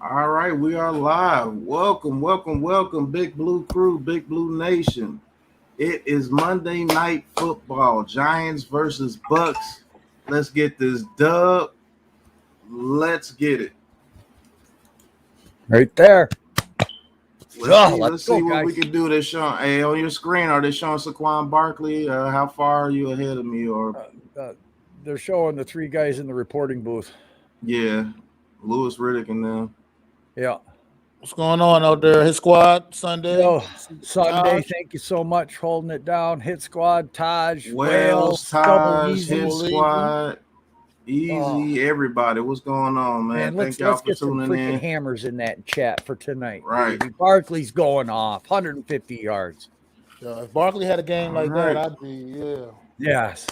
All right, we are live. Welcome, Big Blue Krew, Big Blue Nation. It is Monday Night Football, Giants versus Bucks. Let's get this dub. Let's get it. Right there. Let's see go, what guys. we can do. They're showing, hey, on your screen, are they showing Saquon Barkley? How far are you ahead of me? Or They're showing the three guys in the reporting booth. yeah, Lewis Riddick and them. Yeah. What's going on out there? His squad Sunday. Yo, Sunday, Taj, thank you so much for holding it down. Hit Squad, Taj, Wells, Double Taj, Easy. Hit Squad, Easy, everybody. What's going on, man? Man, Thank y'all let's for get some tuning freaking in. hammers in that chat for tonight. Right. Baby. Barkley's going off, 150 yards. if Barkley had a game like that, I'd be Yes.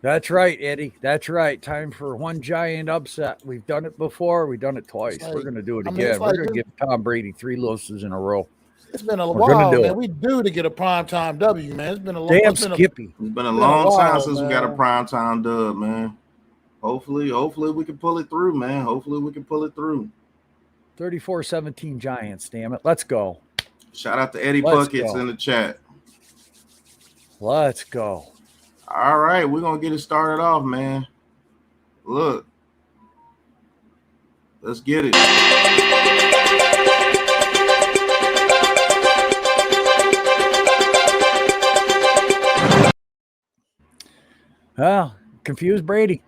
That's right, Eddie. That's right. Time for one giant upset. We've done it before. We've done it twice. We're going to do it again. We're going to give Tom Brady 3 losses in a row. It's been a while, man. We due to get a primetime W, man. It's been a long Damn Skippy. It's been a long time since we got a primetime dub, man. Hopefully we can pull it through, man. 34-17 Giants, damn it. Let's go. Shout out to Eddie Puckets in the chat. Let's go. All right, we're going to get it started off, man. Look. Let's get it. Confuse Brady.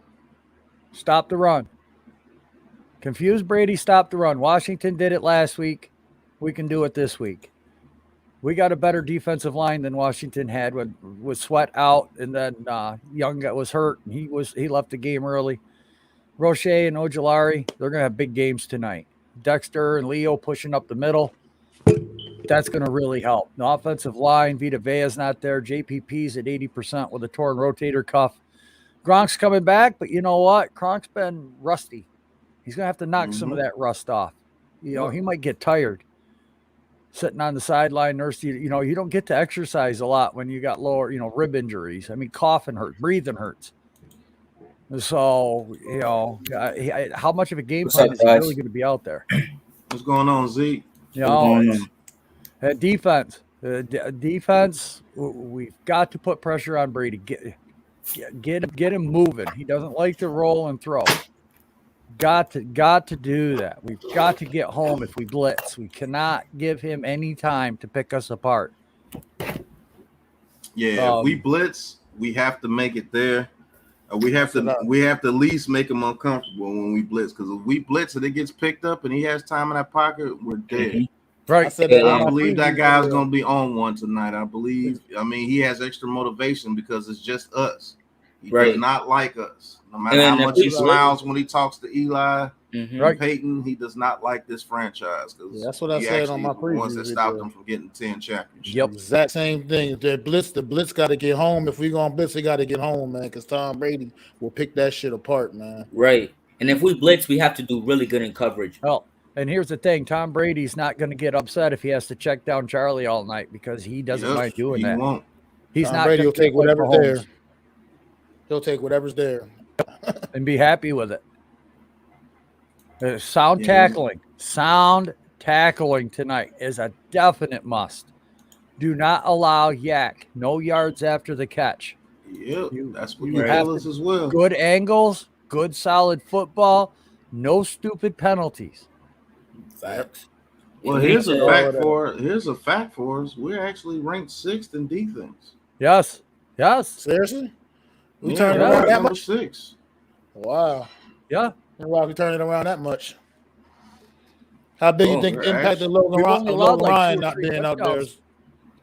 Stop the run. Confuse Brady, stop the run. Washington did it last week. We can do it this week. We got a better defensive line than Washington had with Sweat out, and then Young was hurt. And he left the game early. Roche and Ojulari, they're gonna have big games tonight. Dexter and Leo pushing up the middle. That's gonna really help. The offensive line, Vita Vea's not there. JPP's at 80% with a torn rotator cuff. Gronk's coming back, but you know what? Gronk's been rusty. He's gonna have to knock some of that rust off. You know, he might get tired. Sitting on the sideline, you don't get to exercise a lot when you got lower, rib injuries. I mean, coughing hurts, breathing hurts. So, how much of a game plan is he really going to be out there? What's going on, Zeke? Defense, we've got to put pressure on Brady. Get him moving. He doesn't like to roll and throw. Got to do that. We've got to get home if we blitz. We cannot give him any time to pick us apart. Yeah, if we blitz, we have to make it there. We have to at least make him uncomfortable when we blitz, because if we blitz and it gets picked up and he has time in that pocket, we're dead. Right. I believe that guy's going to be on one tonight. He has extra motivation because it's just us. He does not like us. No matter how much he smiles when he talks to Eli and Peyton, he does not like this franchise. That's what I said on my preview. Ones that stopped him from getting 10 championships. Yep. Exact same thing. The blitz got to get home. If we're going to blitz, we got to get home, man, because Tom Brady will pick that shit apart, man. Right. And if we blitz, we have to do really good in coverage. Well, and here's the thing. Tom Brady's not going to get upset if he has to check down Charlie all night, because he doesn't mind doing that. Won't. He's Tom not Brady will take whatever's there. He'll take whatever's there. And be happy with it. Sound tackling tonight is a definite must. Do not allow yak. No yards after the catch. Yep, that's what you have as well. Good angles, good solid football, no stupid penalties. Facts. Well, here's a fact for us. We're actually ranked 6th in defense. Yes. Seriously? We turned it around that much? 6. Wow. Yeah. Why we turning it around that much? How big you think impacted Logan Ryan not being out there?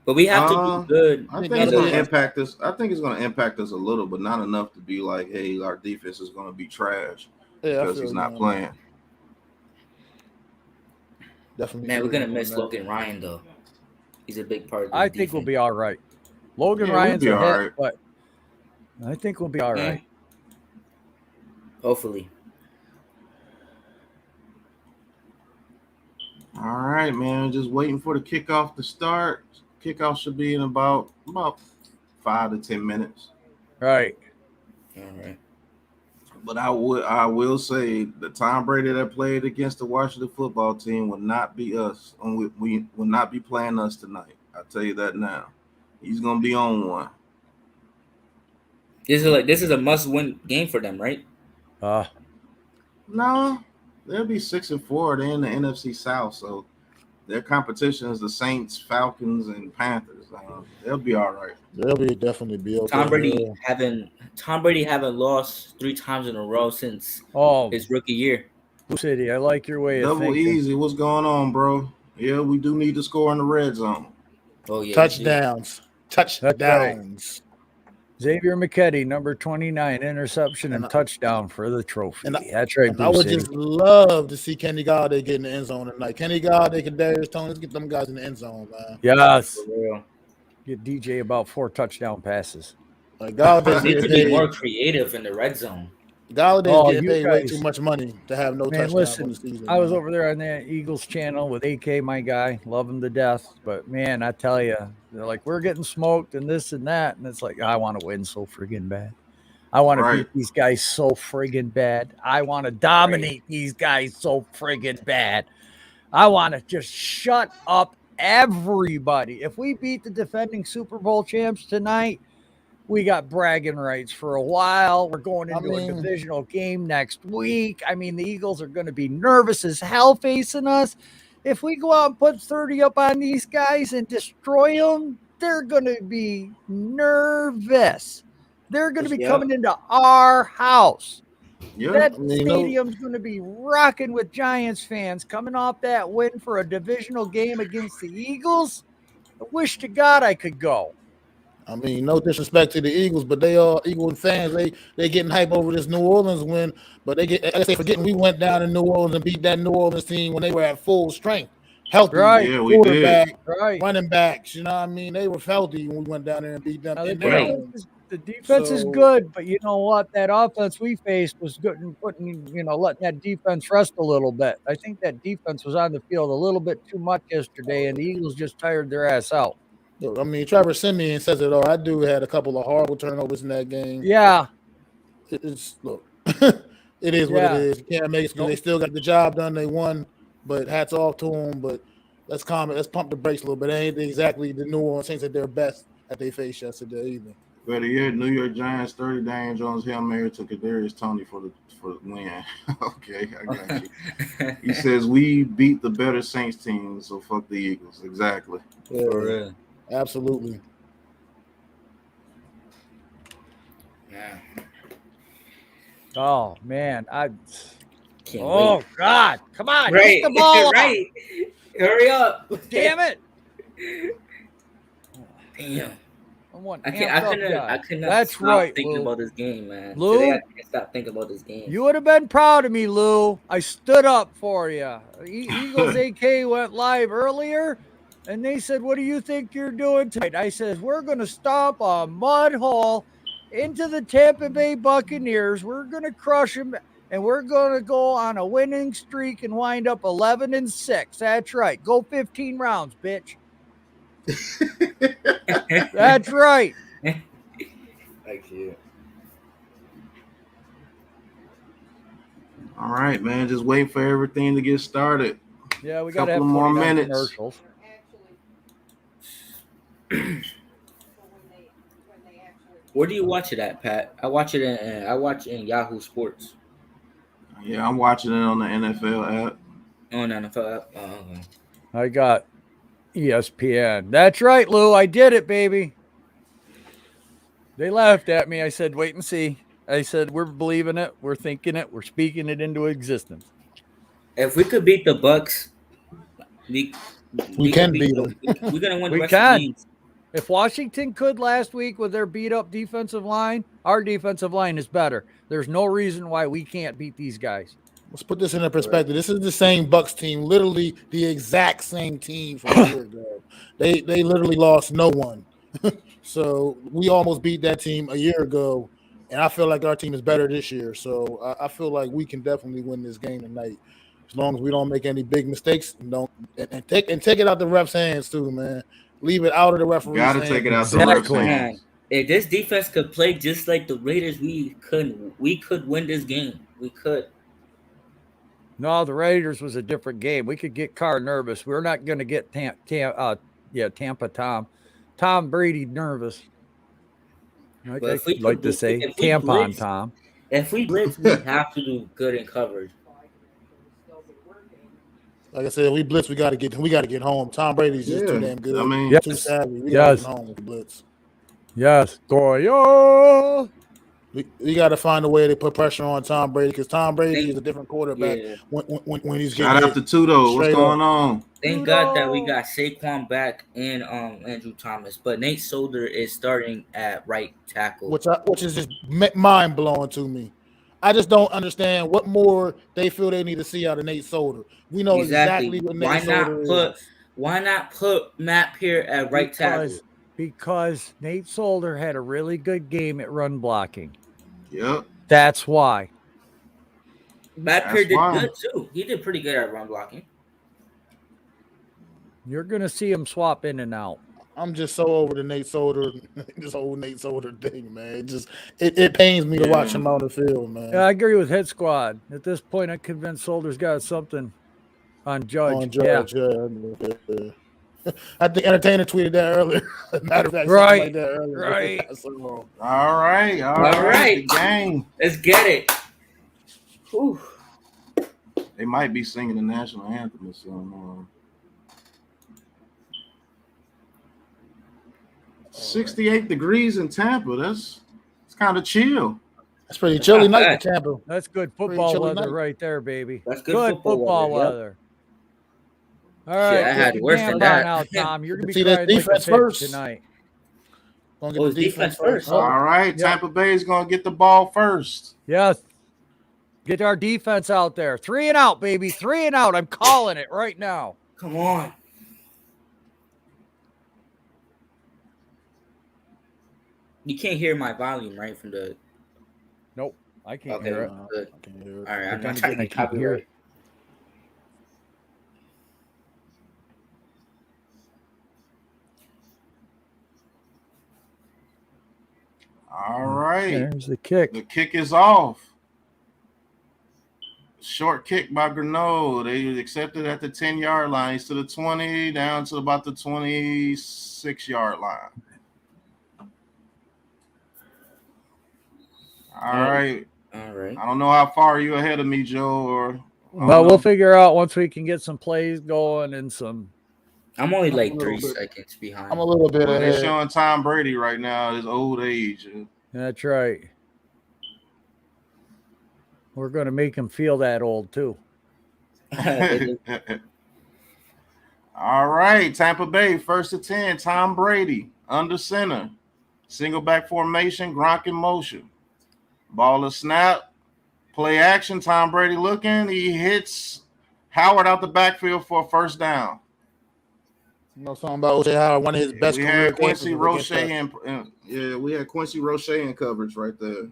But we have to do good. I think it's going to impact us. I think it's going to impact us a little, but not enough to be like, hey, our defense is going to be trash because he's not playing. Definitely. Man, we're going to miss Logan Ryan, though. He's a big part of I think we'll be all right. Logan Ryan's a hit, but I think we'll be all right. Hopefully. All right, man. Just waiting for the kickoff to start. Kickoff should be in about 5 to 10 minutes. Right. All right. But I will say the Tom Brady that played against the Washington football team will not be us. We will not be playing us tonight. I'll tell you that now. He's gonna be on one. This is a must-win game for them, right? No, they'll be 6-4. They're in the NFC South, so their competition is the Saints, Falcons, and Panthers. They'll be all right. They'll definitely be okay. Tom Brady haven't lost 3 times in a row since his rookie year. City, I like your way of Double thinking. easy. What's going on, bro? Yeah, we do need to score in the red zone. Oh yeah, touchdowns. Touchdowns. Xavier McKetty, number 29, interception and touchdown for the trophy. That's right. I would just love to see Kenny Galladay get in the end zone tonight. Kenny Galladay, Kadarius Toney, let's get them guys in the end zone, man. Yes. Get DJ about 4 touchdown passes. Like Galladay need to be more creative in the red zone. Galladay's getting paid way too much money to have no touchdowns listen, on the season. I was over there on the Eagles channel with AK, my guy. Love him to death. But, man, I tell you, they're like, we're getting smoked and this and that. And it's like, I want to win so friggin' bad. I want to beat these guys so friggin' bad. I want to dominate these guys so friggin' bad. I want to just shut up everybody. If we beat the defending Super Bowl champs tonight, we got bragging rights for a while. We're going into a divisional game next week. I mean, the Eagles are going to be nervous as hell facing us. If we go out and put 30 up on these guys and destroy them, they're going to be nervous. They're going to be coming into our house. That stadium's going to be rocking with Giants fans coming off that win for a divisional game against the Eagles. I wish to God I could go. I mean, no disrespect to the Eagles, but they are Eagles fans. They getting hype over this New Orleans win, but they forgetting we went down in New Orleans and beat that New Orleans team when they were at full strength, healthy, quarterback, running backs. You know what I mean? They were healthy when we went down there and beat them. The defense is good, but you know what? That offense we faced was good in letting that defense rest a little bit. I think that defense was on the field a little bit too much yesterday, and the Eagles just tired their ass out. I mean, Trevor Siemian says it all. That dude had a couple of horrible turnovers in that game. Yeah. It is what it is. You can't make it because they still got the job done. They won, but hats off to them. But let's pump the brakes a little bit. It ain't exactly the New Orleans Saints at their best that they faced yesterday either. Better yet, New York Giants 30 Daniel Jones Hail Mary to Kadarius Toney for the win. Okay, I got you. He says we beat the better Saints team, so fuck the Eagles. Exactly. Yeah. For real. Absolutely. Yeah. Oh man, Can't wait. God, come on, right, get the ball right. Hurry up! Damn it! Damn. I could not stop thinking about this game, man. Lou, today I can't stop thinking about this game. You would have been proud of me, Lou. I stood up for you. Eagles AK went live earlier. And they said, what do you think you're doing tonight? I said, we're going to stomp a mud hole into the Tampa Bay Buccaneers. We're going to crush them, and we're going to go on a winning streak and wind up 11-6. That's right. Go 15 rounds, bitch. That's right. Thank you. All right, man. Just waiting for everything to get started. Yeah, we got to have more minutes. Commercials. Where do you watch it at, Pat? I watch it in Yahoo Sports. Yeah, I'm watching it on the NFL app. On the NFL app. Oh, okay. I got ESPN. That's right, Lou. I did it, baby. They laughed at me. I said, wait and see. I said, we're believing it. We're thinking it. We're speaking it into existence. If we could beat the Bucks, we can beat them. We're going to win the rest can. of the games. If Washington could last week with their beat-up defensive line, our defensive line is better. There's no reason why we can't beat these guys. Let's put this in perspective. This is the same Bucks team, literally the exact same team from a year ago. They literally lost no one. So we almost beat that team a year ago, and I feel like our team is better this year. So I feel like we can definitely win this game tonight, as long as we don't make any big mistakes and take it out the refs' hands too, man. Leave it out of the referee's hands. Got to take it out the refs' hands. If this defense could play just like the Raiders, we could win this game. We could. No, the Raiders was a different game. We could get Carr nervous. We're not going to get Tampa Tom Brady nervous. Like I like to say, tampon Tom. If we blitz, we have to do good in coverage. Like I said, if we blitz, we got to get home. Tom Brady's just too damn good. I mean, too savvy. We got to get home with the blitz. Yes, Goyo. We got to find a way to put pressure on Tom Brady because Tom Brady is a different quarterback when he's getting. Shout out to Tudo. What's going on? Thank God that we got Saquon back and Andrew Thomas, but Nate Solder is starting at right tackle, which is just mind blowing to me. I just don't understand what more they feel they need to see out of Nate Solder. We know exactly what Nate Solder is. Why not put Matt Peart at right tackle? Because Nate Solder had a really good game at run blocking. Yep. That's why. Matt Peart did good too. He did pretty good at run blocking. You're going to see him swap in and out. I'm just so over the Nate Solder, this whole Nate Solder thing, man. It pains me to watch him on the field, man. Yeah, I agree with Hit Squad. At this point, I'm convinced Solder's got something on Judge. Yeah. I think Entertainer tweeted that earlier. Matter of fact, right. Like that earlier. Right. All right. The game. Let's get it. Whew. They might be singing the national anthem or something. 68 degrees in Tampa. It's kind of chill. That's pretty chilly night in Tampa. That's good football weather right there, baby. That's good football weather. All right, I had worse than that. Now, Tom, you're gonna be trying defense first tonight. Gonna get the defense first. All right, Tampa Bay is gonna get the ball first. Yes. Get our defense out there. 3 and out, baby. 3 and out. I'm calling it right now. Come on. You can't hear my volume, right? From the. Nope, I can't hear it. Good. I can't hear it. All right, I'm not trying to copyright. All right. There's the kick. The kick is off. Short kick by Greneau. They accepted at the 10-yard line. He's to the 20, down to about the 26-yard line. All right. I don't know how far you ahead of me, Joe. But we'll figure out once we can get some plays going and some. I'm only like 3 seconds behind. I'm a little bit ahead. They're showing Tom Brady right now, his old age. That's right. We're going to make him feel that old, too. All right, Tampa Bay, 1st and 10, Tom Brady, under center. Single back formation, Gronk in motion. Ball is snap. Play action, Tom Brady looking. He hits Howard out the backfield for a first down. You know something about O.J. Howard, one of his best we had Quincy Roche we had Quincy Roche in coverage right there.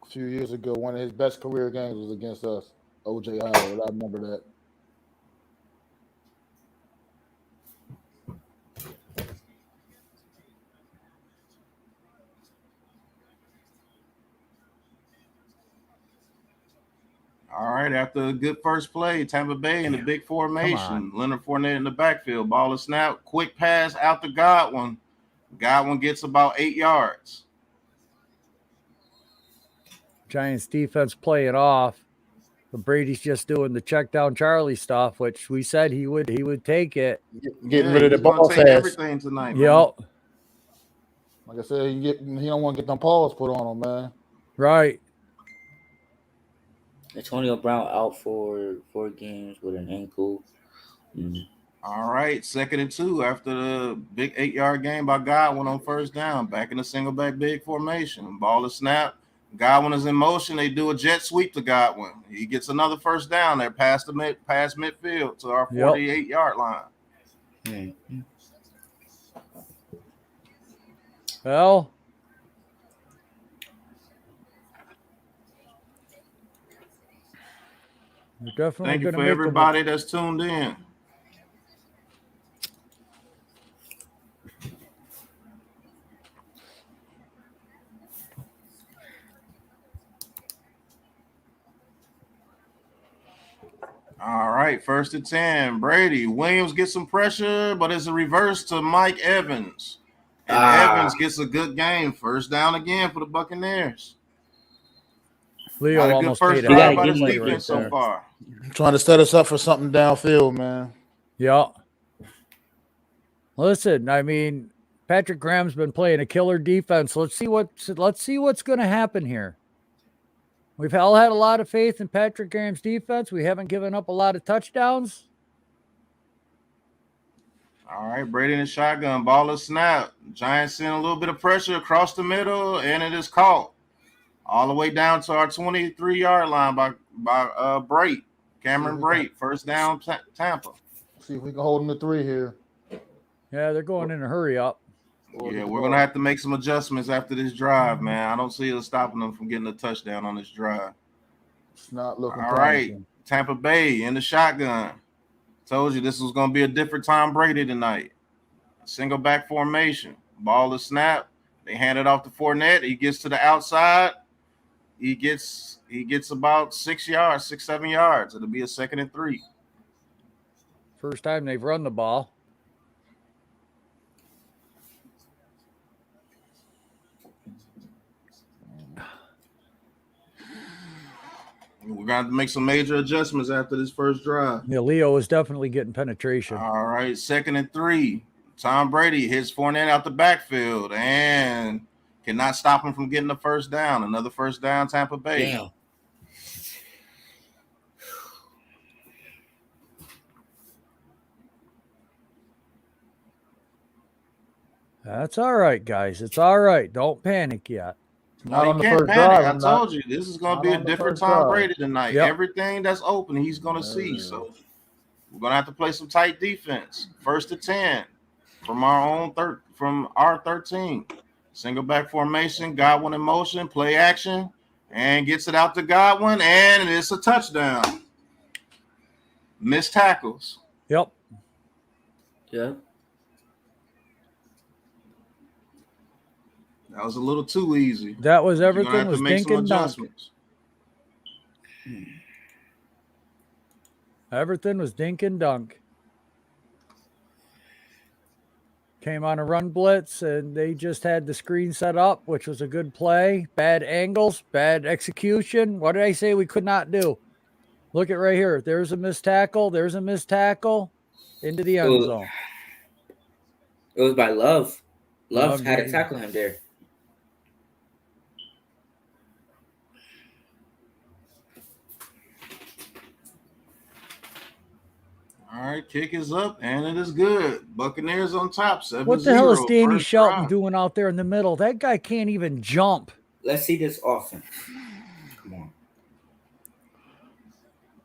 A few years ago, one of his best career games was against us, O.J. Howard. I remember that. All right, after a good first play, Tampa Bay in the big formation. Leonard Fournette in the backfield. Ball is snap. Quick pass out to Godwin. Godwin gets about 8 yards. Giants defense playing off. But Brady's just doing the check down Charlie stuff, which we said he would take it. Getting rid of the ball fast. Everything tonight. Yep. Like I said, he don't want to get them paws put on him, man. Right. Antonio Brown out for 4 games with an ankle. All right, 2nd and 2 after the big 8-yard game by Godwin on first down. Back in the single back big formation. Ball is snapped. Godwin is in motion. They do a jet sweep to Godwin. He gets another first down there past midfield to our 48-yard line. Well, we're definitely thank you for everybody that's tuned in. All right, 1st and 10. Brady. Williams gets some pressure, but it's a reverse to Mike Evans. And Evans gets a good game. 1st down again for the Buccaneers. Leo Not a good almost first made a drive by big this play defense right so there. far. Trying to set us up for something downfield, man. Yeah. Listen, I mean, Patrick Graham's been playing a killer defense. Let's see what's going to happen here. We've all had a lot of faith in Patrick Graham's defense. We haven't given up a lot of touchdowns. All right, Brady in the shotgun. Ball is snap. Giants send a little bit of pressure across the middle, and it is caught. All the way down to our 23-yard line by Brate. Cameron Brate. 1st down, Tampa. See if we can hold them to 3 here. Yeah, they're going in a hurry up. Yeah, we're going to have to make some adjustments after this drive, man. I don't see us stopping them from getting a touchdown on this drive. It's not looking all promising. right. Tampa Bay in the shotgun. Told you this was going to be a different Tom Brady tonight. Single back formation. Ball is snapped. They hand it off to Fournette. He gets to the outside. He gets about 6 yards, 7 yards. It'll be a 2nd and 3. First time they've run the ball. We're going to have to make some major adjustments after this first drive. Yeah, Leo is definitely getting penetration. All right, 2nd and 3. Tom Brady hits Fournette out the backfield and cannot stop him from getting the 1st down. Another 1st down, Tampa Bay. Damn. That's all right, guys. It's all right. Don't panic yet. Not on the can't first panic. drive. I told you this is going to be a different Tom Brady tonight. Yep. Everything that's open, he's going to see. So we're going to have to play some tight defense. 1st and 10 from our 13. Single back formation, Godwin in motion, play action, and gets it out to Godwin, and it's a touchdown. Missed tackles. Yep. Yep. That was a little too easy. That was You're gonna everything have was to make dink some and dunk. adjustments. Everything was dink and dunk. Came on a run blitz, and they just had the screen set up, which was a good play. Bad angles, bad execution. What did I say we could not do? Look at right here. There's a missed tackle. There's a missed tackle into the end zone. It was by Love. Love had to tackle him there. All right, kick is up, and it is good. Buccaneers on top, 7-0. What the hell is Danny First Shelton drive. doing out there in the middle? That guy can't even jump. Let's see this offense. Come on.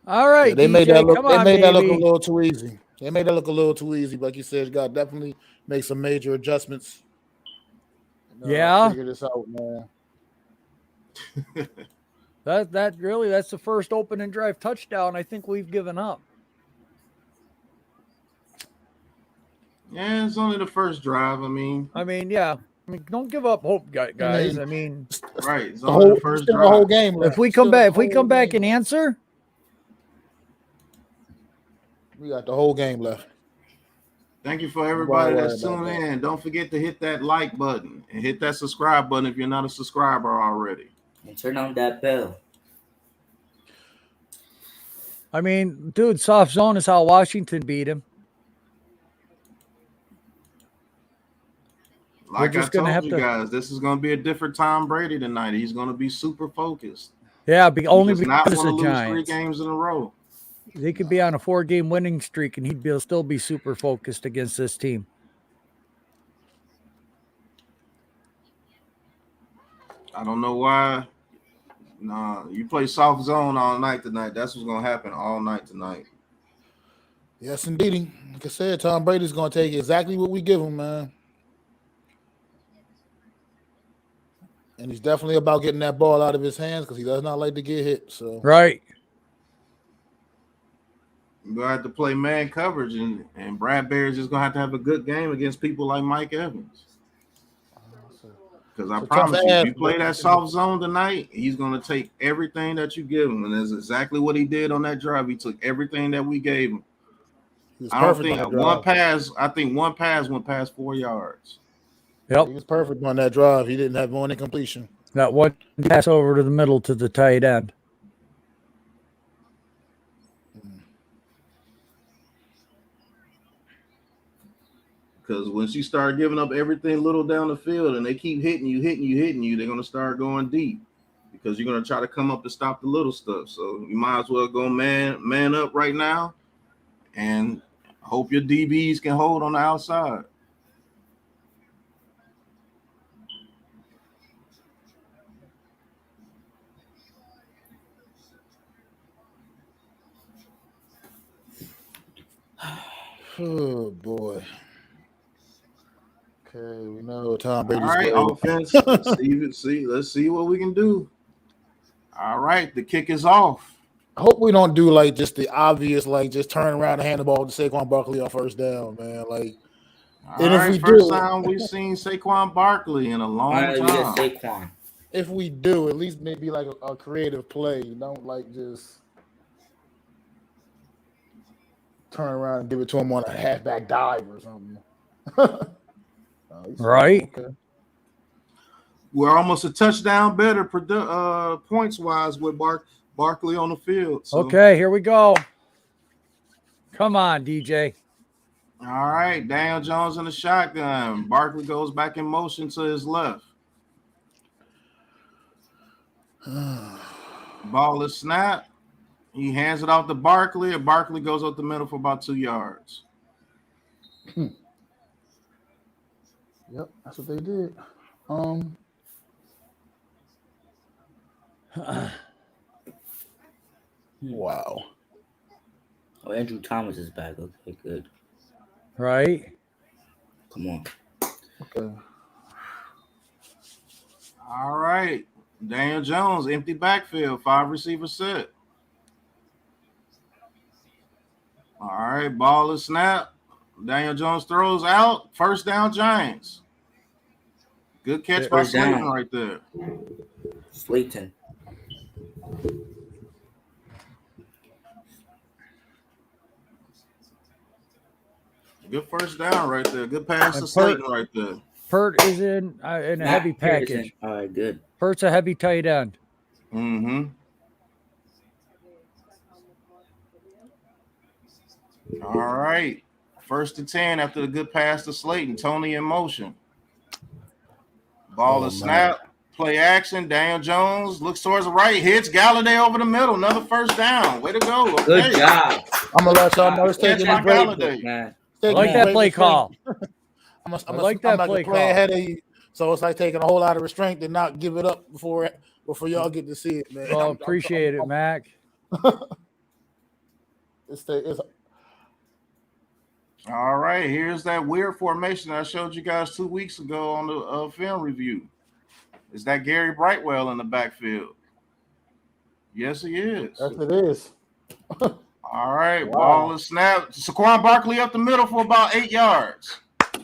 All right, Yeah, they DJ, made that look. come They on, made that look a baby. little too easy. They made that look a little too easy. Like you said, you got to definitely make some major adjustments. And, Yeah. figure this out, man. That's the first open and drive touchdown I think we've given up. Yeah, it's only the first drive. I mean, Yeah. Don't give up hope, guys. I mean, right. It's The only whole, the first still drive. the whole game. Left. if we Still come the back whole and game. answer, We got the whole game left. Thank you for everybody Don't worry that's about tuning that. in. Don't forget to hit that like button and hit that subscribe button if you're not a subscriber already. And turn on that bell. I mean, dude, soft zone is how Washington beat him. Like I just gonna told have you to- guys, this is going to be a different Tom Brady tonight. He's going to be super focused. Yeah, only He does not because want to of lose 3 Giants. games in a row. They could be on a 4-game winning streak, and he'd still be super focused against this team. I don't know why. Nah, you play soft zone all night tonight. That's what's going to happen all night tonight. Yes, indeed. Like I said, Tom Brady's going to take exactly what we give him, man. And he's definitely about getting that ball out of his hands because he does not like to get hit. So Right. You're going to have to play man coverage, and Brad Bear's just going to have a good game against people like Mike Evans. Because I It's a promise tough you, ask, if you play but- that soft zone tonight, he's going to take everything that you give him. And that's exactly what he did on that drive. He took everything that we gave him. He was I don't perfect think on that one drive. pass, I think one pass went past 4 yards. Yep. He was perfect on that drive. He didn't have one incompletion. That one pass over to the middle to the tight end. Because once you start giving up everything little down the field and they keep hitting you, they're going to start going deep because you're going to try to come up to stop the little stuff. So you might as well go man up right now and hope your DBs can hold on the outside. Oh boy. Okay, we know Tom Brady's All right, way. offense. Let's see what we can do. All right, the kick is off. I hope we don't do like just the obvious, like just turn around and hand the ball to Saquon Barkley on first down, man. Like, All and if right, we first do, time we've seen Saquon Barkley in a long Finally, we get time. Saquon. if we do, at least maybe like a creative play. Don't like just turn around and give it to him on a halfback dive or something. Right. Okay. We're almost a touchdown better points wise with Barkley on the field. So. Okay, here we go. Come on, DJ. All right, Daniel Jones in the shotgun. Barkley goes back in motion to his left. Ball is snapped. He hands it off to Barkley, and Barkley goes up the middle for about 2 yards. Yep, that's what they did. Wow. Oh, Andrew Thomas is back. Okay, good. Right. Come on. Okay. All right, Daniel Jones, empty backfield, 5 receiver set. All right, ball is snapped. Daniel Jones throws out. First down, Giants. Good catch by First down. Slayton right there. Slayton. Good first down right there. Good pass to Slayton right there. Pert is in a heavy package. All right, good. Pert's a heavy tight end. Mm-hmm. All right. 1st and 10 after the good pass to Slayton. Tony in motion. Ball is snapped. Play action. Daniel Jones looks towards the right. Hits Galladay over the middle. Another first down. Way to go. Okay. Good job. I'm gonna let y'all know it's Catch taking by a break. Galladay. Man. I like that play call. I'm I like that play play call. ahead of you, so it's like taking a whole lot of restraint to not give it up before y'all get to see it, man. Well, appreciate it, Mac. It's All right. Here's that weird formation I showed you guys 2 weeks ago on the film review. Is that Gary Brightwell in the backfield? Yes, he is. yes, it is. All right, Wow. ball is snapped. Saquon Barkley up the middle for about 8 yards.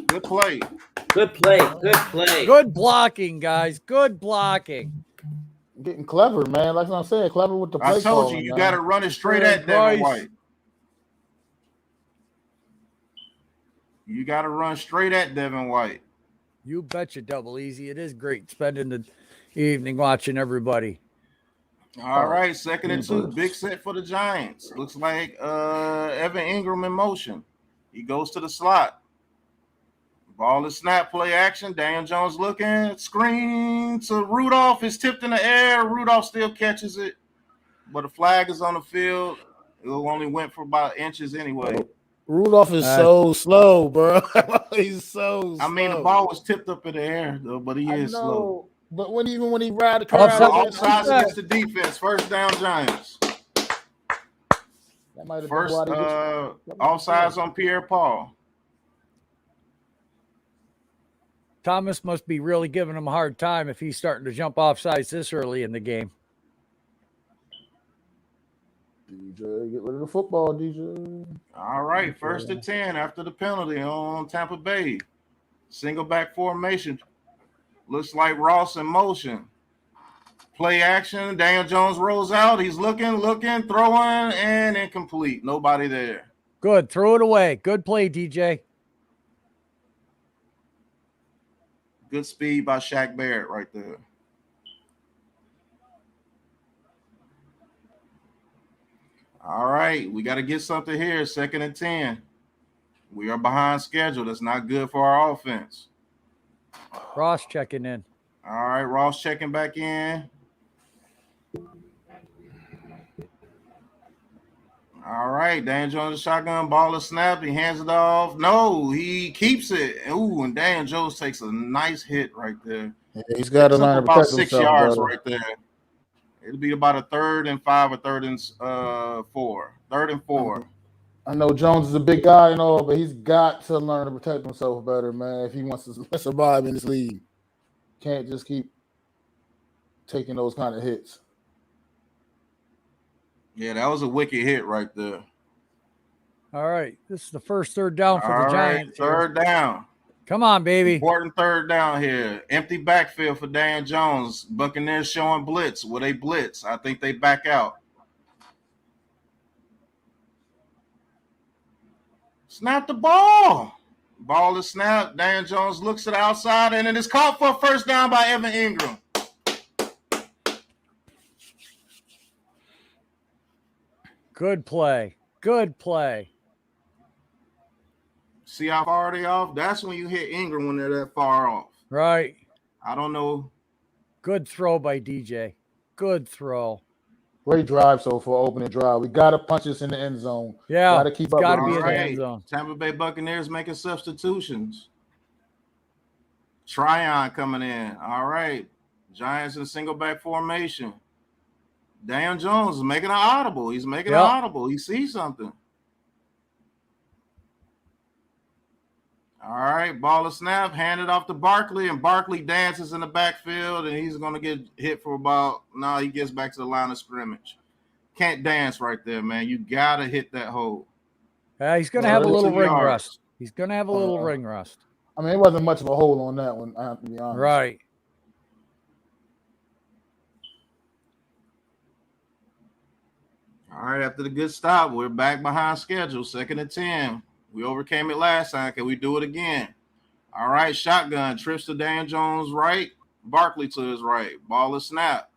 Good play. Good play. Good play. Good blocking, guys. Good blocking. Getting clever, man. Like I'm saying, clever with the play I told calling, you man. got to run it straight Good at Devin advice. White. You got to run straight at Devin White. You betcha, Double Easy. It is great spending the evening watching everybody. All right, 2nd and 2. Big set for the Giants. Looks like Evan Ingram in motion. He goes to the slot. Ball is snap, play action. Daniel Jones looking. Screen to Rudolph. It's tipped in the air. Rudolph still catches it. But a flag is on the field. It only went for about inches anyway. Rudolph is so slow, bro. He's so slow. I mean, the ball was tipped up in the air, though, but he is slow. But when he ride the So crowd, offsides against the defense. First down, Giants. that might have First been why they offsides on Pierre Paul. Thomas must be really giving him a hard time if he's starting to jump off sides this early in the game. DJ, get rid of the football, DJ. All right, 1st and 10 after the penalty on Tampa Bay. Single back formation. Looks like Ross in motion. Play action. Daniel Jones rolls out. He's looking, throwing, and incomplete. Nobody there. Good. Throw it away. Good play, DJ. Good speed by Shaq Barrett right there. All right, we got to get something here. 2nd and 10. We are behind schedule. That's not good for our offense. Ross checking in. All right, Ross checking back in. All right, Dan Jones, shotgun, ball is snapped. He hands it off. No, he keeps it. Ooh, and Dan Jones takes a nice hit right there. Yeah, he's got to learn to about protect 6 himself, yards bro. right there. It'll be about a 3rd and 5 or 3rd and 4. 3rd and 4. I know Jones is a big guy and all, but he's got to learn to protect himself better, man, if he wants to survive in this league. Can't just keep taking those kind of hits. Yeah, that was a wicked hit right there. All right. This is the first 3rd down for All the Giants. Right, 3rd down. Come on, baby. Important 3rd down here. Empty backfield for Dan Jones. Buccaneers showing blitz. Will they blitz? I think they back out. Snap the ball. Ball is snapped. Dan Jones looks to the outside, and it is caught for a 1st down by Evan Ingram. Good play. Good play. See how far they off? That's when you hit Ingram when they're that far off. Right. I don't know. Good throw by DJ. Good throw. Great drive so far, opening drive. We got to punch this in the end zone. Yeah. Got to keep up. Got to with be it. in the end zone. Tampa Bay Buccaneers making substitutions. Tryon coming in. All right. Giants in single back formation. Dan Jones is making an audible. He's making an audible. He sees something. All right, ball is snap, handed off to Barkley, and Barkley dances in the backfield, and he's going to get hit for about, no, he gets back to the line of scrimmage. Can't dance right there, man. You got to hit that hole. He's going to have a little ring rust. He's going to have a little ring rust. I mean, it wasn't much of a hole on that one, I have to be honest. Right. All right, after the good stop, we're back behind schedule, 2nd and 10. We overcame it last time. Can we do it again? All right, shotgun. Trips to Dan Jones' right. Barkley to his right. Ball is snapped.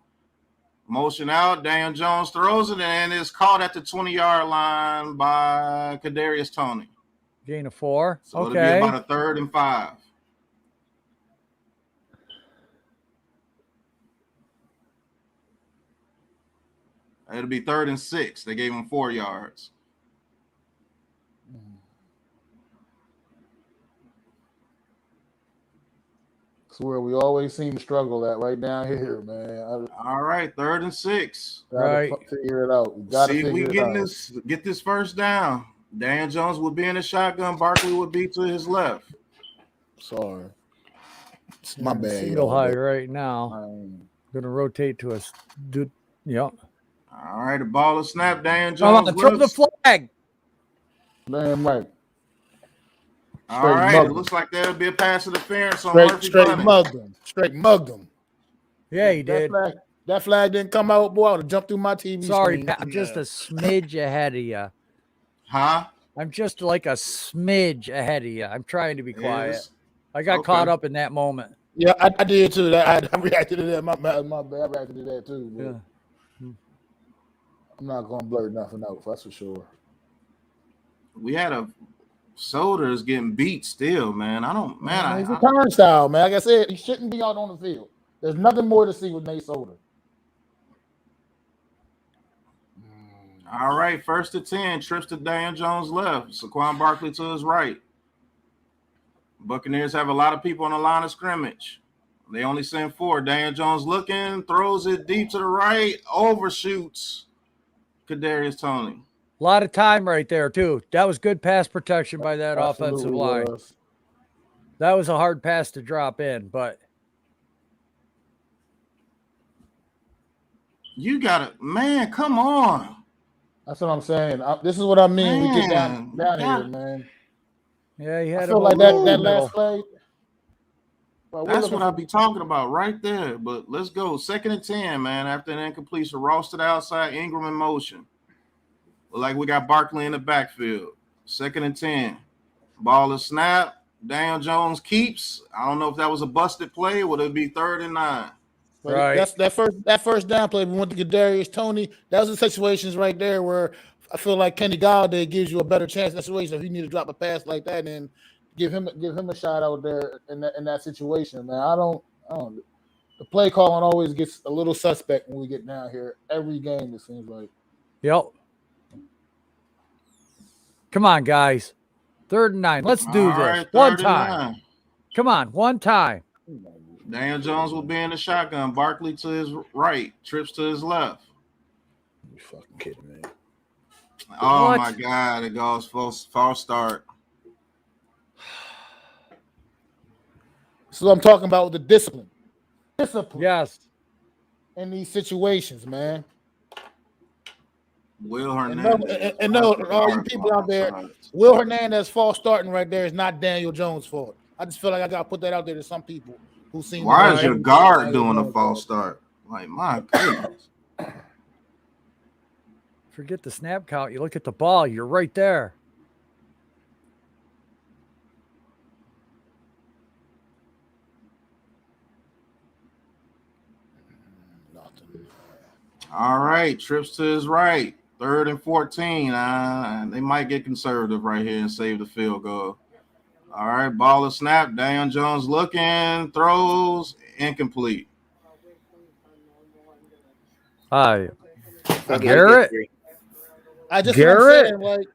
Motion out. Dan Jones throws it, and it's caught at the 20-yard line by Kadarius Toney. Gain of 4. So okay. It'll be about a 3rd and 5. It'll be 3rd and 6. They gave him 4 yards. It's where we always seem to struggle at, right down here, man. All right, 3rd and 6. Right. Figure it out. See if we get this 1st down. Dan Jones would be in the shotgun. Barkley would be to his left. Sorry. It's my bad. Single high right now. Going to rotate to us. Yep. All right, the ball is snapped. Dan Jones. Throw the flag. Damn right. All right, it looks like there'll be a pass interference on Murphy. Straight mugged him. Yeah, he did. That flag didn't come out, boy. I would have jumped through my TV Sorry, screen. I'm just a smidge ahead of you. Huh? I'm just like a smidge ahead of you. I'm trying to be quiet. I got caught up in that moment. Yeah, I did too. I reacted to that. My bad. I reacted to that too. Yeah. I'm not going to blur nothing out. That's for sure. We had a Solders getting beat still, man. He's a turnstile, man. Like I said, he shouldn't be out on the field. There's nothing more to see with Nate Solder. All right, 1st and 10. Trips to Dan Jones left. Saquon Barkley to his right. Buccaneers have a lot of people on the line of scrimmage. They only send 4. Dan Jones looking, throws it deep to the right, overshoots Kadarius Toney. A lot of time right there, too. That was good pass protection by that offensive line. That was a hard pass to drop in, but you got it, man. Come on. That's what I'm saying. This is what I mean. We get down here, man. Yeah, he had. I feel like that last play. Well, That's what I'll be talking about right there. But let's go. 2nd and 10, man. After an incompletion, Ross to the outside, Ingram in motion. Like we got Barkley in the backfield. 2nd and 10. Ball is snapped. Daniel Jones keeps. I don't know if that was a busted play. Would it be 3rd and 9? Right. That's that first down play. We went to Kadarius Toney. That was the situations right there where I feel like Kenny Galladay gives you a better chance in that situation. If you need to drop a pass like that, and give him a shot out there in that situation, man. I don't. The play calling always gets a little suspect when we get down here. Every game, it seems like. Yep. Come on, guys. 3rd and 9. Let's do this. Right, one time. 9. Come on, one time. Daniel Jones will be in the shotgun. Barkley to his right. Trips to his left. You fucking kidding me. Oh, what? My God. It goes false start. So I'm talking about with the discipline. Yes. In these situations, man. Will Hernandez. And no, all you people out there, Will Hernandez false starting right there is not Daniel Jones' fault. I just feel like I got to put that out there to some people who seem. Why is your guard doing a false start? Like, my goodness. Forget the snap count. You look at the ball, you're right there. All right, trips to his right. 3rd and 14. They might get conservative right here and save the field goal. All right, ball is snapped. Daniel Jones looking, throws, incomplete. Garrett. I just Garrett. Like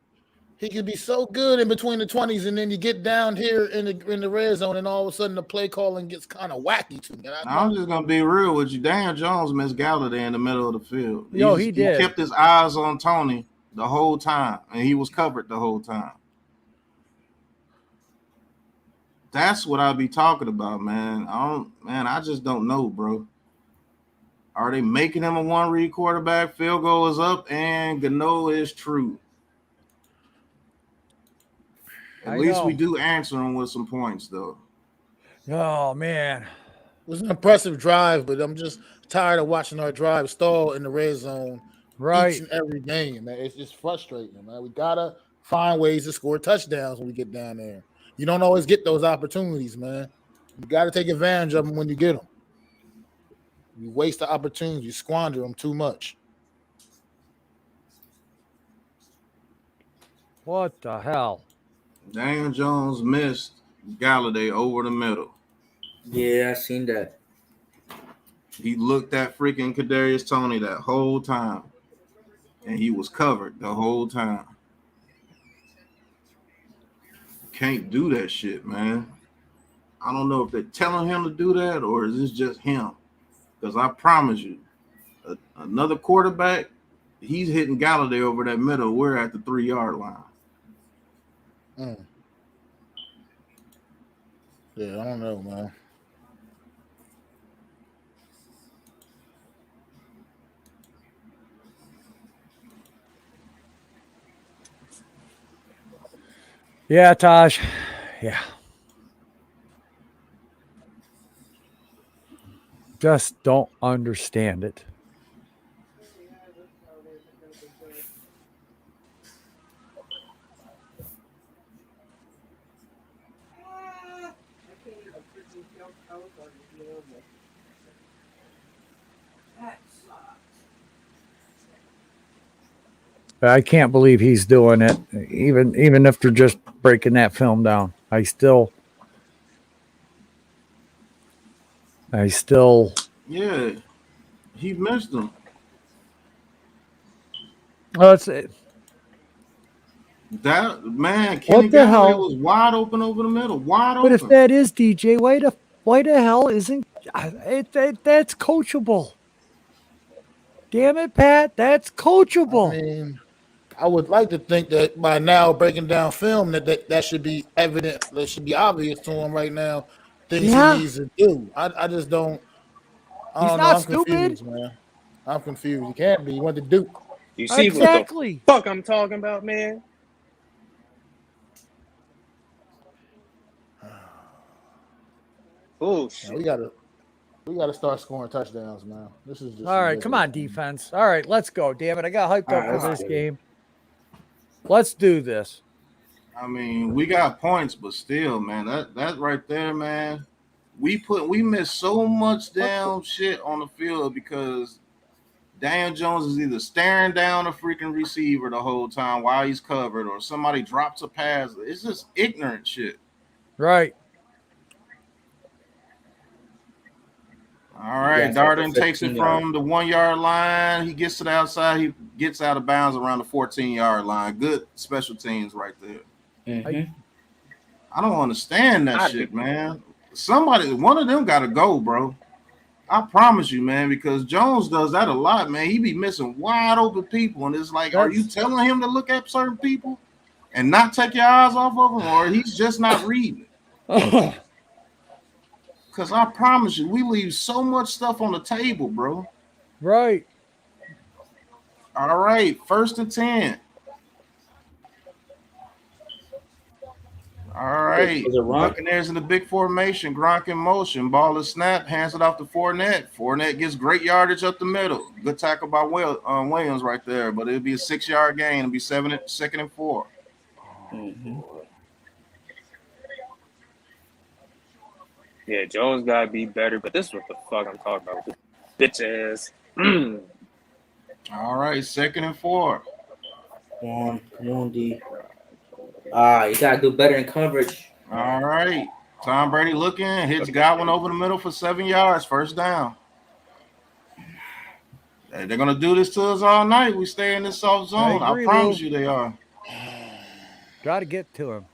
he could be so good in between the 20s, and then you get down here in the red zone, and all of a sudden the play calling gets kind of wacky to me. I'm just gonna be real with you. Daniel Jones missed Galladay in the middle of the field. He did. He kept his eyes on Tony the whole time, and he was covered the whole time. That's what I'll be talking about, man. I just don't know, bro. Are they making him a one-read quarterback? Field goal is up, and Gano is true. At least we do answer him with some points, though. Oh, man. It was an impressive drive, but I'm just tired of watching our drive stall in the red zone each and every game, man. It's just frustrating, man. We got to find ways to score touchdowns when we get down there. You don't always get those opportunities, man. You got to take advantage of them when you get them. You waste the opportunities. You squander them too much. What the hell? Daniel Jones missed Galladay over the middle. Yeah, I seen that. He looked at freaking Kadarius Toney that whole time, and he was covered the whole time. Can't do that shit, man. I don't know if they're telling him to do that or is this just him? Because I promise you, another quarterback, he's hitting Galladay over that middle. We're at the 3-yard line. Yeah, I don't know, man. Yeah, Tosh. Yeah. Just don't understand it. I can't believe he's doing it, even if they're just breaking that film down. I still. Yeah, he missed him. That's it. That man, Kenny Galladay was wide open over the middle, wide open. But if that is DJ, why the hell isn't that's coachable? Damn it, Pat, that's coachable. I mean, I would like to think that by now, breaking down film, that should be evident. That should be obvious to him right now. Things he needs to do. I just don't. He's not stupid, confused, man. I'm confused. He can't be. He went to Duke. You see what the fuck I'm talking about, man? Oh shit. We gotta start scoring touchdowns, man. This is just All right, come on, defense. All right, let's go. Damn it, I got hyped up for this game. Let's do this. I mean, we got points, but still, man, that right there, man. We miss so much damn shit on the field because Daniel Jones is either staring down a freaking receiver the whole time while he's covered, or somebody drops a pass. It's just ignorant shit. Right. All right, Darden takes it from the 1 yard line. He gets to the outside. He gets out of bounds around the 14-yard line. Good special teams right there. Mm-hmm. I don't understand that shit, man. One of them got to go, bro. I promise you, man, because Jones does that a lot, man. He be missing wide open people, and it's like, are you telling him to look at certain people and not take your eyes off of them, or he's just not reading? Because I promise you, we leave so much stuff on the table, bro. Right. All right, 1st and 10. All right, Buccaneers in the big formation. Gronk in motion. Ball is snapped. Hands it off to Fournette. Fournette gets great yardage up the middle. Good tackle by Williams right there, but it'll be a 6-yard gain. It'll be 2nd and 4. Mm-hmm. Yeah, Jones gotta be better, but this is what the fuck I'm talking about. Bitch ass. All right, 2nd and 4. Come on, D. You gotta do better in coverage. All right, Tom Brady looking, hits Godwin over the middle for 7 yards, 1st down. They're gonna do this to us all night. We stay in this soft zone. I promise you, they are. Got to get to him.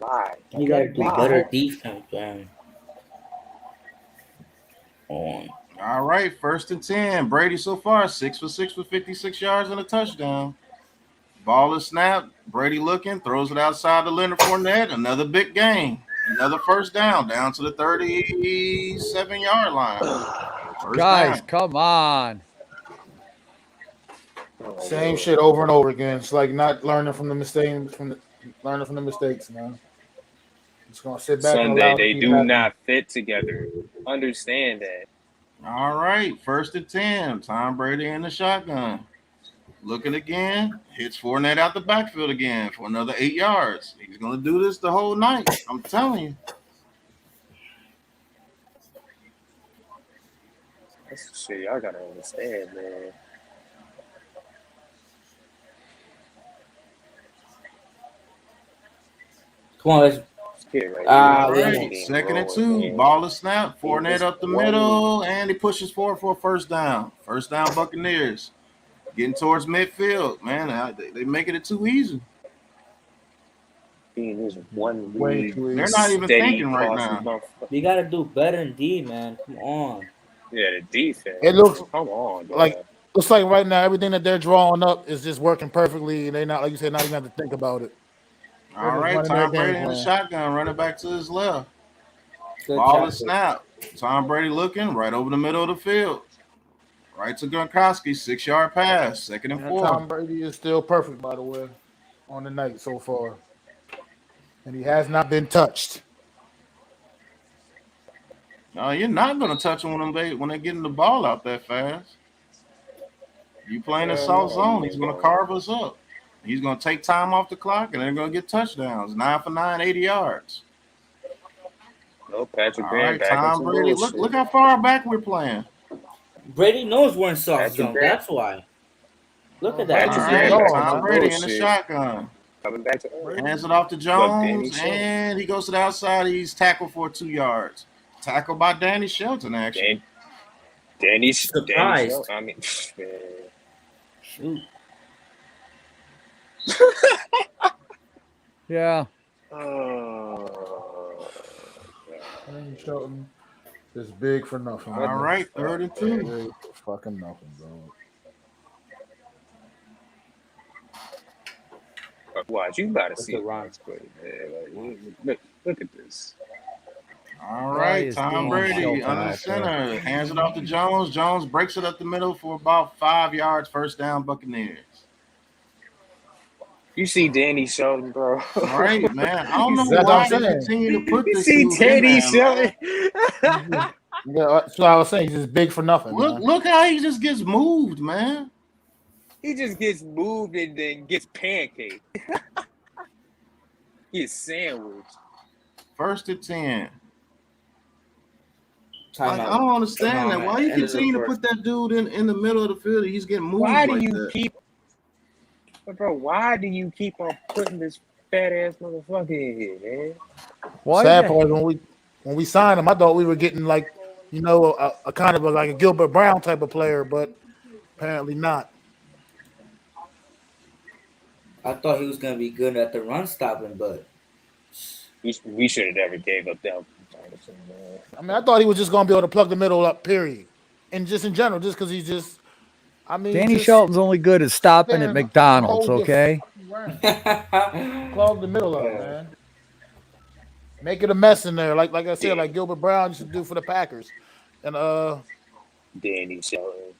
You gotta do better defense, man. All right, 1st and 10. Brady so far 6 for 6 for 56 yards and a touchdown. Ball is snapped. Brady looking, throws it outside to Leonard Fournette. Another big gain. Another 1st down to the 37-yard line. Guys, come on. Same shit over and over again. It's like not learning from the mistakes, man. Just gonna sit back. Sunday, they do not fit together. Understand that. All right, 1st and 10. Tom Brady in the shotgun. Looking again, hits Fournette out the backfield again for another 8 yards. He's going to do this the whole night. I'm telling you. That's the shit y'all gotta understand, man. Come on, let's. Right. 2nd and 2. Ball is snapped. Fournette up the middle, and he pushes forward for a 1st down. 1st down, Buccaneers. Getting towards midfield, man. They making it too easy. They're not even thinking right now. We gotta do better in D, man. Come on. Yeah, the defense. It looks come on, looks like right now everything that they're drawing up is just working perfectly, and they not, like you said, not even have to think about it. All right, Tom Brady in the shotgun, running back to his left. Good Ball is snapped. Tom Brady looking right over the middle of the field. Right to Gronkowski, 6-yard pass, 2nd and 4. Tom Brady is still perfect, by the way, on the night so far. And he has not been touched. No, you're not going to touch him when they're getting the ball out that fast. You playing a soft zone, he's going to carve us up. He's going to take time off the clock, and they're going to get touchdowns. 9 for 9, 80 yards. No, Patrick All right, Tom Brady. Look how far back we're playing. Brady knows we're in soft zone. That's why. Look at that. Tom Brady in the shotgun. Coming back to hands it off to Jones, and he goes to the outside. He's tackled for 2 yards. Tackled by Danny Shelton, actually. Danny surprised. I mean, shoot. Yeah. Danny Shelton is big for nothing. All right, 3rd and 2. Big for fucking nothing, bro. Watch, you gotta see the Rock's play, man. Look at this. All right, Tom Brady under center, hands it off to Jones. Jones breaks it up the middle for about 5 yards. 1st down, Buccaneers. You see Danny Shelton, bro. Right, man. I don't know That's what why I'm they saying. continue to put You this see dude in Danny there, man. Shelton. Yeah, that's what I was saying. He's just big for nothing, man. Look how he just gets moved, man. He just gets moved and then gets pancaked. He gets sandwiched. 1st and 10. Timeout. Like, I don't understand that. Timeout, Why man. you End of the continue to first. put that dude in the middle of the field? He's getting moved Why do like you that. keep, bro? Why do you keep on putting this fat ass motherfucker in here, man? Why Sad the- part is when we signed him, I thought we were getting like a kind of like a Gilbert Brown type of player, but apparently not. I thought he was gonna be good at the run stopping, but We should have never gave up that. I mean, I thought he was just going to be able to plug the middle up, period. And just in general, just because he's just, I mean, Danny just Shelton's only good at stopping at stand- McDonald's, hold your okay? fucking ground. Clog the middle up, man. Make it a mess in there, like I said, like Gilbert Brown used to do for the Packers, and Danny Shelton.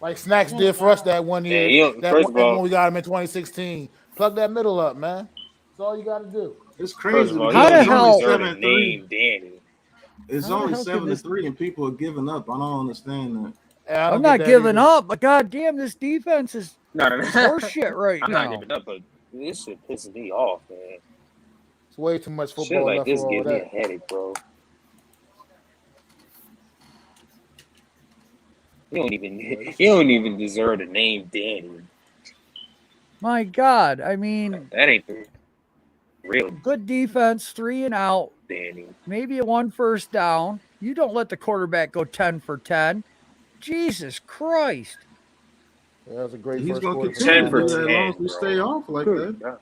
like Snacks did for us that one year. Yeah, first of all, when we got him in 2016, plug that middle up, man. That's all you got to do. It's first crazy of all, because How the it's only hell- 7-3. name Danny. It's How the only hell can 7-3, and people are giving up. I don't understand that. Yeah, I don't I'm get not that giving either. up, but goddamn, this defense is No. horseshit right I'm now. not giving up, but this shit pisses me off, man. It's way too much football Shit like left this for all gives me a that. headache, bro. You don't even deserve the name Danny. My God, I mean, That ain't the real good defense, 3 and out, Danny. maybe a 1 first down. You don't let the quarterback go 10 for 10. Jesus Christ. Yeah, that was a great He's first going to quarter. continue to for do that as long 10, as we bro. stay off like Good that. God.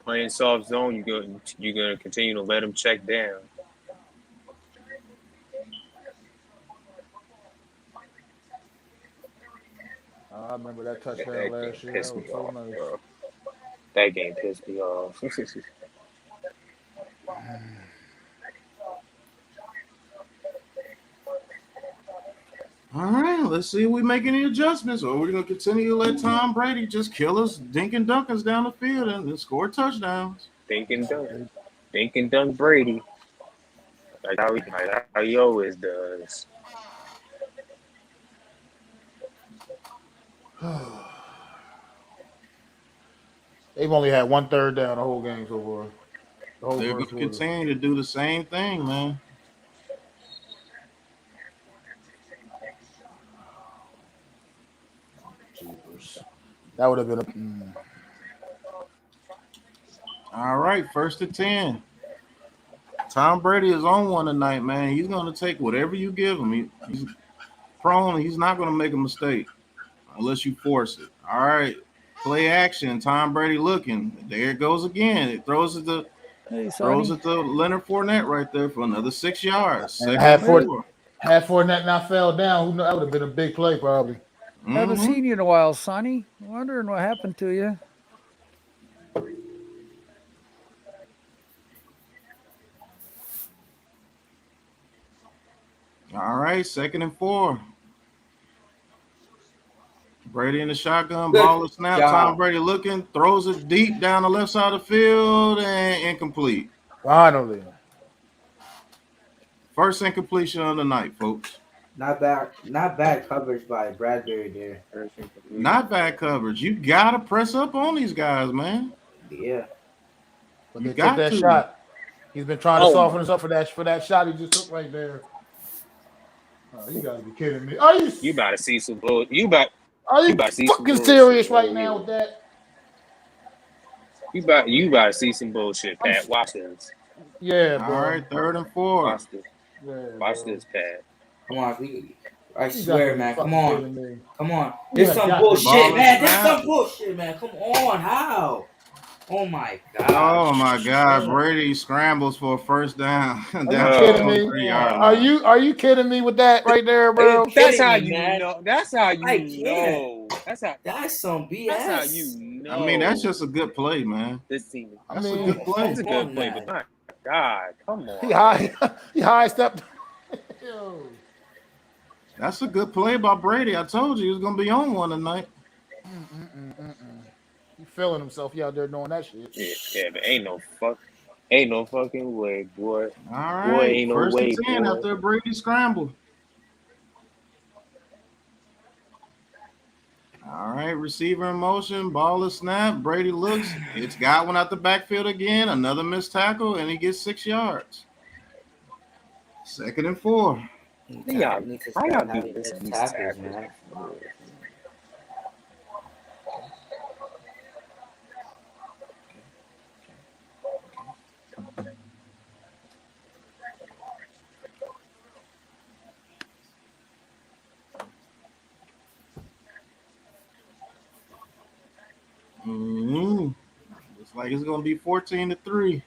Playing soft zone, you're gonna continue to let him check down. I remember that touchdown That game last year. pissed That was me so off, nice. bro. That game pissed me off. All right, let's see if we make any adjustments, or we're going to continue to let Tom Brady just kill us dinking dunkins down the field and score touchdowns. Think and dunk Brady. Like how he always does. They've only had 1 third down the whole game so far. The whole They're going first to quarter. continue to do the same thing, man. Jeepers. That would have been a. All right, 1st and 10. Tom Brady is on one tonight, man. He's going to take whatever you give him. He's prone. He's not going to make a mistake unless you force it. All right, play action. Tom Brady looking. There it goes again. It throws it to Leonard Fournette right there for another 6 yards. And Second had four. Fournette not fell down, who knows, that would have been a big play probably. Haven't seen you in a while, Sonny. Wondering what happened to you. All right, 2nd and 4. Brady in the shotgun, ball is snapped. Tom Brady looking, throws it deep down the left side of the field and incomplete. Finally. First incompletion of the night, folks. Not bad coverage by Bradbury there. Not bad coverage. You gotta press up on these guys, man. Yeah. But You they got took that to. shot. He's been trying to soften us up for that shot he just took right there. Oh, you gotta be kidding me. Are you about to see some bull? Are you about to see some fucking bullshit serious right right now here. with that? You about to see some bullshit, Pat. Watch this. Yeah, All bro. right, 3rd and 4. Watch this. Yeah, Watch bro. this, Pat. Come on. I You swear, gotta man. be Come fucking on. kidding me. Come on. You There's some got the bullshit, ball man. is There's snapped. some bullshit, man. Come on. How? Oh, my God. Oh my God! Brady scrambles for a first down. Are you Down kidding to the me? 3-yard Are line. you kidding me with that right there, bro? That's how me, you man. know. That's how you I can't. know. That's some BS. That's how you know. I mean, that's just a good play, man. This team. That's a good play. It's a good play, but my God, come on. He high stepped. Yo. That's a good play by Brady. I told you he was gonna be on one tonight. He feeling himself. He out there doing that shit. Yeah, but ain't no fucking way, boy. All Boy, right, ain't no first and way, 10 boy. after a Brady scramble. All right, receiver in motion, ball is snapped. Brady looks. It's Godwin out the backfield again. Another missed tackle, and he gets 6 yards. 2nd and 4. Need to Why stop y'all be having missing missed these tackles, tackles? man. Mm-hmm. Looks like it's gonna be 14-3.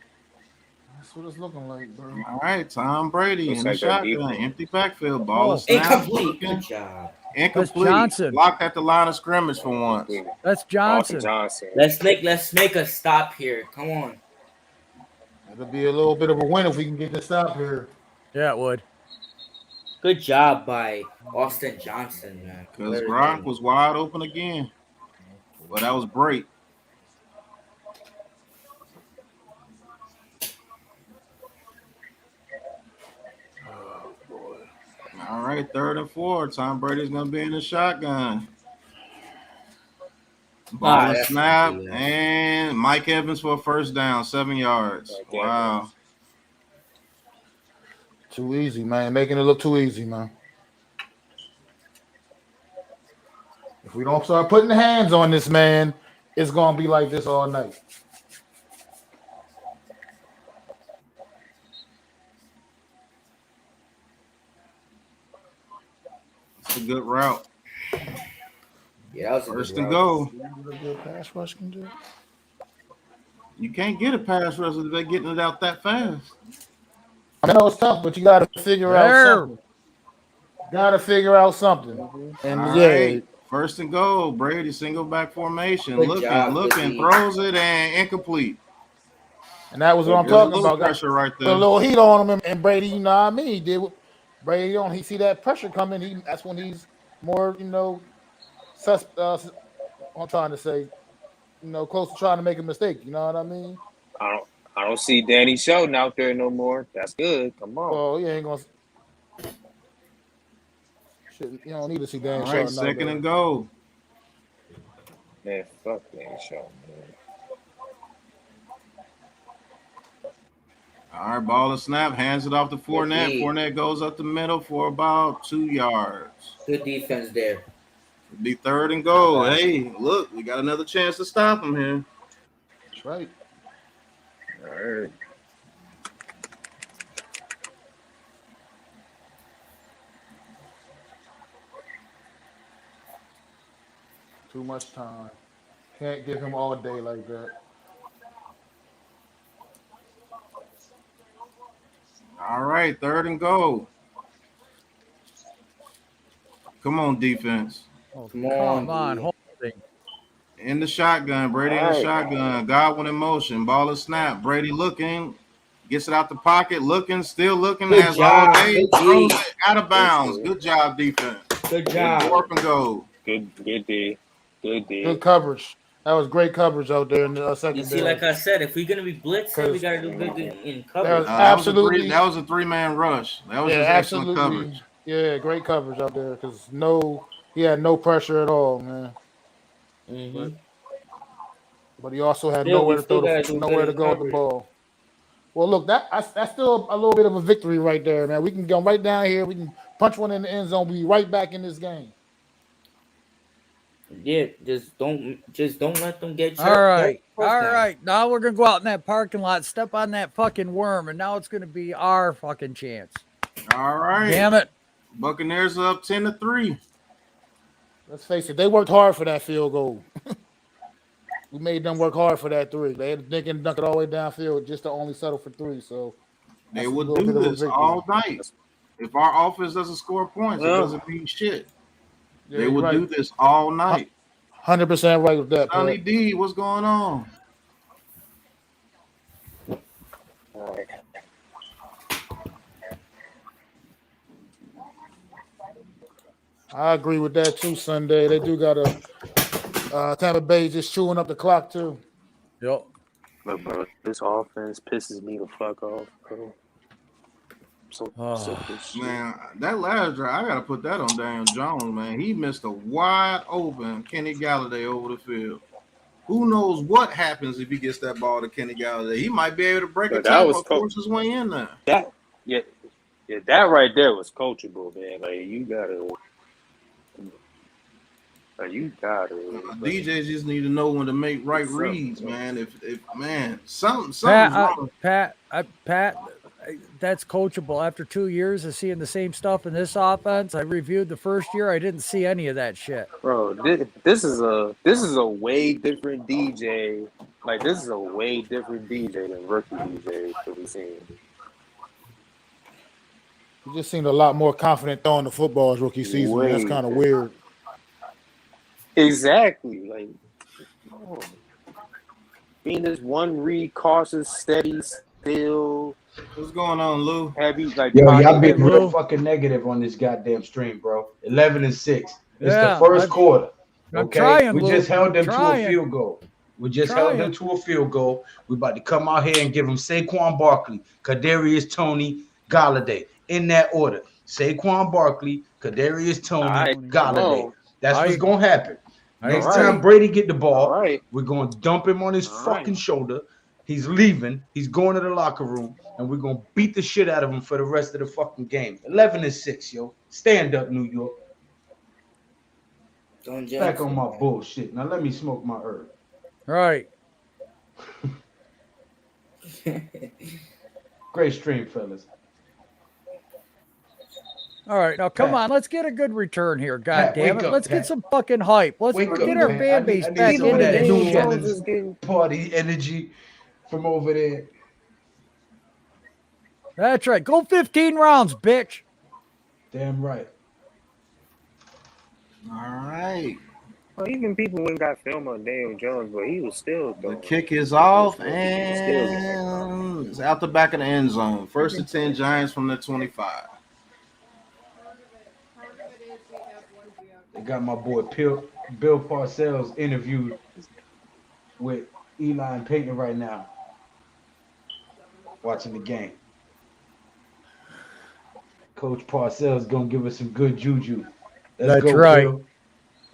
That's what it's looking like, bro. All right, Tom Brady Looks in the like that shotgun, defense. empty backfield, ball is Oh. snapped, Incomplete. looking, Good job. incomplete, Johnson. blocked at the line of scrimmage for once. That's Austin Johnson. Johnson. Let's make a stop here. Come on. It'll be a little bit of a win if we can get this stop here. Yeah, it would. Good job by Austin Johnson, man. Because Gronk was wide open again. Well, that was break. Oh, boy. All right, 3rd and 4. Tom Brady's gonna be in the shotgun. Ball is snapped, and Mike Evans for a first down, 7 yards. Wow. Too easy, man. Making it look too easy, man. If we don't start putting hands on this man, it's gonna be like this all night. It's a good route. Yeah, that was first and go. What a good pass rush can do. You can't get a pass rush if they're getting it out that fast. I know it's tough, but you got to figure out something. Got to figure out something. And all right, 1st and goal. Brady single back formation. Looking, throws it and incomplete. And that was what I'm talking about. Pressure right there. Put a little heat on him, and Brady, you know what I mean? He did. Brady, he see that pressure coming. That's when he's more, I'm trying to say, close to trying to make a mistake. You know what I mean? I don't see Danny Shelton out there no more. That's good. Come on. Oh, you ain't gonna. Shit, you don't need to see Danny Shelton. All right, 2nd and goal. Man, fuck Danny Shelton, man. All right, ball is snap, hands it off to Fournette. Fournette goes up the middle for about 2 yards. Good defense there. It'll be 3rd and goal. Hey, look, we got another chance to stop him here. That's right. All right. Too much time. Can't give him all day like that. All right, 3rd and goal. Come on, defense. Oh, come on. Holding. In the shotgun. Brady in the shotgun. Godwin in motion. Ball is snapped. Brady looking. Gets it out the pocket. Still looking. Good has job. all day. Throws it out of bounds. Good job, defense. Good job. 4th and goal. Good D. Good coverage. That was great coverage out there in the second. You see, like I said, if we're gonna be blitzing, we gotta do good in coverage. Absolutely, that was a 3-man rush. That was just excellent coverage. Yeah, great coverage out there because he had no pressure at all, man. Mm-hmm. But he also had nowhere to go with the ball. Well, look, that's still a little bit of a victory right there, man. We can go right down here. We can punch one in the end zone. Be right back in this game. Yeah, just don't let them get All right. Now we're gonna go out in that parking lot, step on that fucking worm, and now it's gonna be our fucking chance. All right. Damn it. Buccaneers up 10-3. Let's face it, they worked hard for that field goal. We made them work hard for that 3. They had to dunk it all the way downfield just to only settle for 3. So they would do this all night. If our offense doesn't score points, it doesn't mean shit. Yeah, they would do this all night. 100% right with that. Sonny D, what's going on? All right. I agree with that too. Sunday, they do got a Tampa Bay just chewing up the clock too. Yep. Look, bro, this offense pisses me the fuck off, bro. So sick of this shit. Man, that last drive, I gotta put that on Daniel Jones, man. He missed a wide open Kenny Galladay over the field. Who knows what happens if he gets that ball to Kenny Galladay? He might be able to break a tackle, force his way in there. That right there was coachable, man. Like you gotta. DJs just need to know when to make right reads, man. If something's Pat, wrong. Pat, that's coachable. After 2 years of seeing the same stuff in this offense, I reviewed the first year. I didn't see any of that shit. Bro, this is a way different DJ. Like this is a way different DJ than rookie DJ that we've seen. He just seemed a lot more confident throwing the football as rookie season. That's kind of weird. Exactly. Like being this one read, cautious, steady, still. What's going on, Lou? Heavy, like y'all being real fucking negative on this goddamn stream, bro. 11-6. It's the first quarter. Okay, trying, we Lou. just held them Trying. to a field goal. We about to come out here and give them Saquon Barkley, Kadarius Toney, Galladay in that order. Saquon Barkley, Kadarius Toney, Galladay. That's what's gonna happen. Next time Brady get the ball, we're gonna dump him on his fucking shoulder. He's leaving. He's going to the locker room, and we're gonna beat the shit out of him for the rest of the fucking game. 11-6, yo. Stand up, New York. Back on my bullshit. Now let me smoke my herb. Right. Great stream, fellas. All right, now come on, let's get a good return here. God damn it, let's get some fucking hype. Let's get our fan base back into the game. Party energy from over there. That's right. Go 15 rounds, bitch. Damn right. All right. Well, even people wouldn't got film on Daniel Jones, but he was still throwing. The kick is off and it's out the back of the end zone. 1st and 10 Giants from the 25. They got my boy Bill Parcells interviewed with Eli and Peyton right now. Watching the game. Coach Parcells gonna give us some good juju. That's go, right. Bill.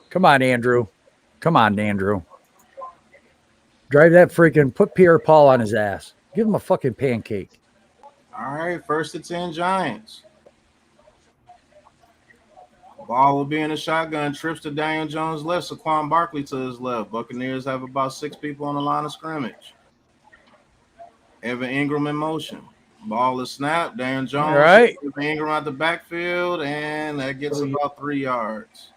Come on, Andrew. Drive that freaking, put Pierre Paul on his ass. Give him a fucking pancake. All right, 1st and 10 Giants. Ball will be in the shotgun. Trips to Daniel Jones' left. Saquon Barkley to his left. Buccaneers have about 6 people on the line of scrimmage. Evan Ingram in motion. Ball is snapped. Daniel Jones. Right. Ingram out the backfield, and that gets about 3 yards.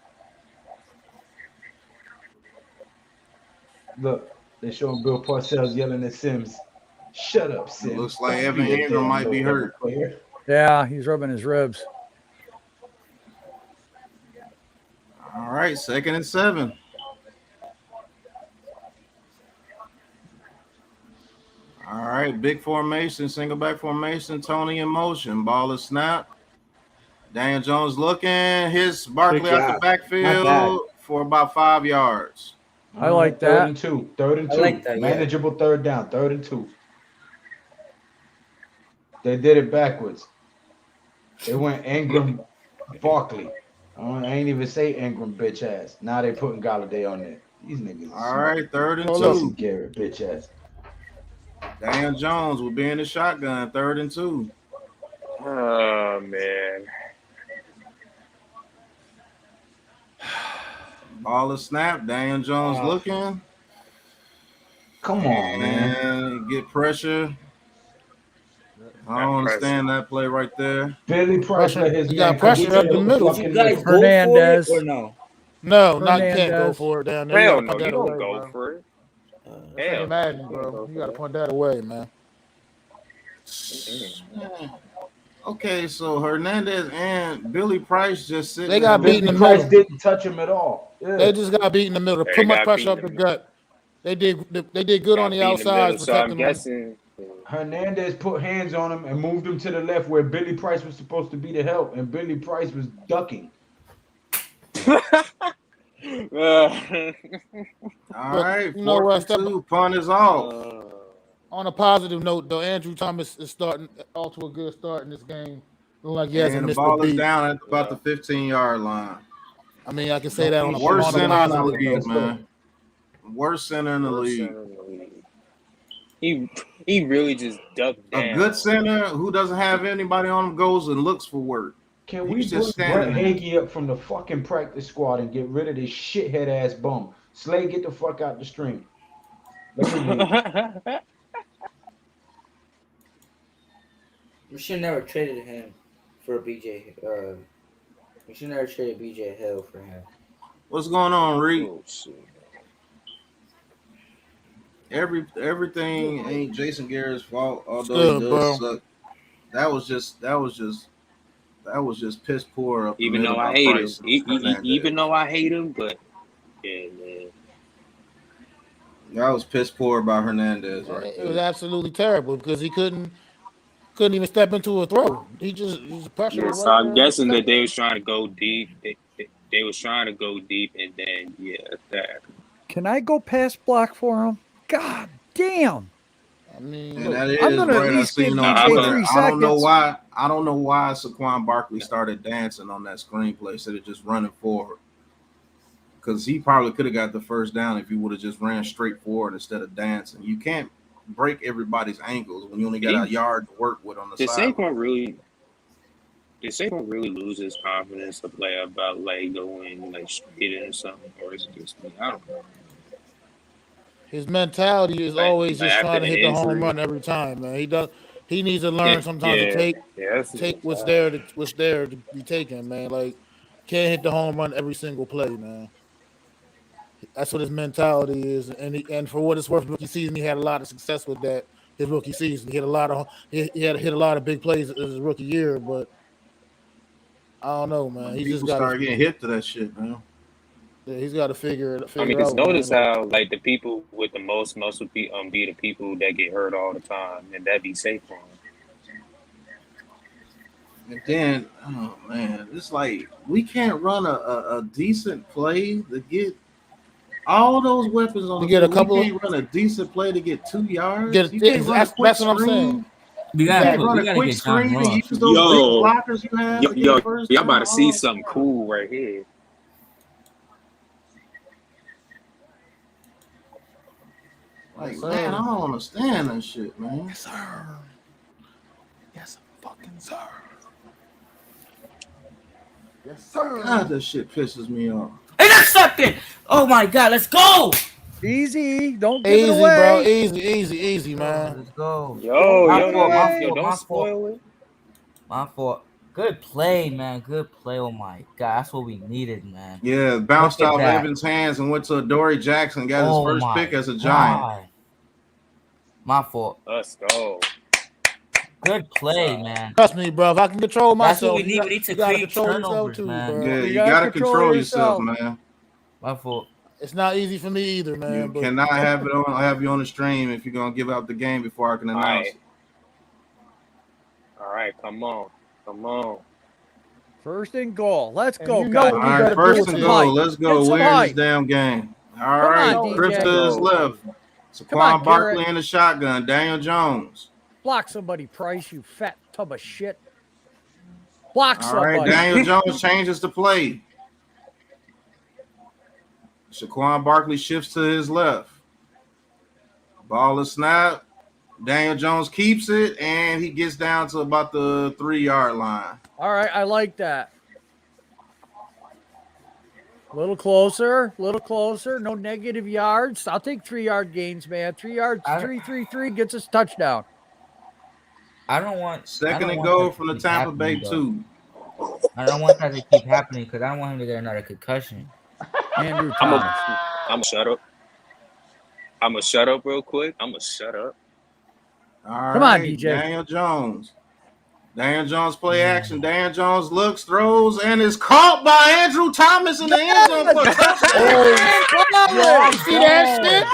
Look, they're showing Bill Parcells yelling at Sims. Shut up, Sims. It looks like Evan Ingram might be hurt. Yeah, he's rubbing his ribs. All right, 2nd and 7. All right, big formation, single back formation, Toney in motion. Ball is snapped. Daniel Jones looking. His Barkley out the backfield for about 5 yards. I like that. 3rd and 2. 3rd and 2. Like that, manageable 3rd down. 3rd and 2. They did it backwards. They went Ingram, Barkley. I ain't even say Ingram, bitch ass. Now they putting Galladay on there. These niggas. All right, 3rd and 2. Garrett, bitch ass. Daniel Jones will be in the shotgun. 3rd and 2. Oh man. Ball is snapped. Daniel Jones looking. Come on, man. Get pressure. I don't understand that play right there. Billy Price let his got pressure up the middle. You guys go Hernandez. for it or no? No, not can't go for it down there. Hell no, you don't go for it. Hell, Madden, bro. You got to point that away, man. Okay, so Hernandez and Billy Price just sitting. They got beat in the middle. Price didn't touch him at all. Yeah. They just got beat in the middle. Put much pressure up the gut. They did good on the outside. So I'm guessing Hernandez put hands on him and moved him to the left where Billy Price was supposed to be to help, and Billy Price was ducking. All right, you know what? 4-2. Punt is off. On a positive note, though, Andrew Thomas is starting off to a good start in this game. Look like he hasn't And the missed a ball is beat. down at about the 15-yard line. I mean, I can say that on a Worst center in the positive league, note. man. Worst center in the league. He really just ducked down. A good center who doesn't have anybody on him goes and looks for work. Can we He's just put Brett standing Hagee up from the fucking practice squad and get rid of this shithead ass bum? Slade, get the fuck out the stream. We should never traded him for BJ. We should never traded BJ Hill for him. What's going on, Reed? Oh, shit. Everything ain't Jason Garrett's fault, although Still, he does suck. That was just piss poor. Up Even the though middle I by hate Price him, and even though I hate him, but yeah, man. that was piss poor by Hernandez. Right, It was absolutely terrible because he couldn't even step into a throw. He's pressure. Yeah, so I'm guessing that they was trying to go deep. They was trying to go deep, and then that. Can I go pass block for him? God damn. I mean, and that is I'm gonna at right. I least give seen on BJ Twitter. 3 I don't know seconds. why. I don't know why Saquon Barkley started dancing on that screenplay instead of just running forward. Because he probably could have got the first down if he would have just ran straight forward instead of dancing. You can't break everybody's ankles when you only got a yard to work with on the side. Did Saquon really lose his confidence to play about like going like straight in something, or is it just me? I don't know. his mentality is always just after trying to the hit the home injury. run every time, man. He needs to learn sometimes to take what's there to be taken, man. Like can't hit the home run every single play, man. That's what his mentality is, and for what it's worth, rookie season he had a lot of success with that. His rookie season, he had to hit a lot of big plays as his rookie year, but I don't know, man. He People just got start getting hit to that shit, man. Yeah, he's got to figure it out. I mean, because notice how like the people with the most muscle be the people that get hurt all the time, and that be Saquon. And then, oh man, it's like we can't run a decent play to get all those weapons on. You get a couple. We can't run a decent play to get 2 yards. That's what I'm saying. You can't run a quick screen and use those big blockers you have. Y'all about to see something cool right here. Like, man, I don't understand that shit, man. Yes, sir. Yes, fucking sir. Yes, sir. God, that shit pisses me off. Intercepted! Oh my God, let's go! Easy. Don't give it Easy, away. bro. Easy, man. Let's go. Yo, don't spoil it. My fault. Good play, man. Good play. Oh my God, that's what we needed, man. Yeah, bounced Look at off that. Evans' hands and went to Adoree Jackson. Got his first pick as a Giant. God. My fault. Let's go. Good play, man. Trust me, bro. If I can control That's myself, what we need. We need to create turnovers, man. bro. Yeah, you gotta gotta control control yourself, yourself. man. My fault. It's not easy for me either, man. You but cannot have you on the stream if you're gonna give out the game before I can announce it. All right, come on. First and goal. Let's And go, you know guys. what All you right, gotta first do and it. goal. Let's go. Get some We're in height. this damn game. All Come right, on, Cripps DJ. to his left. Come Saquon on, Barkley Garrett. in the shotgun. Daniel Jones. Block somebody, Price, you fat tub of shit. Block All right, somebody. Daniel Jones changes the play. Saquon Barkley shifts to his left. Ball is snapped. Daniel Jones keeps it, and he gets down to about the 3-yard line. All right, I like that. A little closer. No negative yards. I'll take 3-yard gains, man. 3 yards, 3 gets us touchdown. I don't want Second and want goal that to from the keep Tampa Bay happening, 2. I don't want that to keep happening because I don't want him to get another concussion. Andrew I'm Thomas. gonna shut up. I'm gonna shut up real quick. All Come on, right, DJ. Daniel Jones. Daniel Jones play action. Daniel Jones looks, throws, and is caught by Andrew Thomas in the end zone for a touchdown. Y'all see that shit?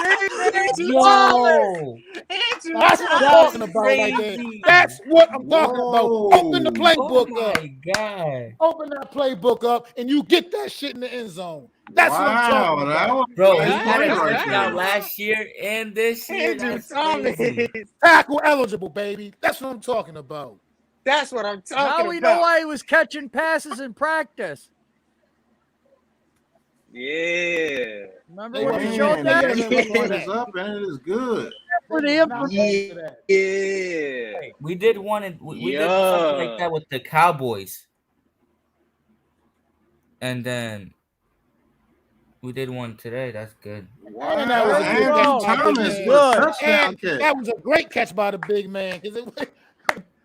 Yo, That's what I'm talking about right there. crazy. That's what I'm talking about. Open the Oh playbook up. my god, Open that playbook up, and you get that shit in the end zone. That's what I'm Wow, talking that about. was bro! nice He had a play right touchdown there. last year and this year. Andrew That's Thomas. crazy. Tackle eligible, baby. That's what I'm talking about. That's what I'm talking Now about. we know why he was catching passes in practice. Yeah. Remember They when wasn't he using showed that. that? They wasn't Point using is that. up and it is good. For They the was not info- using for that. Yeah. We did one. We did something like that with the Cowboys, and then we did one today. That's good. Wow, And that was a There you good go. catch by Big Thomas Man. with a Good. touchdown And catch. that was a great catch by the big man.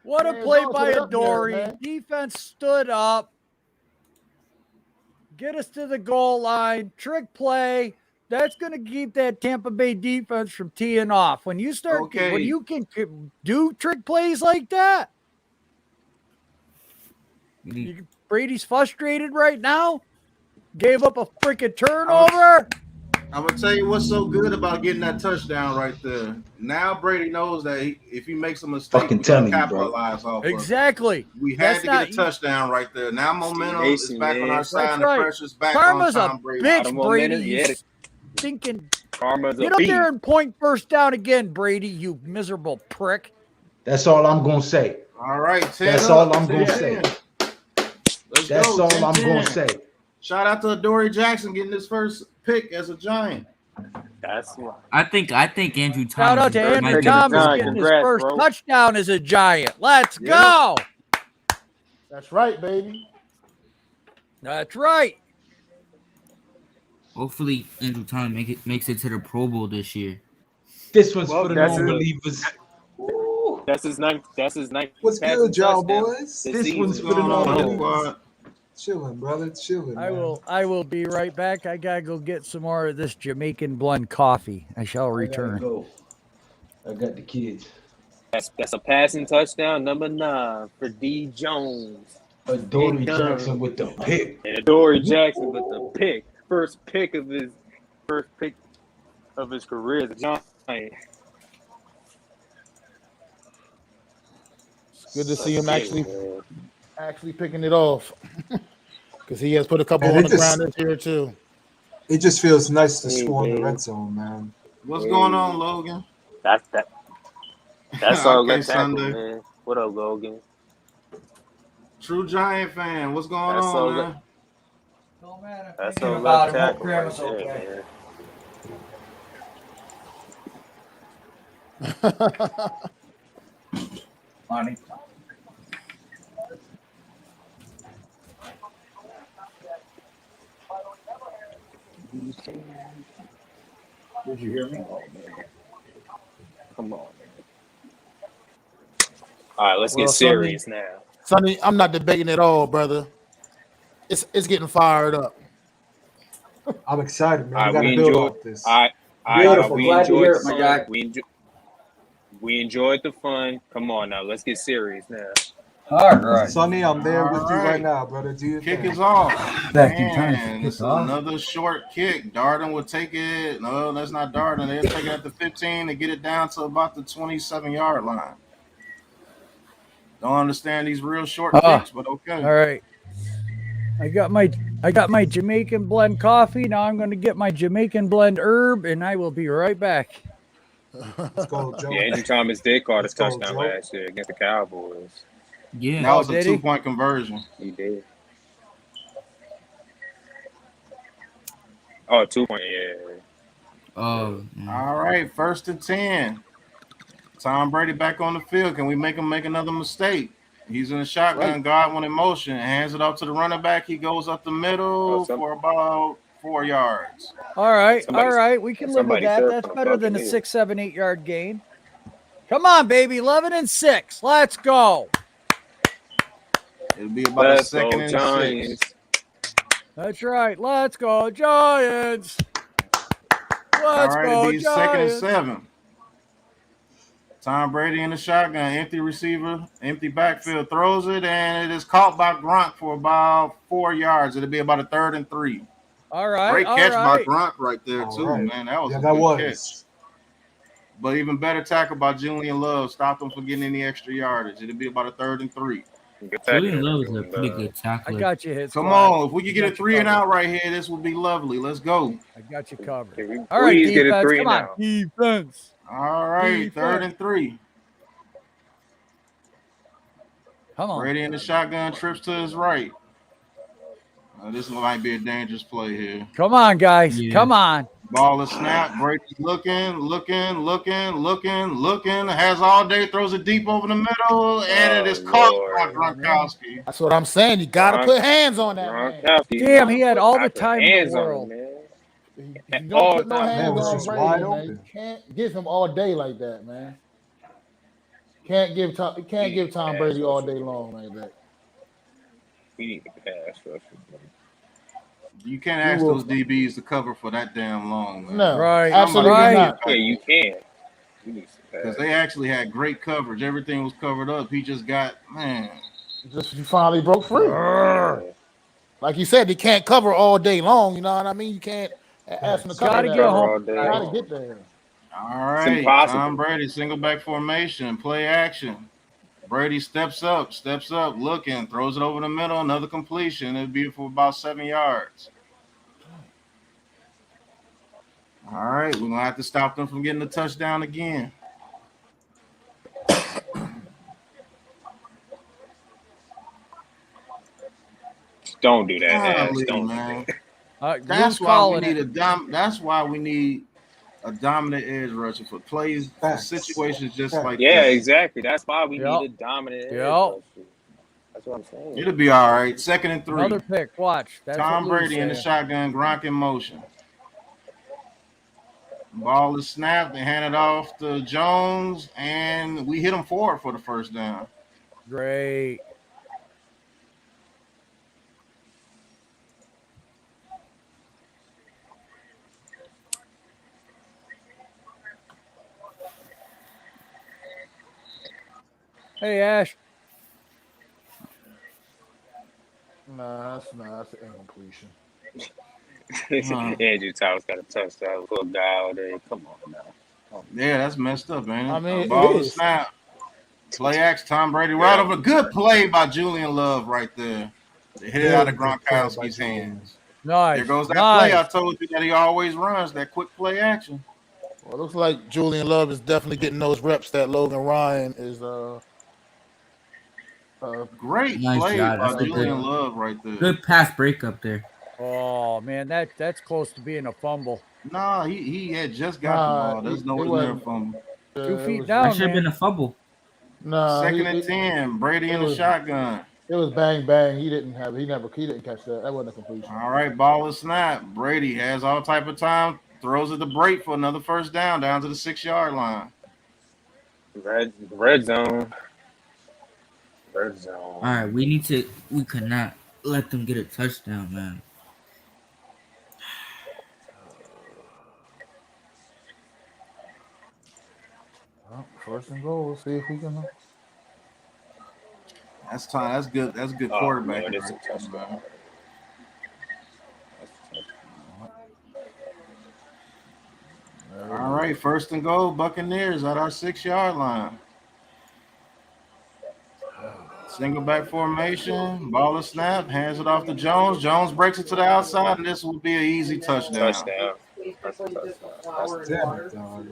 What a Man, play don't by put it up there, Adoree. man. Defense stood up. Get us to the goal line. Trick play. That's going to keep that Tampa Bay defense from teeing off. When you start, Okay. when you can do trick plays like that, Brady's frustrated right now. Gave up a freaking turnover. I'm gonna tell you what's so good about getting that touchdown right there. Now Brady knows that if he makes a mistake, Fucking we can telling you, bro. capitalize off of it. Exactly. We had That's to not- get a touchdown right there. Now momentum is Nation, back on man. our side. That's And the right. pressure's back Karma's on a Tom Brady. bitch, Out of Brady. momentum, You yeah. stinking. Karma's a Get up beast. there and point first down again, Brady, you miserable prick. That's all I'm gonna say. All right, 10 That's up, all I'm 10, gonna say. 10. Let's That's go. all 10, I'm 10. gonna say. Shout out to Adoree Jackson getting his first pick as a Giant. That's why. I think Andrew Thomas. Shout out to First Andrew pick as a Thomas Giant. getting his Congrats, first bro. touchdown as a Giant. Let's Yeah. go. That's right, baby. That's right. Hopefully, Andrew Thomas makes it to the Pro Bowl this year. This one's Well, for the that's it. non-believers. That's his ninth. That's his ninth. What's passing good, y'all touchdown boys? this This season. one's for What's the going on, non-believers. squad? Chilling, brother. Chilling. I will be right back. I gotta go get some more of this Jamaican blend coffee. I shall return. Go. I got the kids. That's a passing touchdown, number 9 for D Jones. Adoree Jackson with the pick. And Adoree Jackson with the pick. First pick of his career as a Giant. Good to see him Yeah, actually man. picking it off. Because he has put a couple Man, on it the just- ground this year too. It just feels nice to Hey, score in the man. red zone, man. What's going on, Logan? That's all Okay, good tackle, Sunday. man. What up, Logan? True Giant fan. What's going That's so on, good. man? That's all left tackle right there, man. Money. Did you hear me? Come on. All right, let's Well, get serious now. Sonny, I'm not debating at all, brother. It's getting fired up. I'm excited, man. All We right, got we to build enjoy. off this. All right, Beautiful. we Glad to enjoyed hear the it, my fun. guy. We enjoyed the fun. Come on now, let's get serious now. All right. Sonny, I'm there with you All right. right now, brother. Do your Kick thing. is off. Back in time for Man, this is kickoff. another short kick. Darden will take it. No, that's not Darden. They'll take it at the 15 and get it down to about the 27-yard line. Don't understand these real short kicks, but okay. All right. I got my Jamaican blend coffee. Now I'm going to get my Jamaican blend herb, and I will be right back. Let's go, Joe. Yeah, Andrew Thomas did caught his Let's go, touchdown Joe. last year against the Cowboys. Yeah. That was a did he? 2-point conversion. He did. Oh, 2-point, yeah. Oh. All right, 1st and 10. Tom Brady back on the field. Can we make him make another mistake? He's in the shotgun, Godwin in motion, hands it off to the running back. He goes up the middle for about 4 yards. All right. Somebody- All right. We can live with somebody that. said That's from better than a Buccaneers. 6, 7, 8 yard gain. Come on, baby. 11 and 6. Let's go. It'll be about Let's a second go, and Giants. 6. That's right. Let's go, Giants. All Let's right, go, it'll be 2nd and Giants. 7. Tom Brady in the shotgun, empty receiver, empty backfield, throws it, and it is caught by Gronk for about 4 yards. It'll be about a 3rd and 3. All right. Great all catch right. by Gronk right there, All too, right. man. That was Yeah, a that good was. catch. But even better tackle by Julian Love. Stop them from getting any extra yardage. It'll be about a 3rd and 3. Julian Love is a pretty good I tackler. got you, hit. Come on. If we could get a 3 and out right here, this would be lovely. Let's go. I got you covered. Can we All right, please get a defense. 3 Come and on, out? defense. All right. Defense. 3rd and 3. Come on. Brady in the shotgun, trips to his right. This might be a dangerous play here. Come on, guys. Yeah. Come on. Ball is snapped. Brady's looking. Has all day, throws it deep over the middle, and it is caught by Gronkowski. That's what I'm saying. You got to put hands on that man. Damn, he had all the time in the world. If you don't put no Man hands was on just Brady, wide man, you open. can't give him all day like that, man. Can't give Tom Brady all day long like that. We need to pass rush. You can't ask those DBs to cover for that damn long, man. No, Right. absolutely Right. not. Yeah, you can. We need to Because pass. they actually had great coverage. Everything was covered up. He just got, man. Just you finally broke free. Yeah. Like you said, they can't cover all day long. You know what I mean? You can't ask them to cover Gotta that. get Cover home. all day Gotta long. get there. All right. impossible. Tom Brady, single back formation, play action. Brady steps up, looking, throws it over the middle, another completion. It'd be for about 7 yards. All right, we're going to have to stop them from getting a touchdown again. Don't do that, Golly, Don't man. do that. That's Who's why we calling need it? that's why we need a dominant edge rusher for plays, for Facts. situations just Facts. like Yeah, this. exactly. That's why we Yep. need a dominant edge Yep. rusher. That's what I'm saying. It'll be all right. 2nd and 3. Another pick. Watch. That's Tom what Lou's Brady in the saying. shotgun, Gronk in motion. Ball is snapped and handed off to Jones, and we hit him forward for the first down. Great. Hey, Ash. Nah, that's an incompletion. Andrew Thomas got a touchdown for a guy all day. Come on now. Yeah, that's messed up, man. I mean, it ball is. is snapped. Play action, Tom Brady right over. Good play by Julian Love right there. They hit it out of Gronkowski's hands. Nice. There goes that nice. play I told you that he always runs, that quick play action. Well, it looks like Julian Love is definitely getting those reps that Logan Ryan is Great Nice play job. by That's a Julian good- Love right there. Good pass breakup there. Oh, man, that's close to being a fumble. Nah, he had just got the ball. There's it no near wasn't. fumble. 2 feet was- down, That should have man. been a fumble. Nah, 2nd and 10. Brady in the was- shotgun. It was bang bang. He didn't catch that. That wasn't a completion. All right, ball is snapped. Brady has all type of time. Throws it to break for another first down to the 6-yard line. Red zone. Red zone. All right, we could not let them get a touchdown, man. Well, 1st and goal. We'll see if we can. That's time. That's good. That's good Oh, quarterback. man, it's a right touchdown. there, man. All right, 1st and goal. Buccaneers at our 6-yard line. Single back formation. Ball is snapped. Hands it off to Jones. Jones breaks it to the outside, and this will be an easy touchdown. Touchdown. Damn it, dog.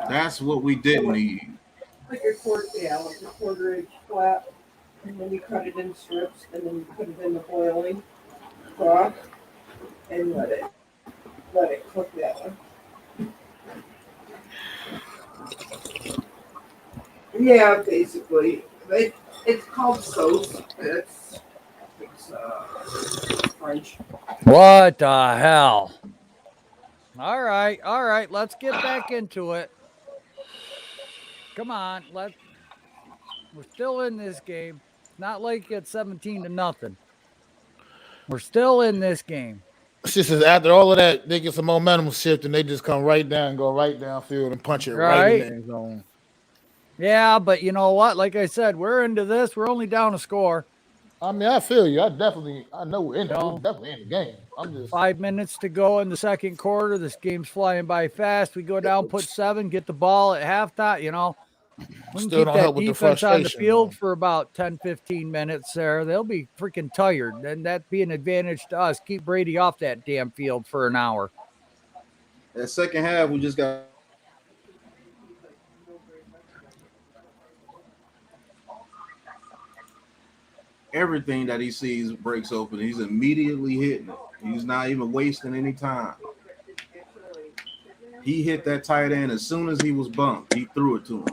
That's what we didn't need. Like a quarter inch flat, and then you cut it in strips, and then you put it in the boiling broth, and let it cook that way. Yeah, basically, it's called sauce. It's French. What the hell? All right. Let's get back into it. Come on, we're still in this game. It's not like it's 17-0. We're still in this game. It's just as after all of that, they get some momentum shift and they just come right down, go right downfield and punch it right in the end zone. Yeah, but you know what? Like I said, we're into this. We're only down a score. I mean, I feel you. I know we're definitely in the game. I'm just 5 minutes to go in the second quarter. This game's flying by fast. We go down, put 7, get the ball at halftime. You know, we can still keep don't that help with the defense on the frustration. field Man. for about 10, 15 minutes there. They'll be freaking tired. And that'd be an advantage to us. Keep Brady off that damn field for an hour. That second half, we just got everything that he sees breaks open. He's immediately hitting it. He's not even wasting any time. He hit that tight end as soon as he was bumped. He threw it to him.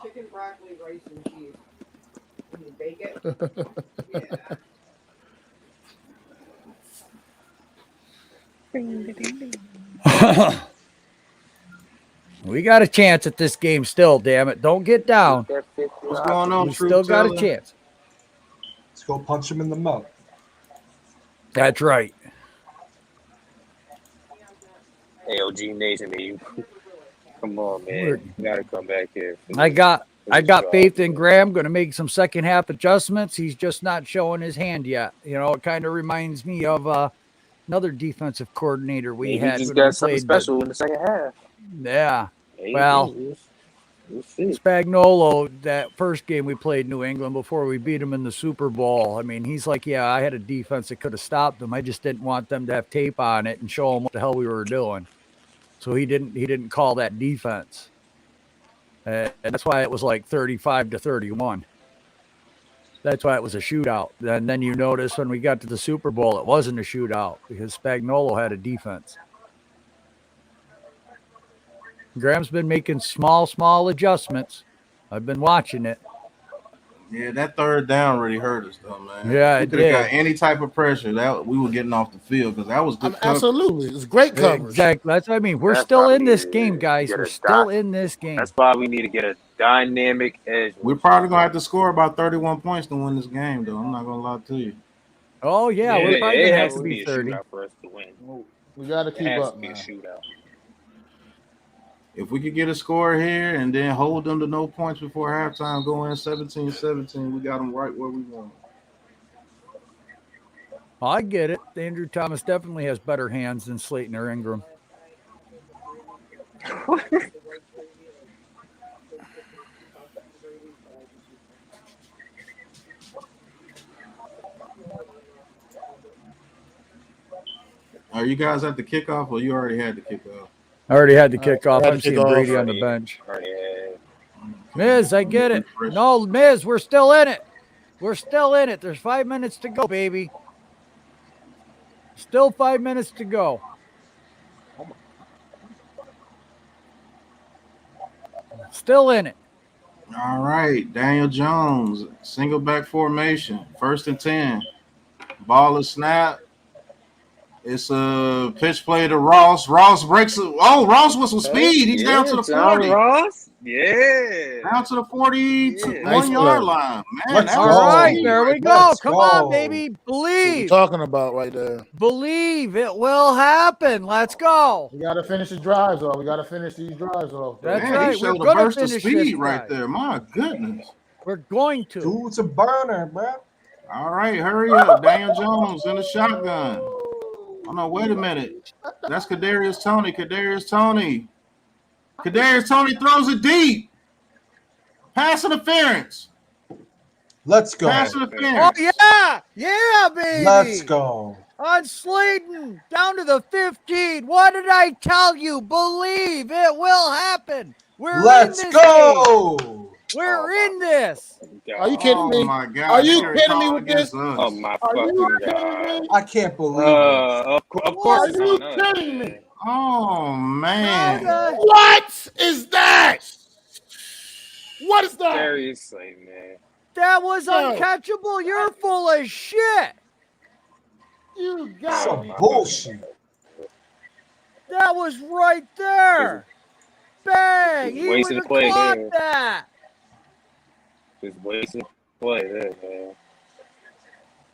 Chicken, broccoli, rice, and cheese. Can you bake it? Yeah. We got a chance at this game still, damn it. Don't get down. What's going on, We still got a chance. Let's go punch him in the mouth. That's right. AOG Nation, man. Come on, man. You gotta come back here. I got faith in Graham. Going to make some second half adjustments. He's just not showing his hand yet. You know, it kind of reminds me of another defensive coordinator we had. He just got something special in the second half. Yeah. Well, Spagnuolo, that first game we played New England before we beat him in the Super Bowl. I mean, he's like, yeah, I had a defense that could have stopped them. I just didn't want them to have tape on it and show them what the hell we were doing. So he didn't call that defense. And that's why it was like 35-31. That's why it was a shootout. And then you notice when we got to the Super Bowl, it wasn't a shootout because Spagnuolo had a defense. Graham's been making small adjustments. I've been watching it. Yeah, that third down really hurt us, though, man. Yeah, we could have got any type of pressure that we were getting off the field because that was good. Absolutely, it's great coverage. Exactly. That's what I mean. We're still in this game, guys. We're still in this game. That's why we need to get a dynamic edge. We're probably gonna have to score about 31 points to win this game, though. I'm not gonna lie to you. Oh yeah, we're probably gonna have to be 30 for us to win. We got to keep up, man. If we could get a score here and then hold them to no points before halftime, go in 17-17, we got them right where we want. I get it. Andrew Thomas definitely has better hands than Slayton or Ingram. Are you guys at the kickoff or you already had the kickoff? I already had the kickoff. I'm seeing Brady on the bench. Miz, I get it. No, Miz, we're still in it. We're still in it. There's 5 minutes to go, baby. Still 5 minutes to go. Still in it. All right, Daniel Jones, single back formation, 1st and 10. Ball is snapped. It's a pitch play to Ross. Ross breaks it. Oh, Ross with some speed. He's down to the 40. Ross? Yeah. Down to the 41-yard line. Man, all right, there we go. Come on, baby. Believe. What we're talking about right there. Believe it will happen. Let's go. We got to finish the drives off. We got to finish these drives off. That's man, right. He showed We're a burst of finish speed right there. My goodness. We're going to. Dude's a burner, bro. All right, hurry up. Daniel Jones in the shotgun. Oh, no, wait a minute. That's Kadarius Toney. Kadarius Toney throws it deep. Pass interference. Let's go. Pass interference. Oh, yeah. Yeah, baby. Let's go. On Slayton, down to the 15. What did I tell you? Believe it will happen. Let's go. Game. We're in this. Are you kidding me? Oh my God. Are you kidding me with this? Oh my fucking God. I can't believe it. Of course. Are you kidding me? Oh, man. What is that? What is that? Seriously, man. That was uncatchable. You're full of shit. You got some bullshit. That was right there. Bang. He would have caught that. Just wasting play there, man.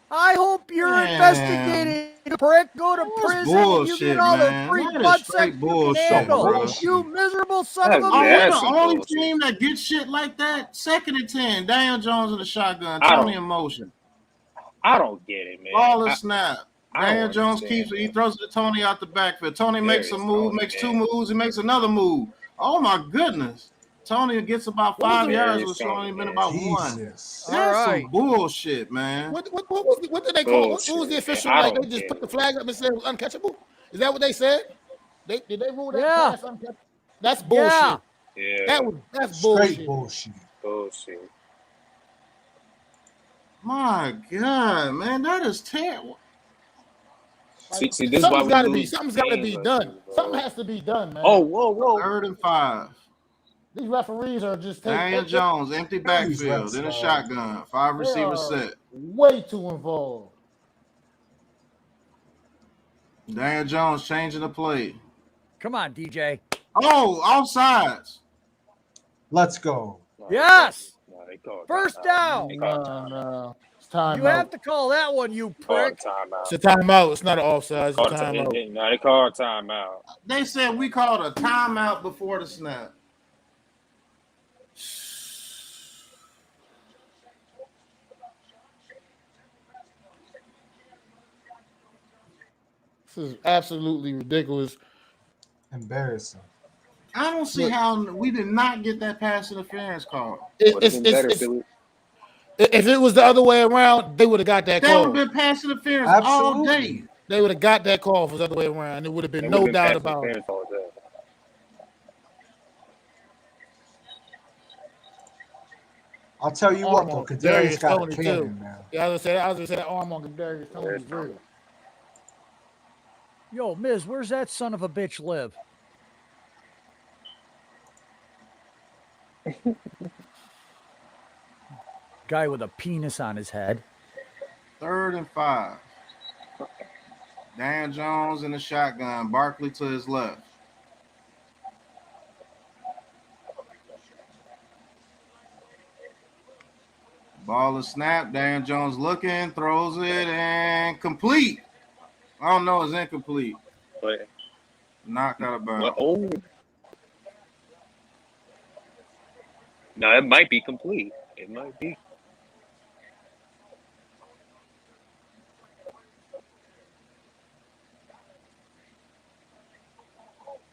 I hope you're investigating prick, go to That's prison and you bullshit, get all man. the free That is butt straight sex you can bullshit, handle. bro. You miserable son of a Are bitch. we That's the some only bullshit. team that gets shit like that? 2nd and 10, Daniel Jones in the shotgun, I Tony don't- in motion. I don't get it, man. Ball and snap. I Daniel don't Jones understand, keeps it. He man. throws it to Tony out the backfield. Tony makes a Darius move, Tony, makes 2 man. moves, he makes another move. Oh my goodness. Tony gets about 5 yards, which Tony, only been man. about 1. Jesus. That's All right. some bullshit, man. What did they call? What was Bullshit, the official? man. I Like don't they just get put the it. flag up and said it was uncatchable? Is that what they said? Did they rule that Yeah. pass uncatchable? That's bullshit. Yeah. Yeah. That's Straight bullshit. bullshit. My God, man, that is terrible. See, this is why we lose Something's got to be games, done. bro. Something has to be done, man. Oh, whoa. 3rd and 5. These referees are just Daniel Jones, empty backfield, in a shotgun, 5 receiver set. way too involved. Daniel Jones changing the play. Come on, DJ. Oh, offsides. Let's go. Yes. No, they called First timeout. down. They called timeout. No. It's time You have to call that one, you prick. Timeout. It's a timeout. It's not an offside. It's a Called timeout. No, they called timeout. They said we called a timeout before the snap. This is absolutely ridiculous. Embarrassing. I don't see how we did not get that pass interference call. If it was the other way around, they would have got that That call. would have been pass interference Absolutely. all day. They would have got that call if it was the other way around. There would have been no doubt about it. I'll tell you what, though, Kadarius got a Tony, cannon now. Yeah, I was gonna say that arm on Kadarius Tony is real. Yo, Miz, where's that son of a bitch live? Guy with a penis on his head. 3rd and 5. Dan Jones in the shotgun. Barkley to his left. Ball is snapped. Dan Jones looking, throws it, and complete. I don't know, it's incomplete. But Knocked out of bounds. oh, no, it might be complete. It might be.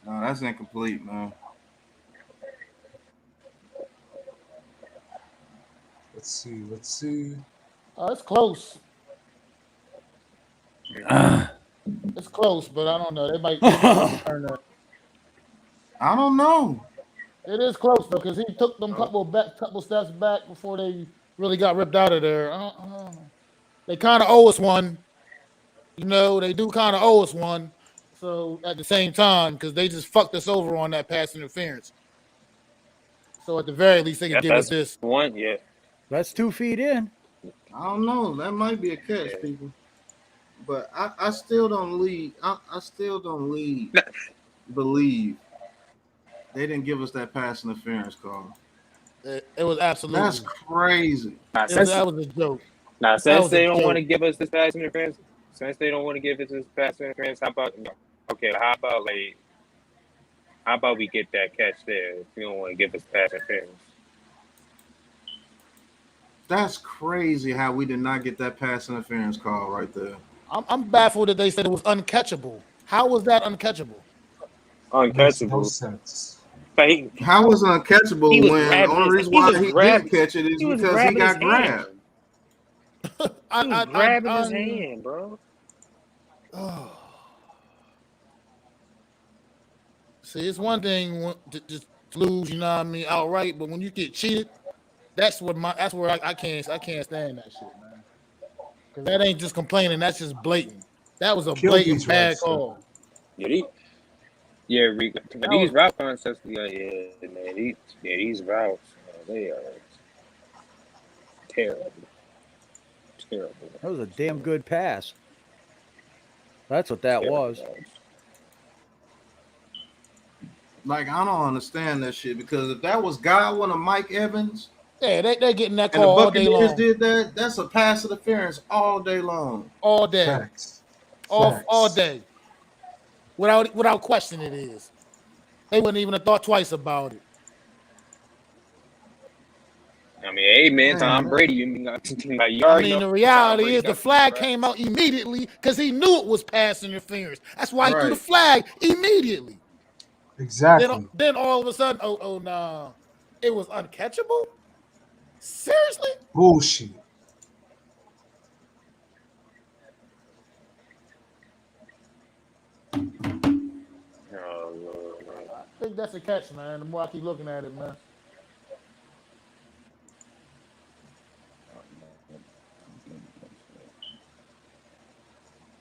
No, that's incomplete, man. Let's see. Oh, it's close. It's close, but I don't know. They might turn that. I don't know. It is close though, because he took them couple steps back before they really got ripped out of there. They kind of owe us one. You know, they do kind of owe us one. So at the same time, because they just fucked us over on that pass interference. So at the very least, they can give us this. One, yeah. That's 2 feet in. I don't know. That might be a catch, people. But I still don't lead. I still don't believe they didn't give us that pass interference call. It was absolutely. That's crazy. That was a joke. Now, since they don't want to give us this pass interference, how about how about we get that catch there if you don't want to give us pass interference? That's crazy how we did not get that pass interference call right there. I'm baffled that they said it was uncatchable. How was that uncatchable? Makes no uncatchable. sense. How was it uncatchable He was when the grabbing only his- reason he why was he grabbing- didn't catch it is he was because he grabbing got his hand. grabbed? He was grabbing his hand, bro. See, it's one thing to just lose, you know what I mean, outright, but when you get cheated, that's where I can't stand that shit, man. Because that ain't just complaining, that's just blatant. That was a blatant bad call. These route concepts, man. These routes, they are terrible. Terrible. That was a damn good pass. That's what that was. Like, I don't understand that shit because if that was Godwin or Mike Evans, yeah, they're getting that and call the all day Buccaneers long. did that, that's a pass interference all day long. All day. Facts. all day. Without question, it is. They wouldn't even have thought twice about it. I mean, hey man, Tom Brady. You the reality is the flag came out immediately because he knew it was pass interference. That's why he threw the flag immediately. Exactly. Then all of a sudden, oh no, it was uncatchable. Seriously? Bullshit. I think that's a catch, man. The more I keep looking at it, man.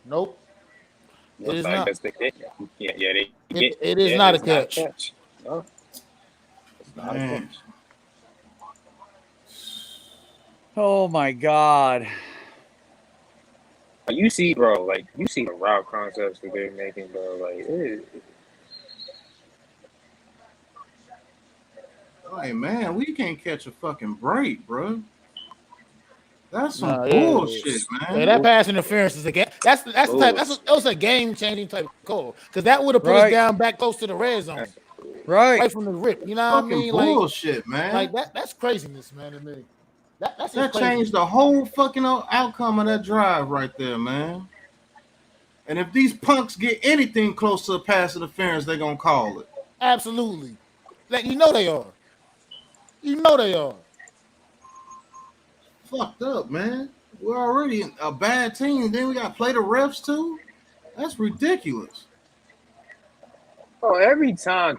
Nope. It is not. It is not a catch. No. It's not a catch. Oh my God. You see, bro, like you see the route concepts that they're making, bro. Like, Hey man, we can't catch a fucking break, bro. That's some bullshit, man. Yeah, that pass interference is a game. That's the type. That was a game changing type of call because that would have put us down back close to the red zone, right from the rip. You know what I mean? Bullshit, man. Like that's craziness, man. To me, that changed the whole fucking outcome of that drive right there, man. And if these punks get anything close to a pass interference, they're gonna call it. Absolutely, like you know they are. You know they are. Fucked up, man. We're already a bad team. Then we got to play the refs too. That's ridiculous. Oh, every time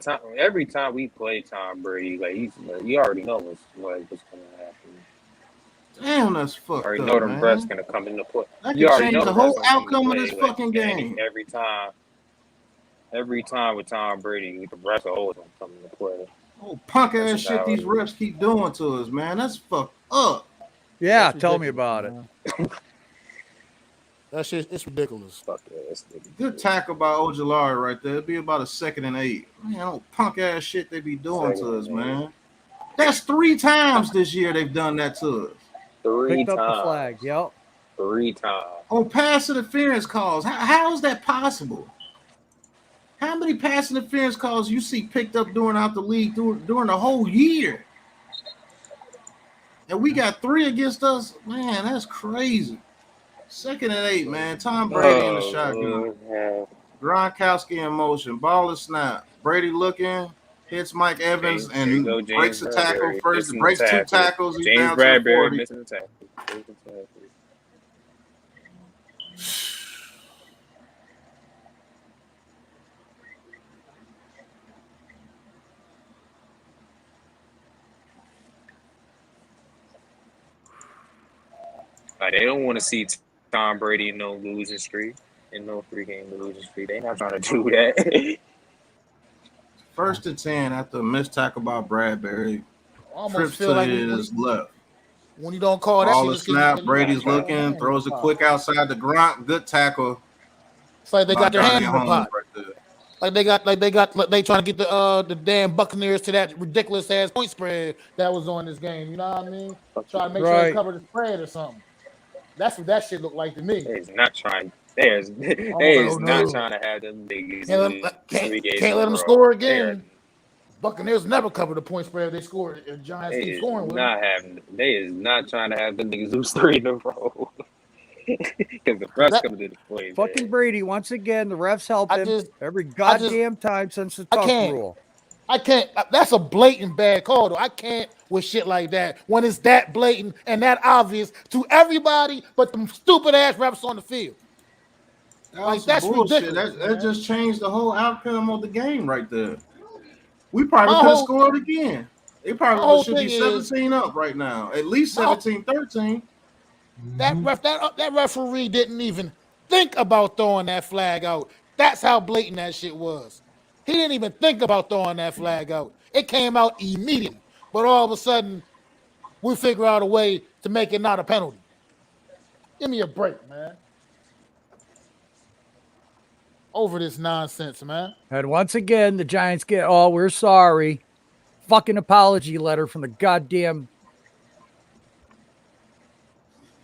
we play Tom Brady, like you already know what's gonna happen. Damn, that's fucked up. You already know them refs gonna come into play. That could change the whole outcome of this fucking game. Every time with Tom Brady, the refs are always gonna come into play. Oh, punk ass shit these refs keep doing to us, man. That's fucked up. Yeah, tell me about it. That shit, it's ridiculous. Fuck yeah, good tackle by Ojolari right there. It'd be about a 2nd and 8. Man, oh, punk ass shit they be doing to us, man. That's 3 times this year they've done that to us. 3 Picked times. Up the flag. Yep. 3 times. On pass interference calls. How is that possible? How many pass interference calls you see picked up out the league during the whole year? And we got 3 against us? Man, that's crazy. 2nd and 8, man. Tom Brady in the shotgun. Gronkowski in motion. Ball is snap. Brady looking. Hits Mike Evans and breaks a tackle first. Breaks 2 tackles. He's James down Bradbury to 40. missing a tackle. They don't want to see Tom Brady in no losing streak, in no 3-game losing streak. They're not trying to do that. 1st and 10 after a missed tackle by Bradbury. Almost feel like his left. When you don't call that, ball is snap. Brady's looking, throws it quick outside the Gronk. Good tackle. It's like they got their hand in the pot. Right they trying to get the damn Buccaneers to that ridiculous ass point spread that was on this game. You know what I mean? Try to make sure they cover the spread or something. That's what that shit looked like to me. They're not trying. They're not trying to have them niggas. Can't let them score again. Buccaneers never cover the point spread they scored. And Giants keep scoring with them. They is not trying to have them niggas lose 3 in a row. Because the refs come to the play. Fucking Brady once again. The refs help him every goddamn time since the tough rule. I can't. That's a blatant bad call, though. I can't with shit like that when it's that blatant and that obvious to everybody but them stupid ass refs on the field. That's ridiculous. That just changed the whole outcome of the game right there. We probably could have scored again. They probably should be 17 up right now. At least 17-13. That referee didn't even think about throwing that flag out. That's how blatant that shit was. He didn't even think about throwing that flag out. It came out immediately. But all of a sudden, we figure out a way to make it not a penalty. Give me a break, man. Over this nonsense, man. And once again, the Giants get, we're sorry. Fucking apology letter from the goddamn.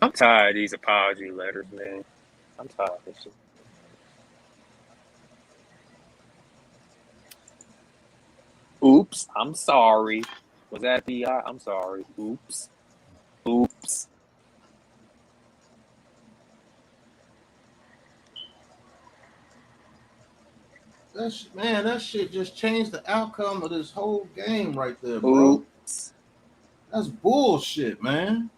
I'm tired of these apology letters, man. I'm tired of this shit. Oops, I'm sorry. Was that the I'm sorry. Oops. Oops. That shit just changed the outcome of this whole game right there, bro. Oops. That's bullshit, man.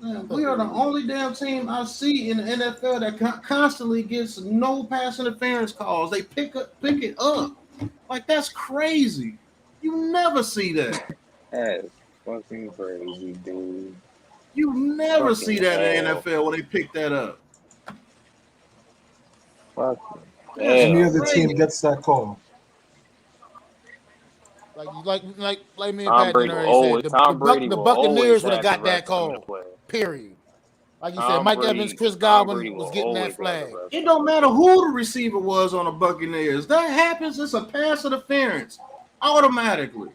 Man, we are the only damn team I see in the NFL that constantly gets no pass interference calls. They pick it up. Like, that's crazy. You never see that. That's fucking crazy, dude. You never see that in the hell. NFL when they pick that up. Fucking Any other crazy. team gets that call. Like me and Tom Pat Brady already always, said, Tom Brady the will Buccaneers always would have have got the that refs coming to call. play. Period. Like you said, Tom Mike Brady, Evans, Chris Tom Brady Godwin will was getting that always have the flag. refs It don't matter who the receiver was on the Buccaneers. That happens. It's a pass interference automatically.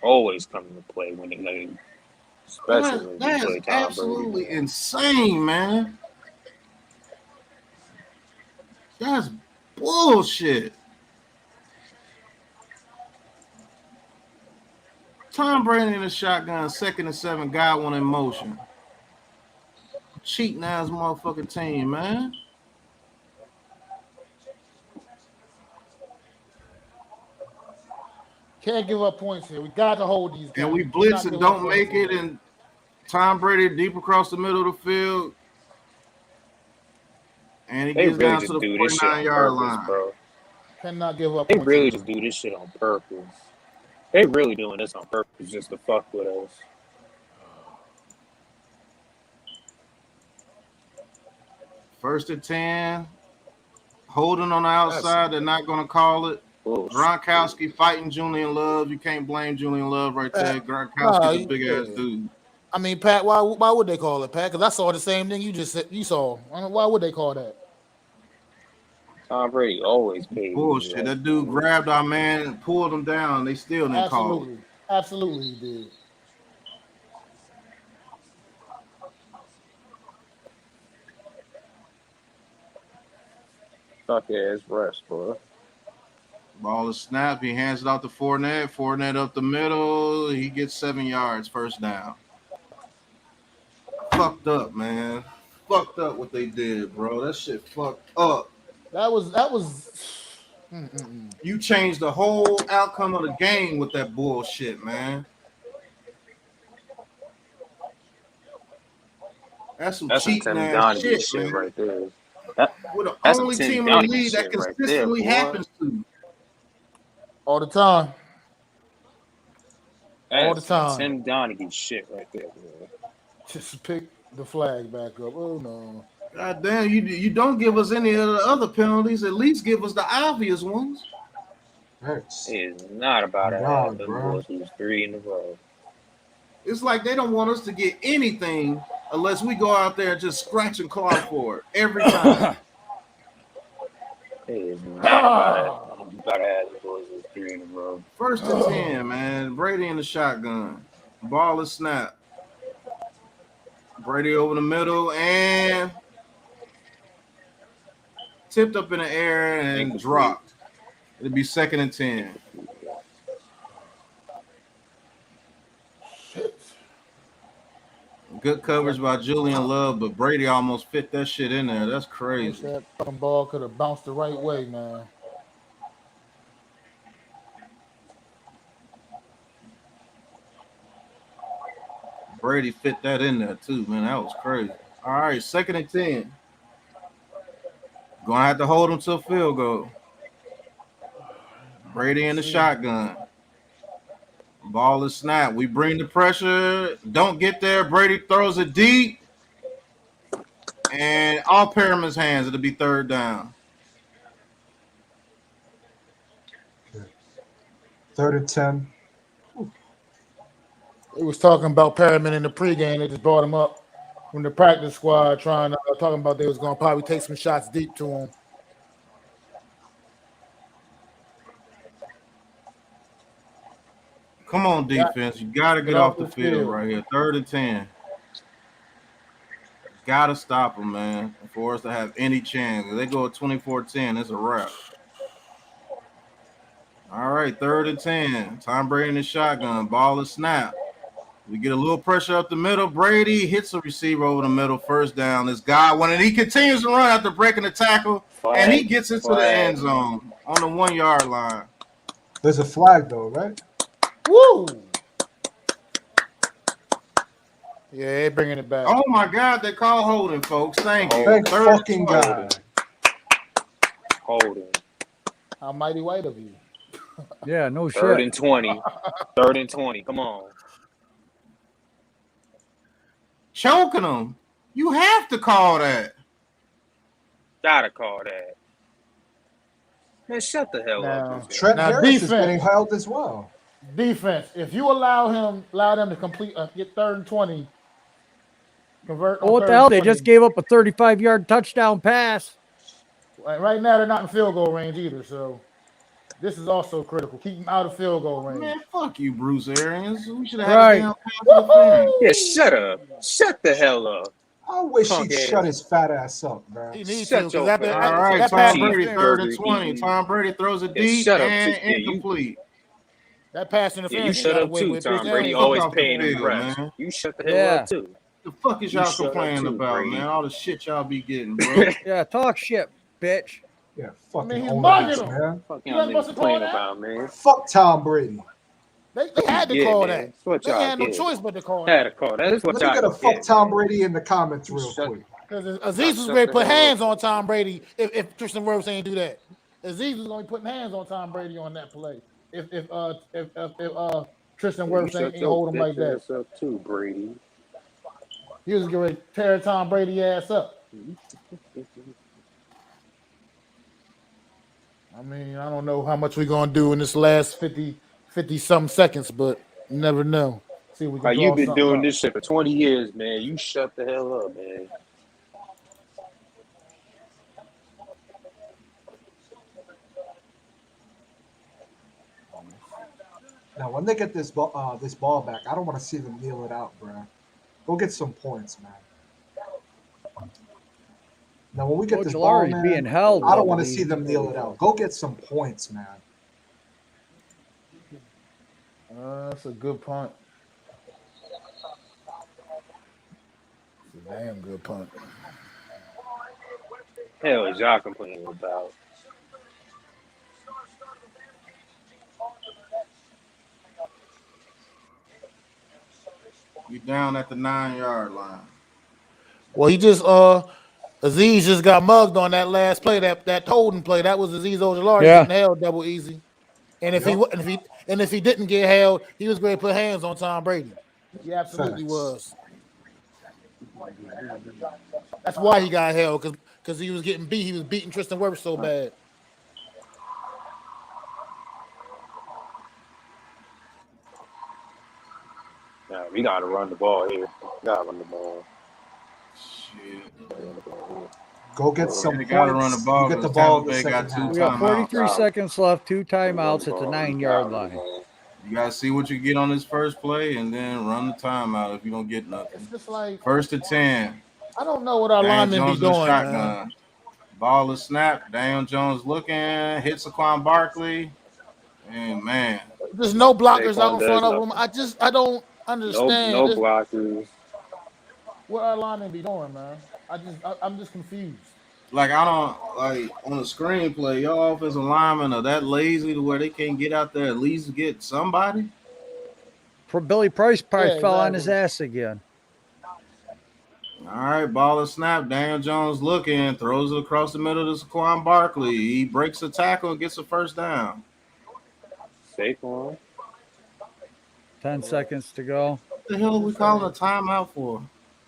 always coming to play when they like, especially when That you is play Tom absolutely Brady. insane, man. That's bullshit. Tom Brady in the shotgun, 2nd and 7, Godwin in motion. Cheating ass motherfucking team, man. Can't give up points here. We got to hold these guys. And we blitz and don't make it, and Tom Brady deep across the middle of the field. And he They gets really down just to the do this shit on 49-yard purpose, line. bro. Cannot give up They points. really just do this shit on purpose. They really doing this on purpose just to fuck with us. First and 10. Holding on the outside. They're not going to call it. Bullshit. Gronkowski fighting Julian Love. You can't blame Julian Love right there. Gronkowski's a big-ass dude. I mean, Pat, why would they call it, Pat? Because I saw the same thing you just said. You saw. Why would they call that? Tom Brady always pays. Bullshit. That dude grabbed our man and pulled him down. They still didn't call it. Absolutely, he did. Fuck ass rest, bro. Ball is snapped. He hands it out to Fournette. Fournette up the middle. He gets 7 yards. First down. Fucked up, man. Fucked up what they did, bro. That shit fucked up. That was. You changed the whole outcome of the game with that bullshit, man. That's some cheating ass shit, man. Right there. We're the only team in the league that consistently happens to. All the time. All the time. Tim Donaghy shit right there, bro. Just pick the flag back up. Oh no. God damn, you don't give us any of the other penalties. At least give us the obvious ones. It is not about to happen, boys. Who's 3 in a row. It's like they don't want us to get anything unless we go out there and just scratch and claw for it every time. It is not about to happen, boys. Who's 3 in a row. First and 10, man. Brady in the shotgun. Ball is snapped. Brady over the middle and tipped up in the air and dropped. It'll be 2nd and 10. Good coverage by Julian Love, but Brady almost fit that shit in there. That's crazy. That fucking ball could have bounced the right way, man. Brady fit that in there too, man. That was crazy. All right, 2nd and 10. Gonna have to hold him to a field goal. Brady in the shotgun. Ball is snapped. We bring the pressure. Don't get there. Brady throws it deep. And off Perriman's hands. It'll be 3rd down. 3rd and 10. It was talking about Perriman in the pregame. They just brought him up from the practice squad, talking about they was going to probably take some shots deep to him. Come on, defense. You got to get off the field right here. 3rd and 10. gotta stop them, man, for us to have any chance. If they go at 24-10, it's a wrap. All right, 3rd and 10. Tom Brady in the shotgun. Ball is snap. We get a little pressure up the middle. Brady hits a receiver over the middle. First down. This guy, when he continues to run after breaking the tackle, and he gets into the end zone on the 1 yard line. There's a flag though, right? Woo! Yeah, they're bringing it back. Oh my God, they call holding, folks. Thank you. Thank fucking God. Holding. How mighty white of you. Yeah, no shit. 3rd and 20. 3rd and 20. Come on. Choking them. You have to call that. Gotta call that. Man, shut the hell up. Trent Now, Harris is getting held as well. Defense. If you allow them to complete get 3rd and 20, convert. Oh, what the hell? They just gave up a 35-yard touchdown pass. Right now, they're not in field goal range either, so this is also critical. Keep them out of field goal range. Man, fuck you, Bruce Arians. We should have had a damn pass defense. Yeah, shut up. Shut the hell up. I wish he'd shut his fat ass up, bro. He needs Shut to. your All right, Tom Brady, 3rd and 20. Tom Brady throws it deep shut up, and yeah, incomplete. That pass interference. Yeah, you shut up too, Tom Brady. Always paying the press. You shut the hell up too. The fuck is y'all complaining about, man? All the shit y'all be getting, bro. Yeah, talk shit, bitch. Yeah, fucking he's own bugging ass, him. man. Fuck y'all niggas complaining about, man. Fuck Tom Brady. They had to Yeah, call man. that. That's what They y'all had no get. choice but to call Had that. to call. That is what Let me y'all get a fuck get, Tom man. Brady in the comments real quick. Because Aziz was going to put hands on Tom Brady if Tristan Wirfs ain't do that. Aziz was going to be putting hands on Tom Brady on that play if Tristan Wirfs ain't hold him like that. Up too, Brady. He was going to tear Tom Brady ass up. I mean, I don't know how much we're going to do in this last 50-some seconds, but you never know. See if we can draw You've been something doing up. this shit for 20 years, man. You shut the hell up, man. Now, when they get this ball back, I don't want to see them kneel it out, bro. Go get some points, man. Now, when we get this ball, man, being held, I don't want to see them kneel it out. Go get some points, man. That's a good punt. It's a damn good punt. Hell is y'all complaining about? You down at the 9 yard line. Well, he just Aziz just got mugged on that last play, that holding play. That was Aziz Ojulari getting held double easy. And if he didn't get held, he was going to put hands on Tom Brady. He absolutely was. That's why he got held, because he was getting beat. He was beating Tristan Wirfs so bad. Nah, we gotta run the ball here. Gotta run the ball. Shit. Go get some points. Gotta run the ball. You get the ball. They got 2 We got 43 timeouts. seconds left, 2 timeouts at the 9 yard line. You gotta see what you get on this first play, and then run the timeout if you don't get nothing. It's just like 1st and 10. I don't know what our linemen be doing, man. Ball is snapped. Daniel Jones looking, hits Saquon Barkley, and man, there's no blockers out in front of him. I don't understand. No blockers. What our linemen be doing, man? I'm just confused. Like I don't like on the screenplay, your offensive linemen are that lazy to where they can't get out there at least get somebody. Billy Price probably fell on his ass again. All right, ball is snapped. Daniel Jones looking, throws it across the middle to Saquon Barkley. He breaks a tackle and gets a first down. Saquon. 10 seconds to go. What the hell are we calling a timeout for?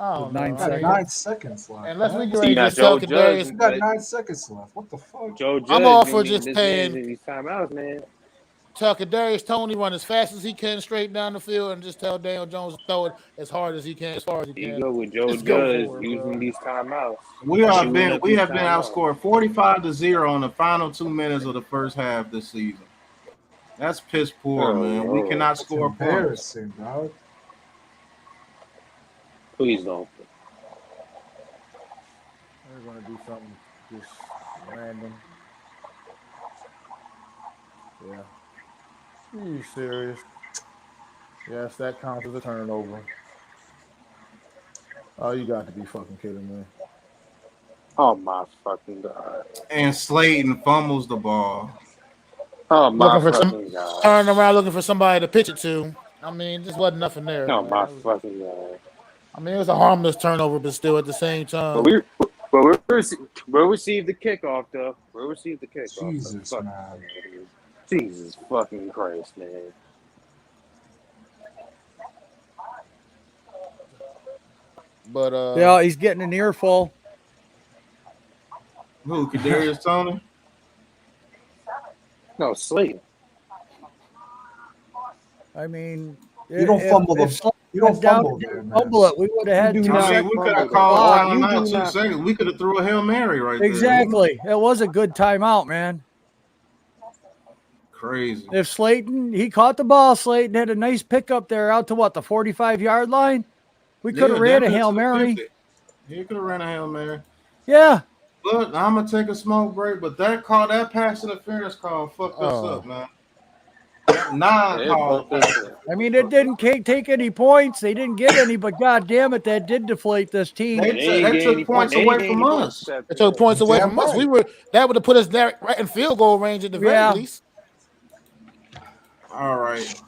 Oh, 9 Got seconds. 9 seconds left. Unless we man. get ready to tell Kadarius. We got 9 seconds left. What the fuck? Joe Judge, I'm all for just paying. These timeouts, man. Tell Kadarius Toney run as fast as he can straight down the field, and just tell Daniel Jones to throw it as hard as he can, as far as he You can. go with Joe Judge using these timeouts. We have been outscored 45-0 in the final 2 minutes of the first half this season. That's piss poor, man. We cannot score points. Embarrassing, dog. Please don't. We're gonna do something just random. Yeah. Are you serious? Yes, that counts as a turnover. Oh, you got to be fucking kidding me. Oh my fucking god. And Slayton fumbles the ball. Oh my Looking for some fucking god. turning around looking for somebody to pitch it to. I mean, just wasn't nothing there, Oh man. my fucking god. I mean, it was a harmless turnover, but still at the same time. We'll receive the kickoff though. We'll receive the kickoff. Jesus, man. Jesus fucking Christ, man. But Yeah, he's getting an earful. Who? Kadarius Toney? No, Slayton. I mean, You don't fumble them. You don't fumble there, man. Fumble it. We would have had You do 2 not seconds. We could have fumble called the ball. timeout You do 2 not- seconds. We could have threw a Hail Mary right there. Exactly. It was a good timeout, man. Crazy. If Slayton, he caught the ball, Slayton had a nice pickup there out to what, the 45-yard line? We could have ran a definitely Hail to the Mary. 50. He could have ran a Hail Mary. Yeah. But I'm gonna take a smoke break. But that pass interference call fucked us up, man. Non-call. I mean, it didn't take any points. They didn't get any, but god damn it, that did deflate this team. They took points away from us. They took points away from us. That would have put us there right in field goal range at the very least. All right.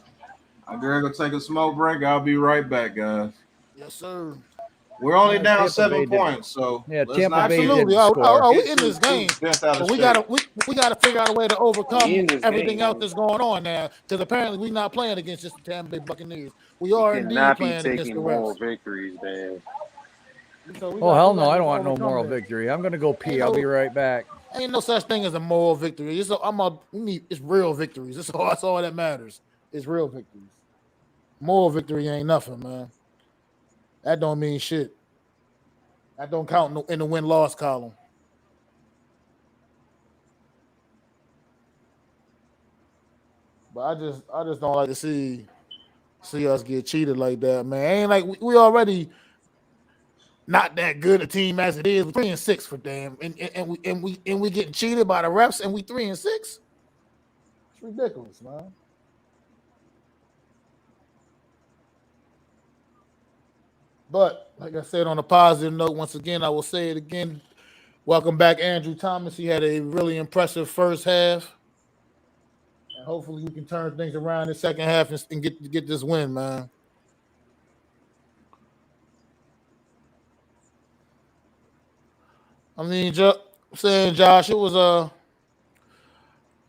I'm gonna take a smoke break. I'll be right back, guys. Yes, sir. We're only down Tampa 7 Bay points, so yeah, let's Tampa not Bay Absolutely. didn't score. We in this game. But we gotta figure out a way to overcome everything else that's going on now. Because apparently we're not playing against just the Tampa Bay Buccaneers. We are indeed cannot be playing against taking the moral refs. victories, man. So Oh, hell no. I don't want no moral victory. I'm going to go pee. I'll be right back. Ain't no such thing as a moral victory. It's real victories. That's all that matters. It's real victories. Moral victory ain't nothing, man. That don't mean shit. That don't count in the win-loss column. But I just don't like to see us get cheated like that, man. Ain't like we already not that good a team as it is. We're 3-6 for damn, and we getting cheated by the refs, and we 3-6. It's ridiculous, man. But like I said, on a positive note, once again, I will say it again. Welcome back, Andrew Thomas. He had a really impressive first half. And hopefully we can turn things around in the second half and get this win, man. I mean, saying Josh, it was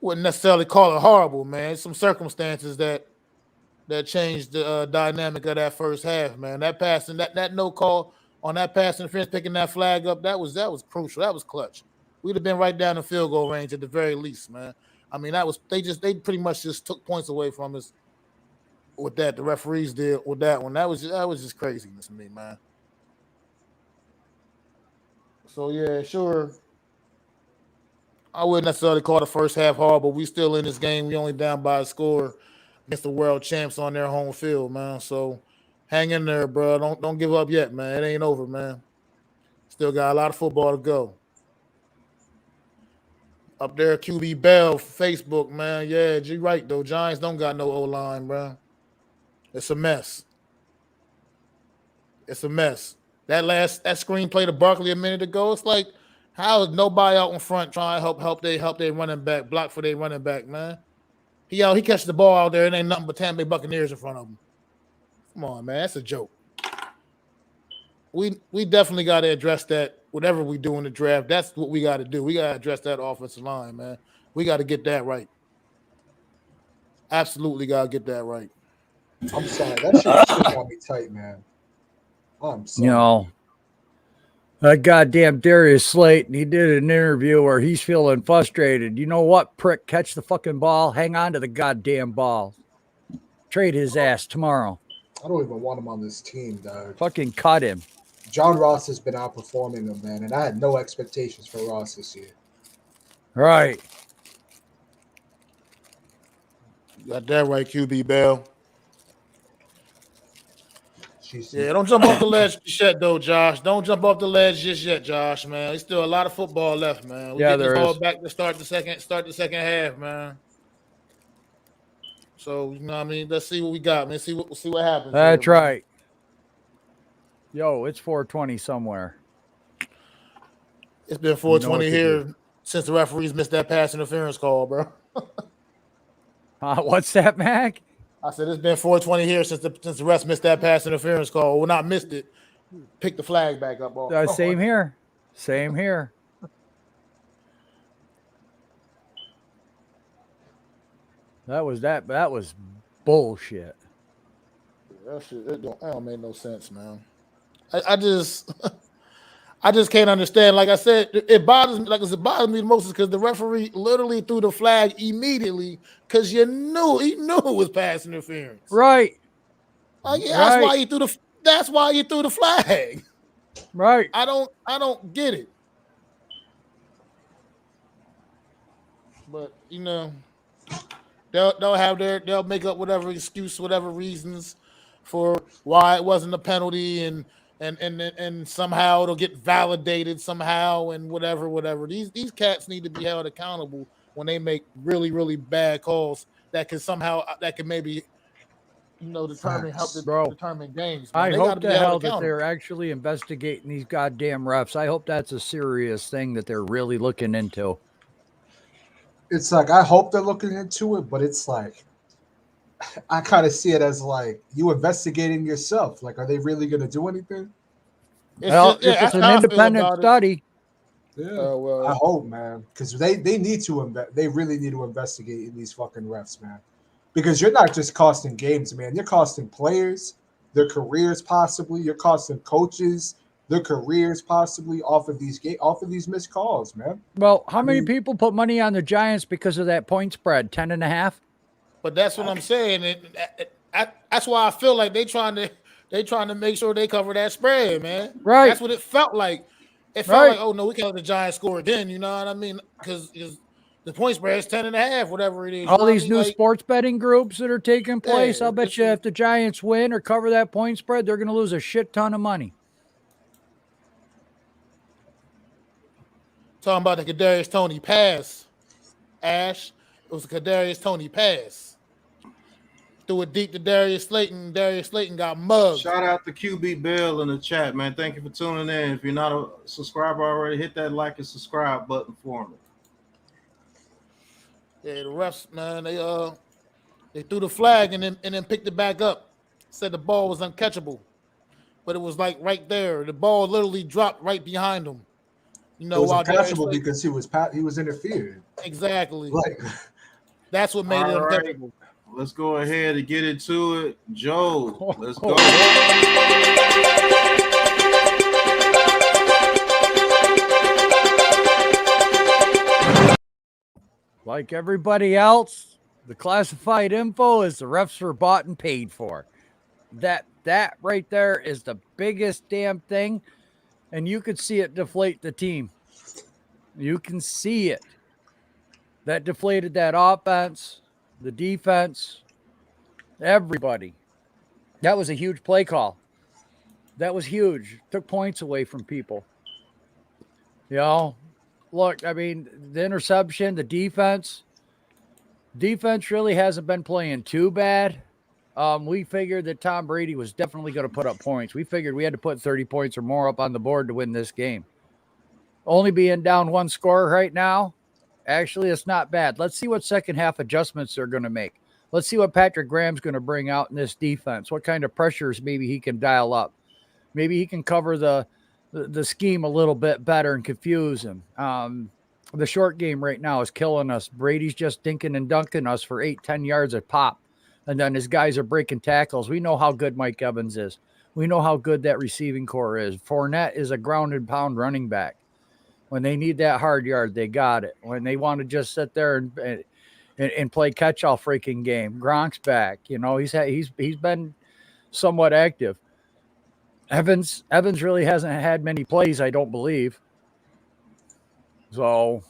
wouldn't necessarily call it horrible, man. Some circumstances that changed the dynamic of that first half, man. That passing, that no call on that pass interference, picking that flag up, that was crucial. That was clutch. We'd have been right down the field goal range at the very least, man. I mean, they pretty much just took points away from us with that. The referees did with that one. That was just craziness to me, man. So yeah, sure. I wouldn't necessarily call the first half horrible. We still in this game. We only down by a score against the world champs on their home field, man. So hang in there, bro. Don't give up yet, man. It ain't over, man. Still got a lot of football to go. Up there, QB Bell, Facebook, man. Yeah, G right, though. Giants don't got no O-line, bro. It's a mess. It's a mess. That screenplay to Barkley a minute ago, it's like, how is nobody out in front trying to help they running back, block for their running back, man? He catches the ball out there and ain't nothing but Tampa Bay Buccaneers in front of him. Come on, man. That's a joke. We definitely got to address that. Whatever we do in the draft, that's what we got to do. We got to address that offensive line, man. We got to get that right. Absolutely got to get that right. I'm sorry. That shit got me tight, man. I'm sorry. You know, that goddamn Darius Slayton, he did an interview where he's feeling frustrated. You know what, prick? Catch the fucking ball. Hang on to the goddamn ball. Trade his ass tomorrow. I don't even want him on this team, dog. Fucking cut him. John Ross has been outperforming him, man, and I had no expectations for Ross this year. Right. You got that right, QB Bell. TC. Yeah, don't jump off the ledge just yet, though, Josh. Don't jump off the ledge just yet, Josh, man. There's still a lot of football left, man. We Yeah, get this there ball is. back to start the second half, man. So, you know what I mean? Let's see what we got, man. See what happens. That's here, man. right. Yo, it's 420 somewhere. It's been what 420 to here since the referees missed that pass interference call, bro. What's that, Mac? I said it's been 420 here since the refs missed that pass interference call. Well, not missed it. Pick the flag back up. Same here. Same here. That was bullshit. That shit, that don't make no sense, man. I just can't understand. Like I said, it bothers me. Like it bothers me the most is because the referee literally threw the flag immediately because he knew it was pass interference. Right. Like, yeah, right. That's why he threw the flag. Right. I don't get it. But you know, they'll make up whatever excuse, whatever reasons for why it wasn't a penalty, and somehow it'll get validated somehow, and whatever. These cats need to be held accountable when they make really, really bad calls that can maybe determine games. I hope to hell that they're actually investigating these goddamn refs. I hope that's a serious thing that they're really looking into. It's like, I hope they're looking into it, but it's like, I kind of see it as like you investigating yourself. Like, are they really going to do anything? It's an independent study. Yeah, well, I hope, man, because they need to they really need to investigate in these fucking refs, man, because you're not just costing games, man. You're costing players their careers, possibly. You're costing coaches their careers, possibly, off of these missed calls, man. Well, how many people put money on the Giants because of that point spread, 10.5? But that's what I'm saying. That's why I feel like they trying to make sure they cover that spread, man. Right. That's what it felt like. It felt like, oh no, we can't let the Giants score again. You know what I mean? Because the point spread is 10.5, whatever it is. All these new sports betting groups that are taking place. Yeah, I'll bet you if the Giants win or cover that point spread, they're going to lose a shit ton of money. Talking about the Kadarius Toney pass, Ash. It was a Kadarius Toney pass. Threw it deep to Darius Slayton. Darius Slayton got mugged. Shout out to QB Bill in the chat, man. Thank you for tuning in. If you're not a subscriber already, hit that like and subscribe button for me. Yeah, the refs, man, they threw the flag and then picked it back up. Said the ball was uncatchable, but it was like right there. The ball literally dropped right behind him. You know, it was uncatchable because he was interfered. Exactly. Like, that's what made it uncatchable. Let's go ahead and get into it. Joe, let's go. Like everybody else, the classified info is the refs were bought and paid for. That right there is the biggest damn thing, and you could see it deflate the team. You can see it. That deflated that offense, the defense, everybody. That was a huge play call. That was huge. Took points away from people. You know, look, I mean, the interception, the defense really hasn't been playing too bad. We figured that Tom Brady was definitely going to put up points. We figured we had to put 30 points or more up on the board to win this game. Only being down one score right now, actually, it's not bad. Let's see what second half adjustments they're going to make. Let's see what Patrick Graham's going to bring out in this defense. What kind of pressures maybe he can dial up. Maybe he can cover the scheme a little bit better and confuse him. The short game right now is killing us. Brady's just dinking and dunking us for 8-10 yards at pop. And then his guys are breaking tackles. We know how good Mike Evans is. We know how good that receiving core is. Fournette is a ground and pound running back. When they need that hard yard, they got it. When they want to just sit there and play catch-all freaking game, Gronk's back. You know, he's been somewhat active. Evans really hasn't had many plays, I don't believe. So,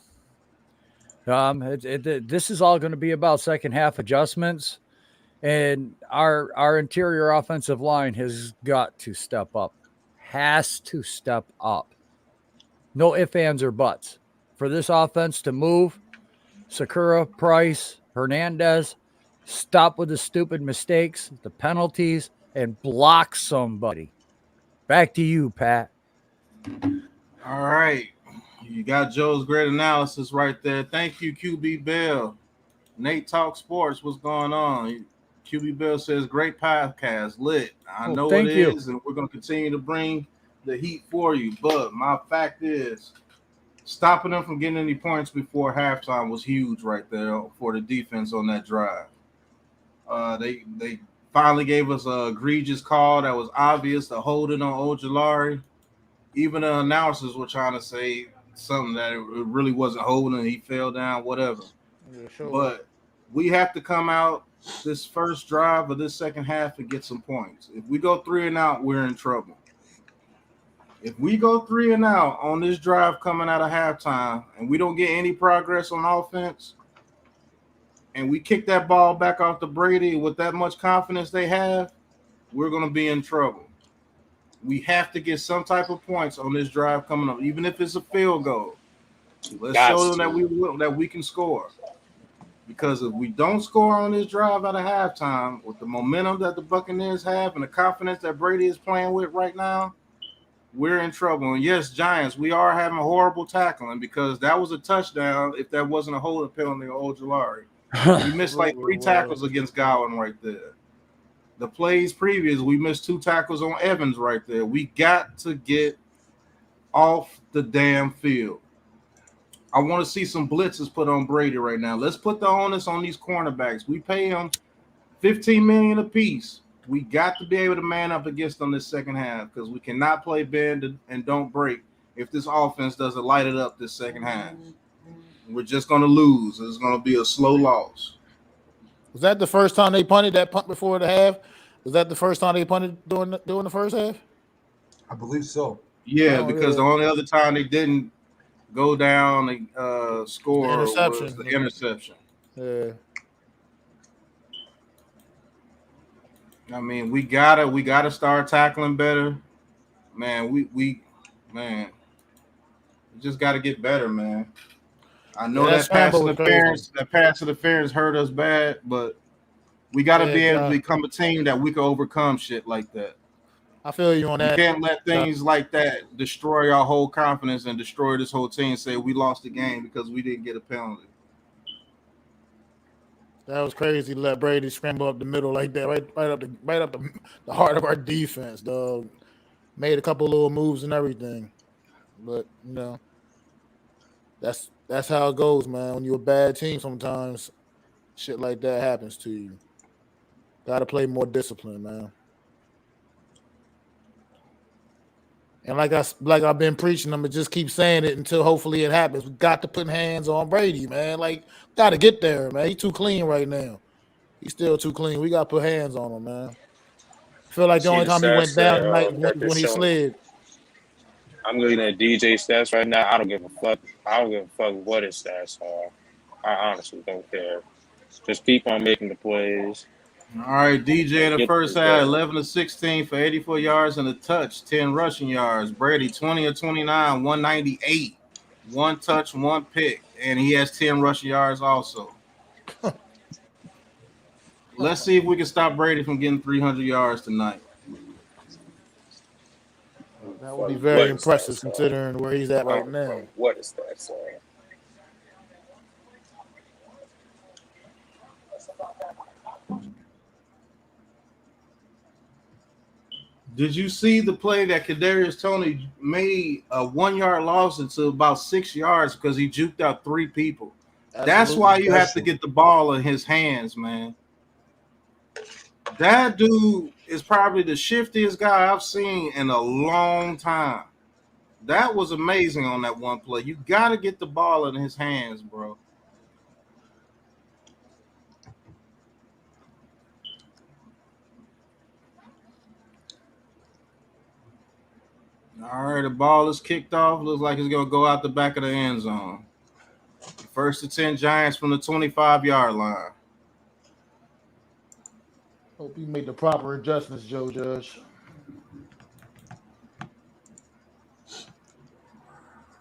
this is all going to be about second half adjustments. And our interior offensive line has got to step up. Has to step up. No ifs, ands, or buts. For this offense to move, Sakura, Price, Hernandez, stop with the stupid mistakes, the penalties, and block somebody. Back to you, Pat. All right. You got Joe's great analysis right there. Thank you, QB Bell. Nate Talk Sports, what's going on? QB Bell says, great podcast, lit. I know it thank you. is, and we're going to continue to bring the heat for you. But my fact is, stopping them from getting any points before halftime was huge right there for the defense on that drive. They finally gave us an egregious call that was obvious, the holding on Ojulari. Even the announcers were trying to say something that it really wasn't holding. He fell down, whatever. Yeah, sure. But we have to come out this first drive of this second half and get some points. If we go 3 and out, we're in trouble. If we go 3 and out on this drive coming out of halftime and we don't get any progress on offense and we kick that ball back off to Brady with that much confidence they have, we're going to be in trouble. We have to get some type of points on this drive coming up, even if it's a field goal. Let's show them that we can score. Because if we don't score on this drive out of halftime, with the momentum that the Buccaneers have and the confidence that Brady is playing with right now, we're in trouble. And yes, Giants, we are having horrible tackling because that was a touchdown if that wasn't a holding penalty on Ojulari. We missed like 3 tackles against Godwin right there. The plays previous, we missed 2 tackles on Evans right there. We got to get off the damn field. I want to see some blitzes put on Brady right now. Let's put the onus on these cornerbacks. We pay them $15 million apiece. We got to be able to man up against them this second half because we cannot play bend and don't break if this offense doesn't light it up this second half. We're just going to lose. It's going to be a slow loss. Was that the first time they punted that punt before the half? Was that the first time they punted during the first half? I believe so. Yeah, because the only other time they didn't go down and score was the interception. Yeah. I mean, we gotta start tackling better, man. We just gotta get better, man. I know that pass interference hurt us bad, but we gotta be able to become a team that we can overcome shit like that. I feel you on that. You can't let things like that destroy our whole confidence and destroy this whole team. Say we lost the game because we didn't get a penalty. That was crazy to let Brady scramble up the middle like that, right up the heart of our defense, dog. Made a couple little moves and everything. But, you know, that's how it goes, man. When you're a bad team, sometimes shit like that happens to you. Gotta play more discipline, man. And like I've been preaching, I'm gonna just keep saying it until hopefully it happens. We got to put hands on Brady, man. Like, gotta get there, man. He's too clean right now. He's still too clean. We gotta put hands on him, man. I feel like the only time he went down tonight was when he slid. I'm looking at DJ stats right now. I don't give a fuck. I don't give a fuck what his stats are. I honestly don't care. Just keep on making the plays. All right, DJ in the first half, 11 of 16 for 84 yards and a touch, 10 rushing yards. Brady, 20 of 29, 198. 1 touch, 1 pick, and he has 10 rushing yards also. Let's see if we can stop Brady from getting 300 yards tonight. That would be very impressive considering where he's at right now. What is that saying? Did you see the play that Kadarius Toney made a 1 yard loss into about 6 yards because he juked out 3 people? That's why you have to get the ball in his hands, man. That dude is probably the shiftiest guy I've seen in a long time. That was amazing on that one play. You got to get the ball in his hands, bro. All right, the ball is kicked off. Looks like it's going to go out the back of the end zone. First and 10 Giants from the 25-yard line. Hope you made the proper adjustments, Joe Judge.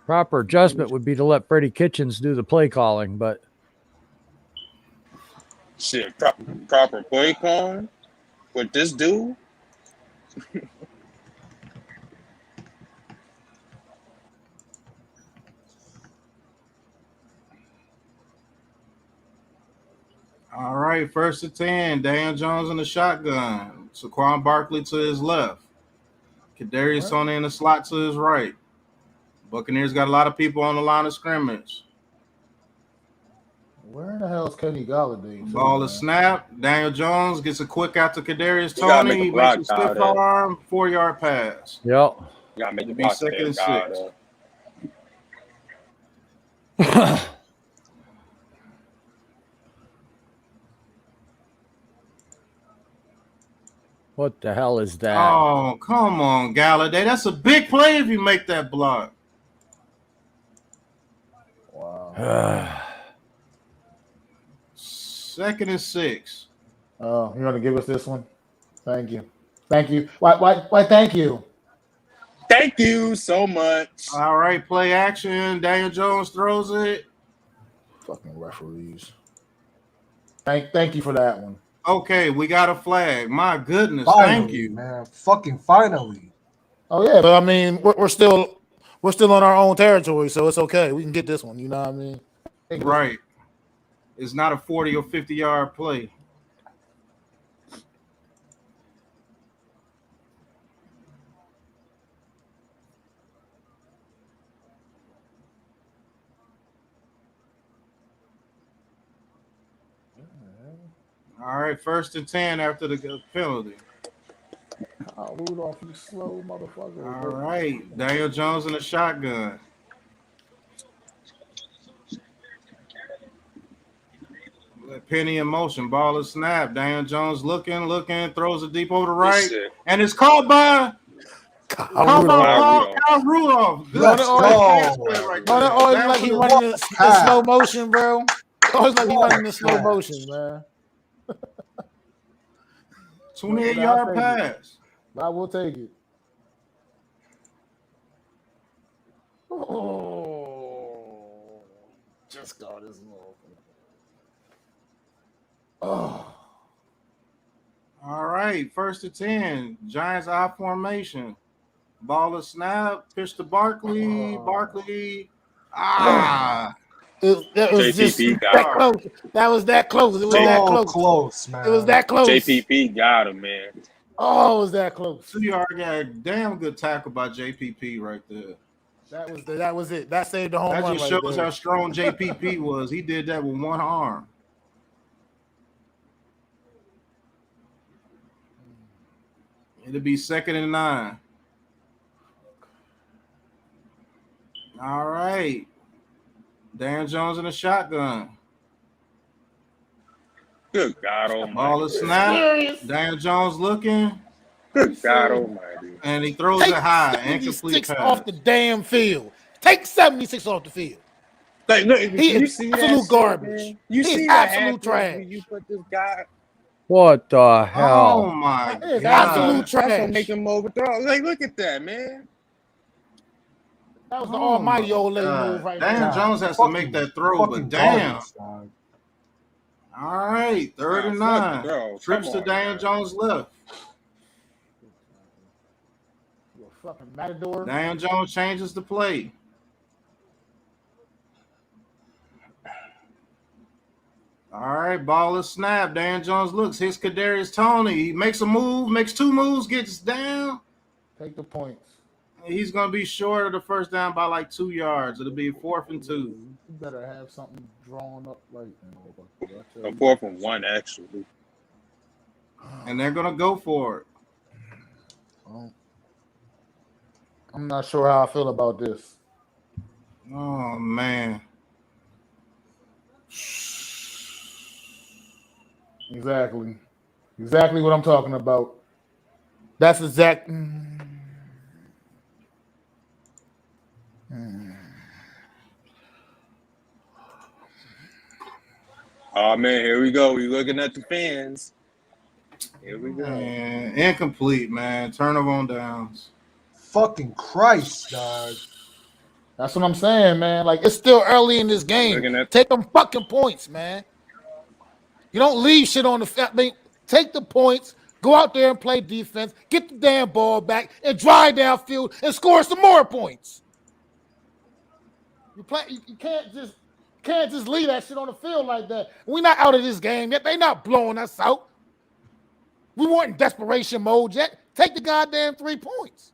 Proper adjustment would be to let Freddie Kitchens do the play calling, but Shit, proper play calling with this dude. All right, 1st and 10. Daniel Jones in the shotgun. Saquon Barkley to his left. Kadarius Toney in the slot to his right. Buccaneers got a lot of people on the line of scrimmage. Where in the hell is Kenny Galladay? Ball is snap. Daniel Jones gets a quick out to Kadarius You gotta Toney. make a He block makes a out stiff of it. arm, 4-yard pass. Yep. You gotta make the It'll be block 2nd and there, 6. What the hell is that? Oh, come on, Galladay. That's a big play if you make that block. Wow. 2nd and 6. Oh, you're gonna give us this one? Thank you. Thank you. Why thank you. Thank you so much. All right, play action. Daniel Jones throws it. Fucking referees. Thank you for that one. Okay, we got a flag. My goodness, Finally, thank you, man. Fucking finally. Oh yeah, but I mean, we're still on our own territory, so it's okay. We can get this one. You know what I mean? Right. It's not a 40 or 50-yard play. All right, 1st and 10 after the penalty. Oh, Rudolph, you slow motherfucker. All right, Daniel Jones in the shotgun. Penny in motion, ball is snapped. Daniel Jones looking, throws it deep over the right, and it's caught by Kyle Rudolph. Good. Like he running in slow motion, bro. Always like he running in slow motion, man. 28-yard pass. I will take it. Oh, just got this motherfucker. Oh. All right, 1st and 10. Giants I formation. Ball is snap. Pitch to Barkley. Barkley. That was just that close. That was that close. It was that close, man. It was that close. JPP got him, man. Oh, it was that close. 2-yard got a damn good tackle by JPP right there. That was it. That saved the home run. That just shows how strong JPP was. He did that with one arm. It'll be 2nd and 9. All right. Dan Jones in the shotgun. Good God almighty. Ball is snapped. Dan Jones looking. Good God almighty. And he throws it high. Incomplete pass. Off the damn field. Take 76 off the field. Like, look, he is absolute garbage. You see absolute trash. You put this guy. What the hell? Oh my God. Absolute trash. That's gonna make him overthrow. Like, look at that, man. That was the almighty old lady move right there. Dan Jones has to make that throw, but damn. All right, 3rd and 9. Trips to Dan Jones left. You a fucking matador. Dan Jones changes the play. All right, ball is snapped. Dan Jones looks, hits Kadarius Toney. He makes a move, makes 2 moves, gets down. Take the points. He's going to be short of the first down by like 2 yards. It'll be 4th and 2. You better have something drawn up right now. A 4th and 1, actually. And they're going to go for it. I'm not sure how I feel about this. Oh, man. Exactly what I'm talking about. That's exact. Oh man, here we go. We looking at the fans. Here we go. Man, incomplete, man. Turnover on downs. Fucking Christ, dog. That's what I'm saying, man. Like, it's still early in this game. Take them fucking points, man. You don't leave shit on the field. I mean, take the points, go out there and play defense, get the damn ball back, and drive downfield and score some more points. You can't just leave that shit on the field like that. We're not out of this game yet. They not blowing us out. We weren't in desperation mode yet. Take the goddamn 3 points.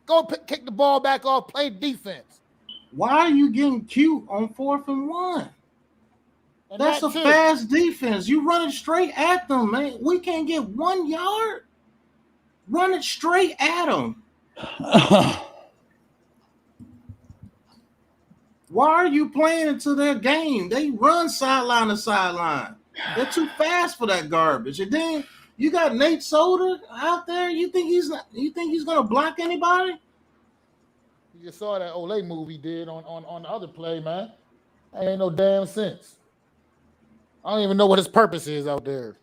Go kick the ball back off, play defense. Why are you getting cute on 4th and 1? And that's a fast defense. You run it straight at them, man. We can't get 1 yard. Run it straight at them. Why are you playing into their game? They run sideline to sideline. They're too fast for that garbage. And then you got Nate Solder out there. You think he's gonna block anybody? You just saw that Olay move he did on the other play, man. That ain't no damn sense. I don't even know what his purpose is out there.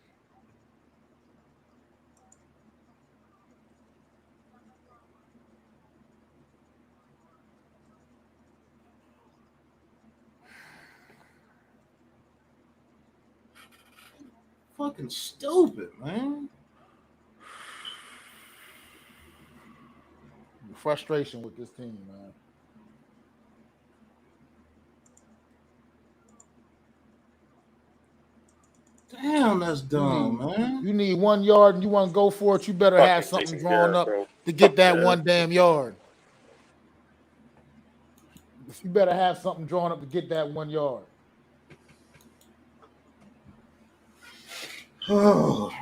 Fucking stupid, man. Frustration with this team, man. Damn, that's dumb, man. You need 1 yard and you want to go for it, you better have something drawn up to get that 1 damn yard. You better have something drawn up to get that 1 yard. Oh.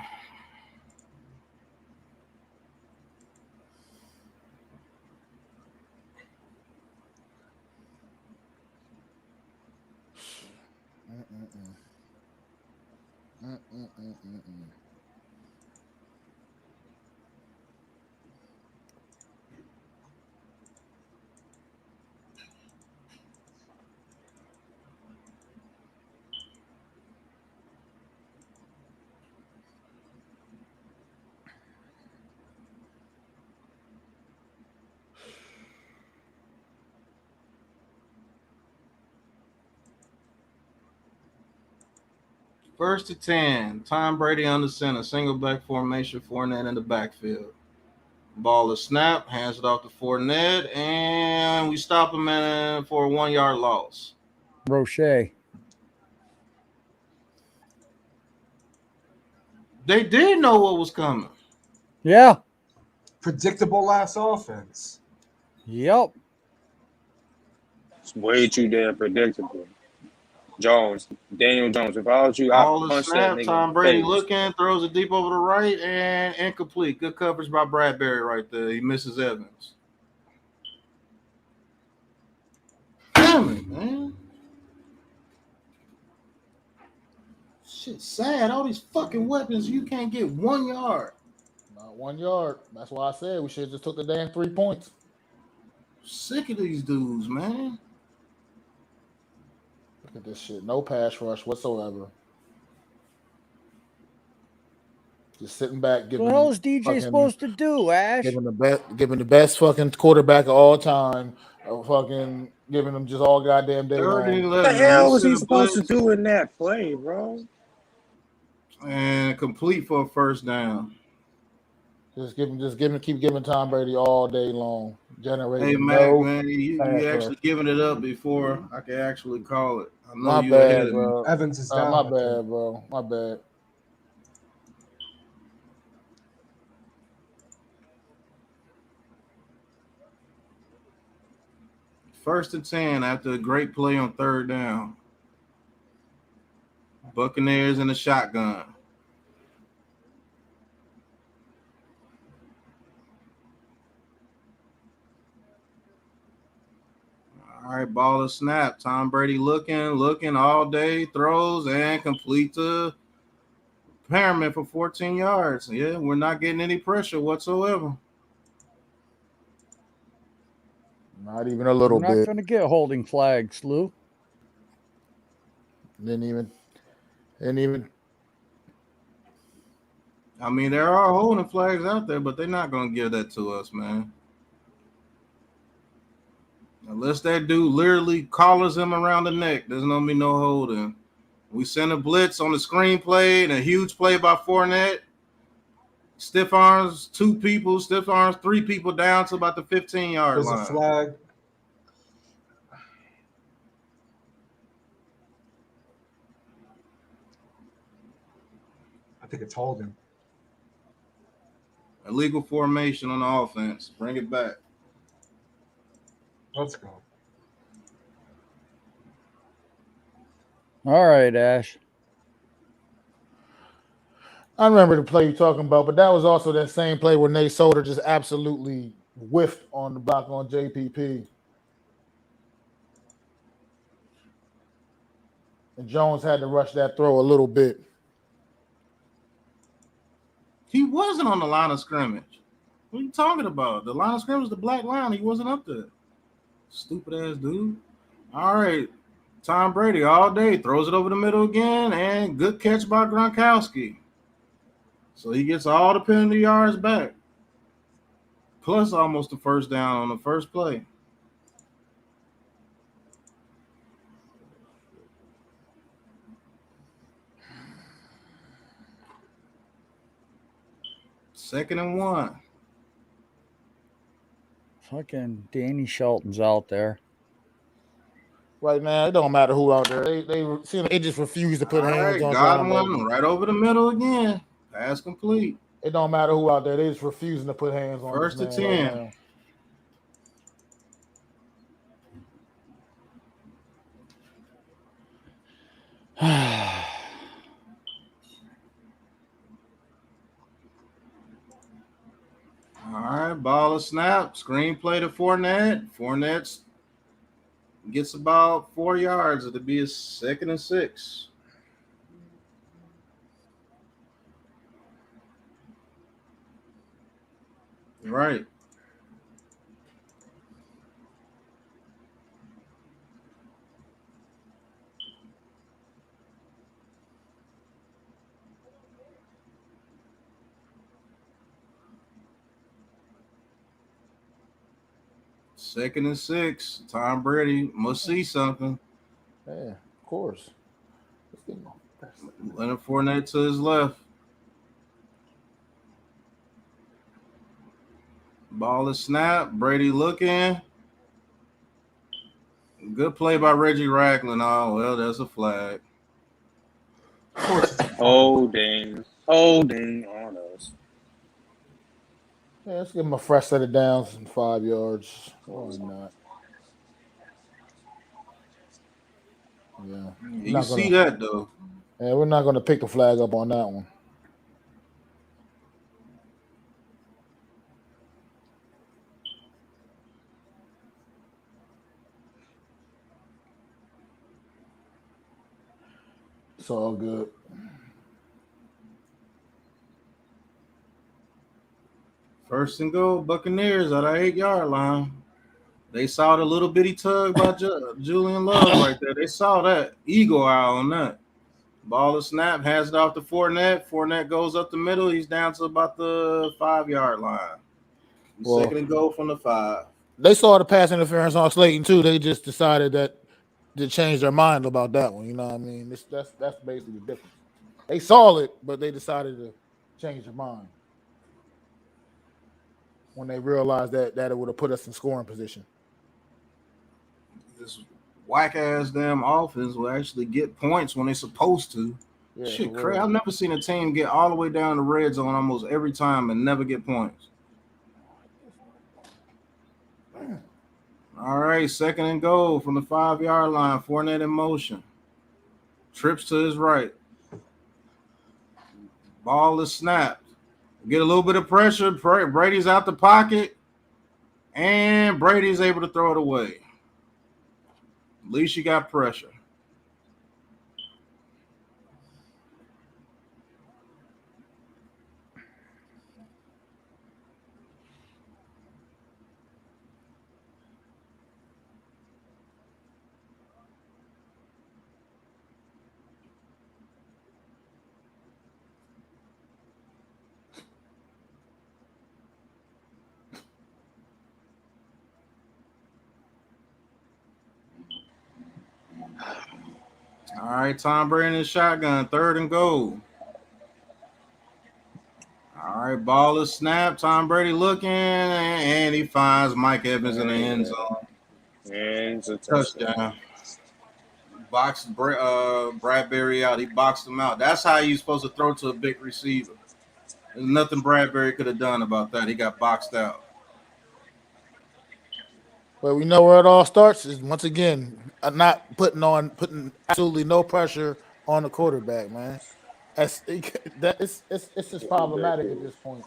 First to 10. Tom Brady under center. Single back formation. Fournette in the backfield. Ball is snapped. Hands it off to Fournette. And we stop him for a 1 yard loss. Roche. They did know what was coming. Yeah. Predictable ass offense. Yep. It's way too damn predictable. Daniel Jones. If I was you, All I'd the punch that snap. nigga. Tom Brady looking, throws it deep over the right, and incomplete. Good coverage by Bradbury right there. He misses Evans. Damn it, man. Shit, sad. All these fucking weapons, you can't get 1 yard. Not 1 yard. That's why I said we should have just took the damn 3 points. Sick of these dudes, man. Look at this shit. No pass rush whatsoever. Just sitting back, giving. What the hell is DJ supposed to do, Ash? Giving the best fucking quarterback of all time. Fucking giving them just all goddamn day long. What the hell was he supposed to do in that play, bro? And complete for a first down. Keep giving Tom Brady all day long. Generating. Hey, man, you actually giving it up before I can actually call it. I know my you bad, ahead of bro. me. Evans is down. My bad, bro. My bad. First and 10 after a great play on third down. Buccaneers in the shotgun. All right, ball is snapped. Tom Brady looking all day, throws and complete to Perriman for 14 yards. Yeah, we're not getting any pressure whatsoever. Not even a little bit. We're not going to get holding flags, Lou. Didn't even. I mean, there are holding flags out there, but they're not going to give that to us, man. Unless that dude literally collars him around the neck, there's no be no holding. We send a blitz on the screenplay and a huge play by Fournette. Stiff arms, 2 people. Stiff arms, 3 people down to about the 15-yard There's line. a flag. I think it's holding. Illegal formation on the offense. Bring it back. Let's go. All right, Ash. I remember the play you're talking about, but that was also that same play where Nate Solder just absolutely whiffed on the block on JPP. And Jones had to rush that throw a little bit. He wasn't on the line of scrimmage. What are you talking about? The line of scrimmage is the black line. He wasn't up there. Stupid ass dude. All right. Tom Brady all day throws it over the middle again, and good catch by Gronkowski. So he gets all the penalty yards back, plus almost the first down on the first play. Second and 1. Fucking Danny Shelton's out there. Right now, it don't matter who out there. They just refuse to put hands on John Godwin right over the middle again. Pass complete. It don't matter who out there. They just refusing to put hands on First this to man 10. right now. All right, ball of snap. Screenplay to Fournette. Fournette gets about 4 yards. It'll be a 2nd and 6. Right. Second and 6. Tom Brady must see something. Yeah, of course. Leonard Fournette to his left. Ball is snap. Brady looking. Good play by Reggie Ragland. Oh, well, that's a flag. Holding on us. Yeah, let's give him a fresh set of downs and 5 yards. Why not? Yeah. You see that, though. Yeah, we're not going to pick the flag up on that one. It's all good. First and goal, Buccaneers at our 8-yard line. They saw the little bitty tug by Julian Love right there. They saw that. Eagle eye on that. Ball is snap, hands it off to Fournette. Fournette goes up the middle. He's down to about the 5-yard line. Second and goal from the 5. They saw the pass interference on Slayton, too. They just decided that to change their mind about that one. You know what I mean? That's basically the difference. They saw it, but they decided to change their mind when they realized that it would have put us in scoring position. This whack-ass damn offense will actually get points when they're supposed to. Yeah, shit, crazy. I've never seen a team get all the way down the red zone almost every time and never get points. All right, second and goal from the 5-yard line. Fournette in motion. Trips to his right. Ball is snapped. Get a little bit of pressure. Brady's out the pocket. And Brady's able to throw it away. At least you got pressure. All right, Tom Brady in his shotgun, 3rd and goal. All right, ball is snapped. Tom Brady looking, and he finds Mike Evans in the end zone. And it's a Touchdown. Boxed Bradbury out. He boxed him out. That's how you're supposed to throw to a big receiver. There's nothing Bradbury could have done about that. He got boxed out. Well, we know where it all starts is once again not putting absolutely no pressure on the quarterback, man. It's just problematic at this point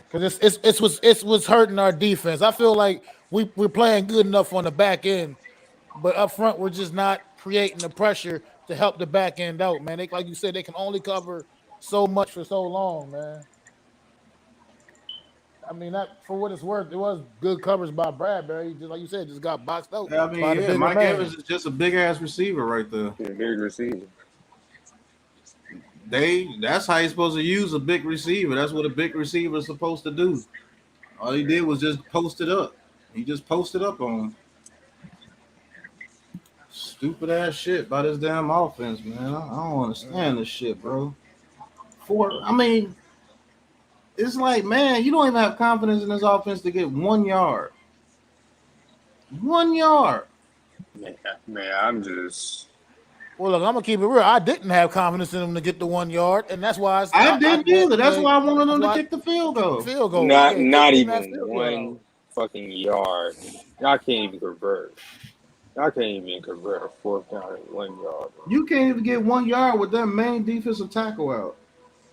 because it was hurting our defense. I feel like we're playing good enough on the back end, but up front we're just not creating the pressure to help the back end out, man. Like you said, they can only cover so much for so long, man. I mean, that for what it's worth, it was good coverage by Bradbury. Just like you said, just got boxed out. I mean, Mike Evans is just a big ass receiver right there. Yeah, big receiver. That's how you're supposed to use a big receiver. That's what a big receiver is supposed to do. All he did was just post it up. He just posted up on him. Stupid ass shit by this damn offense, man. I don't understand this shit, bro. It's like, man, you don't even have confidence in this offense to get 1 yard. 1 yard. Man, I'm just. Well, look, I'm gonna keep it real. I didn't have confidence in them to get the 1 yard, and that's why I didn't either. That's why I wanted them to kick the field goal. Not even 1 fucking yard. Y'all can't even convert. Y'all can't even convert a 4th down at 1 yard. Bro. You can't even get 1 yard with that main defensive tackle out.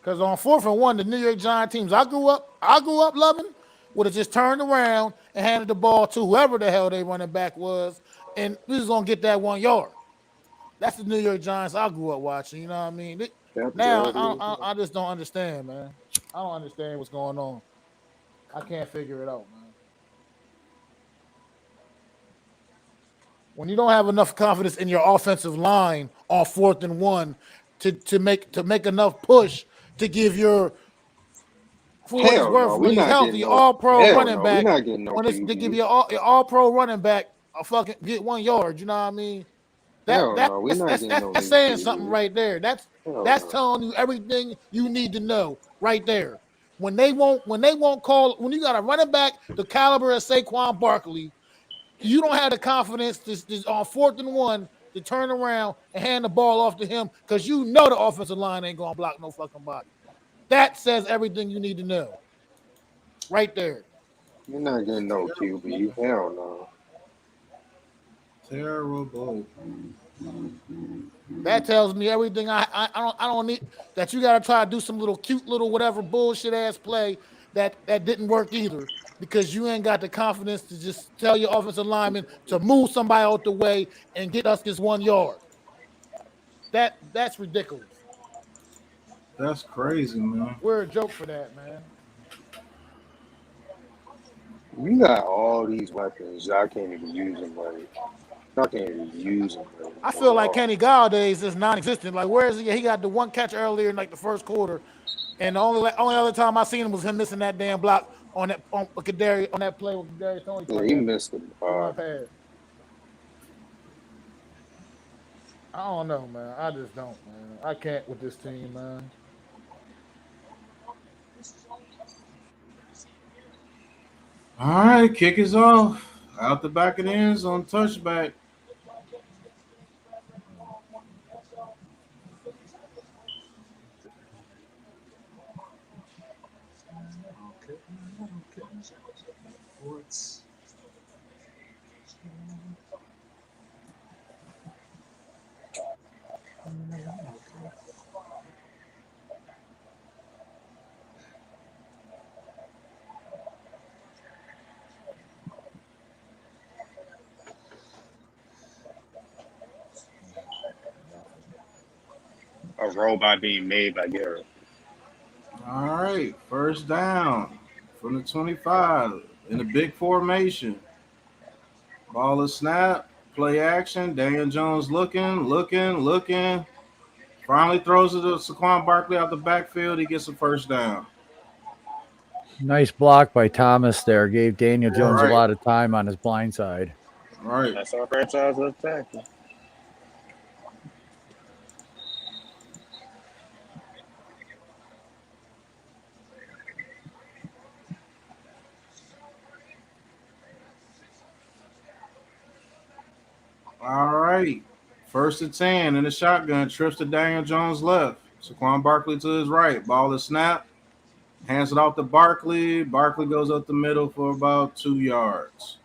Because on 4th and 1, the New York Giants teams I grew up loving would have just turned around and handed the ball to whoever the hell they running back was, and we was gonna get that 1 yard. That's the New York Giants I grew up watching. You know what I mean? Now I just don't understand, man. I don't understand what's going on. I can't figure it out, man. When you don't have enough confidence in your offensive line on 4th and 1 to make enough push to give your for what it's worth when he's healthy, all-pro running back. To give you all-pro running back a fucking get 1 yard, you know what I mean? That's saying something right there. That's telling you everything you need to know right there. When you got a running back the caliber of Saquon Barkley, you don't have the confidence to on 4th and 1 to turn around and hand the ball off to him because you know the offensive line ain't gonna block no fucking body. That says everything you need to know. Right there. You're not getting no QB. Hell no. Terrible. That tells me everything I don't need. That you got to try to do some little cute little whatever bullshit ass play that didn't work either because you ain't got the confidence to just tell your offensive lineman to move somebody out the way and get us this 1 yard. That's ridiculous. That's crazy, man. We're a joke for that, man. You got all these weapons. Y'all can't even use them right. Y'all can't even use them right. I feel like Kenny Galladay is non-existent. Like, where is he? He got the one catch earlier in like the first quarter, and the only other time I seen him was him missing that damn block on that play with Kadarius Toney. Yeah, he missed it. I don't know, man. I just don't, man. I can't with this team, man. All right, kick is off. Out the back of the end zone, touchback. A robot being made by Garrett. All right, first down from the 25 in a big formation. Ball is snap, play action. Daniel Jones looking. Finally throws it to Saquon Barkley out the backfield. He gets a first down. Nice block by Thomas there. Gave Daniel Jones a lot of time on his blind side. Right. That's our franchise attack. All right. First and 10 in the shotgun. Trips to Daniel Jones left. Saquon Barkley to his right. Ball is snapped. Hands it off to Barkley. Barkley goes up the middle for about 2 yards.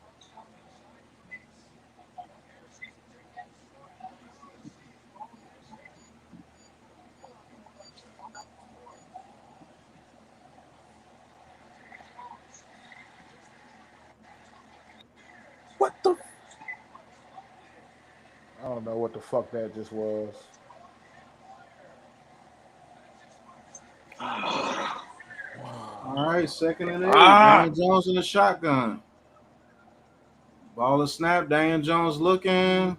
What the? I don't know what the fuck that just was. All right, second and 8. Daniel Jones in the shotgun. Ball is snapped. Daniel Jones looking.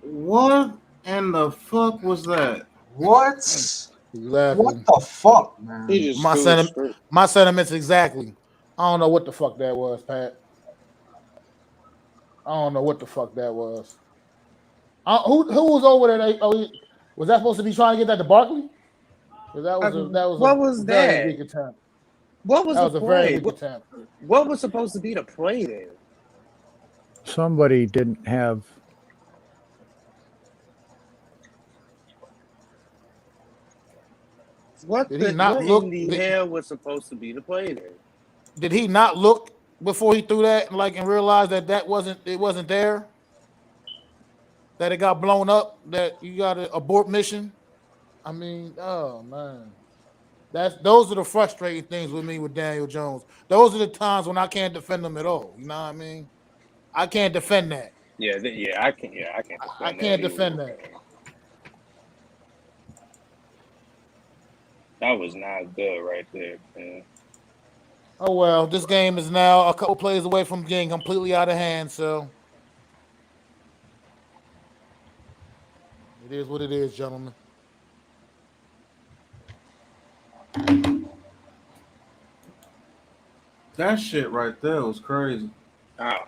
What in the fuck was that? What? Exactly. What the fuck, man? He just My sentiments exactly. I don't know what the fuck that was, Pat. I don't know what the fuck that was. Who was over there? Was that supposed to be trying to get that to Barkley? That was What was a very that? weak attempt. What was That the was a play? very weak attempt. What was supposed to be the play there? Somebody didn't have. What Did the he not what look? in the hell was supposed to be the play there? Did he not look before he threw that, and realize that wasn't there? That it got blown up? That you got to abort mission? I mean, oh man, those are the frustrating things with me with Daniel Jones. Those are the times when I can't defend him at all. You know what I mean? I can't defend that. I can't defend I can't that defend either. that. That was not good right there, man. Oh well, this game is now a couple plays away from getting completely out of hand, so it is what it is, gentlemen. That shit right there was crazy. I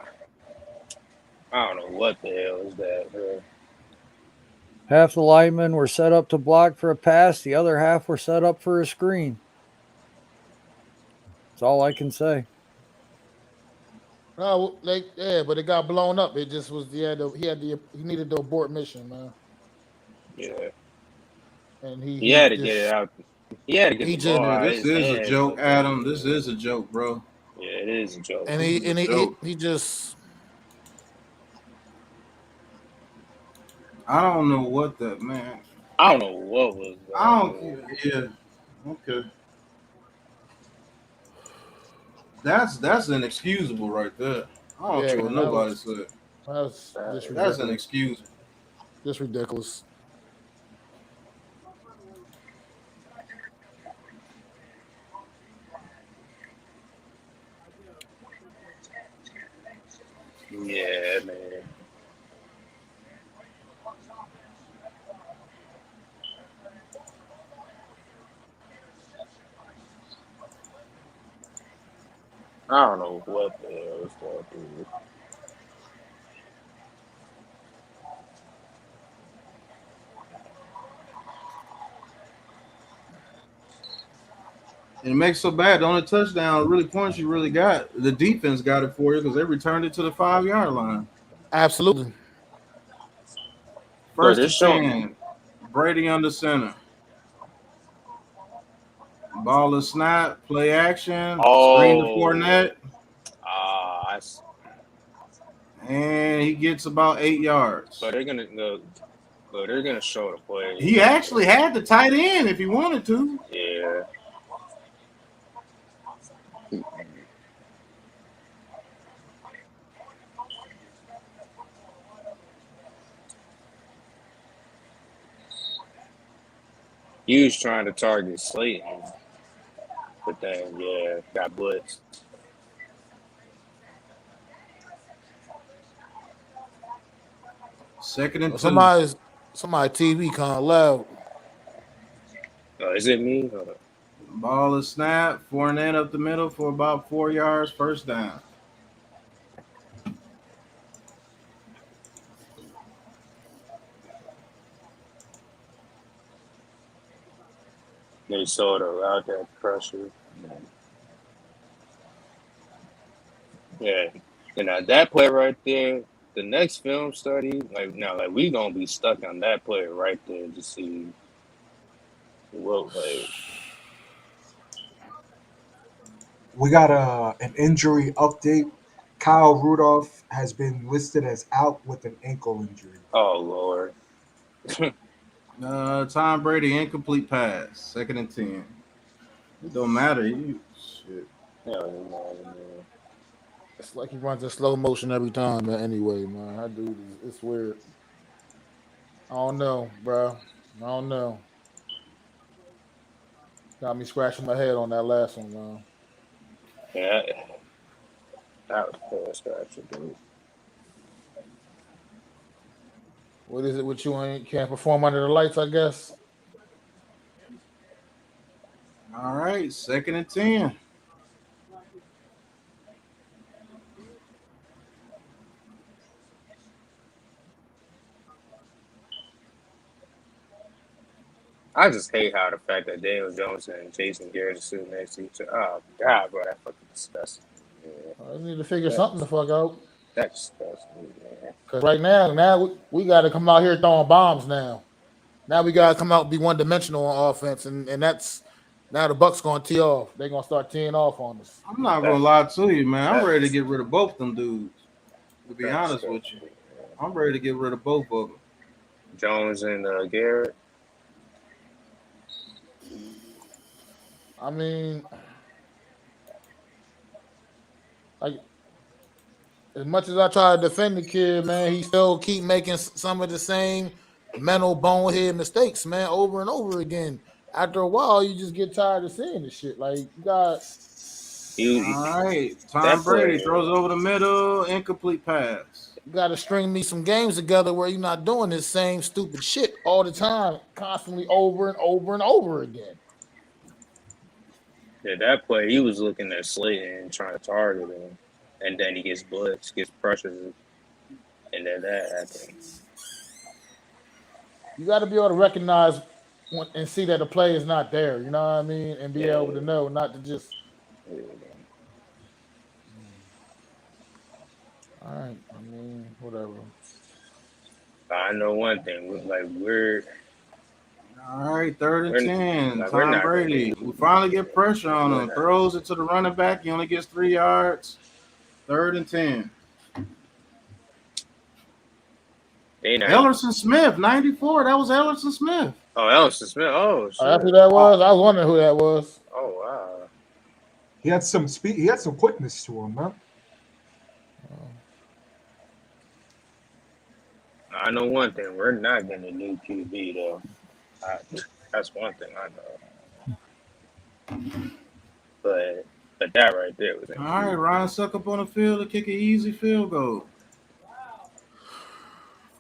don't know what the hell is that, bro. Half the linemen were set up to block for a pass. The other half were set up for a screen. That's all I can say. No, but it got blown up. It just was he needed to abort mission, man. Yeah. And he had to get it out. He had to get the ball out. This is a joke, Adam. This is a joke, bro. Yeah, it is a joke. And he just. I don't know what that man. I don't know what was. I don't. Yeah. Okay. That's inexcusable right there. I don't care what nobody said. That's inexcusable. Just ridiculous. Yeah, man. I don't know what the hell is going through. And it makes so bad. The only touchdown, really points you really got, the defense got it for you because they returned it to the 5-yard line. Absolutely. First and 10. Brady under center. Ball is snap, play action, screen to Fournette. And he gets about 8 yards. But they're gonna show the play. He actually had the tight end if he wanted to. Yeah. He was trying to target Slayton, but then got blitzed. Second and 2. Somebody TV kind of loud. Is it me? Ball is snapped. Fournette up the middle for about 4 yards. First down. They sort of out that pressure. Yeah, And now that play right there, the next film study, like we gonna be stuck on that play right there to see what like. We got an injury update. Kyle Rudolph has been listed as out with an ankle injury. Oh Lord. Tom Brady incomplete pass, 2nd and 10. It don't matter. Shit. It's like he runs in slow motion every time. Man. Anyway, man, that dude it's weird. I don't know, bro. I don't know. Got me scratching my head on that last one, man. Yeah, that was scratching, dude. What is it with you? And can't perform under the lights, I guess. All right, 2nd and 10. I just hate how the fact that Daniel Jones and Jason Garrett are sitting next to each other. Oh God, bro, that fucking disgusting. I need to figure something the fuck out. That's disgusting, man. Because right now we got to come out here throwing bombs now. Now we got to come out and be one-dimensional on offense, and that's now the Bucs going to tee off. They're going to start teeing off on us. I'm not going to lie to you, man. I'm ready to get rid of both them dudes, to be honest with you. I'm ready to get rid of both of them. Jones and Garrett. I mean, like, as much as I try to defend the kid, man, he still keep making some of the same mental bonehead mistakes, man, over and over again. After a while, you just get tired of seeing this shit. Like, you got... All right, Tom Brady throws over the middle, incomplete pass. You got to string me some games together where you're not doing this same stupid shit all the time, constantly over and over and over again. Yeah, that play, he was looking at Slayton and trying to target him, and then he gets blitzed, gets pressured, and then that happens. You got to be able to recognize and see that the play is not there, you know what I mean? And be able to know, not to just... All right, I mean, whatever. I know one thing, we're... All right, 3rd and 10. Tom Brady. We finally get pressure on him. Throws it to the running back. He only gets 3 yards. 3rd and 10. Ellerson Smith, 94. That was Ellerson Smith. Oh, Ellerson Smith. Oh, shit. That's who that was? I was wondering who that was. Oh, wow. He had some speed. He had some quickness to him, man. I know one thing. We're not getting a new QB, though. That's one thing I know. But that right there was... All right, Ryan Suck up on the field to kick an easy field goal.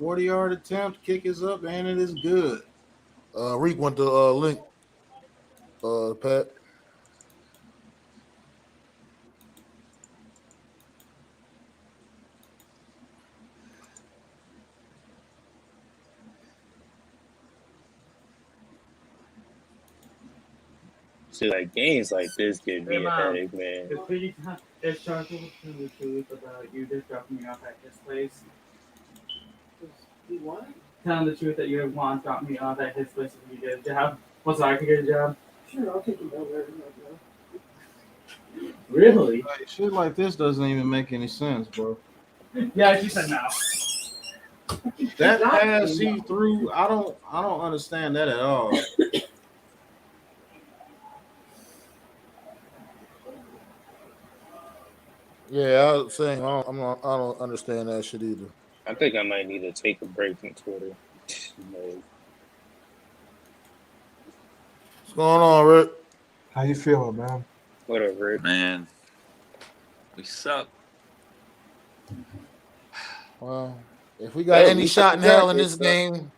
40-yard attempt, kick is up, and it is good. Reek went to link. Pat. See, like games like this give me a headache, man. It's Charcoal telling the truth about you just dropping me off at his place. You what? Telling the truth that your mom dropped me off at his place if you get a job. What's I could get a job? Sure, I'll take you over. Really? Like, shit like this doesn't even make any sense, bro. Yeah, she said no. That pass he threw, I don't understand that at all. Yeah, I was saying I don't understand that shit either. I think I might need to take a break from Twitter. What's going on, Rick? How you feeling, man? Whatever, Rick. Man, we suck. Well, if we got any shot in hell in this game,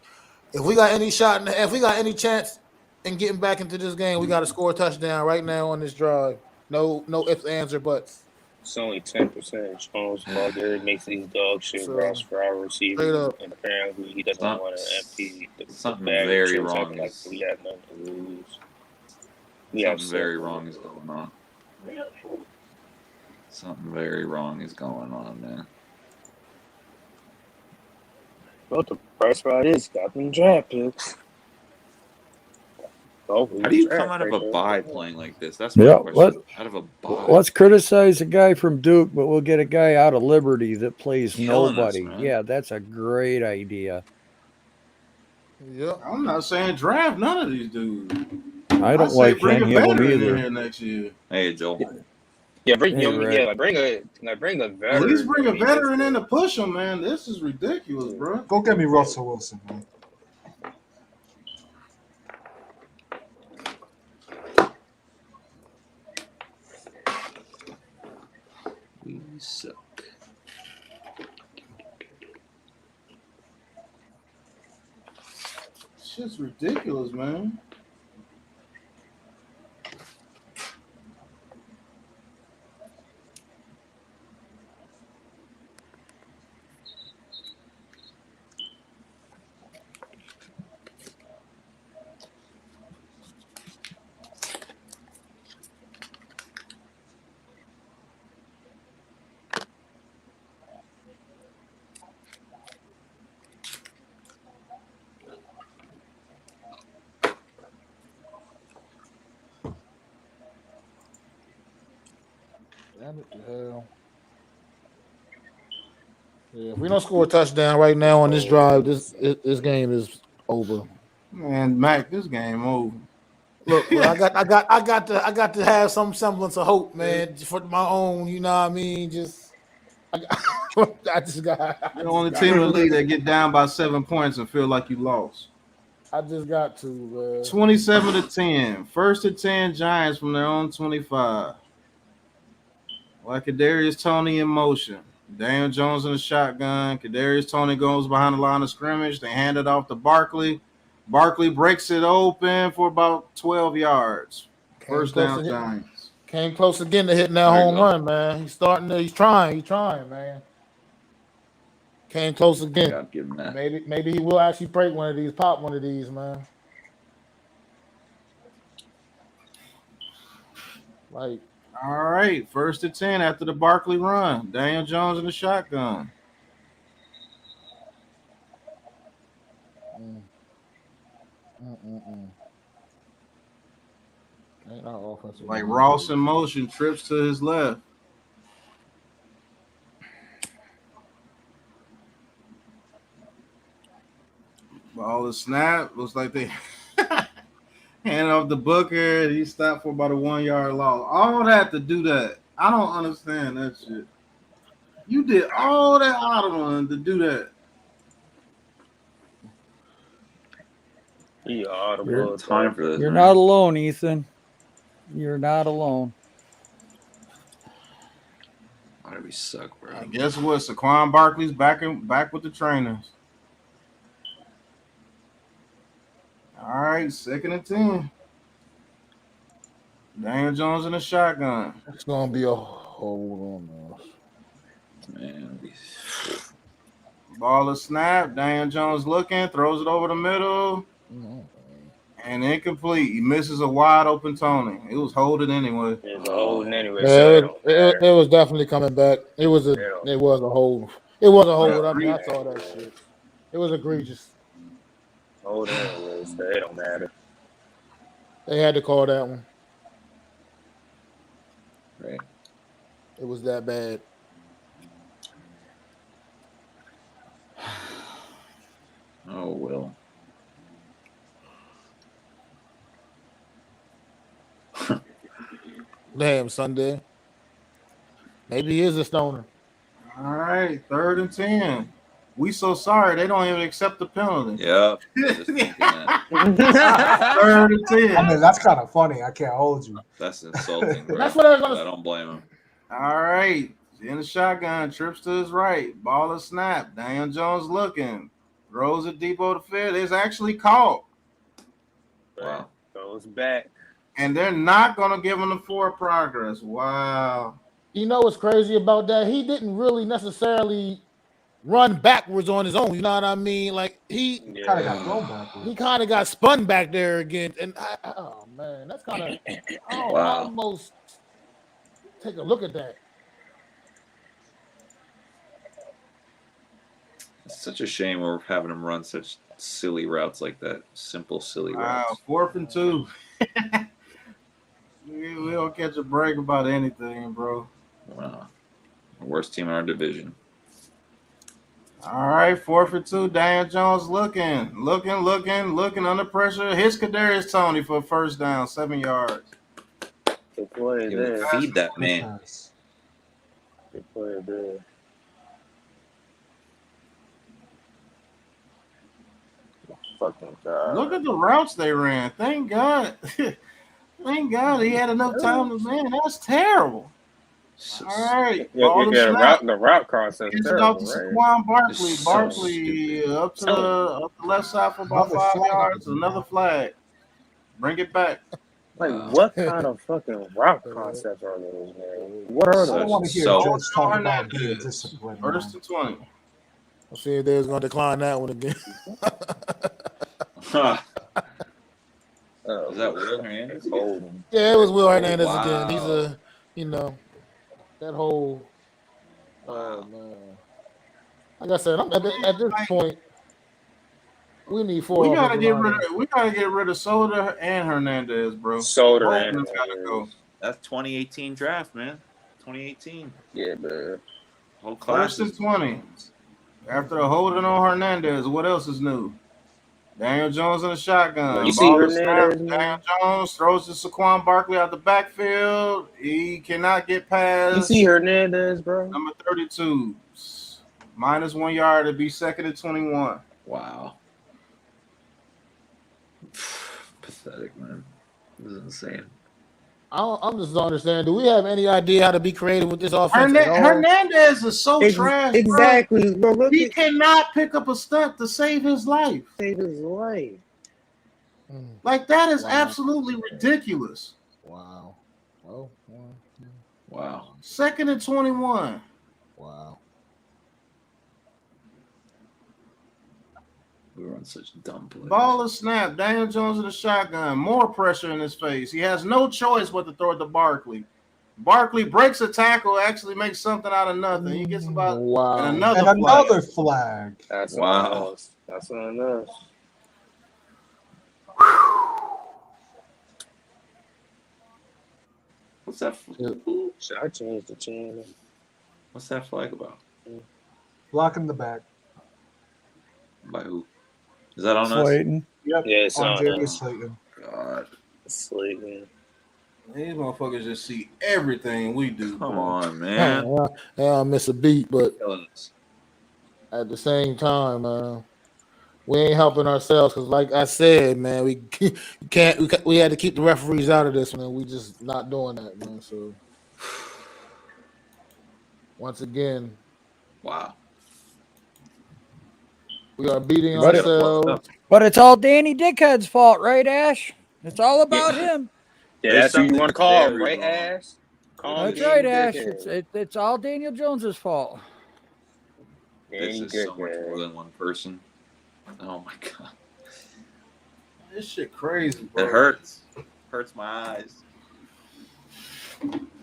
if we got any chance in getting back into this game, we got to score a touchdown right now on this drive. No ifs, ands, or buts. It's only 10%. Jones Garrett makes these dog shit routes for our receivers, and apparently he doesn't want to empty the Something bag. very wrong. Like we have nothing to lose. Something very wrong is going on. Something very wrong is going on, man. Well, the price right is got them draft picks. How do you come out of a bye playing like this? That's my question. Out of a bye. Let's criticize a guy from Duke, but we'll get a guy out of Liberty that plays Killing nobody. us, man. Yeah, that's a great idea. Yeah, I'm not saying draft none of these dudes. I don't say like bring any a of them veteran in either. here next year. Hey, Joel. Yeah, bring Hey, Rick. bring a veteran. At least bring a veteran in to push him, man. This is ridiculous, bro. Go get me Russell Wilson, man. We suck. Shit's ridiculous, man. Damn it to hell. Yeah, if we don't score a touchdown right now on this drive, this game is over. Man, Mac, this game over. Look, I got to have some semblance of hope, man, for my own. You know what I mean? I just got. You're the only team in the league that get down by 7 points and feel like you lost. I just got to, man. 27-10. First and 10 Giants from their own 25. Like Kadarius Toney in motion. Daniel Jones in the shotgun. Kadarius Toney goes behind the line of scrimmage. They hand it off to Barkley. Barkley breaks it open for about 12 yards. First down Giants. Came close again to hitting that home run, man. He's trying, man. Came close again. Gotta give him that. Maybe he will actually break pop one of these, man. Like, all right, first and 10 after the Barkley run. Daniel Jones in the shotgun. Ain't our offensive. Like Ross in motion, trips to his left. Ball is snap. Looks like they hand off the Booker. He stopped for about a 1 yard loss. All that to do that. I don't understand that shit. You did all that Ottoman to do that. You're time for this. You're not alone, Ethan. You're not alone. Why do we suck, bro? And guess what? Saquon Barkley's back with the trainers. All right, second and 10. Daniel Jones in the shotgun. It's gonna be a hold on, man. Ball is snapped. Daniel Jones looking, throws it over the middle, and incomplete. He misses a wide open Toney. It was holding anyway. It was holding anyway. Yeah, it was definitely coming back. It was a hold. It was a hold. I mean, I saw that shit. It was egregious. Holding anyway, so it don't matter. They had to call that one. Right. It was that bad. Oh, Will. Damn, Sunday. Maybe he is a stoner. All right, third and 10. We so sorry they don't even accept the penalty. Yep. Third and 10. I mean, that's kind of funny. I can't hold you. That's insulting, bro. That's what I was gonna I don't blame him. All right, in the shotgun, trips to his right. Ball is snapped. Daniel Jones looking. Throws it deep over the field. It's actually caught. Wow. Goes back. And they're not going to give him the forward progress. Wow. You know what's crazy about that? He didn't really necessarily run backwards on his own. You know what I mean? Like he kind of got thrown backwards. He kind of got spun back there again. And oh man, that's kind of. I almost take a look at that. It's such a shame we're having him run such silly routes like that. Simple, silly routes. 4th and 2. we don't catch a break about anything, bro. Wow. Worst team in our division. All right, 4th and 2. Daniel Jones looking under pressure. Hits Kadarius Toney for a first down, 7 yards. Good play there. Feed that man. Good play there. Fucking God. Look at the routes they ran. Thank God. Thank God he had enough time to, man, that's terrible. All right. The route concept is It's off terrible, to right? Saquon Barkley. So Barkley up to the left side for about 5 yards. Another flag. Bring it back. Like, what kind of fucking route concepts are those, man? What are I those? want to hear Judge talk about being disciplined. First and 20. Let's see if they're going to decline that one again. Is that Will Hernandez? Yeah, it was Will Hernandez Wow. again. He's a, that whole, man. Like I said, at this point, we need 4. We gotta get rid of Soda and Hernandez, bro. Soda Both and of them gotta go. That's 2018 draft, man. 2018. Yeah, man. Whole class. 1st and 20. After the holding on Hernandez, what else is new? Daniel Jones in the shotgun. You see Hernandez, Daniel Jones throws to Saquon Barkley out the backfield. He cannot get past. You see Hernandez, bro? Number 32. Minus 1 yard to be 2nd and 21. Wow. Pathetic, man. This is insane. I'm just don't understand. Do we have any idea how to be creative with this offense? Hernandez is so trash. Exactly, bro. bro. He cannot pick up a stunt to save his life. Like, that is absolutely ridiculous. Wow. Oh, wow. 2nd and 21. Wow. We run such dumb plays. Ball is snap. Daniel Jones in the shotgun. More pressure in his face. He has no choice but to throw it to Barkley. Barkley breaks a tackle, actually makes something out of nothing. He gets about and another flag. That's wow. on us. That's on us. What's that? Should I change the channel? What's that flag about? Blocking the back. By who? Is that on us? Slayton. Yep. Yeah, it's on Darius us. Slayton. God. Slayton. These motherfuckers just see everything we do. Come on, man. Yeah, I miss a beat, but at the same time, we ain't helping ourselves because, like I said, man, we can't. We had to keep the referees out of this one, and we just not doing that, man. So once again, wow, we are beating ourselves. But it's all Danny Dickhead's fault, right, Ash? It's all about him. Yeah, that's who you want to call, right, Ash? That's right, Ash. It's all Daniel Jones's fault. This is so much more than one person. Oh my god, this shit crazy, bro. It hurts. Hurts my eyes.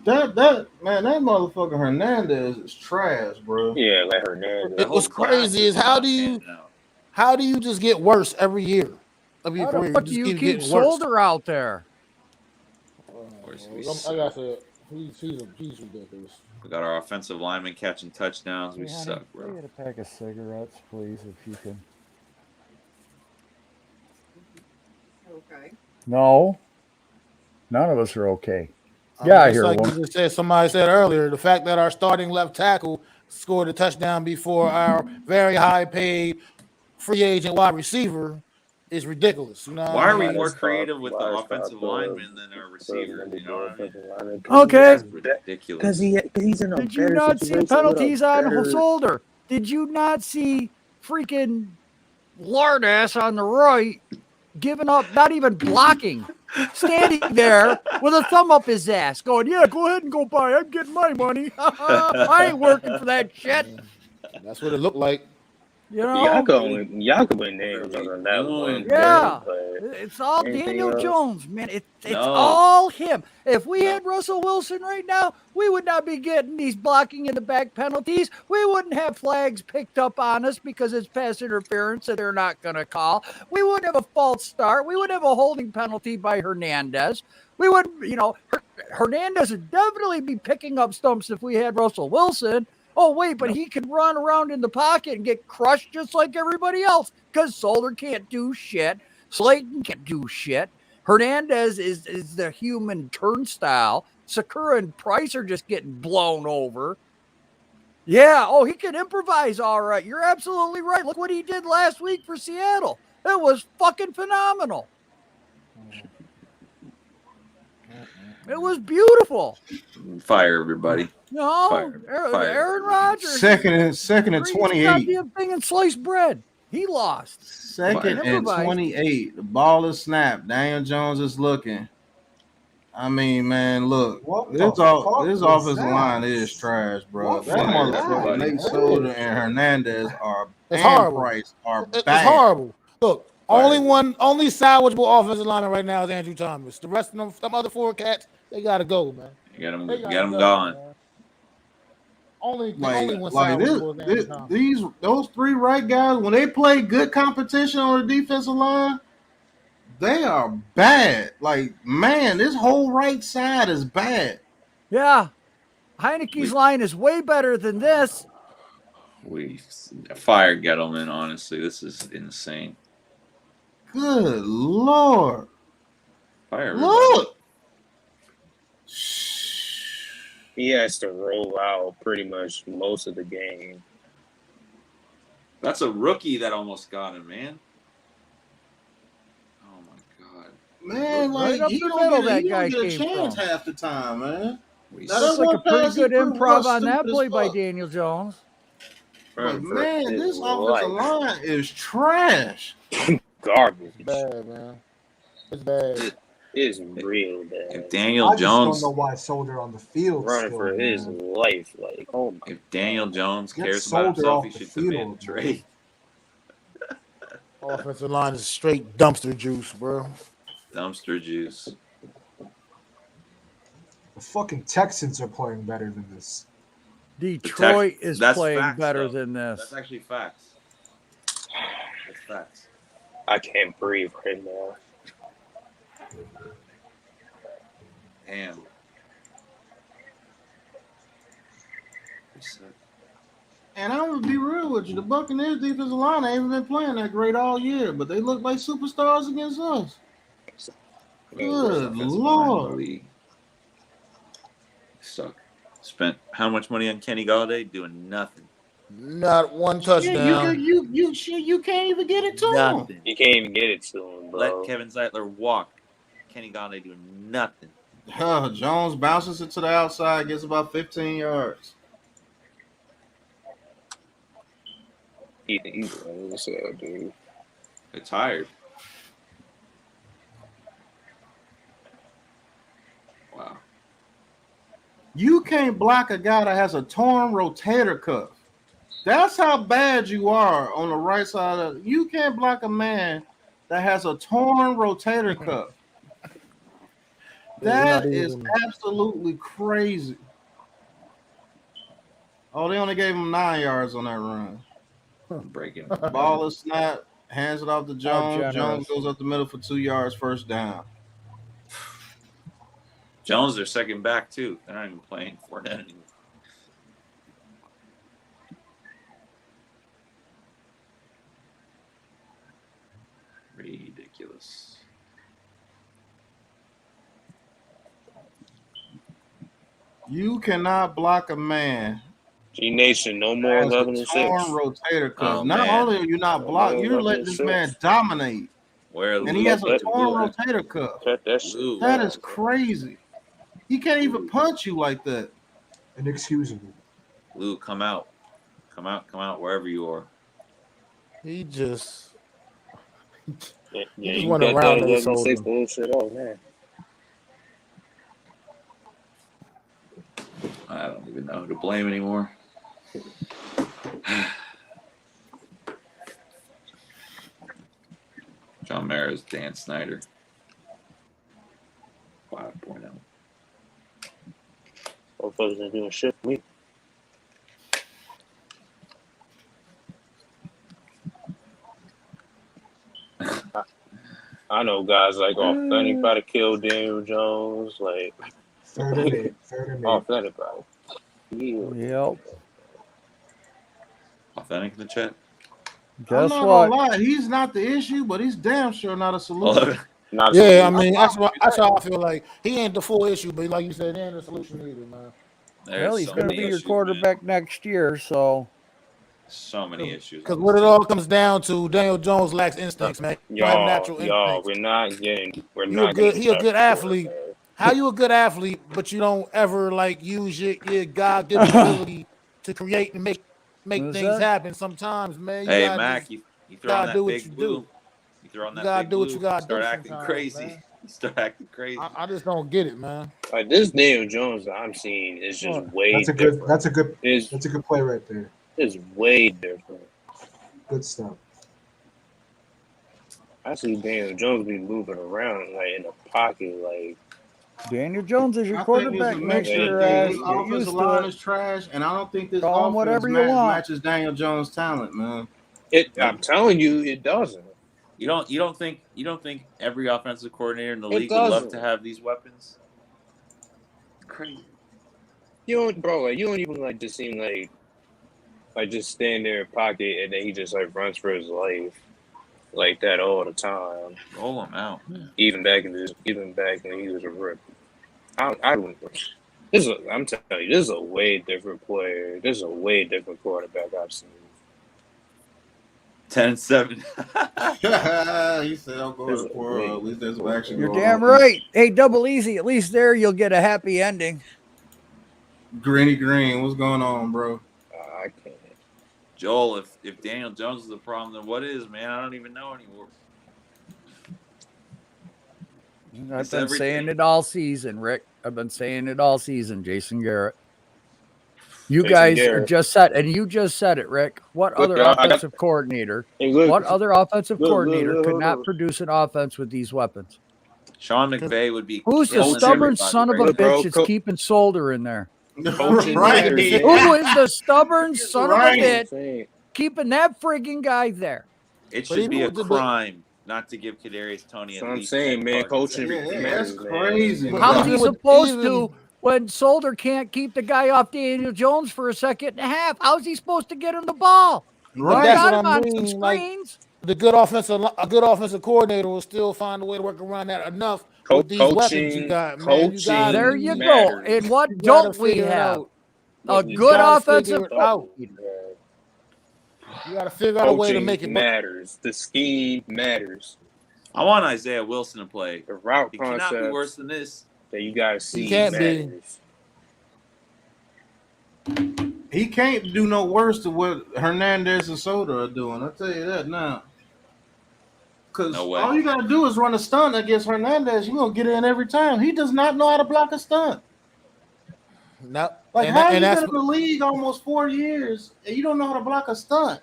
That motherfucker Hernandez is trash, bro. Yeah, like Hernandez. What's crazy is how do you just get worse every year of your career? What do you keep Solder out there? Like I said, he's ridiculous. We got our offensive linemen catching touchdowns. We suck, bro. Get a pack of cigarettes, please, if you can. Okay. No, none of us are okay. Yeah, I hear like one. you just said, somebody said earlier, the fact that our starting left tackle scored a touchdown before our very high-paid free agent wide receiver is ridiculous. You know, why are we more creative with the offensive lineman than our receiver? You know what I mean? Okay. That's ridiculous. Because he's in a Did you not see penalties on Solder? Did you not see freaking Lardass on the right giving up, not even blocking, standing there with a thumb up his ass, going, "Yeah, go ahead and go by. I'm getting my money. I ain't working for that shit." That's what it looked like. You know, y'all can win names on that one. Yeah, But it's all Daniel else? Jones, man. It's No. all him. If we had Russell Wilson right now, we would not be getting these blocking in the back penalties. We wouldn't have flags picked up on us because it's pass interference that they're not going to call. We wouldn't have a false start. We would have a holding penalty by Hernandez. We would, Hernandez would definitely be picking up stumps if we had Russell Wilson. Oh, wait, but he can run around in the pocket and get crushed just like everybody else because Solder can't do shit. Slayton can't do shit. Hernandez is the human turnstile. Sakura and Price are just getting blown over. Yeah, he can improvise all right. You're absolutely right. Look what he did last week for Seattle. It was fucking phenomenal. It was beautiful. Fire everybody. No, Fire. Aaron Rodgers. Second and 28. Goddamn thing and sliced bread. He lost. Second and 28. The ball is snapped. Daniel Jones is looking. I mean, man, look. This offensive line is trash, bro. That motherfucker, Nate Solder and Hernandez Price are bad. It's horrible. Look, only salvageable offensive lineman right now is Andrew Thomas. The rest of them, some other 4 cats, they gotta go, man. You get them gone. Man. Only one salvageable is Andrew Thomas. Those 3 right guys, when they play good competition on the defensive line, they are bad. Like, man, this whole right side is bad. Yeah. Heineke's line is way better than this. We fire Gettleman, honestly. This is insane. Good Lord. Fire. Look. He has to roll out pretty much most of the game. That's a rookie that almost got him, man. Oh my God. Man, like he don't get a chance half the time, man. That's like a pretty good improv on that play by Daniel Jones. But man, this offensive line is trash. Garbage. It's bad, man. It's bad. It's real bad. If Daniel Jones, I just don't know why Solder on the field running for his life, like if Daniel Jones cares about himself, he should demand a trade. Offensive line is straight dumpster juice, bro. Dumpster juice. The fucking Texans are playing better than this. Detroit is playing facts, better though. than this. That's actually facts. That's facts. I can't breathe right now. Damn. And I'm gonna be real with you. The Buccaneers defensive line ain't even been playing that great all year, but they look like superstars against us. Good Lord. Suck. Spent how much money on Kenny Galladay? Doing nothing. Not one touchdown. You can't even get it to him. You can't even get it to him, bro. Let Kevin Zeitler walk. Kenny Galladay doing nothing. Jones bounces it to the outside, gets about 15 yards. What's up, dude? They're tired. Wow. You can't block a guy that has a torn rotator cuff. That's how bad you are on the right side of you can't block a man that has a torn rotator cuff. That is absolutely crazy. Oh, they only gave him 9 yards on that run. Breaking. Ball is snapped, hands it off to Jones. Jones goes up the middle for 2 yards, first down. Jones, their second back, too. They're not even playing for that anymore. Ridiculous. You cannot block a man. G Nation, no more 11 and 6. Torn rotator cuff. Oh, not man. only are you not blocking, you're letting this man dominate. And he has a torn rotator cuff. That is crazy. He can't even punch you like that. Inexcusable. Lou, come out. Come out, wherever you are. He just... Yeah, just you went bet around that his 11 6 shoulder. bullshit. Oh, man. I don't even know who to blame anymore. John Mara's Dan Snyder. 5.0. Motherfuckers ain't doing shit for me. I know guys like Authentic about to kill Daniel Jones, like Third Authentic about it. Yep. Authentic in the chat. Guess I'm not what? gonna lie, he's not the issue, but he's damn sure not a solution. Yeah, I mean that's how I feel like he ain't the full issue, but like you said, he ain't the solution either, man. Well, he's going to be your quarterback next year, so. So many issues. Because what it all comes down to, Daniel Jones lacks instincts, man. Y'all, we're not getting. He a good athlete. How you a good athlete, but you don't ever like use your God-given ability to create and make things happen? Sometimes, man. You Hey, gotta Mac, you throw on that big blue. You throw on that big blue. What you gotta start do acting crazy. man. You start acting crazy. I just don't get it, man. Like this Daniel Jones that I'm seeing is just way different. That's a good play right there. It's way different. Good stuff. I see Daniel Jones be moving around like in the pocket, like Daniel Jones is your I quarterback think next it's a year. mixture. His Get offensive used to line it. is trash, and I don't think this Call him offense whatever you want. matches Daniel Jones' talent, man. I'm telling you, it doesn't. You don't think every offensive coordinator in the league would doesn't. love to have these weapons? Crazy. You don't even like just seem like just stand there in pocket and then he just like runs for his life like that all the time. Roll him out, man. Even back when he was a rookie. I'm telling you, this is a way different player. This is a way different quarterback I've seen. 10-7. He said, "I'll go to for at least there's some action." You're damn right. Hey, double easy. At least there you'll get a happy ending. Greeny Green, what's going on, bro? I can't. Joel, if Daniel Jones is the problem, then what is, man? I don't even know anymore. I've been saying it all season, Rick. I've been saying it all season, Jason Garrett. You guys just said, and you just said it, Rick. What other offensive coordinator? What other offensive coordinator could not produce an offense with these weapons? Sean McVay would be. Who's the stubborn son of a bitch that's keeping Solder in there? Right. Who is the stubborn son of a bitch keeping that frigging guy there? It should be a crime not to give Kadarius Toney at least. I'm saying, man, coaching. That's crazy. How's he supposed to when Solder can't keep the guy off Daniel Jones for a second and a half? How's he supposed to get him the ball? Right. That's what I mean. Like, a good offensive coordinator will still find a way to work around that enough with these weapons you got, man. There you go. And what don't we have? A good offensive coordinator. You got to figure out a way to make it matters. The scheme matters. I want Isaiah Wilson to play. The route concept cannot be worse than this. That you got to see. He can't be. He can't do no worse than what Hernandez and Soda are doing. I'll tell you that now. Because all you got to do is run a stunt against Hernandez. You're going to get in every time. He does not know how to block a stunt. No. Like, how you been in the league almost 4 years and you don't know how to block a stunt?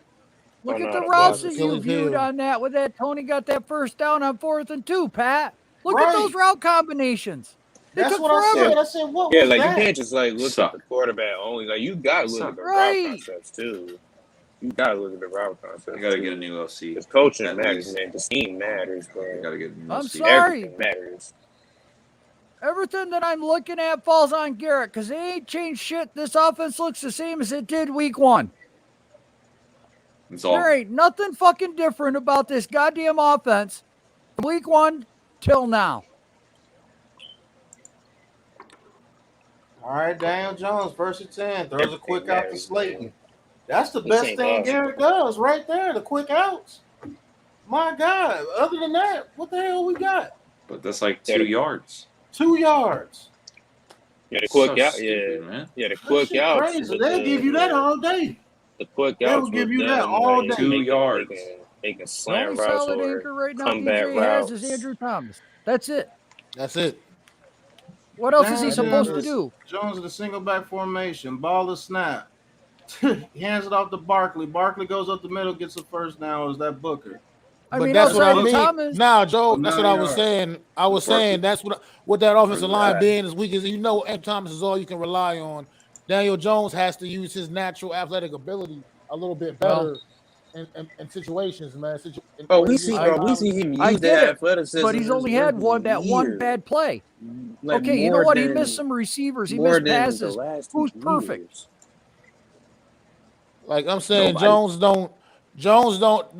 Look at the routes that you viewed on that with that Tony got that first down on 4th and 2, Pat. Look at those route combinations. That's what I said. I said, what was like that? You can't just like look at the quarterback only. Like you gotta look at the route concepts too. You gotta look at the route concepts. You gotta get a new OC. Because coaching matters, man. The scheme matters, bro. You gotta get a new OC. I'm sorry. Everything matters. Everything that I'm looking at falls on Garrett because they ain't changed shit. This offense looks the same as it did week 1. There ain't nothing fucking different about this goddamn offense from week 1 till now. All right, Daniel Jones, 1st and 10, throws a quick out to Slayton. That's the best thing Garrett does right there, the quick outs. My God. Other than that, what the hell we got? But that's like 2 yards. 2 yards. Yeah, the quick out. Stupid, man. Yeah, the quick outs. Crazy. They'll give you that all day. The quick They'll outs. give you that all day. 2 yards. They can The slam only routes solid or anchor right now comeback DJ has routes. is Andrew Thomas. That's it. That's it. What else is he supposed to do? Jones in the single back formation. Ball is snap. He hands it off to Barkley. Barkley goes up the middle, gets a first down. Is that Booker? But that's what I outside of mean. Thomas. Now, Joe, that's what I was saying. I was saying that's what that offensive line being as weak as Ant Thomas is all you can rely on. Daniel Jones has to use his natural athletic ability a little bit better in situations, man. Bro, we see him use that athleticism. But he's only had one bad play. Like okay, you know what? He missed some receivers. He missed passes. Who's perfect? Like I'm saying, Jones don't.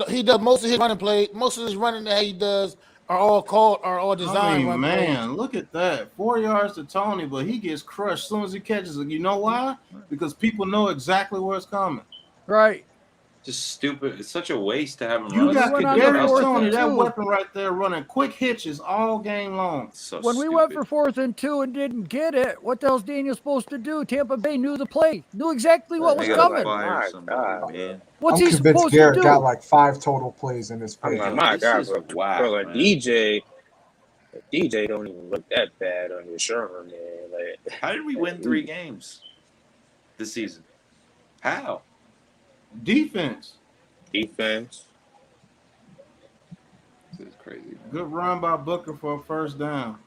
He does most of his running play. Most of his running that he does are all designed run plays. Look at that. 4 yards to Tony, but he gets crushed as soon as he catches it. You know why? Because people know exactly where it's coming. Right. Just stupid. It's such a waste to have him. You got Kadarius Toney, that weapon right there, running quick hitches all game long. When we went for 4th and 2 and didn't get it, what the hell's Daniel supposed to do? Tampa Bay knew the play, knew exactly what was coming. What's he supposed to do? Got like 5 total plays in his play. My God, bro, DJ don't even look that bad on your Sherman, man. Like, how did we win 3 games this season? How? Defense. This is crazy. Good run by Booker for a first down.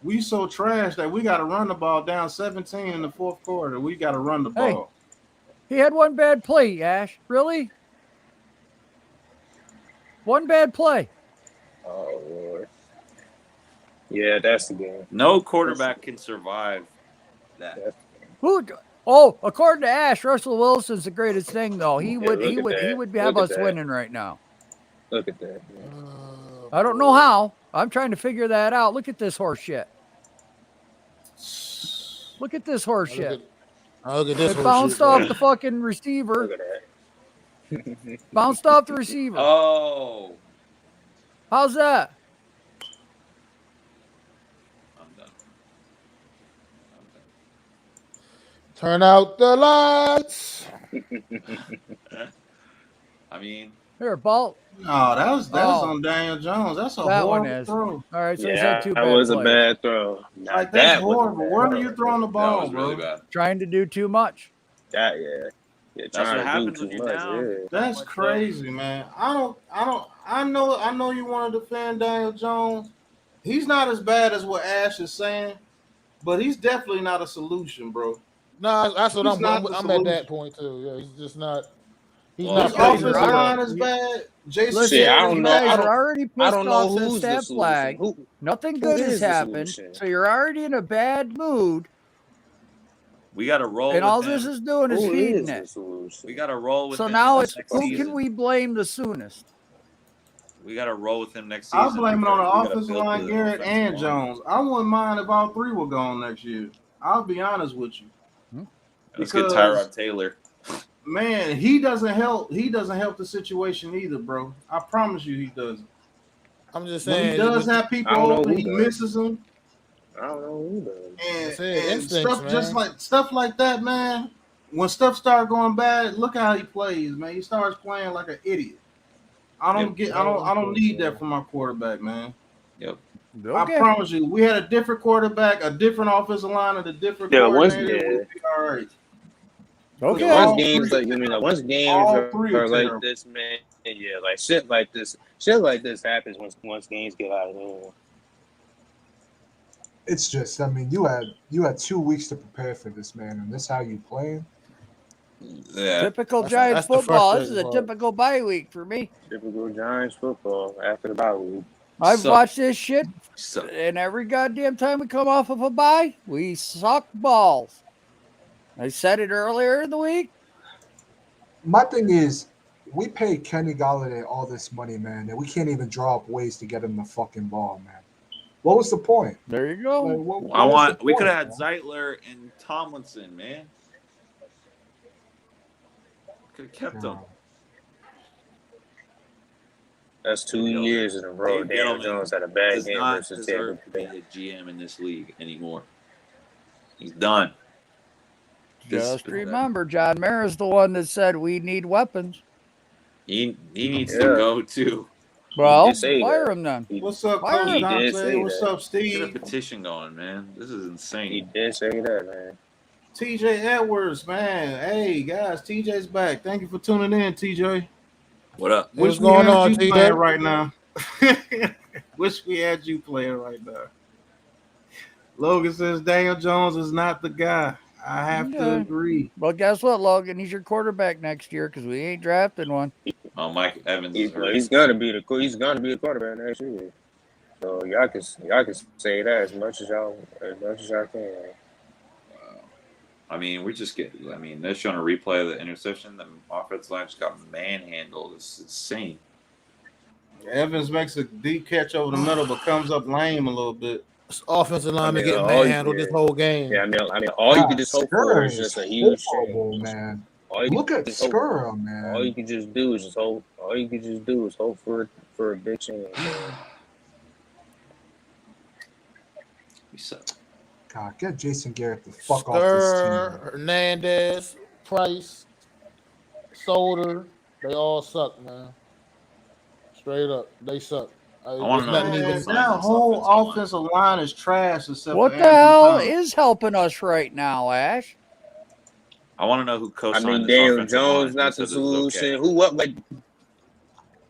We so trash that we got to run the ball down 17 in the 4th quarter. We got to run the ball. He had one bad play, Ash. Really? One bad play. Oh, Lord. Yeah, that's the game. No quarterback can survive that. Who? Oh, according to Ash, Russell Wilson's the greatest thing, though. He would have us winning right now. Look at that. I don't know how. I'm trying to figure that out. Look at this horse shit. Look at this horse shit. Look at this. It bounced off the fucking receiver. Look at that. Bounced off the receiver. Oh. How's that? Turn out the lights. I mean, here, ball. No, that was on Daniel Jones. That's a horrible throw. All right, so he's had 2 bad that was plays. a bad throw. Like, that's horrible. Where are you throwing the ball, that was really bad. Trying to do too much. Yeah, that's what happens when you're down. Yeah. That's crazy, man. I know you want to defend Daniel Jones. He's not as bad as what Ash is saying, but he's definitely not a solution, bro. No, that's what I'm at that point too. Yeah, he's just not. He's not. His offensive line is bad. Listen, I don't know. You're already pissed off who's since that flag. Nothing good has happened, so you're already in a bad mood. We got to roll. And with all him. this is doing is feeding it. We got to roll with him. So now it's next who season. can we blame the soonest? We got to roll with him next season. I'll blame it on the offensive line, Garrett and Jones. I wouldn't mind if all 3 were gone next year. I'll be honest with you. Let's get Tyrod Taylor. Man, he doesn't help. He doesn't help the situation either, bro. I promise you, he doesn't. I'm just when saying he does have people over, he misses them. I don't know who does. And stuff stuff like that, man. When stuff starts going bad, look how he plays, man. He starts playing like an idiot. I don't need that from my quarterback, man. Yep. I promise you, we had a different quarterback, a different offensive line, and a different coordinator. We'd be all right. Okay. Once games are like this, man. Yeah, like shit like this happens once games get out of hand. It's just, I mean, you had 2 weeks to prepare for this, man, and this how you playing? Yeah. Typical Giants football. This is a typical bye week for me. Typical Giants football after the bye week. I've watched this shit, and every goddamn time we come off of a bye, we suck balls. I said it earlier in the week. My thing is, we paid Kenny Golladay all this money, man, and we can't even draw up ways to get him the fucking ball, man. What was the point? There you go. Like, we could have had Zeitler and Tomlinson, man. Could have kept them. That's 2 years in a row. Daniel Jones had a bad game versus Tampa Bay. Be a GM in this league anymore. He's done. Just remember, John Mayer is the one that said we need weapons. He needs to go too. Well, fire him then. What's up, Coach Dante? What's up, Steve? Get a petition going, man. This is insane. He did say that, man. TJ Edwards, man. Hey, guys, TJ's back. Thank you for tuning in, TJ. What up? What's going on, you T-Day? playing right now? Wish we had you playing right now. Logan says Daniel Jones is not the guy. I have to agree. Well, guess what, Logan? He's your quarterback next year because we ain't drafting one. Oh, Mike Evans is hurt. He's gonna be the quarterback next year. So y'all can say that as much as y'all can. I mean, they're showing a replay of the interception. The offensive line just got manhandled. It's insane. Evans makes a deep catch over the middle, but comes up lame a little bit. This offensive lineman getting manhandled this whole game. Yeah, I mean, all you can just hope for is just a huge change. Man. Look at Skirl, man. All you can just do is hope. All you can just do is hope for a big change. We suck. God, get Jason Garrett the fuck off this team. Hernandez, Price, Solder, they all suck, man. Straight up, they suck. I want to know. That whole offensive line is trash. Except what for the hell is helping us right now, Ash? I want to know who co-signed this Daniel offensive Jones line. not the solution. Who what? Like,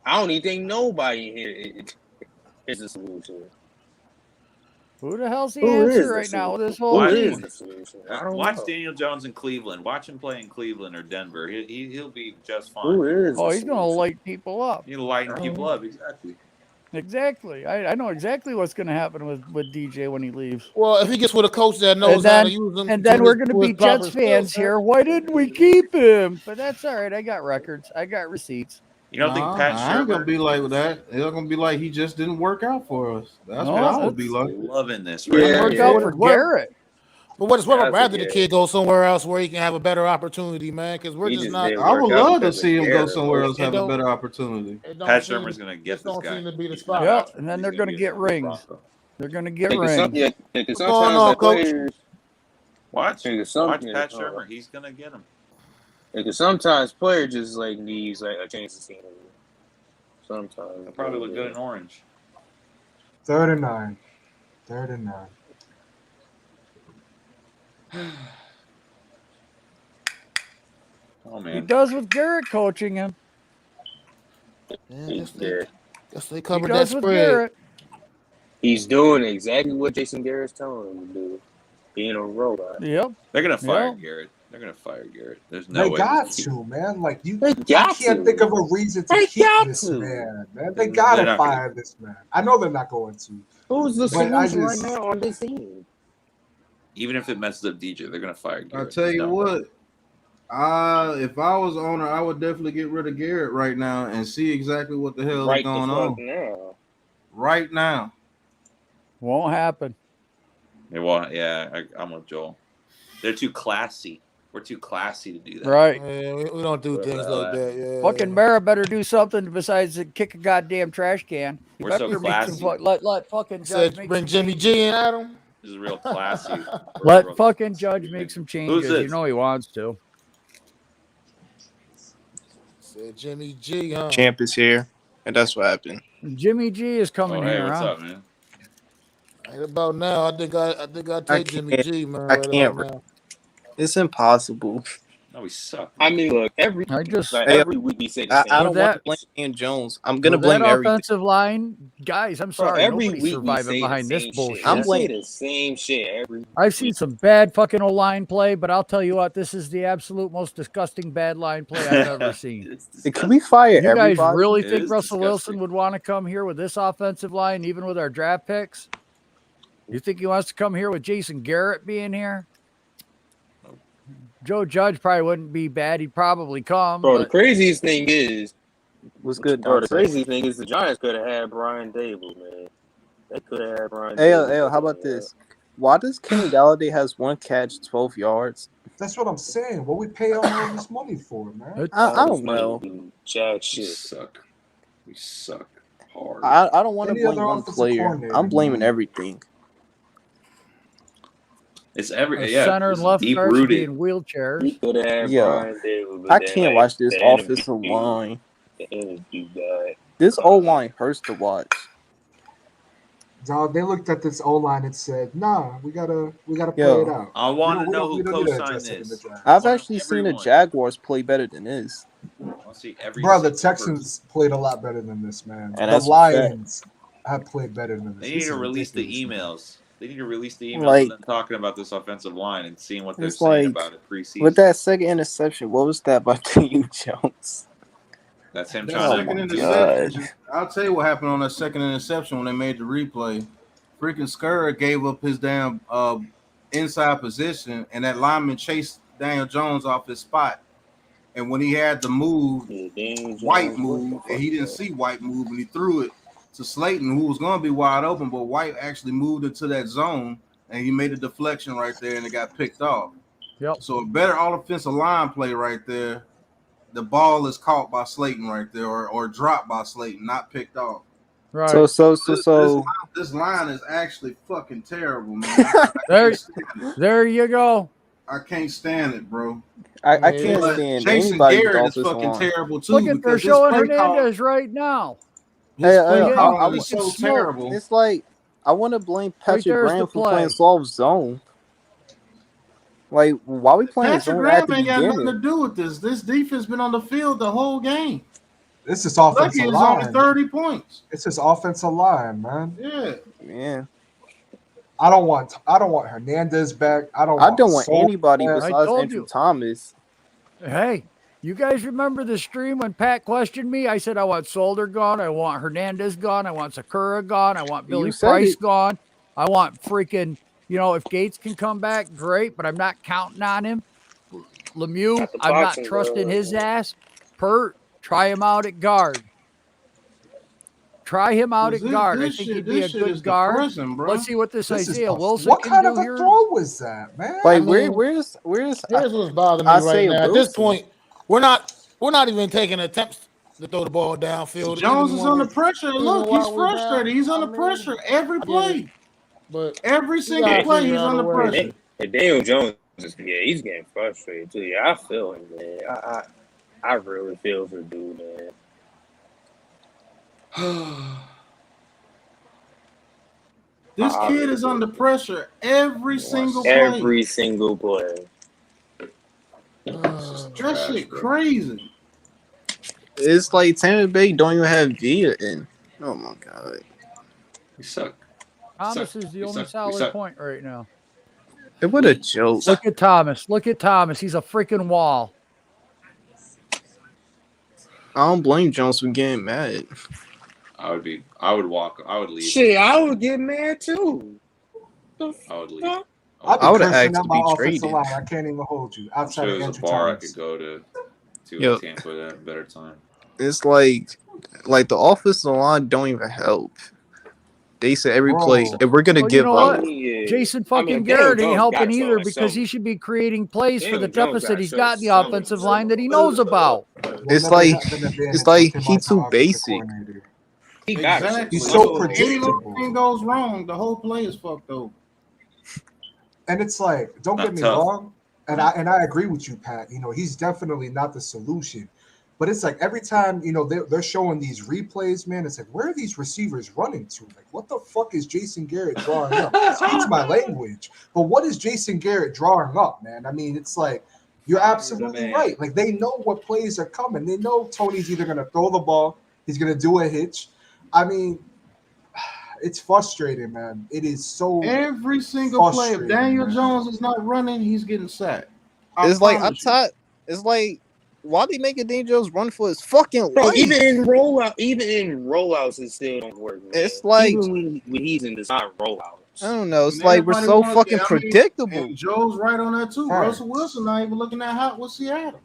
I don't even think nobody here is the solution. Who the hell's the answer right now with this whole team? Watch Daniel Jones in Cleveland. Watch him play in Cleveland or Denver. He'll be just fine. He's gonna light people up. He'll lighten people up, exactly. Exactly. I know exactly what's going to happen with DJ when he leaves. Well, if he gets with a coach that knows how to use him. And then we're going to be Jets fans here. Why didn't we keep him? But that's all right. I got records. I got receipts. You don't think Pat I ain't going to be like that. It's going to be like he just didn't work out for us. That's what I would be like. Loving this. Work out for Garrett. But what is what? I'd rather the kid go somewhere else where he can have a better opportunity, man. Because we're just not. I would love to see him go somewhere else have a better opportunity. Pat Shermer's going to get this guy. Seem to be the spot. Yeah, and then they're going to get rings. They're going to get rings. What's going on, Coach? Watch Pat Shermer. He's going to get him. Because sometimes players just like needs like a change to see him. Sometimes he'll probably look good in orange. 3rd and 9. 3rd and 9. Oh man, he does with Garrett coaching him. Yeah, guess they covered that with spread. Garrett. He's doing exactly what Jason Garrett's telling him to do, being a robot. Yep. They're gonna fire Garrett. They're gonna fire Garrett. There's no way. They got to, man. Like you can't think of a reason to keep this man. They gotta fire this man. I know they're not going to. Who's the solution right now on this team? Even if it messes up DJ, they're gonna fire Garrett. I'll tell you what. If I was owner, I would definitely get rid of Garrett right now and see exactly what the hell is going on. Now. Right now. Won't happen. It won't. Yeah, I'm with Joel. They're too classy. We're too classy to do that. Right. Yeah, we don't do things like that. Yeah. Fucking Mara better do something besides kick a goddamn trash can. We're so classy. Let fucking Judge bring Jimmy G in at him. This is real classy. Let fucking Judge make some changes. Who's this? You know he wants to. Said Jimmy G, huh? Champ is here, and that's what happened. Jimmy G is coming hey, here. what's huh? up, man? Right about now, I think I take Jimmy G, man. I can't. It's impossible. No, we suck. I mean, look, every week we say the same. I don't want to blame Daniel Jones. I'm gonna blame that everything. offensive line, guys. I'm sorry, every nobody's week surviving behind this bullshit. I'm blaming the same shit every. I've seen some bad fucking O-line play, but I'll tell you what, this is the absolute most disgusting bad line play I've ever seen. Can we fire You guys everybody? really think Russell Wilson would want to come here with this offensive line, even with our draft picks? You think he wants to come here with Jason Garrett being here? Joe Judge probably wouldn't be bad. He'd probably come. Bro, the craziest thing is, what's good? Bro, the craziest thing is the Giants could have had Brian Dable, man. They could have had Brian. Hey, how about this? Why does Kenny Galladay has 1 catch, 12 yards? That's what I'm saying. What we pay all this money for, man? I don't know. Jack shit. We suck hard. I don't want to blame one player. I'm blaming everything. It's every center and left deep guards rooted in wheelchairs. I can't watch this offensive line. This O-line hurts to watch. Dog, they looked at this O-line and said, "Nah, we gotta play it out." I want to know who co-signed this. I've actually seen the Jaguars play better than this. want to see every. Bro, the Texans played a lot better than this, man. And The that's Lions have played better than this. They need to release the emails. They need to release the emails of them talking about this offensive line and seeing what they're saying about it preseason. With that second interception, what was that by Daniel Jones? That's him That trying second to. interception. I'll tell you what happened on that second interception when they made the replay. Freaking Skurr gave up his damn inside position, and that lineman chased Daniel Jones off his spot. And when he had to move, White moved, and he didn't see White move, and he threw it to Slayton, who was going to be wide open, but White actually moved into that zone, and he made a deflection right there, and it got picked off. Yep. So a better all-offensive line play right there. The ball is caught by Slayton right there, or dropped by Slayton, not picked off. Right. So this line is actually fucking terrible, man. There you go. I can't stand it, bro. I can't stand Jason anybody's Garrett is offensive fucking line. terrible too. Look at they're showing Hernandez right now. I so terrible. It's like I want to blame Patrick Graham for playing soft zone. Like, why are we playing Patrick zone at Graham the ain't got beginning? nothing to do with this. This defense been on the field the whole game. This is offensive Lucky line. is only 30 points. It's his offensive line, man. Yeah. I don't want Hernandez back. I don't want anybody back. besides Andrew Thomas. Hey, you guys remember the stream when Pat questioned me? I said I want Solder gone, I want Hernandez gone, I want Sakura gone, I want Billy Price gone, I want freaking, if Gates can come back, great, but I'm not counting on him. Lemieux, I'm not trusting his ass. Pert, try him out at guard. Try him out at guard. I think he'd be a good guard. Let's see what this Isaiah Wilson What can kind do of a here. throw was that, man? Like, where's Here's what's bothering me right now. At this point, we're not even taking attempts to throw the ball downfield. Jones is under pressure. Look, he's frustrated. He's under pressure every play. But every single play, he's under pressure. And Daniel Jones he's getting frustrated too. Yeah, I feel him, man. I really feel for dude, man. This kid is under pressure every single play. Every single play. That shit crazy. It's like Tampa Bay don't even have Villa in. Oh my god. We suck. Thomas is the only solid point right now. What a joke. Look at Thomas. Look at Thomas. He's a freaking wall. I don't blame Jones for getting mad. I would leave. Shit, I would get mad too. I would leave. I would have asked asked to be traded. line. I can't even hold you. Outside There of was a Andrew bar I Thomas. could go to Yo. Tampa at a better time. It's like the offensive line don't even help. They say every play, if we're gonna give up. Jason Garrett ain't helping either because he should be creating plays for the deficit he's got in the offensive line that he knows about. It's like he too basic. Exactly. He's so predictable. Anything goes wrong, the whole play is fucked over. And it's like, don't get me wrong, and I agree with you, Pat. He's definitely not the solution. But it's like every time, they're showing these replays, man, it's like, where are these receivers running to? Like, what the fuck is Jason Garrett drawing up? Excuse my language. But what is Jason Garrett drawing up, man? I mean, it's like, you're absolutely right. Like, they know what plays are coming. They know Tony's either going to throw the ball, he's going to do a hitch. I mean, it's frustrating, man. It is so every single play. If Daniel Jones is not running, he's getting sacked. It's like why they making Daniel Jones run for his fucking life? Even in rollouts, it still don't work. Man. It's like even when he's in design rollouts. I don't know. It's like we're so fucking predictable. And Joe's right on that too. Right. Russell Wilson not even looking that hot with Seattle.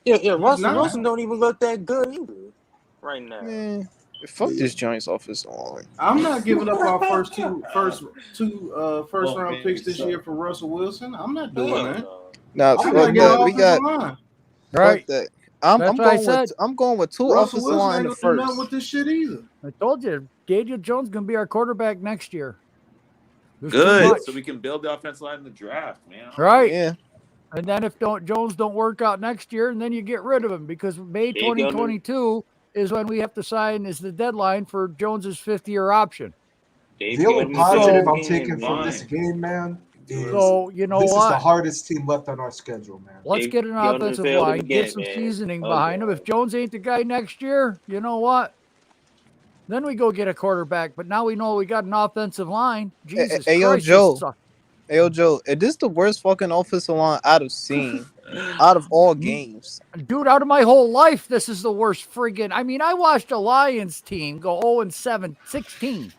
Yeah. Russell Wilson don't even look that good either right now. Man, fuck this Giants offensive line. I'm not giving up our first round picks this year for Russell Wilson. I'm not doing that. No, fuck that. We got right. That. I'm going with two offensive line in the first. Not with this shit either. I told you, Daniel Jones gonna be our quarterback next year. Good, so we can build the offensive line in the draft, man. Right. Yeah. And then if Jones don't work out next year, and then you get rid of him because May 2022 is when we have to sign is the deadline for Jones's 5th-year option. The only positive I'm taking from this game, man, So you know this what? is the hardest team left on our schedule, man. Let's get an offensive line, get some seasoning behind him. If Jones ain't the guy next year, you know what? Then we go get a quarterback. But now we know we got an offensive line. Jesus Hey, yo, Christ, Joe. this sucks. Hey, yo, Joe. Is this the worst fucking offensive line I've seen out of all games? Dude, out of my whole life, this is the worst friggin'. I mean, I watched a Lions team go 0-7, 16.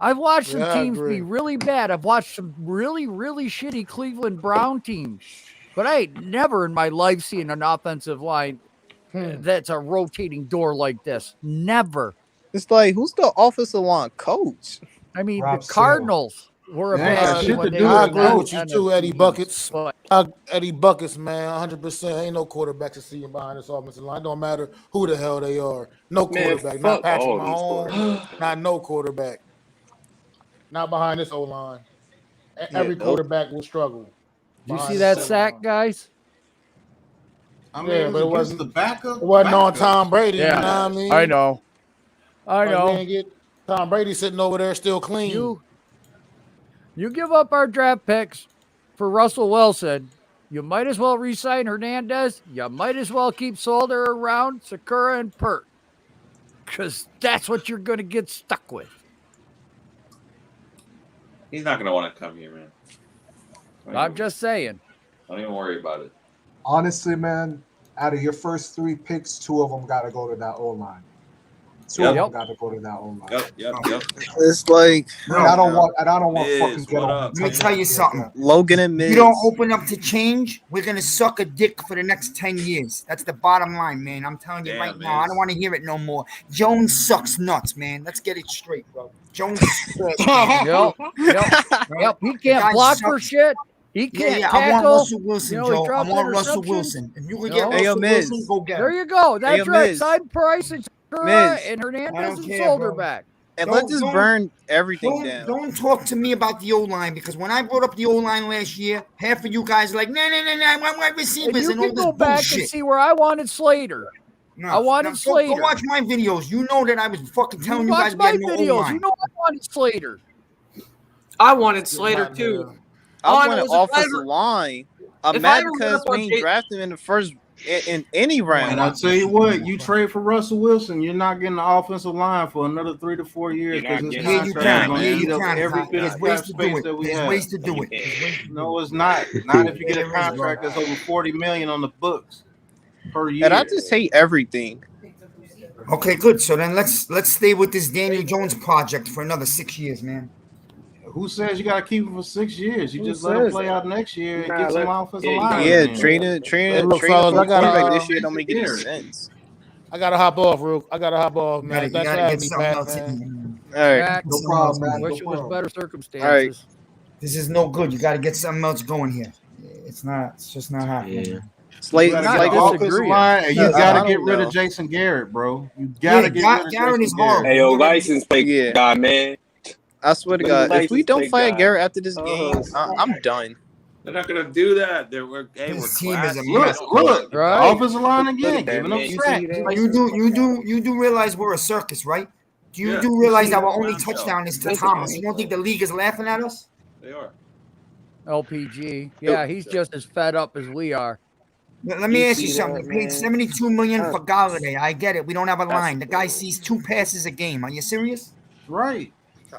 I've watched some teams be really bad. I've watched some really, really shitty Cleveland Brown teams. But I ain't never in my life seen an offensive line that's a rotating door like this. Never. It's like, who's the offensive line coach? I mean, the Cardinals were a bad team when they I were agree with you NFC too, Eddie East, Buckets. but Eddie Buckets, man, 100%. Ain't no quarterback to see him behind this offensive line. Don't matter who the hell they are. No quarterback. Not Patrick Mahomes. Not no quarterback. Not behind this O-line. Every quarterback will struggle. Did you see that sack, guys? I mean, but it wasn't the backup. It wasn't on Tom Brady. You know what I mean? I know. I Like, know. we ain't get Tom Brady sitting over there still clean. You give up our draft picks for Russell Wilson, you might as well re-sign Hernandez. You might as well keep Solder around, Sakura and Pert, because that's what you're going to get stuck with. He's not going to want to come here, man. I'm just saying. Don't even worry about it. Honestly, man, out of your first 3 picks, 2 of them got to go to that O-line. 2 of them got to go to that O-line. Yep. It's like I don't want fucking Miz, let me tell you something. Logan and Miz. You don't open up to change, we're gonna suck a dick for the next 10 years. That's the bottom line, man. I'm telling you right now. I don't want to hear it no more. Jones sucks nuts, man. Let's get it straight, bro. Jones sucks. Yep. He can't block for shit. He can't tackle. I want Russell Wilson, he Joe. I dropped want Russell interceptions. Wilson. If you can get Hey, yo, Russell Miz. Wilson, go get him. There you go. That's yo, right. Miz. Sign Price and Sakura Miz. and Hernandez and care, Solder bro. back. And let's just burn everything down. Don't talk to me about the O-line, because when I brought up the O-line last year, half of you guys are like, nah, I want wide receivers And and you all can this go back bullshit. and see where I wanted Slater. I wanted Slater. Go watch my videos. You know that I was fucking telling you watch guys we my had no videos. O-line. You know I wanted Slater. I wanted Slater too. I want an offensive line. I'm if I mad ever because went up we on ain't Jay- drafted him in the first in any round. And I'll tell you what, you trade for Russell Wilson, you're not getting the offensive line for another 3 to 4 years because his contract is going to eat up every bit of cap space that we have. There's ways to do it. No, it's not. Not if you get a contract that's over $40 million on the books per year. And I just hate everything. Okay, good. So then let's stay with this Daniel Jones project for another 6 years, man. Who says you got to keep him for 6 years? You Who just let him says play that? out next year and get some offensive line. Yeah, training Look, for fellas, I quarterback gotta, this year don't make any sense. I gotta hop off, Rook. I gotta hop off, man. You Thanks gotta for having get me, something Pat, else man. in. All right. Jack, No problem, man. Wish No it was problem. better circumstances. This is no good. You got to get something else going here. It's not. It's just not happening. You got to get the offensive line, and you got to get rid of Jason Garrett, bro. You got to get rid of Garrett Jason Garrett. Hey, yo, license plate guy, man. I swear to God, if we don't fire Garrett after this game, I'm done. They're not gonna do that. We're This team is a classy. mess. Look, Right. offensive line again, giving up sacks. You do realize we're a circus, right? Do you do realize our only touchdown is to Thomas? You don't think the league is laughing at us? They are. LPG. Yeah, he's just as fed up as we are. Let me ask you something. They paid $72 million for Galladay. I get it. We don't have a line. The guy sees 2 passes a game. Are you serious? Right.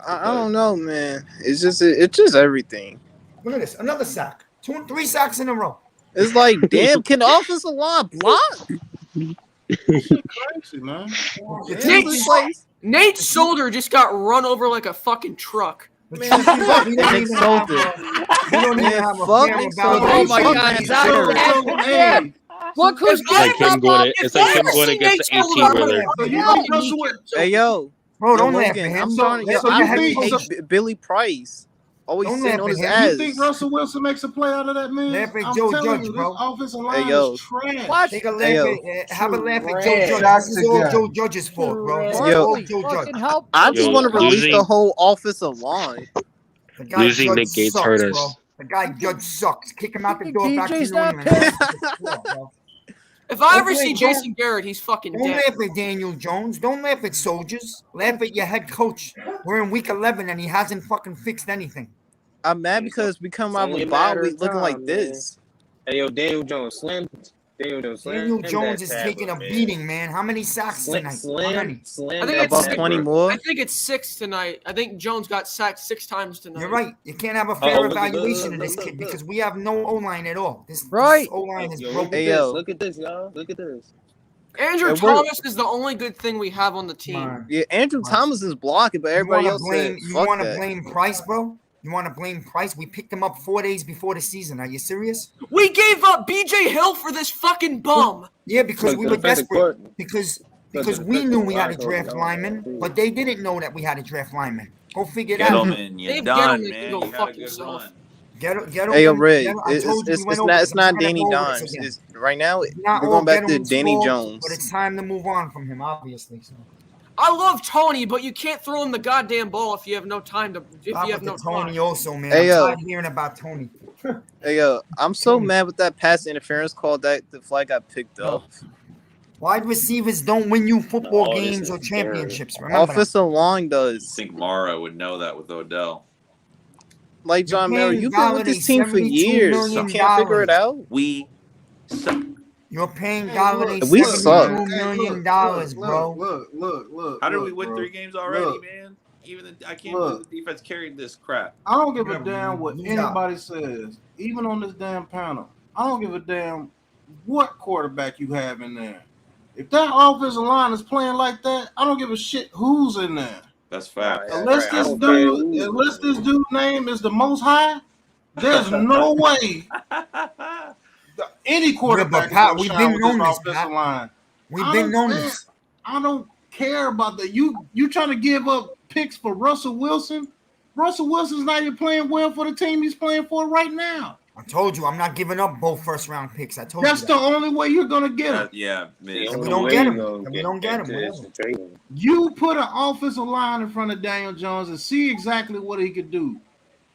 I don't know, man. It's just everything. Look at this. Another sack. 3 sacks in a row. It's like, damn, can the offensive line block? Crazy, man. Nate Solder just got run over like a fucking truck. We don't even have a fair about Oh my God, it's out here. Look who's It's like him going against the 18-wheeler. Hey, yo. Bro, don't Yo, laugh at Logan, him. I'm sorry. Yo, So you I had really to- hate Billy Price. Always Don't sitting laugh on at his him. ass. You think Russell Wilson makes a play out of that, man? Laugh at I'm Joe telling Judge, you, bro. this offensive line Hey, yo. is trash. What? Take a laugh Hey, yo. have a laugh at Joe Trash. Judge. Trash This is all again. Joe Judge's fault, bro. This is Yo. all Joe Judge. Fucking help. I just Yo, want to release losing- the whole offensive line. The guy Losing Judge Nick Gates sucks, hurt bro. us. The guy Judge sucks. Kick him out the door back to TJ's New not England. If I ever Okay, see don't- Jason Garrett, he's fucking Don't dead. laugh at Daniel Jones. Don't laugh at soldiers. Laugh at your head coach. We're in week 11 and he hasn't fucking fixed anything. I'm mad because we come It's out of only a a bye matter week of looking like time, this. Hey, yo, Daniel Jones slammed Daniel that Jones is tablet, taking a man. beating, man. How many sacks tonight? How many? Slam I think that it's About six, 20 tablet. more. I think it's 6 tonight. I think Jones got sacked 6 times tonight. You're right. You can't have a fair look, evaluation of this look, kid look. because we have no O-line at all. This O-line is Yo, broken. Hey, yo. Look at this, y'all. Look at this. Andrew And we're- Thomas is the only good thing we have on the team. Yeah, Andrew Thomas is blocking, but everybody else said, You fuck want to that. blame Price, bro? You want to blame Price? We picked him up 4 days before the season. Are you serious? We gave up BJ Hill for this fucking bum. Yeah, because we were desperate. Because the we knew we had a defensive draft line lineman, too. but they didn't know that we had a draft lineman. Go figure it out. Gettleman, you're Dave done, Gettleman man. can go You had fuck a good himself. run. Hey, yo, Ray, I told you we went over it's this. not We're gonna Danny go over this Dimes. again. It's, right now, we're Not all going back to Gettleman's Danny fault, Jones. but it's time to move on from him, obviously. So. I love Tony, but you can't throw him the goddamn ball if you have no time to. If Stop you have with no the Tony time. also, man. Hey, I'm yo. tired of hearing about Tony. Hey, yo, I'm so mad with that pass interference call that the flag got picked up. Wide receivers don't win you football No, this games is or scary. championships. Remember that. Offensive line I does. think Mara would know that with Odell. Like John You're Miller, paying you've been with Galladay this team for $72 years. million. You can't figure it out. We suck. You're paying Hey, Galladay look, We $72 suck. million, look, bro. Look. How did we look, win bro. 3 games already, Look. man? I can't believe the defense carried this crap. I don't give a Yeah, damn what yeah. anybody says, even on this damn panel. I don't give a damn what quarterback you have in there. If that offensive line is playing like that, I don't give a shit who's in there. That's fact. Unless this dude's name is the Most High, there's no way any quarterback is Pat, gonna we've shine been with this known this, offensive Pat. line. We've been known this. I don't care about that. You trying to give up picks for Russell Wilson? Russell Wilson's not even playing well for the team he's playing for right now. I told you I'm not giving up both first round picks. I told That's you the that. only way you're gonna get him. Yeah, And we don't get him. And we don't get him. You put an offensive line in front of Daniel Jones and see exactly what he could do.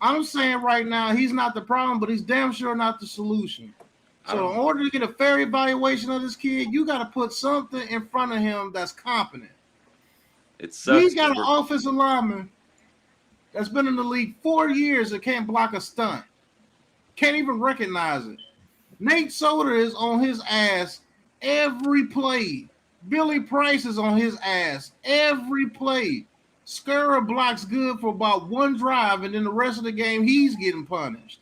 I'm saying right now he's not the problem, but he's damn sure not the solution. So in order to get a fair evaluation of this kid, you got to put something in front of him that's competent. It sucks. He's got an offensive lineman that's been in the league 4 years that can't block a stunt. Can't even recognize it. Nate Solder is on his ass every play. Billy Price is on his ass every play. Scurra blocks good for about one drive, and then the rest of the game, he's getting punished.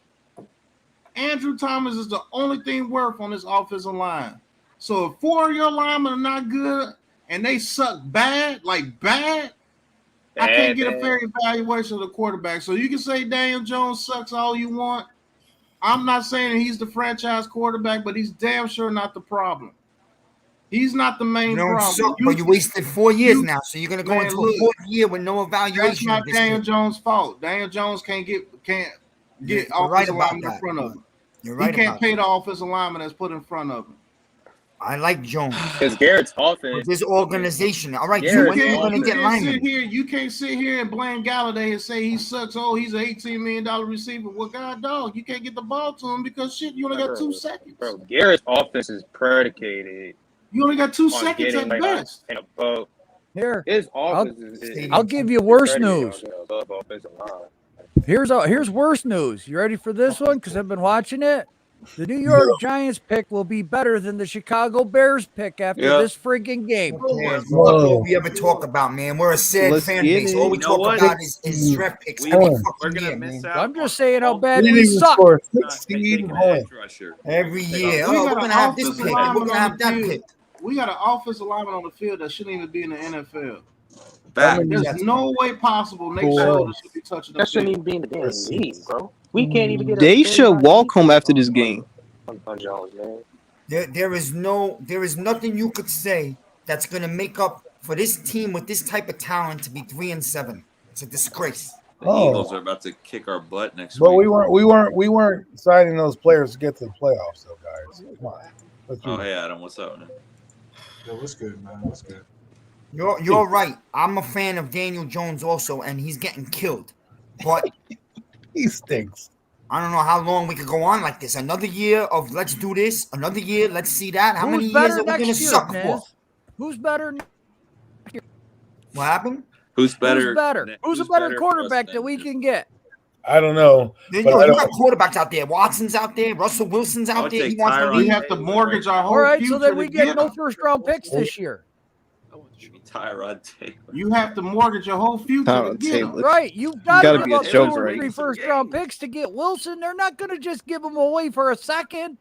Andrew Thomas is the only thing worth on this offensive line. So if 4 of your linemen are not good and they suck bad, I can't get a fair evaluation of the quarterback. So you can say Daniel Jones sucks all you want. I'm not saying he's the franchise quarterback, but he's damn sure not the problem. He's not the main problem. But you wasted 4 years now, so you're gonna go into a 4th year with no evaluation. That's not Daniel Jones' fault. Daniel Jones can't get offensive lineman in front of him. You're right. He can't pay the offensive lineman that's put in front of him. I like Jones. Because Garrett's offense. This organization. All right, so when are you going to get linemen? You can't sit here and blame Galladay and say he sucks. Oh, he's an $18 million receiver. Well, God, dog, you can't get the ball to him because shit, you only got 2 seconds. Bro, Garrett's offense is predicated. You only got 2 seconds at best. Here, his offense I'll give you worse news. Here's worse news. You ready for this one? Because I've been watching it. The New York Giants pick will be better than the Chicago Bears pick after this freaking game. That's what we ever talk about, man. We're a sad fan base. All we talk about is draft picks every fucking year, man. I'm just saying how bad we suck. Every year. Oh, we're going to have this pick. We're going to have that pick. We got an offensive lineman on the field that shouldn't even be in the NFL. Fact. There's no way possible Nate Solder should be touching the That shouldn't even be in the damn league, bro. We can't even get. They should walk home after this game. There is nothing you could say that's going to make up for this team with this type of talent to be 3-7. It's a disgrace. The Eagles are about to kick our butt next But week. we weren't signing those players to get to the playoffs, though, guys. Come on. Oh, hey, Adam, what's up, man? Yeah, what's good, man? What's good? You're right. I'm a fan of Daniel Jones also, and he's getting killed. But he stinks. I don't know how long we could go on like this. Another year of let's do this. Another year, let's see that. How many years are we going to suck for? Who's better? What happened? Who's better? Who's a better quarterback that we can get? I don't know. You But I got don't. quarterbacks out there. Watson's out there. Russell Wilson's out there. He wants to We leave. have to mortgage our whole All right, future so then we to get no him. first-round picks this year. Tyrod Taylor. You have to mortgage your whole future to get him. Right, you've got Gotta to be give a up 2 joke, or right? 3 first-round picks to get Wilson. They're not going to just give him away for a second.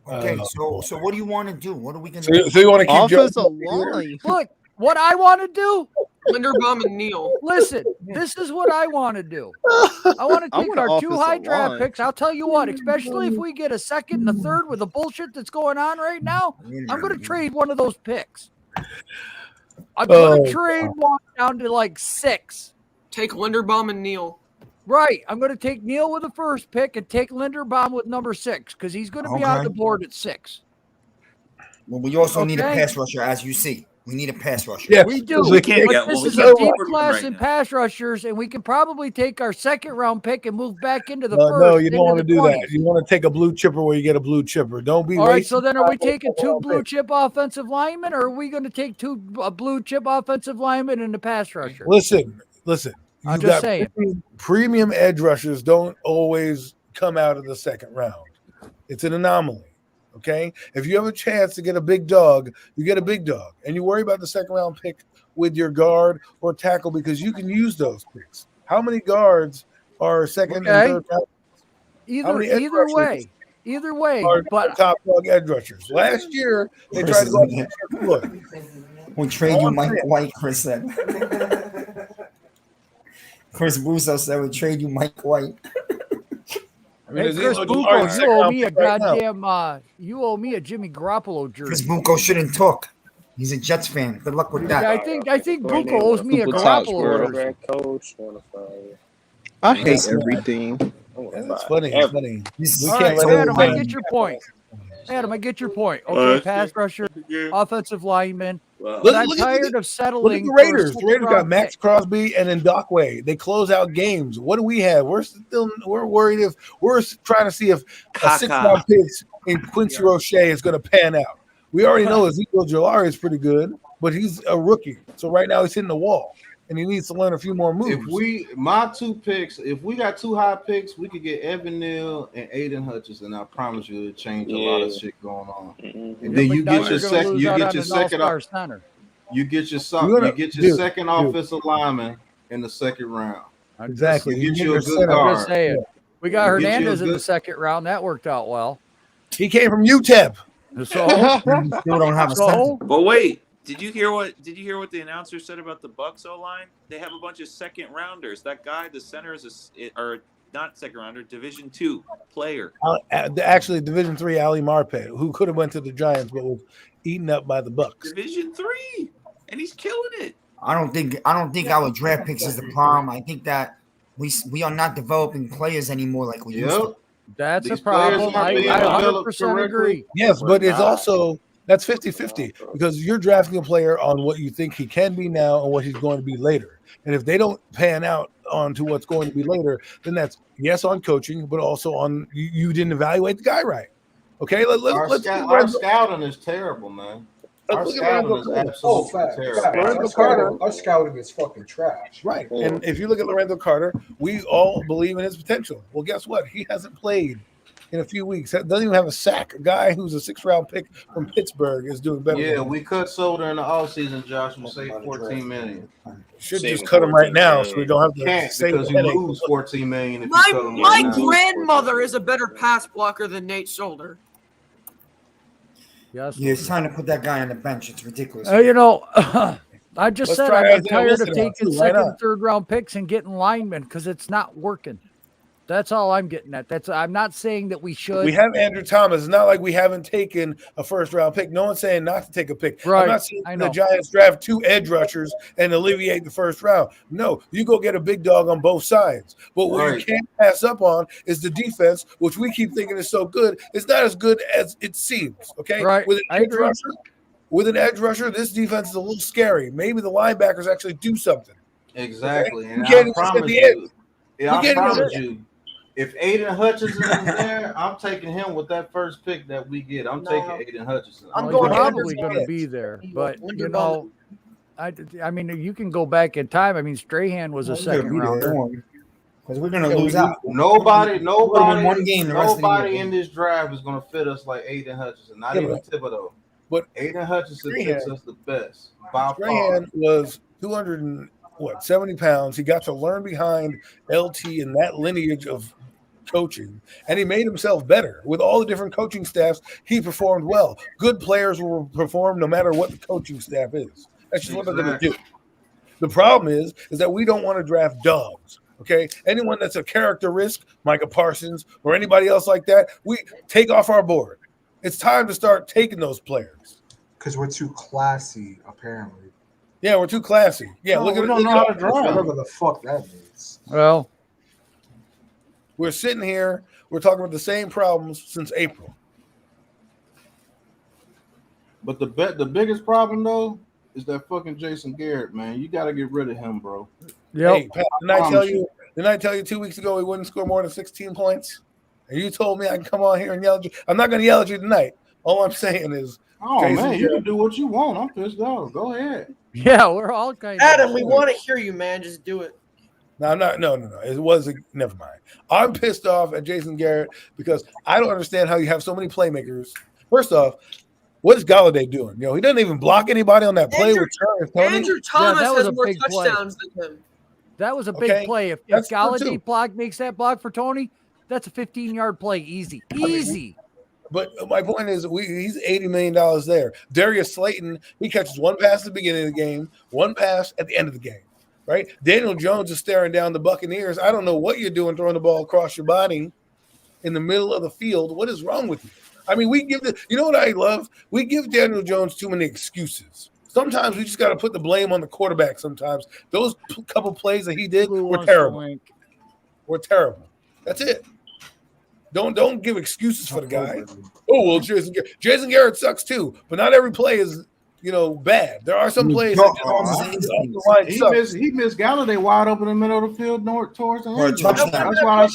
Okay, so what do you want to do? What are we going to So do? you want to keep Offensive line. Look, what I want to do. Linderbaum and Neal. Listen, this is what I want to do. I want to I take want our an 2 high offensive draft line. picks. I'll tell you what, especially if we get a second and a third with the bullshit that's going on right now, I'm going to trade one of those picks. I'm going to trade one down to like 6. Take Linderbaum and Neal. Right. I'm going to take Neal with the first pick and take Linderbaum with number 6 because he's going to be on the board at 6. Well, we also need a pass rusher, as you see. We need a pass rusher. Yeah, we do. we can't But get. this We is can't a deep afford one class right in now. pass rushers, and we can probably take our 2nd-round pick and move back into the No, first. no, you don't want to into do the that. You want to take a blue chipper where you get a blue chipper. Don't be. All right, wasting so then are we time on taking 2 first-round blue picks. chip offensive linemen, or are we going to take 2 blue chip offensive linemen and a pass rusher? Listen. I'm You just got saying. Premium edge rushers don't always come out of the 2nd round. It's an anomaly. Okay, if you have a chance to get a big dog, you get a big dog, and you worry about the 2nd round pick with your guard or tackle because you can use those picks. How many guards are 2nd and 3rd round? How many edge rushers Either way, are but top dog edge rushers? Last year they tried to go after Jeff Floyd. We'll trade you Mike White, Chris said. Chris Russo said we'll trade you Mike White. I mean, hey, Chris Bucco, you owe me a goddamn. You owe me a Jimmy Garoppolo jersey. Chris Bucco shouldn't talk. He's a Jets fan. Good luck with that. Yeah, I think Bucco owes me a Garoppolo jersey. Coach, I hate everything. It's funny. It's funny. All right, so Adam, I get your point. Adam, I get your point. Okay, pass rusher, offensive lineman. But I'm tired of settling. Look at the Raiders. The Raiders got Max Crosby and Ndakwe. They close out games. What do we have? We're worried if we're trying to see if a 6-round pick in Quincy Roche is going to pan out. We already know Ezekiel Jolari is pretty good, but he's a rookie. So right now he's hitting the wall, and he needs to learn a few more moves. My 2 picks, if we got 2 high picks, we could get Evan Neal and Aiden Hutchinson. I promise you, it'll change a lot of shit going on. And then you get your second. You get your second. Center. You get your second offensive lineman in the 2nd round. Exactly. You get you a good I'm guard. just saying. We got You get you a Hernandez in the good- 2nd round. That worked out well. He came from UTEP. So still don't have a center. But wait, did you hear what the announcer said about the Bucs O-line? They have a bunch of 2nd rounders. That guy, the center, is or not 2nd rounder, Division II player. Actually, Division III Ali Marpet, who could have went to the Giants but was eaten up by the Bucs. Division III, and he's killing it. I don't think our draft picks is the problem. I think that we are not developing players anymore like we used to. That's These a problem. I players aren't being 100% agree. Yes, but it's also that's 50-50 because you're drafting a player on what you think he can be now and what he's going to be later. And if they don't pan out onto what's going to be later, then that's yes on coaching, but also on you didn't evaluate the guy right. Okay, let's our scouting is terrible, man. Our scouting is absolutely terrible. Our scouting is fucking trash. Right. And if you look at Lorenzo Carter, we all believe in his potential. Well, guess what? He hasn't played in a few weeks. Doesn't even have a sack. A guy who's a 6th-round pick from Pittsburgh is doing better. Yeah, we cut Soder in the offseason, Josh. We saved $14 million. Should just cut him right now so we don't have to Can't save because the you headache. lose $14 million if you cut him My right now. grandmother is a better pass blocker than Nate Solder. Yes. Yeah, it's time to put that guy on the bench. It's ridiculous. I just Let's said try I'm Isaiah tired Wilson of out, taking too. Why 2nd, not? 3rd round picks and getting linemen because it's not working. That's all I'm getting at. I'm not saying that we should. We have Andrew Thomas. It's not like we haven't taken a 1st-round pick. No one's saying not to take a pick. Right. I'm not saying I the know. Giants draft 2 edge rushers and alleviate the 1st round. No, you go get a big dog on both sides. But what you Right. can't pass up on is the defense, which we keep thinking is so good. It's not as good as it seems. Okay, Right. With an I edge agree. rusher, this defense is a little scary. Maybe the linebackers actually do something. Exactly. Okay? And You can't I even promise get the you, edge. yeah, You I can't even promise get- you, if Aiden Hutchinson is there, I'm taking him with that 1st pick that we get. I'm taking Aiden Hutchinson. He's probably going to be there, but I mean, you can go back in time. I mean, Strahan was a second rounder. Because we're gonna lose out. Nobody one game the rest of the nobody year, in this draft is gonna fit us like Aiden Hutchinson. Not even Thibodeau. But Aiden Hutchinson Strahan- fits us the best by far. Strahan was 270 pounds. He got to learn behind LT and that lineage of coaching, and he made himself better with all the different coaching staffs. He performed well. Good players will perform no matter what the coaching staff is. That's just what they're going to do. The problem is that we don't want to draft dogs. Okay, anyone that's a character risk, Micah Parsons or anybody else like that, we take off our board. It's time to start taking those players because we're too classy, apparently. Yeah, we're too classy. Yeah, No, look at we don't know how to draft. Whatever the fuck that means. Well, we're sitting here. We're talking about the same problems since April. But the biggest problem though is that fucking Jason Garrett, man. You got to get rid of him, bro. Yep. Hey, Pat, didn't I tell you 2 weeks ago he wouldn't score more than 16 points? And you told me I can come on here and yell at you. I'm not going to yell at you tonight. All I'm saying is, oh man, you can do what you want. I'm pissed off. Go ahead. Yeah, we're all kind Adam, we want to hear you, man. Just do it. No, I'm not. No. It wasn't. Never mind. I'm pissed off at Jason Garrett because I don't understand how you have so many playmakers. First off, what is Galladay doing? You know, he doesn't even block anybody on that play with Tony. Andrew Thomas that was has a more big play. touchdowns than him. That was a big Okay, play. If that's true, too. Galladay makes that block for Tony, that's a 15-yard play. Easy. But my point is, he's $80 million there. Darius Slayton, he catches one pass at the beginning of the game, one pass at the end of the game, right? Daniel Jones is staring down the Buccaneers. I don't know what you're doing throwing the ball across your body in the middle of the field. What is wrong with you? I mean, you know what I love? We give Daniel Jones too many excuses. Sometimes we just got to put the blame on the quarterback sometimes. Those couple plays that he did were terrible. Were terrible. That's it. Don't give excuses for the guy. Oh, well, Jason Garrett sucks too, but not every play is, bad. There are some plays he missed Galladay wide open in the middle of the field towards the end zone.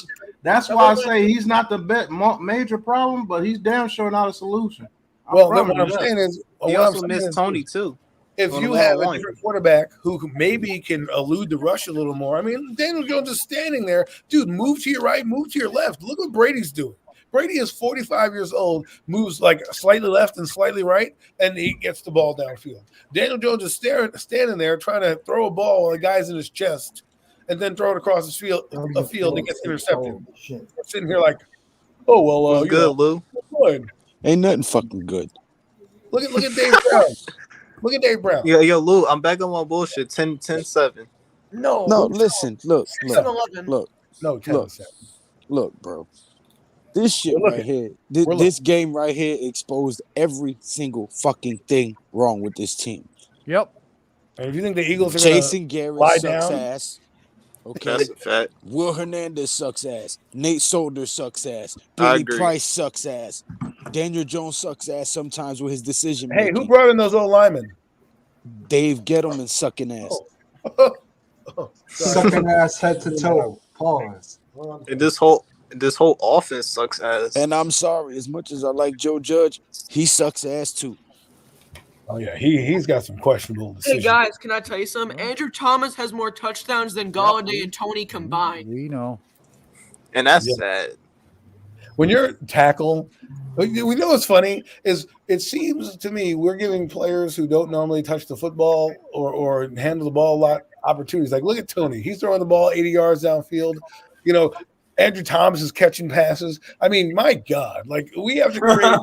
That's why I say he's not the major problem, but he's damn sure not a solution. Well, then what I'm saying is he also missed Tony too. If you have a different quarterback who maybe can elude the rush a little more, I mean, Daniel Jones is standing there. Dude, move to your right, move to your left. Look what Brady's doing. Brady is 45 years old, moves like slightly left and slightly right, and he gets the ball downfield. Daniel Jones is standing there trying to throw a ball while the guy's in his chest and then throw it across the field and gets intercepted. We're sitting here like, oh, well. Good, Lou. Good. Ain't nothing fucking good. Look at Dave Brown. Look at Dave Brown. Yo, Lou, I'm back on my bullshit. 10-7. No, listen, look. Look, bro. This shit right here, this game right here exposed every single fucking thing wrong with this team. Yep. And if you think the Eagles are Jason Garrett lie sucks down, ass. Okay. That's a fact. Will Hernandez sucks ass. Nate Solder sucks ass. I Billy agree. Price sucks ass. Daniel Jones sucks ass sometimes with his decision hey, making. who brought in those old linemen? Dave Gettleman sucking ass. Sucking ass head to toe. Pause. And this whole offense sucks ass. And I'm sorry, as much as I like Joe Judge, he sucks ass too. Oh yeah, he's got some questionable decisions. Hey guys, can I tell you something? Andrew Thomas has more touchdowns than Galladay and Tony combined. We know. And that's sad. When you're tackle, we know what's funny is it seems to me we're giving players who don't normally touch the football or handle the ball a lot opportunities. Like look at Tony, he's throwing the ball 80 yards downfield. Andrew Thomas is catching passes. I mean, my God, like we have to create.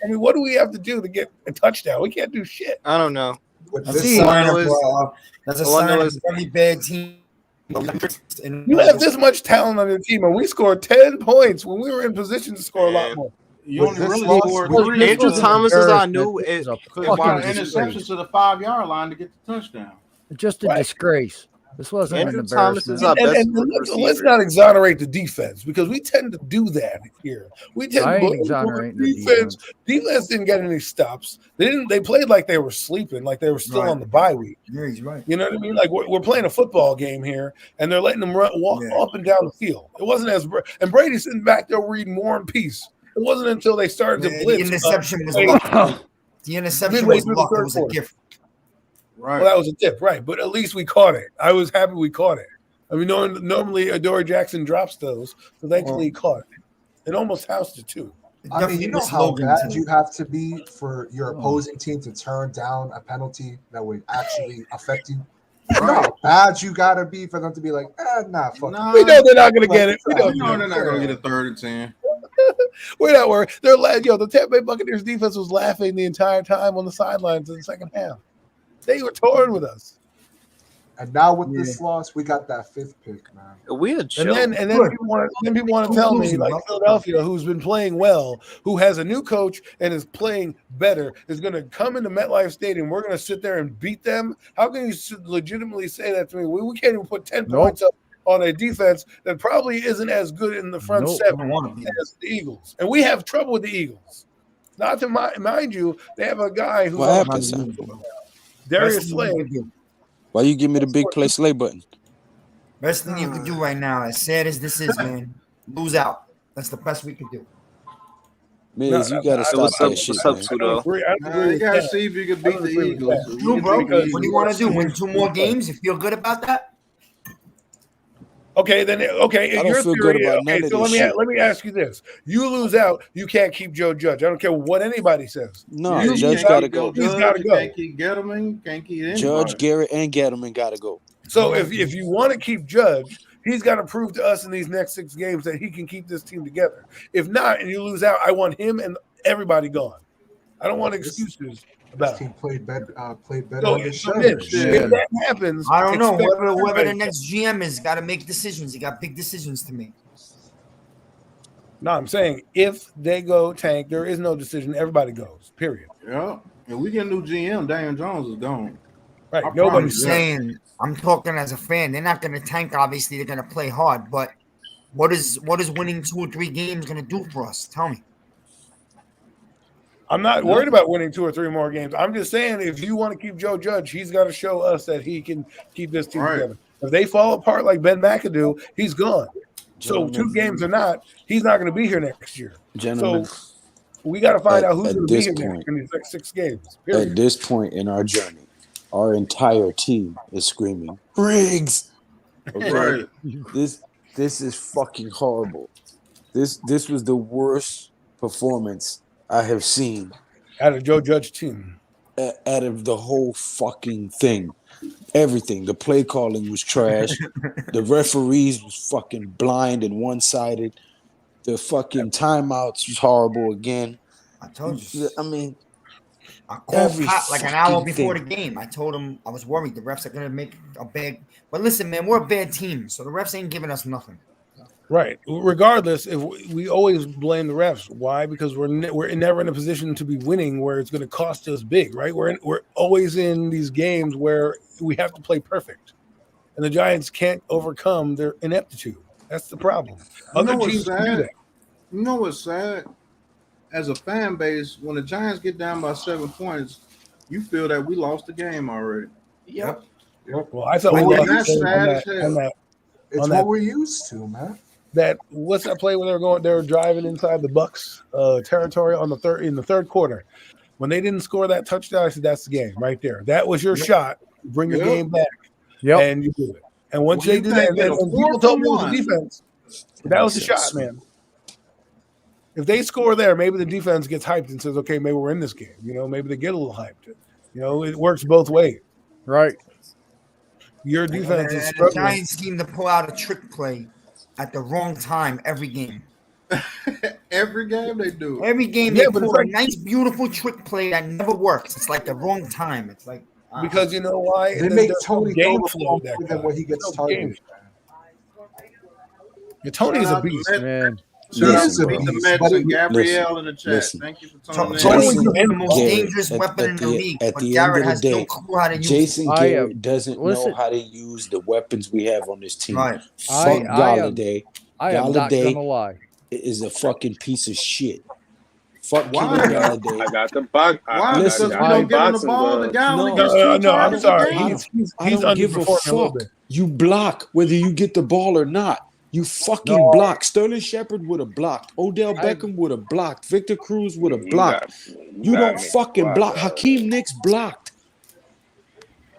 I mean, what do we have to do to get a touchdown? We can't do shit. I don't know. That's a sign of a very bad team. You have this much talent on your team, and we scored 10 points when we were in position to score a lot more. You only really scored 3. Andrew Thomas is our new interceptions to the 5-yard line to get the touchdown. Just a disgrace. This wasn't Andrew an Thomas embarrassment. is our best And let's not exonerate the defense because we tend to do that here. We tend I to ain't exonerating the defense. Defense didn't get any stops. They played like they were sleeping, like they were still on the bye week. Yeah, he's right. You know what I mean? Like we're playing a football game here, and they're letting them walk up and down the field. It wasn't and Brady's sitting back there reading War and Peace. It wasn't until they started to blitz. The interception was luck. The interception was luck. It was a gift. Right. Well, that was a tip, right? But at least we caught it. I was happy we caught it. I mean, normally Adoree Jackson drops those, so thankfully he caught it. It almost housed it too. I mean, you know how bad you have to be for your opposing team to turn down a penalty that would actually affect you. You know how bad you gotta be for them to be like, nah, fuck. Nah, we know they're not gonna get it. We know they're not gonna get a 3rd and 10. We're not worried. The Tampa Bay Buccaneers defense was laughing the entire time on the sidelines in the second half. They were torn with us. And now with this loss, we got that 5th pick, man. We a joke. And then people want to tell me, like Philadelphia, who's been playing well, who has a new coach and is playing better, is going to come into MetLife Stadium. We're going to sit there and beat them. How can you legitimately say that to me? We can't even put 10 points up on a defense that probably isn't as good in the front 7 as the Eagles. And we have trouble with the Eagles. Not to mind you, they have a guy who's Darius Slade. Why you give me the big play Slay button? Best thing you could do right now, as sad as this is, man, lose out. That's the best we could do. Miz, you gotta stop that shit, man. You gotta see if you can beat the Eagles. Bro, what do you want to do? Win 2 more games? You feel good about that? Okay, then okay. I don't feel good about none of so this shit. let me ask you this: you lose out, you can't keep Joe Judge. I don't care what anybody says. No, Judge gotta go. He's gotta go. Can't keep Gettleman. Can't keep anybody. Judge, Garrett, and Gettleman gotta go. So if you want to keep Judge, he's got to prove to us in these next 6 games that he can keep this team together. If not, and you lose out, I want him and everybody gone. I don't want excuses about this team played better. So, If that happens, I don't know. Whoever the next GM is got to make decisions. He got big decisions to make. No, I'm saying if they go tank, there is no decision. Everybody goes. Period. Yeah, and we get a new GM. Daniel Jones is gone. Right. Nobody's saying. I'm talking as a fan. They're not going to tank. Obviously, they're going to play hard. But what is winning 2 or 3 games going to do for us? Tell me. I'm not worried about winning 2 or 3 more games. I'm just saying if you want to keep Joe Judge, he's got to show us that he can keep this team together. If they fall apart like Ben McAdoo, he's gone. So 2 games or not, he's not going to be here next year. Gentlemen, so we got to find out who's going to be here next in these next 6 games. Period. At this point in our journey, our entire team is screaming, Riggs! Okay? Right. This is fucking horrible. This was the worst performance I have seen out of Joe Judge's team. Out of the whole fucking thing. Everything. The play calling was trash. The referees was fucking blind and one-sided. The fucking timeouts was horrible again. I told you. I mean, I called Pat like an hour before the game. I told him I was worried the refs are going to make a bad. But listen, man, we're a bad team, so the refs ain't giving us nothing. Right. Regardless, if we always blame the refs. Why? Because we're never in a position to be winning where it's going to cost us big, right? We're always in these games where we have to play perfect, and the Giants can't overcome their ineptitude. That's the problem. Other teams can do that. You know what's sad? As a fan base, when the Giants get down by 7 points, you feel that we lost the game already. Yep. Well, I thought we lost It's what we're used to, man. What's that play when they were driving inside the Bucs territory in the third quarter? When they didn't score that touchdown, I said that's the game right there. That was your shot. Bring your game back. And you do it. And once they do that, and people told me it was the defense. That was the shot, man. If they score there, maybe the defense gets hyped and says, okay, maybe we're in this game. Maybe they get a little hyped. It works both ways. Right. Your defense is the struggling. Giants seem to pull out a trick play at the wrong time every game. Every game they do. Every game they pull a nice, beautiful trick play that never works. It's like the wrong time. It's like because you know why? They make Tony game flow when he gets targeted. Tony's a beast, man. Shout out to the Mets and Gabrielle in the chat. Thank you for tuning in. Tony's the most dangerous weapon in the league. At But the Garrett end of has the day, no clue how to use Jason it. Garrett doesn't know how to use the weapons we have on this team. Right. Fuck Galladay. I am not gonna lie. Is a fucking piece of shit. Fuck Kenny Galladay. I got the box. Why? Because we don't get on the ball. The guy only gets 2 targets a game. I don't give a fuck. You block whether you get the ball or not. You fucking block. Sterling Shepard would have blocked. Odell Beckham would have blocked. Victor Cruz would have blocked. You don't fucking block. Hakeem Nicks blocked.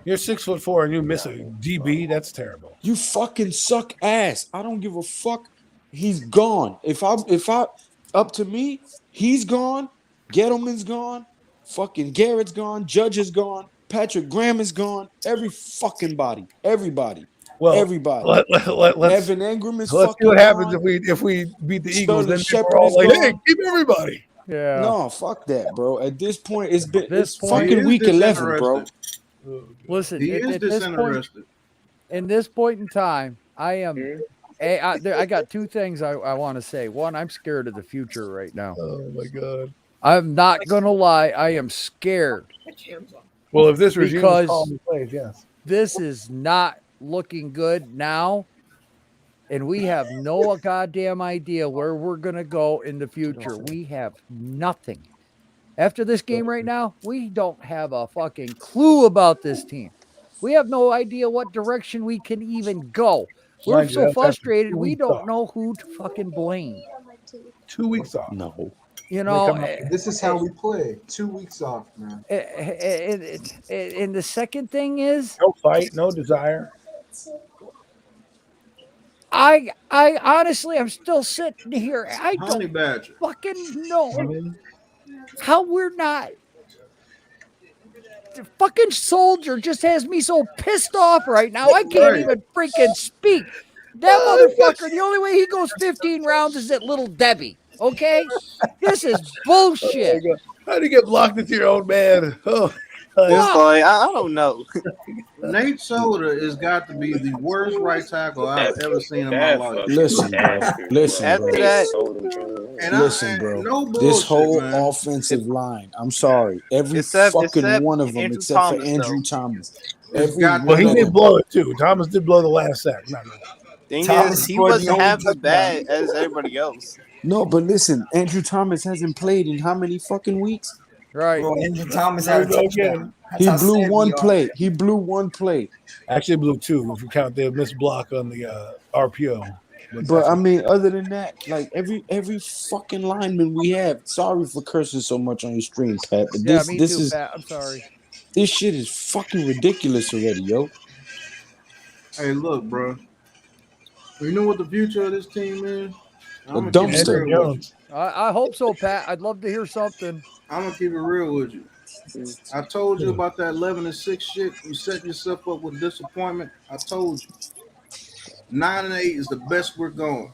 You're 6'4" and you miss a DB. That's terrible. You fucking suck ass. I don't give a fuck. He's gone. If I up to me, he's gone. Gettleman's gone. Fucking Garrett's gone. Judge is gone. Patrick Graham is gone. Everybody. Well, everybody. Let's Evan Ingram is let's see fucking what happens gone. if we beat the Eagles. Then Shepard we're all is like, gone. hey, keep everybody. Yeah. No, fuck that, bro. At this point, it's point, fucking week 11, bro. Listen, He is disinterested. In this point in time, I am. I got two things I want to say. One, I'm scared of the future right now. Oh my god! I'm not gonna lie. I am scared. Well, if this regime because is calling the plays, yes, this is not looking good now, and we have no goddamn idea where we're gonna go in the future. We have nothing. After this game right now, we don't have a fucking clue about this team. We have no idea what direction we can even go. We're Mind you, so that's after frustrated, 2 we weeks don't off. know who to fucking blame. 2 weeks off. No. You know, this is how we play. 2 weeks off, man. And the second thing is, no fight, no desire. I honestly, I'm still sitting here. I Honey don't badger. fucking know how we're not. The fucking soldier just has me so pissed off right now. I can't even freaking speak. That motherfucker, the only way he goes 15 rounds is at Little Debbie. Okay? This is bullshit. Oh, how do you get blocked into your own man? Oh, it's like, I don't know. Nate Solder has got to be the worst right tackle I've ever seen in my life. Listen, bro. Listen, bro. Listen, bro. No bullshit, this whole man. offensive line, I'm sorry. Every fucking one of them, Andrew except Thomas, for Andrew though. Thomas. Well, he did blow it too. Thomas did blow the last sack. No. Thing Thomas is, he scored the wasn't only half as touchdown. bad as everybody else. No, but listen, Andrew Thomas hasn't played in how many fucking weeks? Right. Bro, Andrew Thomas had a touchdown. He blew one play. He blew one play. Actually blew two if you count the missed block on the RPO. But I mean, other than that, like every fucking lineman we have. Sorry for cursing so much on your stream, Pat. But Yeah, this me this too, is Pat. I'm sorry. this shit is fucking ridiculous already, yo. Hey, look, bro. You know what the future of this team is? A dumpster. I hope so, Pat. I'd love to hear something. I'm gonna keep it real with you. I told you about that 11-6 shit. You set yourself up with disappointment. I told you. 9-8 is the best we're going.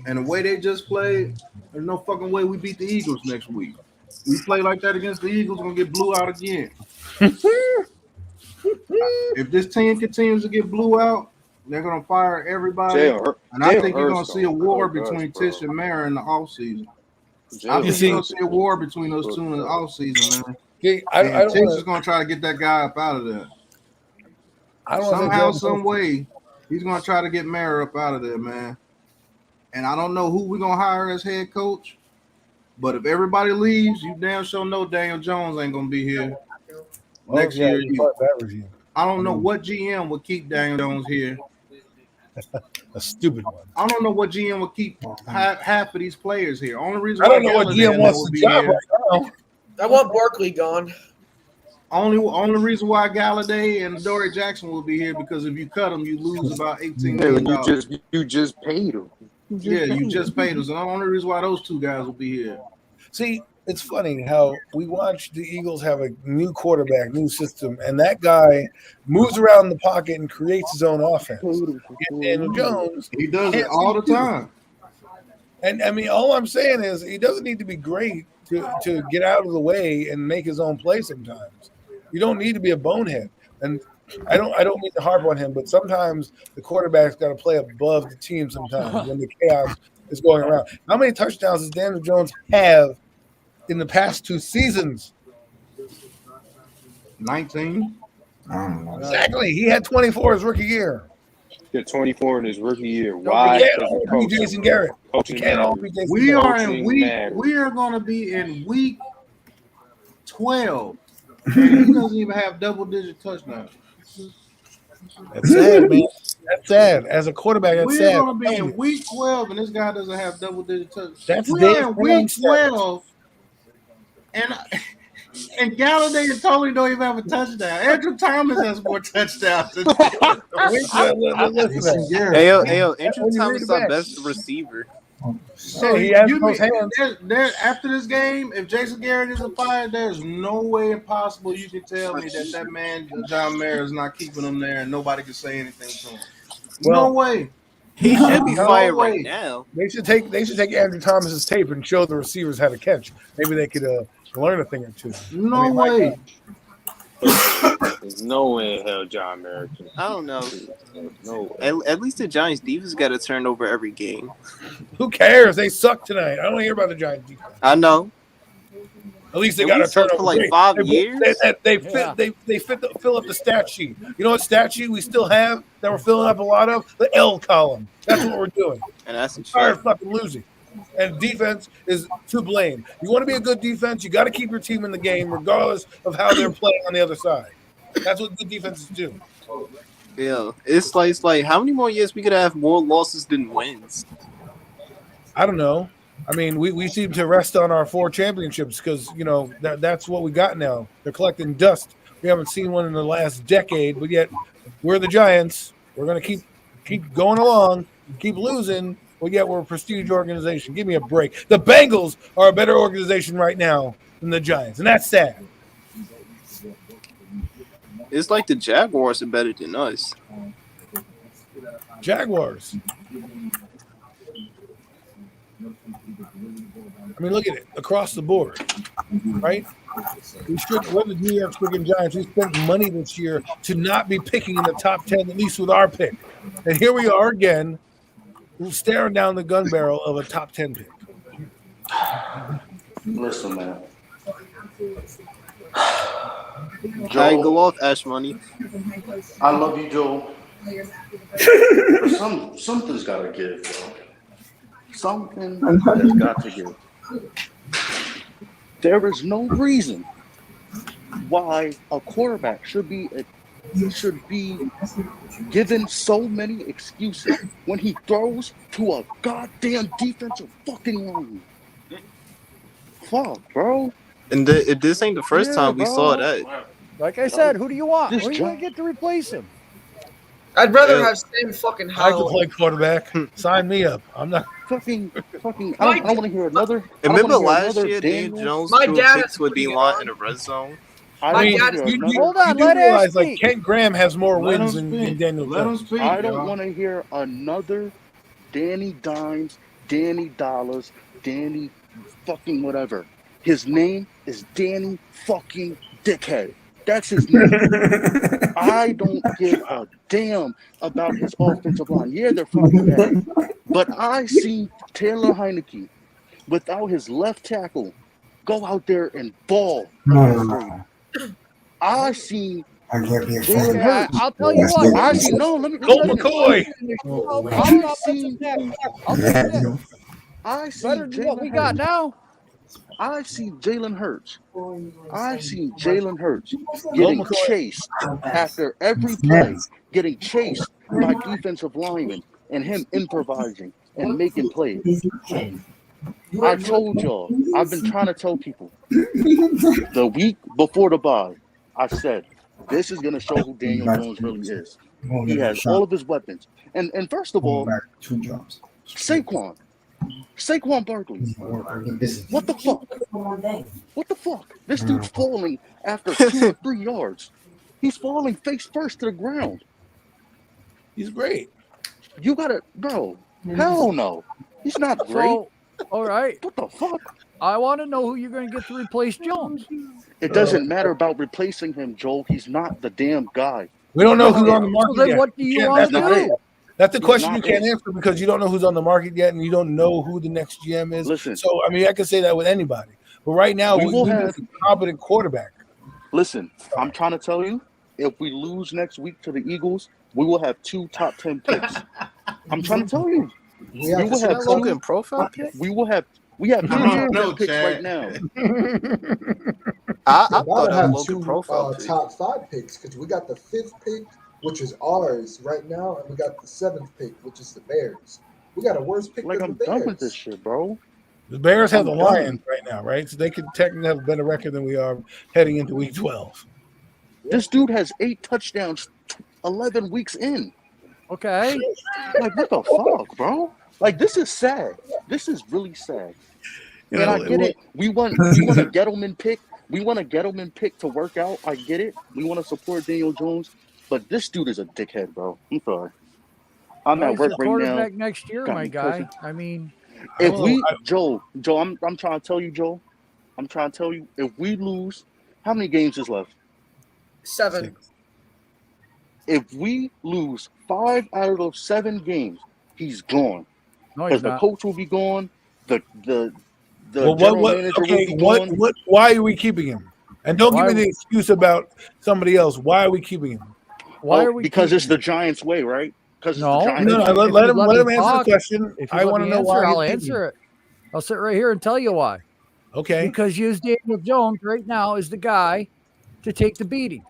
And the way they just played, there's no fucking way we beat the Eagles next week. We play like that against the Eagles, we're gonna get blew out again. If this team continues to get blew out, they're gonna fire everybody. And I think you're gonna see a war between Tish and Mara in the offseason. I think you're gonna see a war between those two in the offseason, man. I Tish is gonna try to get that guy up out of there. Somehow, some way, he's gonna try to get Mara up out of there, man. And I don't know who we're gonna hire as head coach, but if everybody leaves, you damn sure know Daniel Jones ain't gonna be here next year. I don't know what GM would keep Daniel Jones here. A stupid one. I don't know what GM would keep half of these players here. Only reason I don't why know what Galladay GM wants would to be job here- right now. I want Barkley gone. Only reason why Galladay and Dory Jackson will be here because if you cut them, you lose about $18 Yeah, million. you just paid him. You just paid them. So the only reason why those two guys will be here. See, it's funny how we watch the Eagles have a new quarterback, new system, and that guy moves around the pocket and creates his own offense. And Daniel Jones, he does it all the time. And I mean, all I'm saying is he doesn't need to be great to get out of the way and make his own play sometimes. You don't need to be a bonehead. And I don't mean to harp on him, but sometimes the quarterback's got to play above the team sometimes when the chaos is going around. How many touchdowns does Daniel Jones have in the past 2 seasons? 19. Exactly. He had 24 his rookie year. He had 24 in his rookie year. Why? We can't all be Jason Garrett. Coaching We can't all be matters. Jason We Garrett. are in we are going to be in week 12. And he doesn't even have double-digit touchdowns. That's sad, man. That's sad. As a quarterback, that's We're sad. going to be in week 12, and this guy doesn't have double-digit touchdowns. That's We're Dave in Brown week stats. 12, and And Galladay and Tony don't even have a touchdown. Andrew Thomas has more touchdowns than Ayo, Andrew Thomas is our best receiver. So he has you those mean hands. after this game, if Jason Garrett isn't fired, there's no way impossible you can tell me that man John Mayer is not keeping him there, and nobody can say anything to him. No way. He should be No fired way. right now. They should take Andrew Thomas's tape and show the receivers how to catch. Maybe they could learn a thing or two. No way. There's no way in hell John Mayer can. I don't know. No. At least the Giants defense got a turnover every game. Who cares? They suck tonight. I don't hear about the Giants defense. I know. At least they And got we a turnover sucked for like rate. 5 They- years. They fill up the stat sheet. You know what stat sheet we still have that we're filling up a lot of? The L column. That's what we're doing. And that's We're tired of fucking losing. And defense is to blame. You want to be a good defense, you got to keep your team in the game, regardless of how they're playing on the other side. That's what good defenses do. Yeah, it's like how many more years we could have more losses than wins? I don't know. I mean, we seem to rest on our 4 championships because that's what we got now. They're collecting dust. We haven't seen one in the last decade, but yet we're the Giants. We're gonna keep going along, keep losing, but yet we're a prestige organization. Give me a break. The Bengals are a better organization right now than the Giants, and that's sad. It's like the Jaguars are better than us. Jaguars. I mean, look at it across the board, right? We're the New York freaking Giants. We spent money this year to not be picking in the top 10, at least with our pick. And here we are again, staring down the gun barrel of a top 10 pick. Listen, man. Joe, go off, Ash Money. I love you, Joe. Something's got to give, bro. Something has got to give. There is no reason why a quarterback should be given so many excuses when he throws to a goddamn defensive fucking line. Fuck, bro. And this ain't the first time we saw that. Like I said, who do you want? This Who are you going to get to replace him? I'd rather have Sam fucking I could Howell. play quarterback. Sign me up. I'm not fucking. I don't want to hear another. Remember last year, Dan Jones threw picks with D-line in the red zone? Hold on, let realize, like Kent Graham has more wins than Daniel Jones. I don't want to hear another Danny Dimes, Danny Dollars, Danny fucking whatever. His name is Danny fucking Dickhead. That's his name. I don't give a damn about his offensive line. Yeah, they're fucking bad. But I see Taylor Heineke without his left tackle go out there and ball. I see Jalen Hurts. I'll tell you what. I see let me McCoy. I see better than what we got now. I see Jalen Hurts. I see Jalen Hurts getting chased after every play, getting chased by defensive linemen, and him improvising and making plays. I told y'all, I've been trying to tell people the week before the bye, I said, this is going to show who Daniel Jones really is. He has all of his weapons. And first of all, Saquon Barkley. What the fuck? What the fuck? This dude's falling after 2 or 3 yards. He's falling face first to the ground. He's great. You gotta, bro. Hell no. He's not great. So, all right. What the fuck? I want to know who you're going to get to replace Jones. It doesn't matter about replacing him, Joel. He's not the damn guy. We don't know who's on the market then yet. what do you can't- want to that's not do? it. That's the He's question you not can't it. answer because you don't know who's on the market yet, and you don't know who the next GM is. Listen. So I mean, I can say that with anybody. But right now, We we will need have- a competent quarterback. Listen, I'm trying to tell you, if we lose next week to the Eagles, we will have 2 top 10 picks. I'm trying to tell you. We will have Logan profile pick? We have 2 I don't top know, 10 picks Chad. right now. I About thought to that have Logan 2 profile pick. top 5 picks because we got the 5th pick, which is ours right now, and we got the 7th pick, which is the Bears. We got a worse pick Like, than I'm the done Bears. with this shit, bro. The Bears have the I'm done. Lions right now, right? So they could technically have a better record than we are heading into week 12. This dude has 8 touchdowns 11 weeks in. Okay. Like, what the fuck, bro? Like, this is sad. This is really sad. You And know, I get it. We want a Gettleman pick. We want a Gettleman pick to work out. I get it. We want to support Daniel Jones. But this dude is a dickhead, bro. I'm sorry. I'm Well, at he's work the right now. quarterback next year, Got my me guy. cussing. I mean, If we, Joe, I'm trying to tell you, Joe. I'm trying to tell you, if we lose, how many games is left? 7. If we lose 5 out of those 7 games, he's gone. No, Because he's the not. coach will be gone. The Well, general manager will be gone. why are we keeping him? And don't give me the excuse about somebody else. Why are we keeping him? Why are we because keeping it's the Giants' way, right? Because No, it's the Giants' No, way. let him me answer talk, the question. If you I let want to me know answer, why. I'll he's answer keeping him. it. I'll sit right here and tell you why. Okay. Because use Daniel Jones right now is the guy to take the beating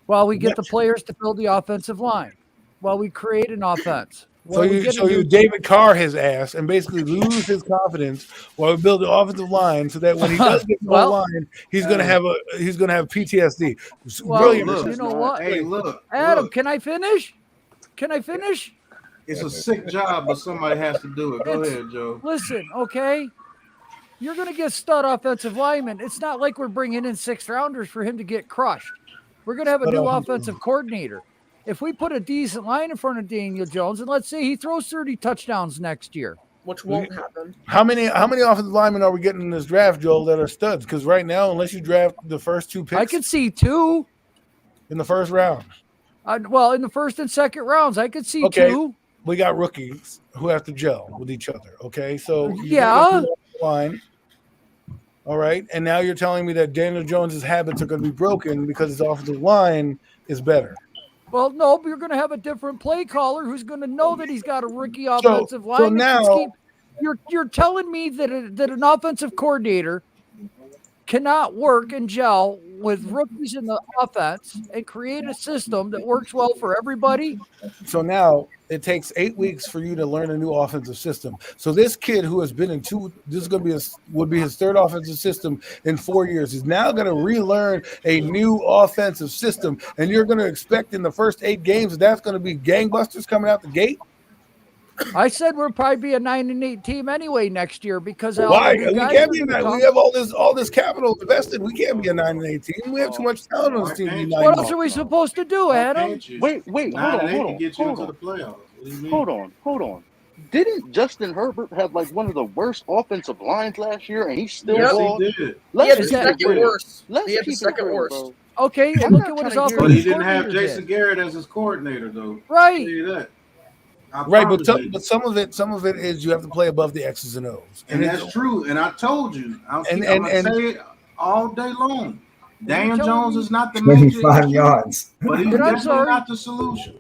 while we get the players to build the offensive line, while we create an offense. So you David Carr his ass and basically lose his confidence while we build the offensive line so that when he does get the Well, line, he's gonna have PTSD. Well, Brilliant. you know what? Hey, look, Adam, can I finish? Can I finish? It's a sick job, but somebody has to do it. Go ahead, Joe. Listen, okay? You're going to get stud offensive linemen. It's not like we're bringing in 6th rounders for him to get crushed. We're going to have a new offensive coordinator. If we put a decent line in front of Daniel Jones, and let's say he throws 30 touchdowns next year, which won't happen. How many offensive linemen are we getting in this draft, Joel, that are studs? Because right now, unless you draft the first 2 picks, I could see 2 in the first round. Well, in the first and second rounds, I could see 2. We got rookies who have to gel with each other. Okay, so Yeah. line. All right, and now you're telling me that Daniel Jones's habits are going to be broken because his offensive line is better. Well, no, but you're going to have a different play caller who's going to know that he's got a rookie offensive line. You're telling me that an offensive coordinator cannot work and gel with rookies in the offense and create a system that works well for everybody. So now it takes 8 weeks for you to learn a new offensive system. So this kid who has been in this is going to be would be his 3rd offensive system in 4 years. He's now going to relearn a new offensive system, and you're going to expect in the first 8 games that's going to be gangbusters coming out the gate. I said we'll probably be a 9-8 team anyway next year because why we can't be that. We have all this capital invested. We can't be a 9-8 team. We have too much talent on this team. What else are we supposed to do, Adam? Wait, hold on. Didn't Justin Herbert have like one of the worst offensive lines last year, and he still lost? He did. He had the second worst. He had the second worst. Okay, look at what his offensive But he didn't have coordinator Jason did. Garrett as his coordinator, though. Right. I'll tell you that. Right, but some of it is you have to play above the X's and O's, and that's true. And I told you, I'm gonna say it all day long. Daniel Jones is not the major 25 yards, but he's definitely not the solution.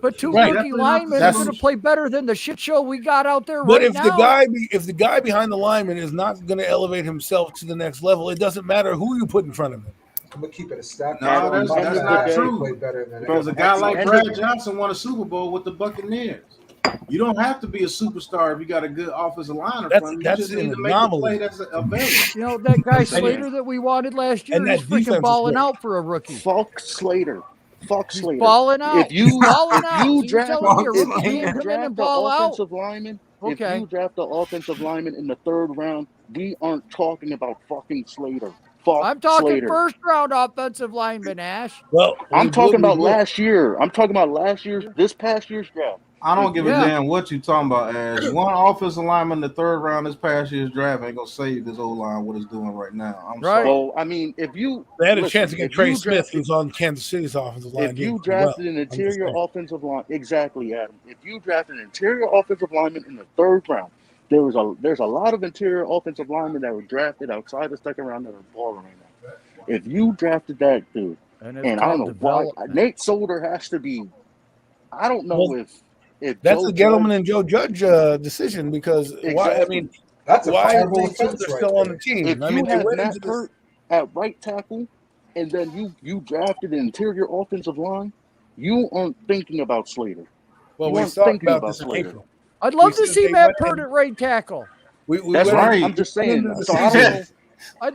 But 2 rookie linemen are going to play better than the shit show we got out there But right now. if the guy behind the lineman is not going to elevate himself to the next level, it doesn't matter who you put in front of him. I'm gonna keep it a stack. No, that's not true. Than Because a guy like Brad Johnson won a Super Bowl with the Buccaneers. You don't have to be a superstar if you got a good offensive line in front of you. You just need to make the play that's available. You know, that guy Slater that we wanted last year, he's freaking balling out for a rookie. Fuck Slater. He's balling out. If you draft the offensive lineman, if you draft the offensive lineman in the 3rd round, we aren't talking about fucking Slater. I'm talking Slater. 1st round offensive lineman, Ash. Well, I'm talking about last year. I'm talking about this past year's draft. I don't give a damn what you talking about, Ash. One offensive lineman in the 3rd round this past year's draft ain't gonna save this O-line what it's doing right now. I'm sorry. Well, I mean, if you had a chance to get Trey Smith, who's on Kansas City's offensive line. If you drafted an interior offensive line, exactly, Adam. If you drafted an interior offensive lineman in the 3rd round, there's a lot of interior offensive linemen that were drafted outside the 2nd round that are balling right now. If you drafted that dude, and I don't know why Nate Solder has to be. I don't know if that's the Gettleman and Joe Judge decision because why? I mean, that's why are they still on the team? If you had Matt Hurt at right tackle, and then you drafted an interior offensive line, you aren't thinking about Slater. Well, we talked about this in April. I'd love to see Matt Pert at right tackle. That's right. right. I'm just saying. So I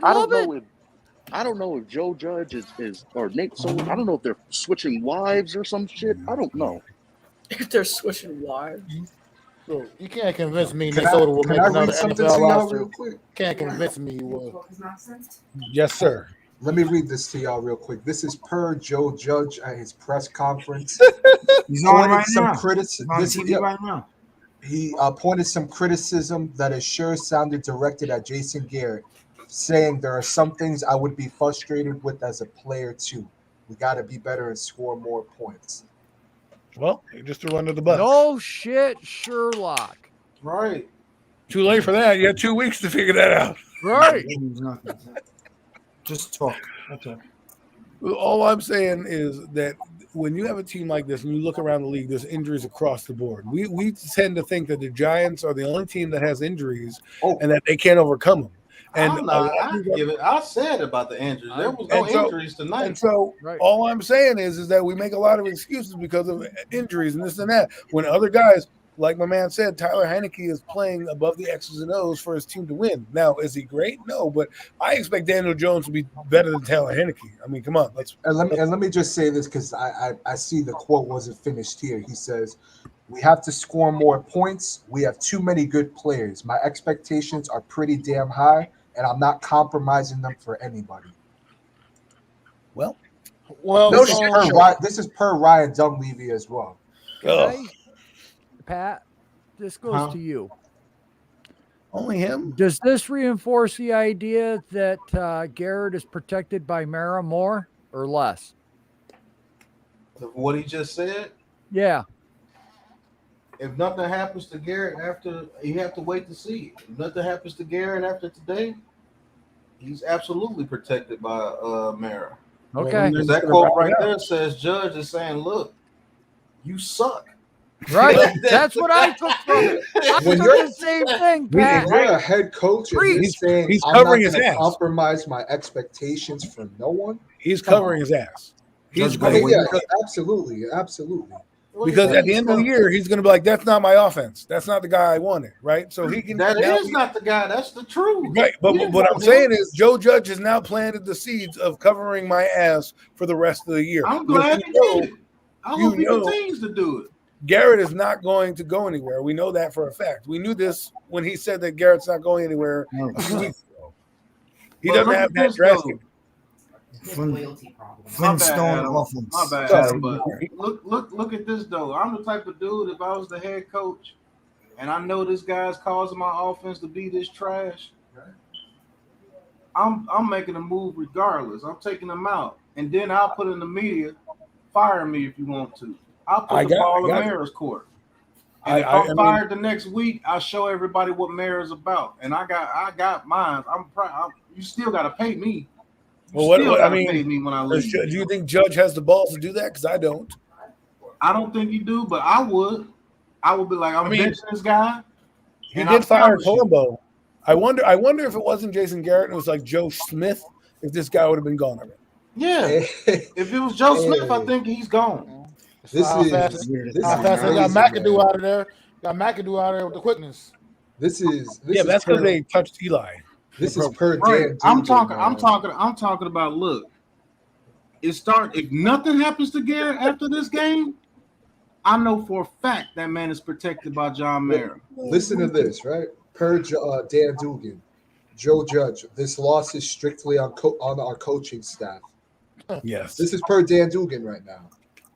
don't know if Joe Judge is or Nate Solder. I don't know if they're switching wives or some shit. I don't know. If they're switching wives. Bro, you can't convince me Can Nate Solder will I make another read something NFL to y'all roster. real quick? Can't convince me he will. Yes, sir. Let me read this to y'all real quick. This is per Joe Judge at his press conference. He's on right now. He's on TV right now. He pointed some criticism that is sure sounded directed at Jason Garrett, saying there are some things I would be frustrated with as a player too. We got to be better and score more points. Well, just threw under the bus. No shit, Sherlock. Right. Too late for that. You had 2 weeks to figure that out. Right. Just talk. Okay. All I'm saying is that when you have a team like this and you look around the league, there's injuries across the board. We tend to think that the Giants are the only team that has injuries and that they can't overcome them. And I said about the injuries. There was no injuries tonight. And so all I'm saying is that we make a lot of excuses because of injuries and this and that. When other guys, like my man said, Tyler Heineke is playing above the X's and O's for his team to win. Now, is he great? No, but I expect Daniel Jones to be better than Tyler Heineke. I mean, come on. Let me just say this because I see the quote wasn't finished here. He says, "We have to score more points. We have too many good players. My expectations are pretty damn high, and I'm not compromising them for anybody." Well, this is per Ryan Dunleavy as well. Okay. Pat, this goes to you. Only him? Does this reinforce the idea that Garrett is protected by Mara more or less? What he just said? Yeah. If nothing happens to Garrett after, you have to wait to see. If nothing happens to Garrett after today, he's absolutely protected by Mara. Okay. Because that quote right there says Judge is saying, look, you suck. Right. That's what I took from it. I took the same thing, Pat. When you're a head coach and you're saying he's I'm covering not his gonna ass. compromise my expectations for no one. He's covering his ass. Absolutely. Because at the end of the year, he's going to be like, "That's not my offense. That's not the guy I wanted." Right? So he can. That is not the guy. That's the truth. Right. But what I'm saying is, Joe Judge has now planted the seeds of covering my ass for the rest of the year. I'm glad he did it. I hope he continues to do it. Garrett is not going to go anywhere. We know that for a fact. We knew this when he said that Garrett's not going anywhere a few weeks ago. He doesn't have that dressing. Flintstone offense. My bad, Adam, but look at this though. I'm the type of dude, if I was the head coach and I know this guy's causing my offense to be this trash, I'm making a move regardless. I'm taking him out. And then I'll put in the media, fire me if you want to. I'll put the ball in Mara's court. And if I'm fired the next week, I'll show everybody what Mara's about. And I got mine. You still got to pay me. Well, Pay me when I leave. Do you think Judge has the balls to do that? Because I don't. I don't think you do, but I would. I would be like, I'm benching this guy. He did fire Colombo. I wonder if it wasn't Jason Garrett and it was like Joe Smith, if this guy would have been gone already. Yeah. If it was Joe Smith, I think he's gone. This fast they got McAdoo out of there. Got McAdoo out of there with the quickness. This is that's because they touched Eli. This is per right. Dan. I'm talking about. Look, if nothing happens to Garrett after this game, I know for a fact that man is protected by John Mara. Listen to this, right? Per Dan Dugan, Joe Judge. This loss is strictly on our coaching staff. Yes. This is per Dan Dugan right now.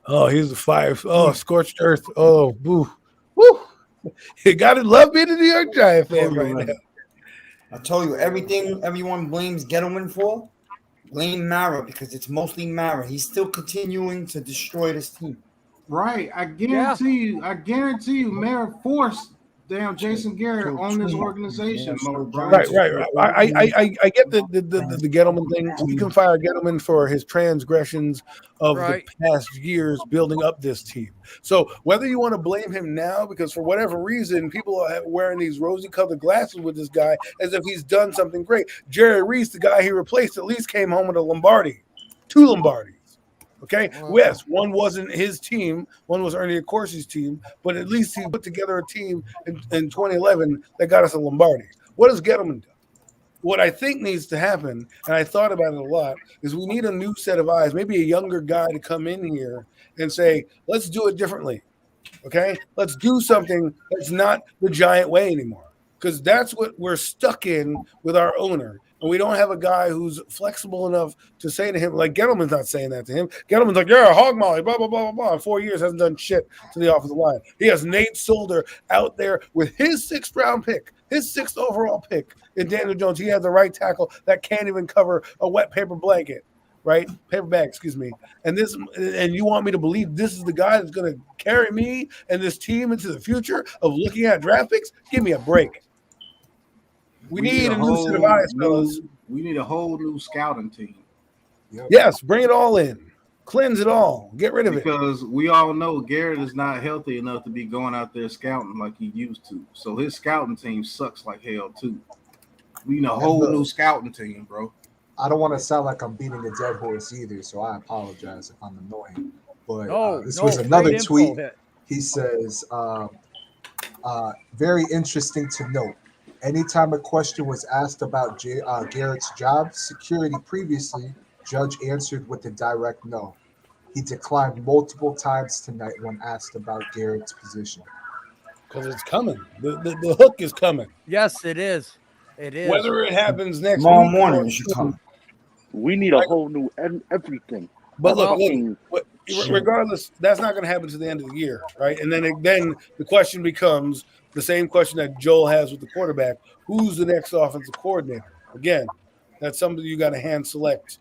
Oh, he's a 5. Oh, scorched earth. Oh, boo. Woo. You gotta love being a New York Giant fan right now. I told you, everything everyone blames Gettleman for, blame Mara because it's mostly Mara. He's still continuing to destroy this team. Right. I guarantee you, Mara forced damn Jason Garrett on this organization. Right. I get the Gettleman thing. We can fire Gettleman for his transgressions of the past years building up this team. So whether you want to blame him now, because for whatever reason, people are wearing these rosy-colored glasses with this guy as if he's done something great. Jerry Reese, the guy he replaced, at least came home with a Lombardi, 2 Lombardis. Okay, yes, one wasn't his team, one was Ernie Accorsi's team, but at least he put together a team in 2011 that got us a Lombardi. What does Gettleman do? What I think needs to happen, and I thought about it a lot, is we need a new set of eyes, maybe a younger guy to come in here and say, let's do it differently. Okay? Let's do something that's not the Giant way anymore. Because that's what we're stuck in with our owner. And we don't have a guy who's flexible enough to say to him, like Gettleman's not saying that to him. Gettleman's like, yeah, hog molly, blah, blah, blah, blah, blah. In 4 years, hasn't done shit to the offensive line. He has Nate Solder out there with his 6th round pick, his 6th overall pick in Daniel Jones. He has the right tackle that can't even cover a wet paper blanket, right? Paper bag, excuse me. And you want me to believe this is the guy that's going to carry me and this team into the future of looking at draft picks? Give me a break. We need a new set of eyes, fellas. We need a whole new scouting team. Yes, bring it all in. Cleanse it all. Get rid of it. Because we all know Garrett is not healthy enough to be going out there scouting like he used to. So his scouting team sucks like hell, too. We need a whole new scouting team, bro. I don't want to sound like I'm beating a dead horse either, so I apologize if I'm annoying. But this was another tweet. He says, very interesting to note. Anytime a question was asked about Garrett's job security previously, Judge answered with a direct no. He declined multiple times tonight when asked about Garrett's position. Because it's coming. The hook is coming. Yes, it is. It is. Whether it happens next tomorrow week morning, it should come. We need a whole new everything. But look, regardless, that's not going to happen to the end of the year, right? And then the question becomes the same question that Joel has with the quarterback: who's the next offensive coordinator? Again, that's something you got to hand select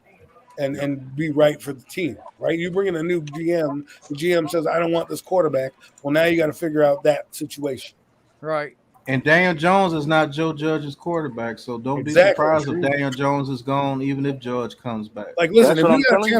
and be right for the team, right? You bring in a new GM, the GM says, "I don't want this quarterback." Well, now you got to figure out that situation, right? And Daniel Jones is not Joe Judge's quarterback, so don't be surprised if Daniel Jones is gone, even if Judge comes back. Like, listen, if you got a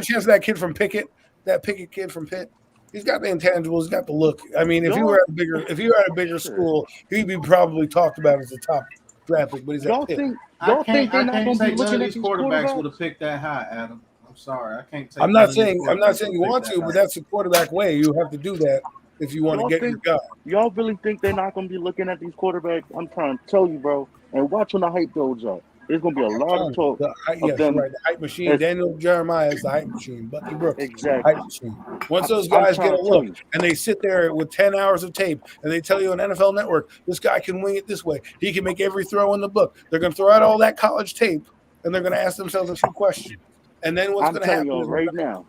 chance for that kid from Pickett, that Pickett kid from Pitt, he's got the intangibles, he's got the look. I mean, if you were at a bigger school, he'd be probably talked about as the top draft pick. But he's at Pitt. I can't say none of these quarterbacks would have picked that high, Adam. I'm sorry, I can't take. I'm not saying you want to, but that's the quarterback way. You have to do that if you want to get your guy. Y'all really think they're not going to be looking at these quarterbacks? I'm trying to tell you, bro. And watch when the hype builds up. There's going to be a lot of talk of them. Right. The hype machine. Daniel Jeremiah is the hype machine. Bucky Brooks. Exactly. Hype machine. Once those guys get a look and they sit there with 10 hours of tape and they tell you on NFL Network, this guy can wing it this way. He can make every throw in the book. They're going to throw out all that college tape and they're going to ask themselves a few questions. And then what's going to happen? I'm telling you right now,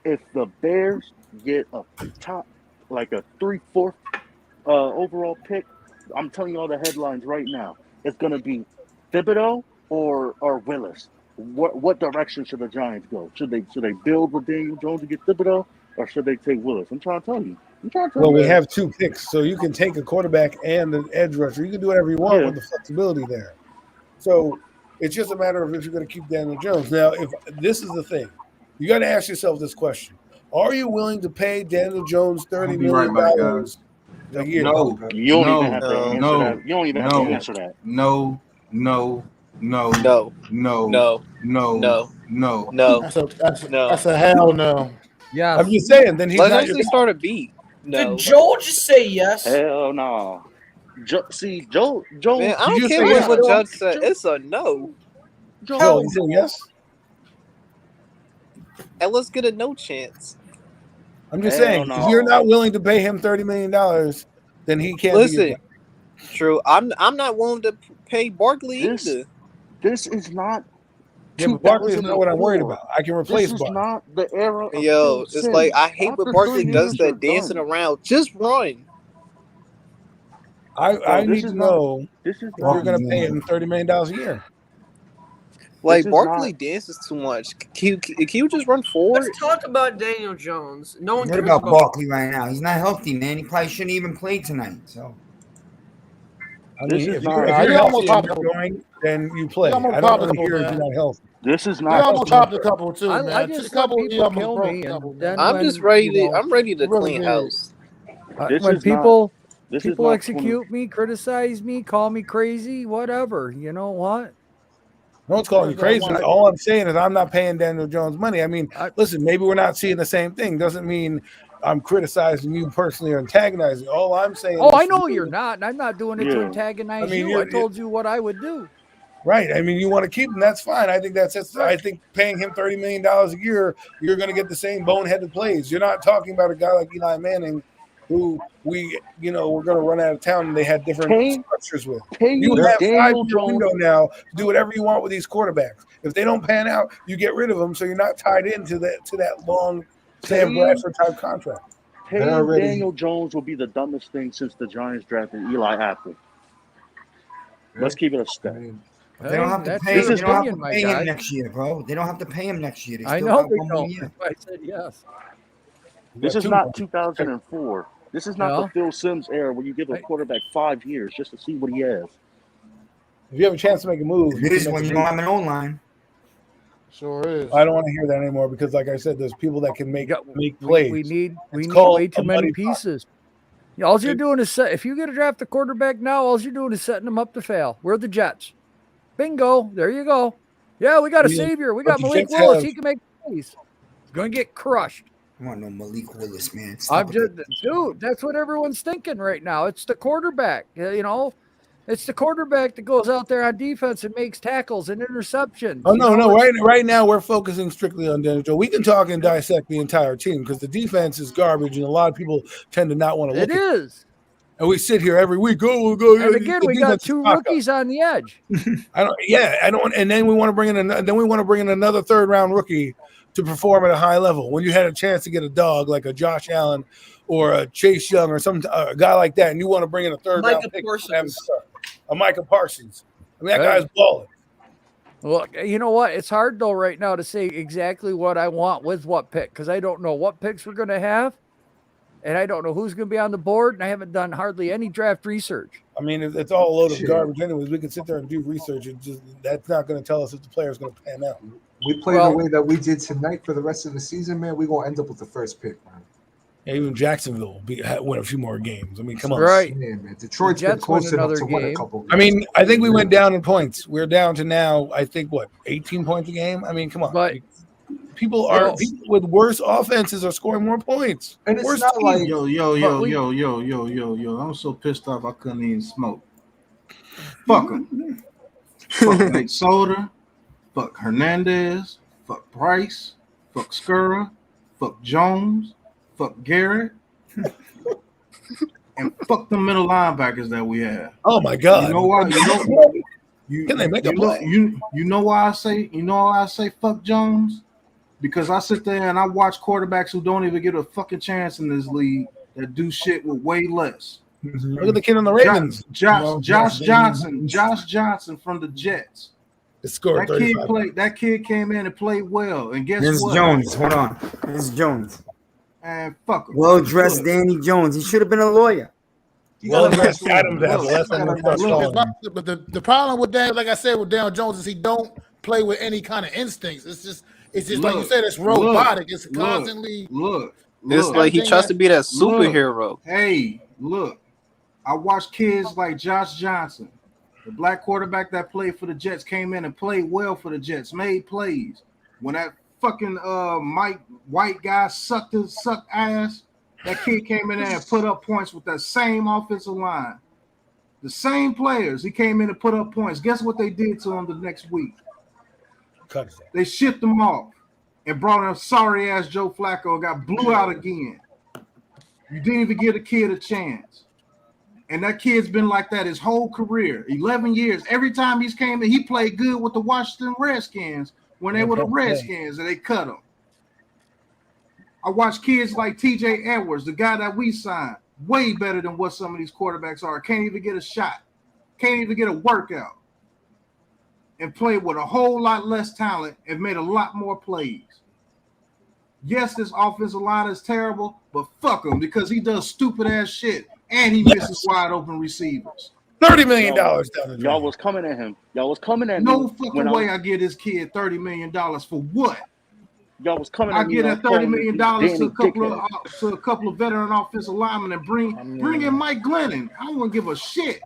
if the Bears get a top, like a 3/4 overall pick, I'm telling you all the headlines right now. It's going to be Thibodeau or Willis. What direction should the Giants go? Should they build with Daniel Jones to get Thibodeau, or should they take Willis? I'm trying to tell you. Well, we have 2 picks, so you can take a quarterback and an edge rusher. You can do whatever you want with the flexibility there. So it's just a matter of if you're going to keep Daniel Jones. Now, if this is the thing, you got to ask yourself this question. Are you willing to pay Daniel Jones $30 million a year? No, you don't even have to answer that. You don't even have to answer that. No. That's a hell no. Yeah, I'm just saying. Then he's Let's not actually start a beat. No. Did Joel just say yes? Hell no. Joel. Man, I don't care what Judge said. It's a no. Joel, you said yes. And let's get a no chance. I'm just saying, if you're not willing to pay him $30 million, then he can't. Listen, true. I'm not willing to pay Barkley either. This is not. Yeah, but Barkley is not what I'm worried about. I can replace Barkley. This is not the era. Yo, it's like I hate when Barkley does that dancing around. Just run. I need to know if you're going to pay him $30 million a year. Like, Barkley dances too much. Can you just run forward? Let's talk about Daniel Jones. No one cares about Barkley right now. He's not healthy, man. He probably shouldn't even play tonight. So, I mean, if you're healthy and you're going, then you play. I don't want to hear if you're not healthy. This is not. They almost topped a couple too, man. I just let people kill me, and then I'm just ready. I'm ready to clean house. When people execute me, criticize me, call me crazy, whatever. You know what? No one's calling you crazy. All I'm saying is I'm not paying Daniel Jones money. I mean, listen, maybe we're not seeing the same thing. Doesn't mean I'm criticizing you personally or antagonizing. All I'm saying. Oh, I know you're not, and I'm not doing it to Yeah. antagonize I mean, you. I told you what I would do. Right. I mean, you want to keep him. That's fine. I think I think paying him $30 million a year, you're going to get the same boneheaded plays. You're not talking about a guy like Eli Manning, who we're going to run out of town and they had different structures with. You have a 5-year window now to do whatever you want with these quarterbacks. If they don't pan out, you get rid of them, so you're not tied into that long Sam Bradford type contract. Paying Daniel Jones will be the dumbest thing since the Giants drafted Eli Apple. Let's keep it a step. They don't have to pay. They don't have to pay him next year, bro. They don't have to pay him next year. They still got one more year. I said yes. This is not 2004. This is not the Phil Simms era where you give a quarterback 5 years just to see what he has. If you have a chance to make a move, it is when you don't have an O-line. Sure is. I don't want to hear that anymore because, like I said, there's people that can make plays. We need way too many pieces. All you're doing is if you get to draft a quarterback now, all you're doing is setting them up to fail. We're the Jets. Bingo. There you go. Yeah, we got a savior. We got Malik Willis. He can make plays. He's going to get crushed. I want no Malik Willis, man. Dude, that's what everyone's thinking right now. It's the quarterback. It's the quarterback that goes out there on defense and makes tackles and interceptions. Oh, no. Right now, we're focusing strictly on Daniel Jones. We can talk and dissect the entire team because the defense is garbage, and a lot of people tend to not want to look at it. It is. And we sit here every week. We'll go. And again, we got 2 rookies on the edge. I don't. And then we want to bring in another 3rd-round rookie to perform at a high level. When you had a chance to get a dog like a Josh Allen or a Chase Young or a guy like that, and you want to bring in a 3rd-round pick, a Micah Parsons. I mean, that guy's balling. Well, you know what? It's hard though right now to say exactly what I want with what pick because I don't know what picks we're going to have. And I don't know who's going to be on the board, and I haven't done hardly any draft research. I mean, it's all a load of garbage anyways. We can sit there and do research. That's not going to tell us if the player's going to pan out. We play the way that we did tonight for the rest of the season, man. We're going to end up with the 1st pick, man. Yeah, even Jacksonville will win a few more games. I mean, come on. Right. Man. Detroit's been close enough to win a couple games. I mean, I think we went down in points. We're down to now, I think, 18 points a game? I mean, come on. But people with worse offenses are scoring more points. And it's not like yo. I'm so pissed off I couldn't even smoke. Fuck them. Fuck Nate Solder. Fuck Hernandez. Fuck Price. Fuck Skura. Fuck Jones. Fuck Garrett. And fuck the middle linebackers that we have. Oh my God! You know why? Can they make a play? You know why I say? You know why I say fuck Jones? Because I sit there and I watch quarterbacks who don't even get a fucking chance in this league that do shit with way less. Look at the kid on the Ravens. Josh Johnson from the Jets. That kid came in and played well. And guess what? Jones. Hold on. It's Jones. And fuck him. Well-dressed Danny Jones. He should have been a lawyer. Well-dressed Adams. But the problem with Daniel, like I said, with Daniel Jones is he don't play with any kind of instincts. It's just like you said, it's robotic. It's constantly It's like he tries to be that superhero. Hey, look. I watched kids like Josh Johnson, the black quarterback that played for the Jets, came in and played well for the Jets, made plays. When that fucking Mike White guy sucked ass, that kid came in there and put up points with that same offensive line. The same players. He came in and put up points. Guess what they did to him the next week? They shipped him off and brought in sorry ass Joe Flacco and got blew out again. You didn't even give the kid a chance. And that kid's been like that his whole career, 11 years. Every time he's came in, he played good with the Washington Redskins when they were the Redskins and they cut him. I watch kids like TJ Edwards, the guy that we signed, way better than what some of these quarterbacks are. Can't even get a shot. Can't even get a workout. And played with a whole lot less talent and made a lot more plays. Yes, this offensive line is terrible, but fuck him because he does stupid ass shit and he misses wide open receivers. $30 million down the drain. Y'all was coming at him. No fucking way I give this kid $30 million for what? Y'all was coming I at me. get that $30 million to a couple of veteran offensive linemen and bring in Mike Glennon. I don't want to give a shit.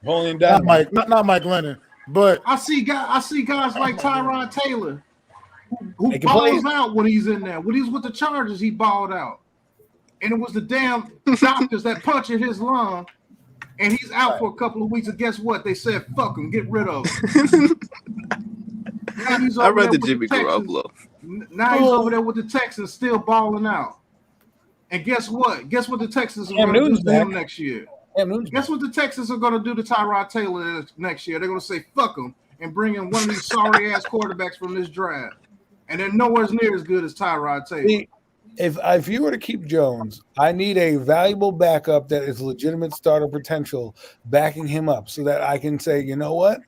Not Mike Glennon, but I see guys like Tyrod Taylor who balls out when he's in there. When he's with the Chargers, he balled out. And it was the damn doctors that punctured his lung, and he's out for a couple of weeks. And guess what? They said, fuck him, get rid of him. I'd rather Jimmy Garoppolo. Now he's over there with the Texans still balling out. And guess what? Guess what the Texans are going to do to him next year? Guess what the Texans are going to do to Tyrod Taylor next year? They're going to say, fuck him, and bring in one of these sorry-ass quarterbacks from this draft. And they're nowhere near as good as Tyrod Taylor. See, if you were to keep Jones, I need a valuable backup that is legitimate starter potential backing him up so that I can say, you know what?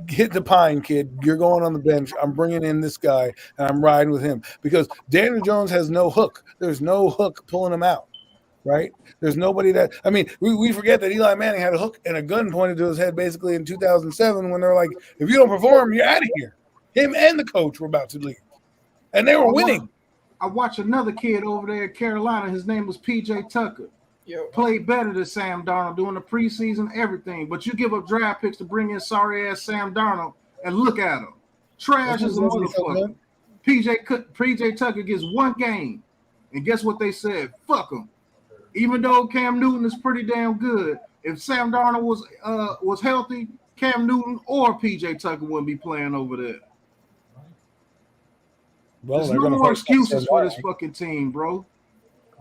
Hit the pine, kid. You're going on the bench. I'm bringing in this guy, and I'm riding with him. Because Daniel Jones has no hook. There's no hook pulling him out, right? There's nobody that – I mean, we forget that Eli Manning had a hook and a gun pointed to his head basically in 2007 when they were like, if you don't perform, you're out of here. Him and the coach were about to leave. And they were winning. I watched another kid over there in Carolina. His name was P.J. Tucker. Played better than Sam Darnold doing the preseason, everything. But you give up draft picks to bring in sorry-ass Sam Darnold, and look at him. Trash as a motherfucker. P.J. Tucker gets one game. And guess what they said? Fuck him. Even though Cam Newton is pretty damn good, if Sam Darnold was healthy, Cam Newton or P.J. Tucker wouldn't be playing over there. Well, there's no more excuses for this fucking team, bro.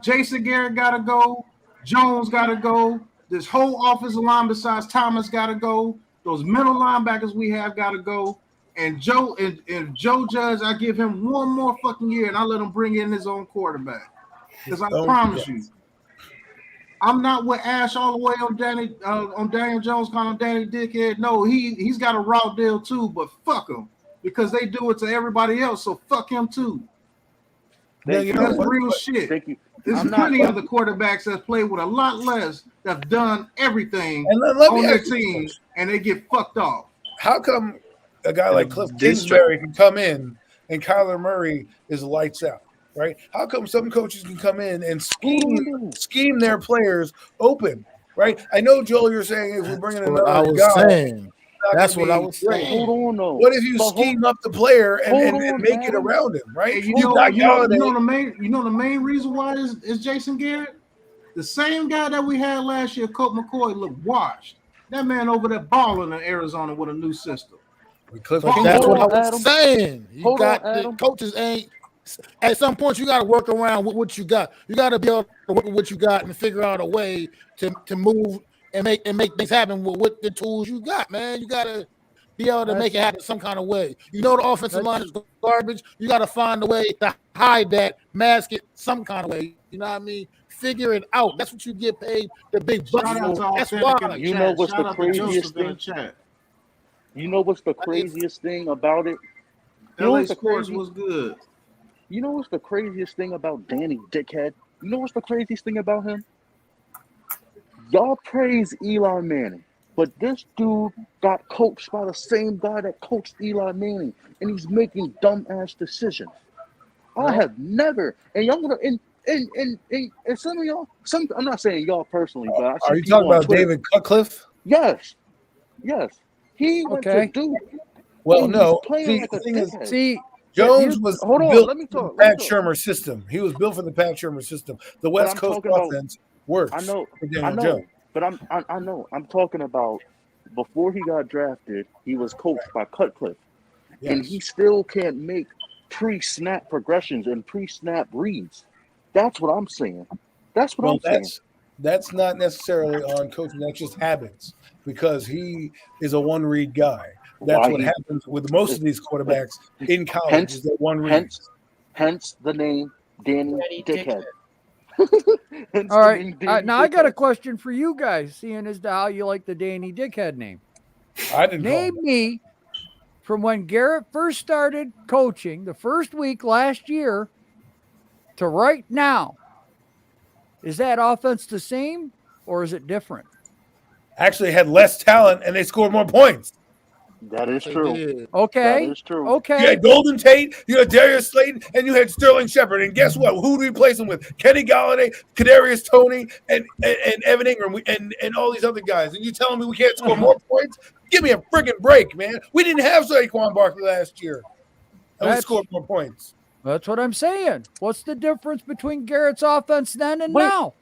Jason Garrett got to go. Jones got to go. This whole offensive line besides Thomas got to go. Those middle linebackers we have got to go. And Joe Judge, I give him one more fucking year, and I let him bring in his own quarterback. Because I promise you, I'm not with Ash all the way on Daniel Jones calling him Danny Dickhead. No, he's got a raw deal too, but fuck him. Because they do it to everybody else, so fuck him too. That's real shit. There's plenty of the quarterbacks that play with a lot less that have done everything on their team, and they get fucked off. How come a guy like Cliff Kingsbury can come in and Kyler Murray is lights out, right? How come some coaches can come in and scheme their players open, right? I know, Joel, you're saying if we're bringing another guy. That's what I was saying. Hold on, though. What if you scheme up the player and make it around him, right? You know the main reason why is Jason Garrett? The same guy that we had last year, Colt McCoy, looked washed. That man over there balling in Arizona with a new system. That's what I was saying. The coaches ain't. At some point, you got to work around with what you got. You got to be able to work with what you got and figure out a way to move and make things happen with the tools you got, man. You got to be able to make it happen some kind of way. You know the offensive line is garbage. You got to find a way to hide that, mask it some kind of way. You know what I mean? Figure it out. That's what you get paid the big bucks for. That's why. You know what's the craziest thing? You know what's the craziest thing about it? LA Sports was good. You know what's the craziest thing about Danny Dickhead? You know what's the craziest thing about him? Y'all praise Eli Manning, but this dude got coached by the same guy that coached Eli Manning, and he's making dumbass decisions. I have never, and y'all gonna, and some of y'all, I'm not saying y'all personally, but I see are you talking about Twitter, David Cutcliffe? Yes. He went to Duke. Well, no. Jones was built for the Pat Shermer system. He was built for the Pat Shermer system. The West Coast offense works. I know. But I know. I'm talking about before he got drafted, he was coached by Cutcliffe. Yes. And he still can't make pre-snap progressions and pre-snap reads. That's what I'm saying. That's what I'm saying. That's not necessarily on coaching. That's just habits because he is a one-read guy. That's what happens with most of these quarterbacks in college is that one read. Hence the name Danny Dickhead. All right. Now I got a question for you guys, seeing as to how you like the Danny Dickhead name. I didn't name me from when Garrett first started coaching the first week last year to right now. Is that offense the same or is it different? Actually had less talent and they scored more points. That is true. Okay. That is true. Okay. You had Golden Tate, you had Darius Slayton, and you had Sterling Shepard. And guess what? Who do we replace him with? Kenny Galladay, Kadarius Toney, and Evan Ingram, and all these other guys. And you telling me we can't score more points? Give me a friggin' break, man. We didn't have Saquon Barkley last year. He'll score more points. That's what I'm saying. What's the difference between Garrett's offense then and now?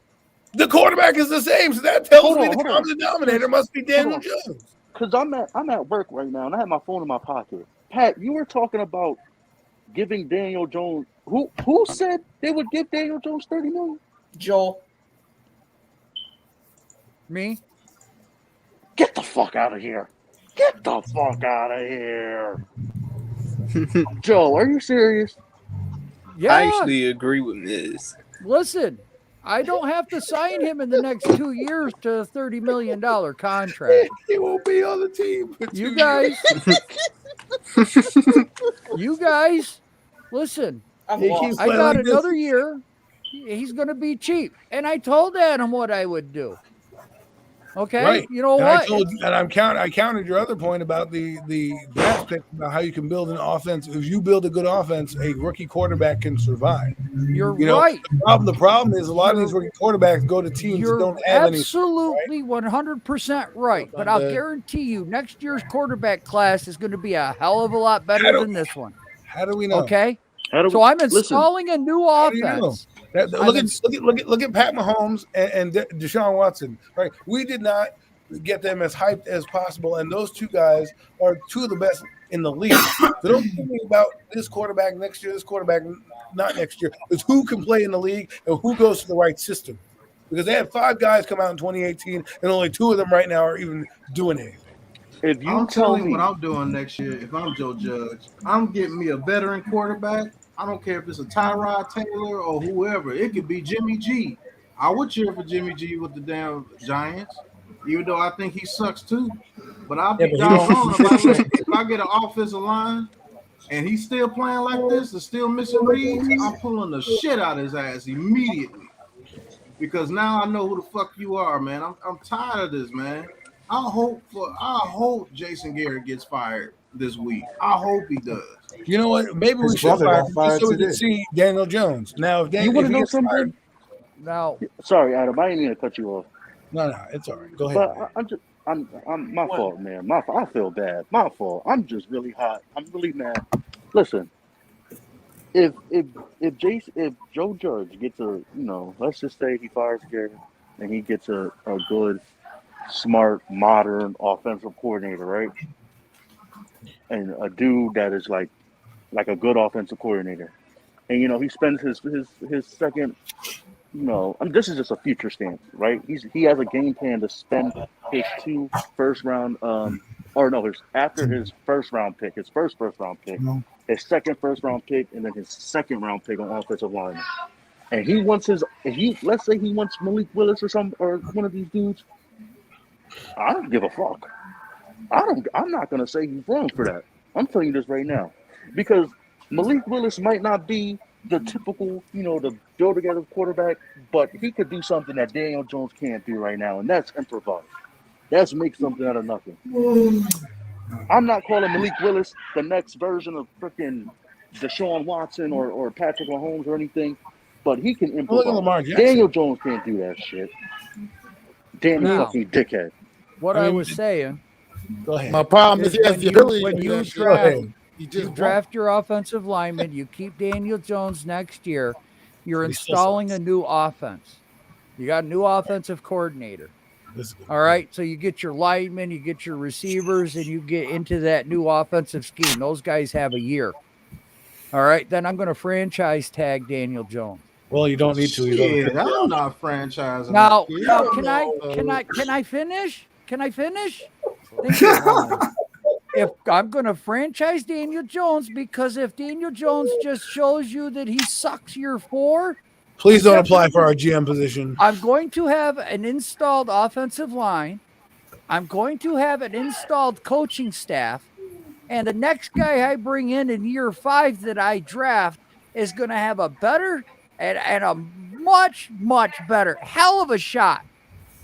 The quarterback is the same, so that tells me the common denominator must be Daniel Jones. Because I'm at work right now, and I have my phone in my pocket. Pat, you were talking about giving Daniel Jones. Who said they would give Daniel Jones $30 million? Joel. Me? Get the fuck out of here. Get the fuck out of here. Joe, are you serious? Yeah. I actually agree with Miz. Listen, I don't have to sign him in the next 2 years to a $30 million contract. He won't be on the team. You guys, listen, I got another year. He's going to be cheap. And I told Adam what I would do. Okay, right. You know and what? I told you, and I countered your other point about the draft pick about how you can build an offense. If you build a good offense, a rookie quarterback can survive. You're right. The problem is a lot of these rookie quarterbacks go to teams that don't have any. Absolutely 100% right. But I'll guarantee you, next year's quarterback class is going to be a hell of a lot better than this one. How do we know? Okay. So I'm installing a new offense. Look at Pat Mahomes and Deshaun Watson. Right, we did not get them as hyped as possible, and those two guys are two of the best in the league. So don't think about this quarterback next year, this quarterback not next year. It's who can play in the league and who goes to the right system. Because they had 5 guys come out in 2018, and only 2 of them right now are even doing anything. If you I'm telling you what I'm doing next year, if I'm Joe Judge, I'm getting me a veteran quarterback. I don't care if it's a Tyrod Taylor or whoever. It could be Jimmy G. I would cheer for Jimmy G with the damn Giants, even though I think he sucks too. But I'll be doggone if I get an offensive line and he's still playing like this and still missing reads, I'm pulling the shit out of his ass immediately. Because now I know who the fuck you are, man. I'm tired of this, man. I hope Jason Garrett gets fired this week. I hope he does. You know what? Maybe we should fire him so we can see Daniel Jones. Now, if you want to know something? Now, sorry, Adam. I didn't mean to cut you off. No, it's all right. Go ahead. But I'm my fault, man. I feel bad. My fault. I'm just really hot. I'm really mad. Listen, if Joe Judge gets let's just say he fires Garrett and he gets a good, smart, modern offensive coordinator, right? And a dude that is like a good offensive coordinator. And, he spends his second, this is just a future stance, right? He has a game plan to spend his 2 first round, after his first round pick, his first round pick, his second first round pick, and then his second round pick on offensive line. And he wants let's say he wants Malik Willis or one of these dudes. I don't give a fuck. I'm not going to say he's wrong for that. I'm telling you this right now. Because Malik Willis might not be the typical, the build-together quarterback, but he could do something that Daniel Jones can't do right now, and that's improvise. That's make something out of nothing. I'm not calling Malik Willis the next version of freaking Deshaun Watson or Patrick Mahomes or anything, but he can improvise. Daniel Jones can't do that shit. Damn fucking dickhead. What I was saying. Go ahead. My problem is he has the ability when to you do that. draft your offensive lineman, you keep Daniel Jones next year, you're installing a new offense. You got a new offensive coordinator. All right, so you get your linemen, you get your receivers, and you get into that new offensive scheme. Those guys have a year. All right, then I'm going to franchise tag Daniel Jones. Well, you don't need to. I'm not franchising. Now, can I finish? Can I finish? If I'm going to franchise Daniel Jones, because if Daniel Jones just shows you that he sucks year 4, please don't apply for our GM position. I'm going to have an installed offensive line. I'm going to have an installed coaching staff. And the next guy I bring in year 5 that I draft is going to have a better and a much, much better, hell of a shot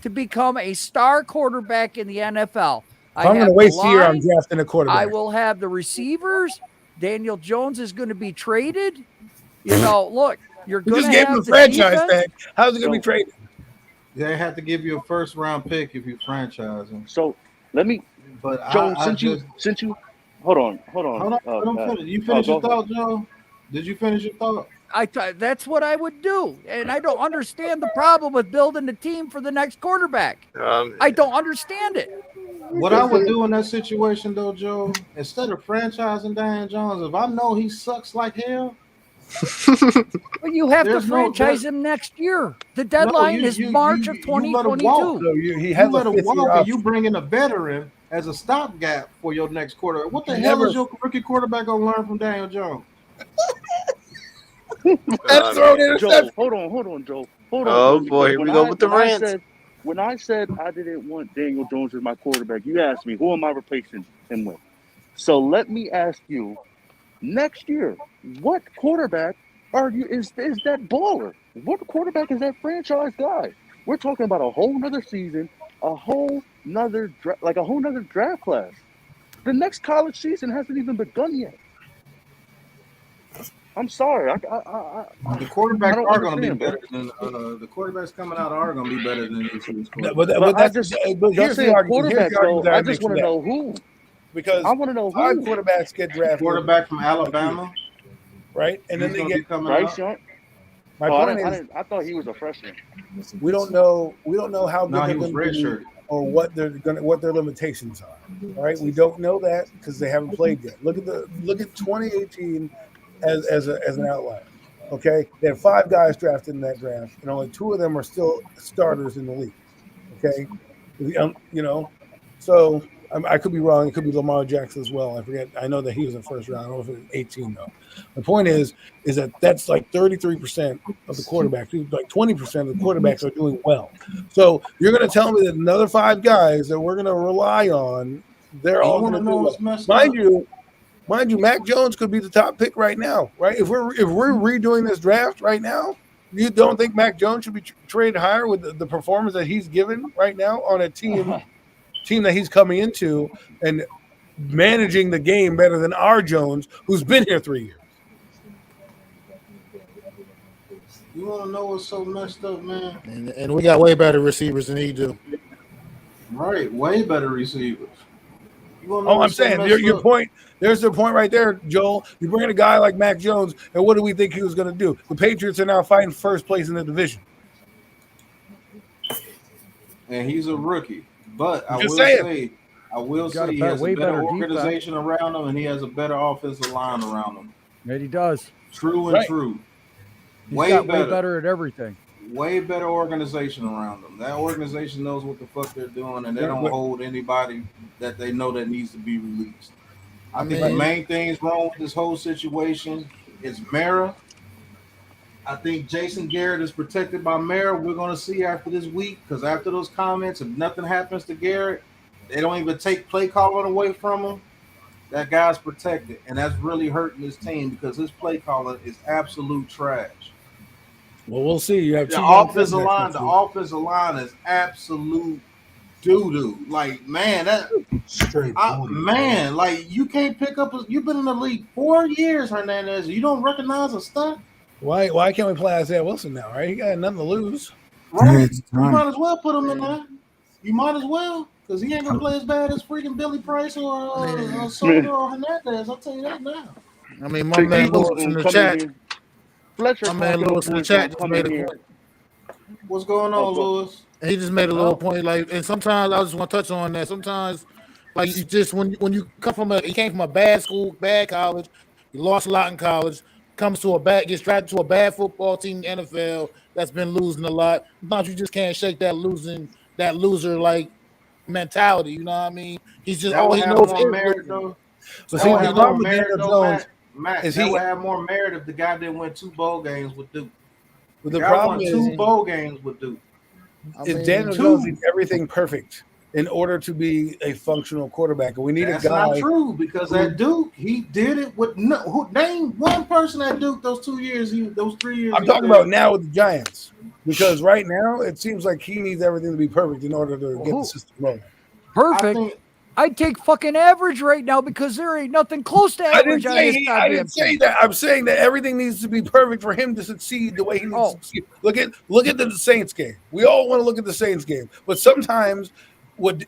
to become a star quarterback in the NFL. If I'm going to waste a year, I'm drafting a quarterback. I will have the receivers. Daniel Jones is going to be traded. Look, you're going to just gave him have the the franchise defense. tag. How's it going to be traded? They have to give you a first round pick if you franchise him. So let me, but Joe, Hold on. You finish your thought, Joe? Did you finish your thought? That's what I would do. And I don't understand the problem with building the team for the next quarterback. I don't understand it. What I would do in that situation, though, Joe, instead of franchising Daniel Jones, if I know he sucks like hell, but you have to franchise him next year. The deadline is March of 2022. You let him walk, and you bring in a veteran as a stopgap for your next quarterback. What the hell is your rookie quarterback gonna learn from Daniel Jones? Joe, hold on, Joe. Hold on. Oh boy, here we go with the rants. When I said I didn't want Daniel Jones as my quarterback, you asked me, who am I replacing him with? So let me ask you, next year, what quarterback is that baller? What quarterback is that franchise guy? We're talking about a whole nother season, a whole nother draft class. The next college season hasn't even begun yet. I'm sorry. The quarterbacks are going to be better than the quarterbacks coming out are going to be better than these quarterbacks. But here's the argument. I just want to know who. Because I want to know five who. quarterbacks get drafted. Quarterback from Alabama, right? And then they get Bryce Young. My point is, I thought he was a freshman. We don't know how good they're going to be or what their limitations are. All right, we don't know that because they haven't played yet. Look at 2018 as an outlier. Okay, they had 5 guys drafted in that draft, and only 2 of them are still starters in the league. Okay, so I could be wrong. It could be Lamar Jackson as well. I forget. I know that he was in first round. I don't know if it was 18 though. The point is that that's like 33% of the quarterbacks. Like 20% of the quarterbacks are doing well. So you're going to tell me that another 5 guys that we're going to rely on, they're all going to do well. Mind you, Mac Jones could be the top pick right now, right? If we're redoing this draft right now, you don't think Mac Jones should be traded higher with the performance that he's given right now on a team that he's coming into and managing the game better than our Jones, who's been here 3 years? You want to know what's so messed up, man? And we got way better receivers than he do. Right, way better receivers. I'm saying your point. There's the point right there, Joel. You bring in a guy like Mac Jones, and what do we think he was going to do? The Patriots are now fighting first place in the division. And he's a rookie. But I will say he has a better organization around him, and he has a better offensive line around him. Yeah, he does. True and true. Way better at everything. Way better organization around them. That organization knows what the fuck they're doing, and they don't hold anybody that they know that needs to be released. I think the main thing is wrong with this whole situation is Mara. I think Jason Garrett is protected by Mara. We're going to see after this week, because after those comments, if nothing happens to Garrett, they don't even take play calling away from him. That guy's protected, and that's really hurting his team because his play calling is absolute trash. Well, we'll see. You have the offensive line. The offensive line is absolute doo-doo. Like, man, like you can't pick up. You've been in the league 4 years, Hernandez. You don't recognize a stunt. Why can't we play Isaiah Wilson now? Right, he got nothing to lose. Right, you might as well put him in there. You might as well, because he ain't gonna play as bad as freaking Billy Price or Soto or Hernandez. I'll tell you that now. I mean, my man Lewis in the chat. My man Lewis in the chat just made a point. What's going on, Lewis? He just made a little point, like, and sometimes I just want to touch on that. Sometimes, like, you just when you come from he came from a bad school, bad college, he lost a lot in college, gets drafted to a bad football team in the NFL that's been losing a lot. Sometimes you just can't shake that loser like mentality. You know what I mean? He's just all he knows is merit, though. So see, the problem with Daniel Jones is he would have more merit if the guy didn't win 2 bowl games with Duke. But the problem is 2 bowl games with Duke. Is Daniel Jones needs everything perfect in order to be a functional quarterback, and we need a guy. That's not true, because at Duke he did it with name one person at Duke those 2 years. Those 3 years. I'm talking about now with the Giants, because right now it seems like he needs everything to be perfect in order to get the system rolling. Perfect. I'd take fucking average right now because there ain't nothing close to average. I didn't say that. I'm saying that everything needs to be perfect for him to succeed the way he needs to succeed. Look at the Saints game. We all want to look at the Saints game, but sometimes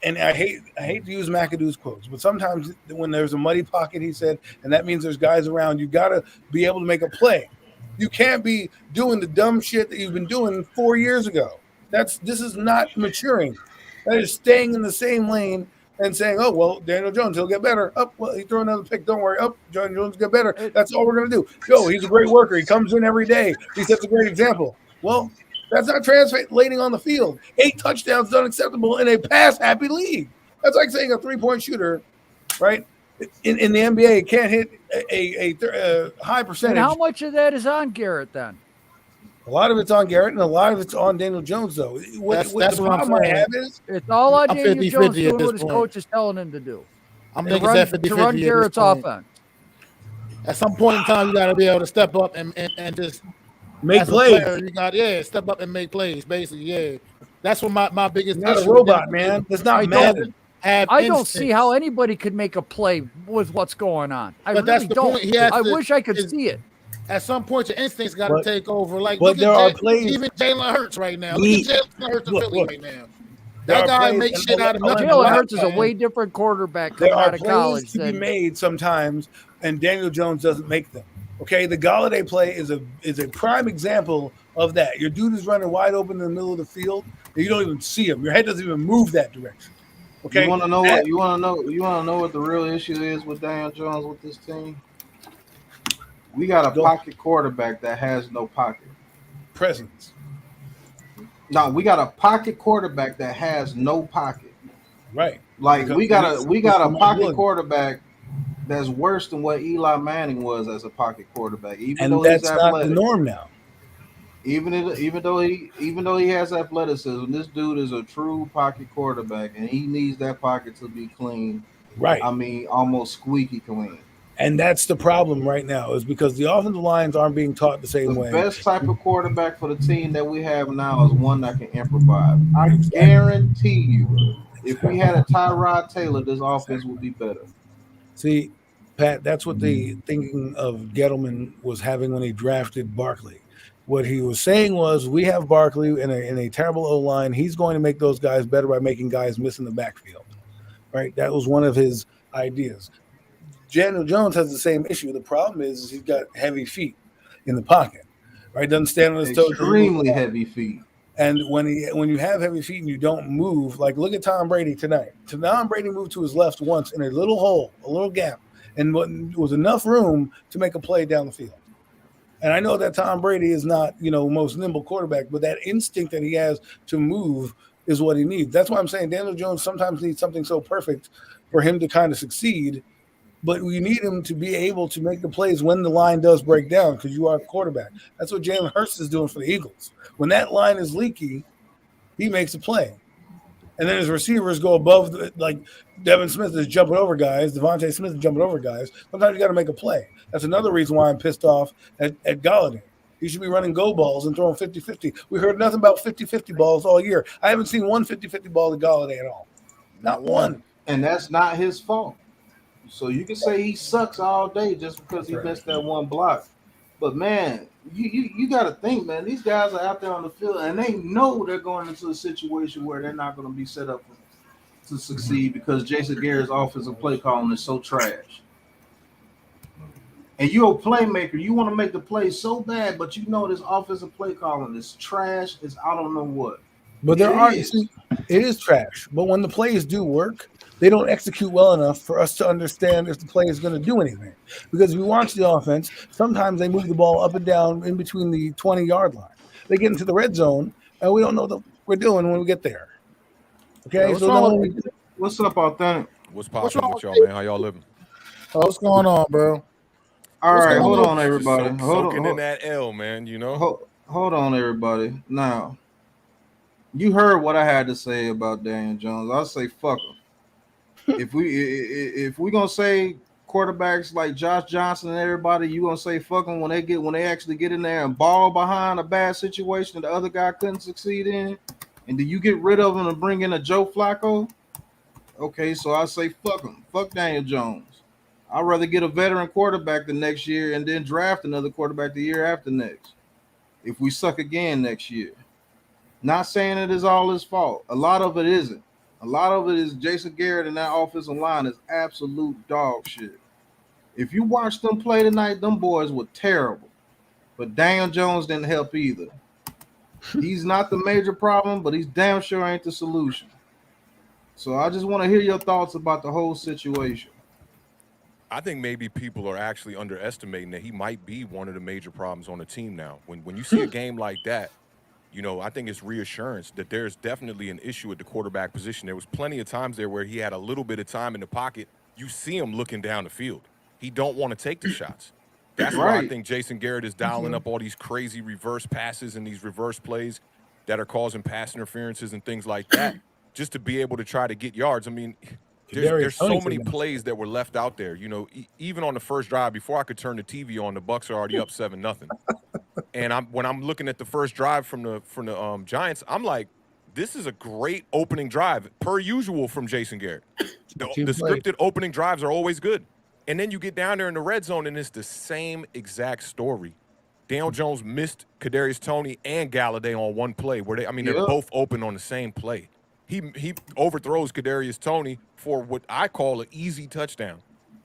and I hate to use McAdoo's quotes, but sometimes when there's a muddy pocket, he said, and that means there's guys around, you got to be able to make a play. You can't be doing the dumb shit that you've been doing 4 years ago. This is not maturing. That is staying in the same lane and saying, oh, well, Daniel Jones, he'll get better. Oh, well, he threw another pick. Don't worry. Oh, Daniel Jones get better. That's all we're going to do. Yo, he's a great worker. He comes in every day. He sets a great example. Well, that's not translating on the field. 8 touchdowns is unacceptable in a pass-happy league. That's like saying a three-point shooter, right? In the NBA, can't hit a high percentage. And how much of that is on Garrett then? A lot of it's on Garrett, and a lot of it's on Daniel Jones, though. That's the problem I have is it's all on Daniel 50-50 Jones at doing this what his point. coach is telling him to do. I'm To thinking run- it's that 50-50 to run at this Garrett's point. offense. At some point in time, you got to be able to step up and just make as a plays. player, you got step up and make plays. Basically, yeah. That's what my biggest. You're not a issue robot, with man. them. That's not I Madden. I don't see how anybody could make a play with what's going on. I But really that's the don't. point. He has I to- wish I could see it. At some point, your instincts got to But- take over. Like, but look there at are plays- even Jalen Hurts right now. Look at Jalen Hurts of Look, Philly look. right now. There That are guy plays- makes and shit out of nothing. Jalen Hurts is a way different quarterback There coming are out of plays college to be than made sometimes, and Daniel Jones doesn't make them. Okay, the Galladay play is a prime example of that. Your dude is running wide open in the middle of the field, and you don't even see him. Your head doesn't even move that direction. Okay, You want to know what you want to know what the real issue is with Daniel Jones with this team? We got a pocket quarterback that has no pocket presence. No, we got a pocket quarterback that has no pocket. Right. Like Because we got a pocket Wood. quarterback that's worse than what Eli Manning was as a pocket quarterback. Even And though that's he's not the athletic. norm now. Even though he has athleticism, this dude is a true pocket quarterback, and he needs that pocket to be clean. Right. I mean, almost squeaky clean. And that's the problem right now, is because the offensive lines aren't being taught the same way. The best type of quarterback for the team that we have now is one that can improvise. I guarantee you, if we had a Tyrod Taylor, this offense would be better. See, Pat, that's what the thinking of Gettleman was having when he drafted Barkley. What he was saying was, we have Barkley in a terrible O-line. He's going to make those guys better by making guys miss in the backfield. Right? That was one of his ideas. Daniel Jones has the same issue. The problem is he's got heavy feet in the pocket. Right? Doesn't stand on his toes. Extremely heavy feet. And when you have heavy feet and you don't move, like look at Tom Brady tonight. Tom Brady moved to his left once in a little hole, a little gap, and was enough room to make a play down the field. And I know that Tom Brady is not, most nimble quarterback, but that instinct that he has to move is what he needs. That's why I'm saying Daniel Jones sometimes needs something so perfect for him to kind of succeed. But we need him to be able to make the plays when the line does break down, because you are a quarterback. That's what Jalen Hurts is doing for the Eagles. When that line is leaky, he makes a play. And then his receivers go above, like Devin Smith is jumping over guys, Devontae Smith is jumping over guys. Sometimes you got to make a play. That's another reason why I'm pissed off at Galladay. He should be running go balls and throwing 50-50. We heard nothing about 50-50 balls all year. I haven't seen one 50-50 ball to Galladay at all. Not one. And that's not his fault. So you can say he sucks all day just because he missed that one block. But man, you got to think, man, these guys are out there on the field and they know they're going into a situation where they're not going to be set up to succeed because Jason Garrett's offensive play calling is so trash. And you're a playmaker. You want to make the play so bad, but you know this offensive play calling is trash. It's I don't know what. But it is trash. But when the plays do work, they don't execute well enough for us to understand if the play is going to do anything. Because if you watch the offense, sometimes they move the ball up and down in between the 20-yard line. They get into the red zone, and we don't know what we're doing when we get there. Okay, What's up, Authentic? What's poppin' with y'all, man? How y'all living? Oh, what's going on, bro? All right, hold on, everybody. Soaking in that L, man, Hold on, everybody. Now, you heard what I had to say about Daniel Jones. I'll say fuck him. If we gonna say quarterbacks like Josh Johnson and everybody, you gonna say fuck them when they actually get in there and ball behind a bad situation that the other guy couldn't succeed in, and do you get rid of them and bring in a Joe Flacco? Okay, so I say fuck him. Fuck Daniel Jones. I'd rather get a veteran quarterback the next year and then draft another quarterback the year after next. If we suck again next year. Not saying it is all his fault. A lot of it isn't. A lot of it is Jason Garrett and that offensive line is absolute dog shit. If you watch them play tonight, them boys were terrible. But Daniel Jones didn't help either. He's not the major problem, but he's damn sure ain't the solution. So I just want to hear your thoughts about the whole situation. I think maybe people are actually underestimating that he might be one of the major problems on the team now. When you see a game like that, you know, I think it's reassurance that there's definitely an issue at the quarterback position. There was plenty of times there where he had a little bit of time in the pocket. You see him looking down the field. He don't want to take the shots. That's why I think Jason Garrett is dialing up all these crazy reverse passes and these reverse plays that are causing pass interferences and things like that, just to be able to try to get yards. I mean, there's so many plays that were left out there. You know, even on the first drive, before I could turn the TV on, the Bucs are already up 7-0. And when I'm looking at the first drive from the Giants, I'm like, this is a great opening drive, per usual from Jason Garrett. The scripted opening drives are always good. And then you get down there in the red zone, and it's the same exact story. Daniel Jones missed Kadarius Toney and Galladay on one play where they're both open on the same play. He overthrows Kadarius Toney for what I call an easy touchdown.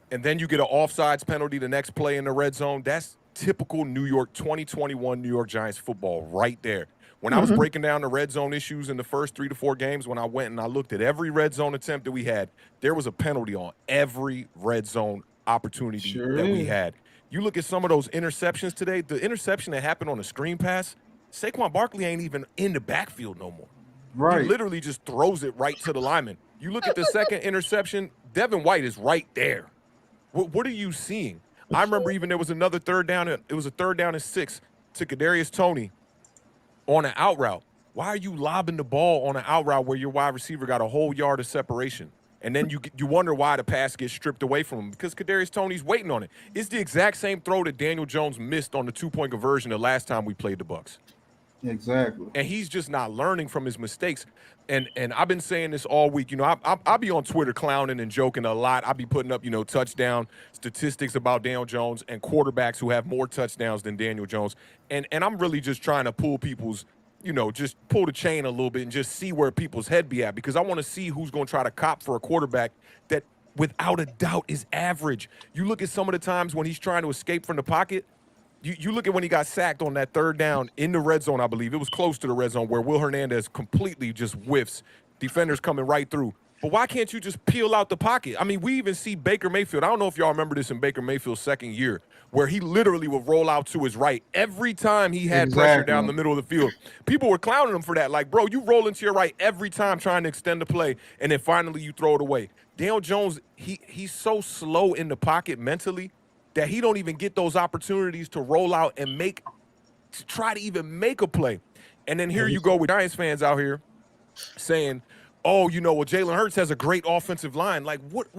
And then you get an offsides penalty the next play in the red zone. That's typical New York 2021 New York Giants football right there. When I was breaking down the red zone issues in the first 3 to 4 games, when I went and I looked at every red zone attempt that we had, there was a penalty on every red zone opportunity that we had. You look at some of those interceptions today, the interception that happened on the screen pass, Saquon Barkley ain't even in the backfield no more. Right. He literally just throws it right to the lineman. You look at the second interception, Devin White is right there. What are you seeing? I remember even there was another third down. It was a 3rd down and 6 to Kadarius Toney on an out route. Why are you lobbing the ball on an out route where your wide receiver got a whole yard of separation? And then you wonder why the pass gets stripped away from him, because Kadarius Toney's waiting on it. It's the exact same throw that Daniel Jones missed on the 2-point conversion the last time we played the Bucs. Exactly. And he's just not learning from his mistakes. And I've been saying this all week. You know, I'll be on Twitter clowning and joking a lot. I'll be putting up, you know, touchdown statistics about Daniel Jones and quarterbacks who have more touchdowns than Daniel Jones. And I'm really just trying to pull people's, you know, just pull the chain a little bit and just see where people's head be at, because I want to see who's going to try to cop for a quarterback that without a doubt is average. You look at some of the times when he's trying to escape from the pocket. You look at when he got sacked on that 3rd down in the red zone, I believe. It was close to the red zone where Will Hernandez completely just whiffs. Defenders coming right through. But why can't you just peel out the pocket? I mean, we even see Baker Mayfield. I don't know if y'all remember this in Baker Mayfield's second year, where he literally would roll out to his right every time he had pressure down the middle of the field. People were clowning him for that. Like, bro, you roll into your right every time trying to extend the play, and then finally you throw it away. Daniel Jones, he's so slow in the pocket mentally that he don't even get those opportunities to roll out and try to even make a play. And then here you go with Giants fans out here saying, oh, you know, well, Jalen Hurts has a great offensive line. Like, what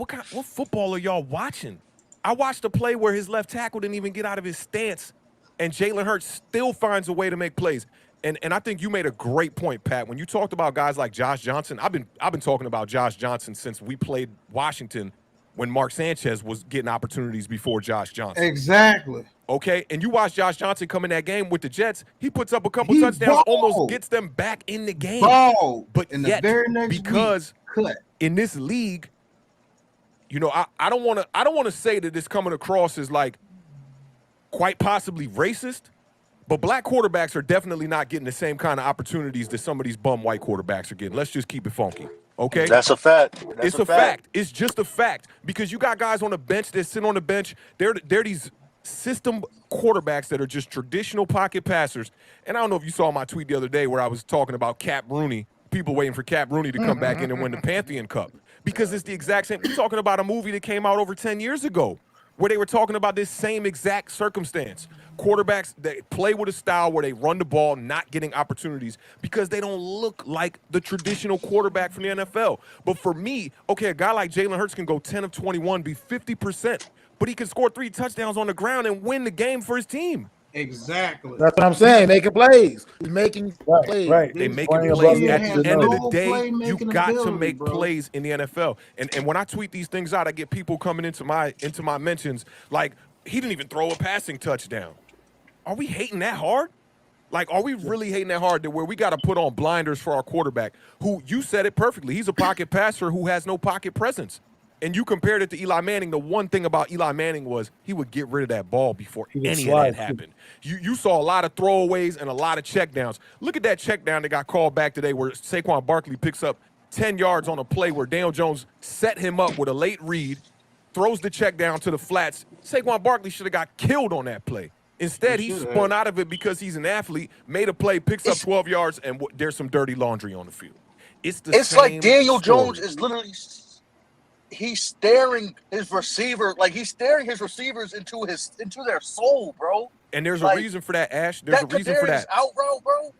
football are y'all watching? I watched a play where his left tackle didn't even get out of his stance, and Jalen Hurts still finds a way to make plays. And I think you made a great point, Pat, when you talked about guys like Josh Johnson. I've been talking about Josh Johnson since we played Washington, when Mark Sanchez was getting opportunities before Josh Johnson. Exactly. Okay, and you watch Josh Johnson come in that game with the Jets. He puts up a couple touchdowns, almost gets them back in the game. But in yet, the very next because week, in this league, you know, I don't want to say that it's coming across as like quite possibly racist, but black quarterbacks are definitely not getting the same kind of opportunities that some of these bum white quarterbacks are getting. Let's just keep it funky. Okay, that's a fact. It's a fact. It's just a fact, because you got guys on the bench that sit on the bench. They're these system quarterbacks that are just traditional pocket passers. And I don't know if you saw my tweet the other day where I was talking about Cap Rooney, people waiting for Cap Rooney to come back in and win the Pantheon Cup, because it's the exact same. You're talking about a movie that came out over 10 years ago where they were talking about this same exact circumstance. Quarterbacks that play with a style where they run the ball, not getting opportunities because they don't look like the traditional quarterback from the NFL. But for me, okay, a guy like Jalen Hurts can go 10 of 21, be 50%, but he can score 3 touchdowns on the ground and win the game for his team. Exactly. That's what I'm saying. Making plays. He's making plays. Right. They making plays. At the end of the day, you got to make plays in the NFL. And when I tweet these things out, I get people coming into my mentions like, he didn't even throw a passing touchdown. Are we hating that hard? Like, are we really hating that hard to where we got to put on blinders for our quarterback, who you said it perfectly. He's a pocket passer who has no pocket presence. And you compared it to Eli Manning. The one thing about Eli Manning was he would get rid of that ball before any of that happened. You saw a lot of throwaways and a lot of checkdowns. Look at that checkdown that got called back today where Saquon Barkley picks up 10 yards on a play where Daniel Jones set him up with a late read, throws the check down to the flats. Saquon Barkley should have got killed on that play. Instead, he spun out of it because he's an athlete, made a play, picks up 12 yards, and there's some dirty laundry on the field. It's same like Daniel story. Jones is literally he's staring his receiver, like he's staring his receivers into their soul, bro. And there's a reason for that, Ash. There's a reason for that. Out route, bro.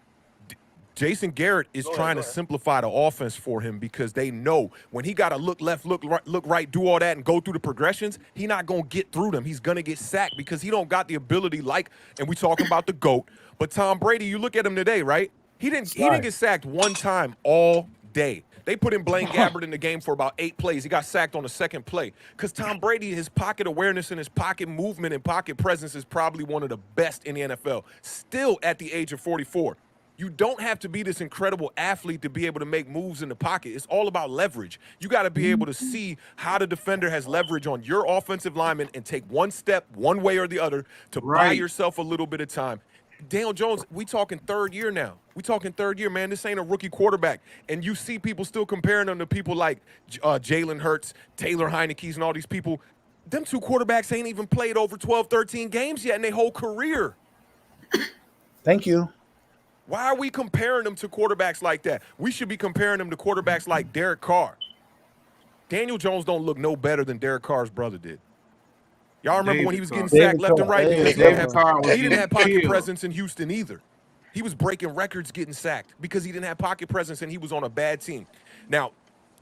Jason Garrett is trying to simplify the offense for him because they know when he got to look left, look right, do all that and go through the progressions, he not going to get through them. He's going to get sacked because he don't got the ability and we talking about the GOAT, but Tom Brady, you look at him today, right? He didn't get sacked one time all day. They put in Blaine Gabbert in the game for about 8 plays. He got sacked on the second play because Tom Brady, his pocket awareness and his pocket movement and pocket presence is probably one of the best in the NFL, still at the age of 44. You don't have to be this incredible athlete to be able to make moves in the pocket. It's all about leverage. You got to be able to see how the defender has leverage on your offensive lineman and take one step one way or the other to buy yourself a little bit of time. Daniel Jones, we talking third year now. We talking third year, man. This ain't a rookie quarterback. And you see people still comparing them to people like Jalen Hurts, Taylor Heineke's, and all these people. Them two quarterbacks ain't even played over 12, 13 games yet in their whole career. Thank you. Why are we comparing them to quarterbacks like that? We should be comparing them to quarterbacks like Derek Carr. Daniel Jones don't look no better than Derek Carr's brother did. Y'all remember when he was getting sacked left and right because he didn't have pocket presence in Houston either. He was breaking records getting sacked because he didn't have pocket presence and he was on a bad team. Now,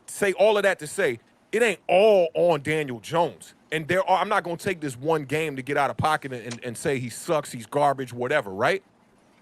say all of that to say, it ain't all on Daniel Jones. And I'm not going to take this one game to get out of pocket and say he sucks, he's garbage, whatever, right?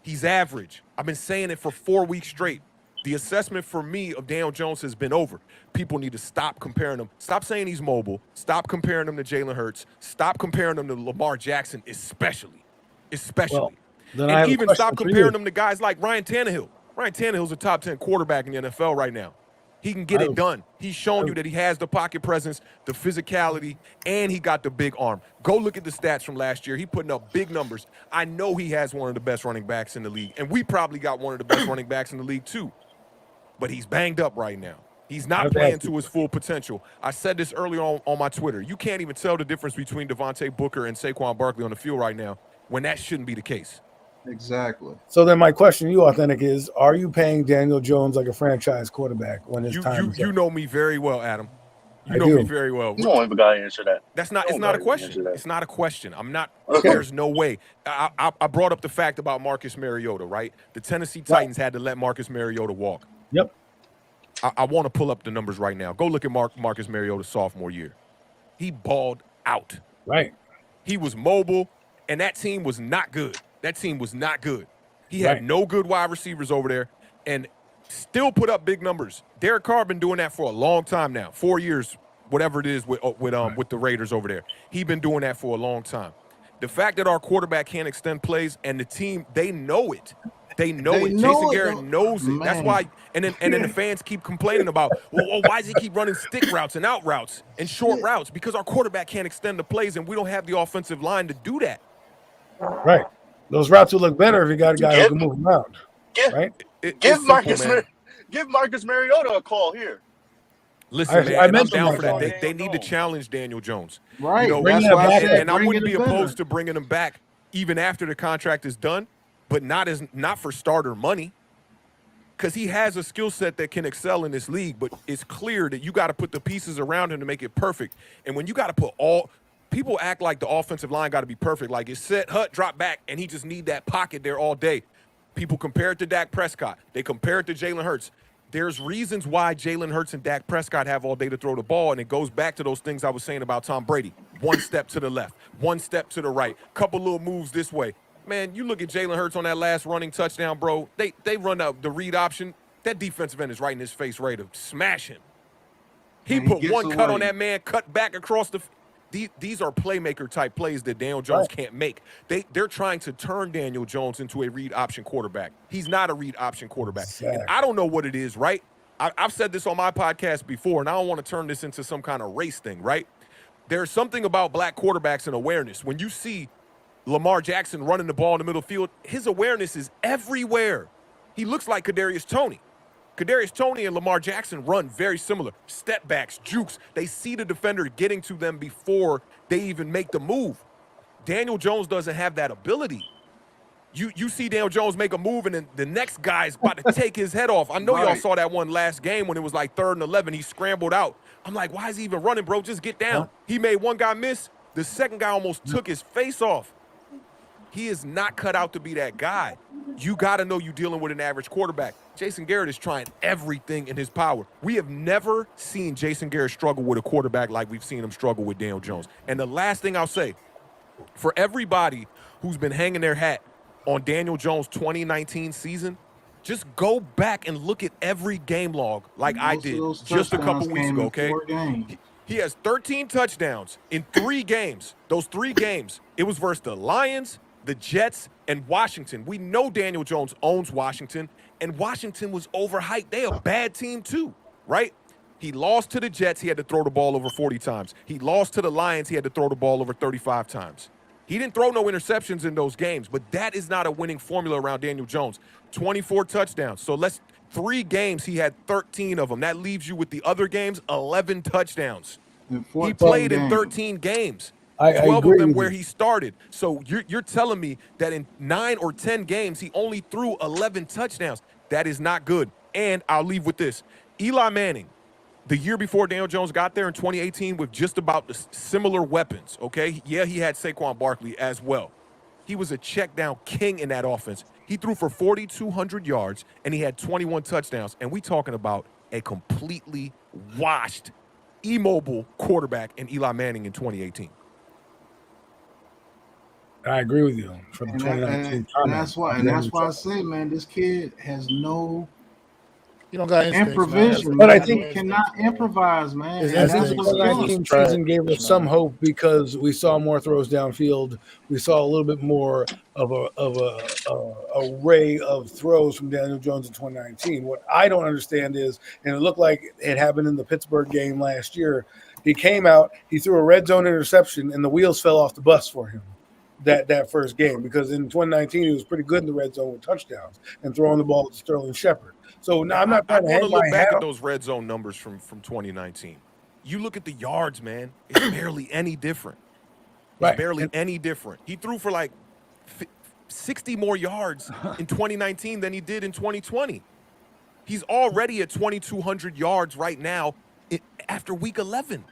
He's average. I've been saying it for 4 weeks straight. The assessment for me of Daniel Jones has been over. People need to stop comparing him. Stop saying he's mobile. Stop comparing him to Jalen Hurts. Stop comparing him to Lamar Jackson, especially. And even stop comparing him to guys like Ryan Tannehill. Ryan Tannehill's a top 10 quarterback in the NFL right now. He can get it done. He's shown you that he has the pocket presence, the physicality, and he got the big arm. Go look at the stats from last year. He putting up big numbers. I know he has one of the best running backs in the league, and we probably got one of the best running backs in the league too. But he's banged up right now. He's not playing to his full potential. I said this earlier on my Twitter. You can't even tell the difference between Devontae Booker and Saquon Barkley on the field right now when that shouldn't be the case. Exactly. So then my question to you, Authentic, is are you paying Daniel Jones like a franchise quarterback when his time is you up? know me very well, Adam. You I know do. me very well. You don't even got to answer that. It's not a question. It's not a question. I'm not. Okay. There's no way. I brought up the fact about Marcus Mariota, right? The Tennessee Titans had to let Marcus Mariota walk. Yep. I want to pull up the numbers right now. Go look at Marcus Mariota's sophomore year. He balled out. Right. He was mobile, and that team was not good. That team was not good. He had no good wide receivers over there and still put up big numbers. Derek Carr been doing that for a long time now, 4 years, whatever it is with the Raiders over there. He been doing that for a long time. The fact that our quarterback can't extend plays and the team, they know it. They know it. Jason Garrett knows it. Man. That's why. And then the fans keep complaining about, well, why does he keep running stick routes and out routes and short routes? Because our quarterback can't extend the plays and we don't have the offensive line to do that. Right. Those routes will look better if you got a guy who can move around. Give Marcus Mariota a call here. Listen, man, I'm down for that. They need to challenge Daniel Jones. Right. You know, That's why I said I bring wouldn't it be better. opposed to bringing him back even after the contract is done, but not for starter money. Because he has a skill set that can excel in this league, but it's clear that you got to put the pieces around him to make it perfect. And when you got to put people act like the offensive line got to be perfect. Like it's set, hut, drop back, and he just need that pocket there all day. People compare it to Dak Prescott. They compare it to Jalen Hurts. There's reasons why Jalen Hurts and Dak Prescott have all day to throw the ball, and it goes back to those things I was saying about Tom Brady. One step to the left, one step to the right, couple little moves this way. Man, you look at Jalen Hurts on that last running touchdown, bro. They run up the read option. That defensive end is right in his face, ready to smash him. He put one cut on that man, cut back across the these are playmaker type plays that Daniel Jones can't make. They're trying to turn Daniel Jones into a read option quarterback. He's not a read option quarterback. Exactly. And I don't know what it is, right? I've said this on my podcast before, and I don't want to turn this into some kind of race thing, right? There's something about black quarterbacks and awareness. When you see Lamar Jackson running the ball in the middle field, his awareness is everywhere. He looks like Kadarius Toney. Kadarius Toney and Lamar Jackson run very similar. Step backs, jukes. They see the defender getting to them before they even make the move. Daniel Jones doesn't have that ability. You see Daniel Jones make a move, and then the next guy's about to take his head off. I know y'all saw that one last game when it was like 3rd and 11. He scrambled out. I'm like, why is he even running, bro? Just get down. He made one guy miss. The second guy almost took his face off. He is not cut out to be that guy. You got to know you're dealing with an average quarterback. Jason Garrett is trying everything in his power. We have never seen Jason Garrett struggle with a quarterback like we've seen him struggle with Daniel Jones. And the last thing I'll say, for everybody who's been hanging their hat on Daniel Jones' 2019 season, just go back and look at every game log like I did just a couple weeks ago, okay? He has 13 touchdowns in 3 games. Those 3 games, it was versus the Lions, the Jets, and Washington. We know Daniel Jones owns Washington, and Washington was overhyped. They a bad team too, right? He lost to the Jets. He had to throw the ball over 40 times. He lost to the Lions. He had to throw the ball over 35 times. He didn't throw no interceptions in those games, but that is not a winning formula around Daniel Jones. 24 touchdowns. So 3 games, he had 13 of them. That leaves you with the other games, 11 touchdowns. He played in 13 games. 12 of them where he started. So you're telling me that in 9 or 10 games, he only threw 11 touchdowns. That is not good. And I'll leave with this. Eli Manning, the year before Daniel Jones got there in 2018 with just about the similar weapons, okay? Yeah, he had Saquon Barkley as well. He was a check down king in that offense. He threw for 4,200 yards, and he had 21 touchdowns. And we talking about a completely washed, immobile quarterback in Eli Manning in 2018. I agree with you from the 2019 and that's why I say, man, this kid has no You don't got improvisation. But I think he cannot improvise, man. I think the 2019 season gave us some hope because we saw more throws downfield. We saw a little bit more of a array of throws from Daniel Jones in 2019. What I don't understand is, and it looked like it happened in the Pittsburgh game last year, he came out, he threw a red zone interception, and the wheels fell off the bus for him that first game, because in 2019 he was pretty good in the red zone with touchdowns and throwing the ball to Sterling Shepard. So now I'm not trying to hang my look back hat at those red zone numbers from 2019. You look at the yards, man. It's barely any different. It's barely any different. He threw for like 60 more yards in 2019 than he did in 2020. He's already at 2,200 yards right now after week 11.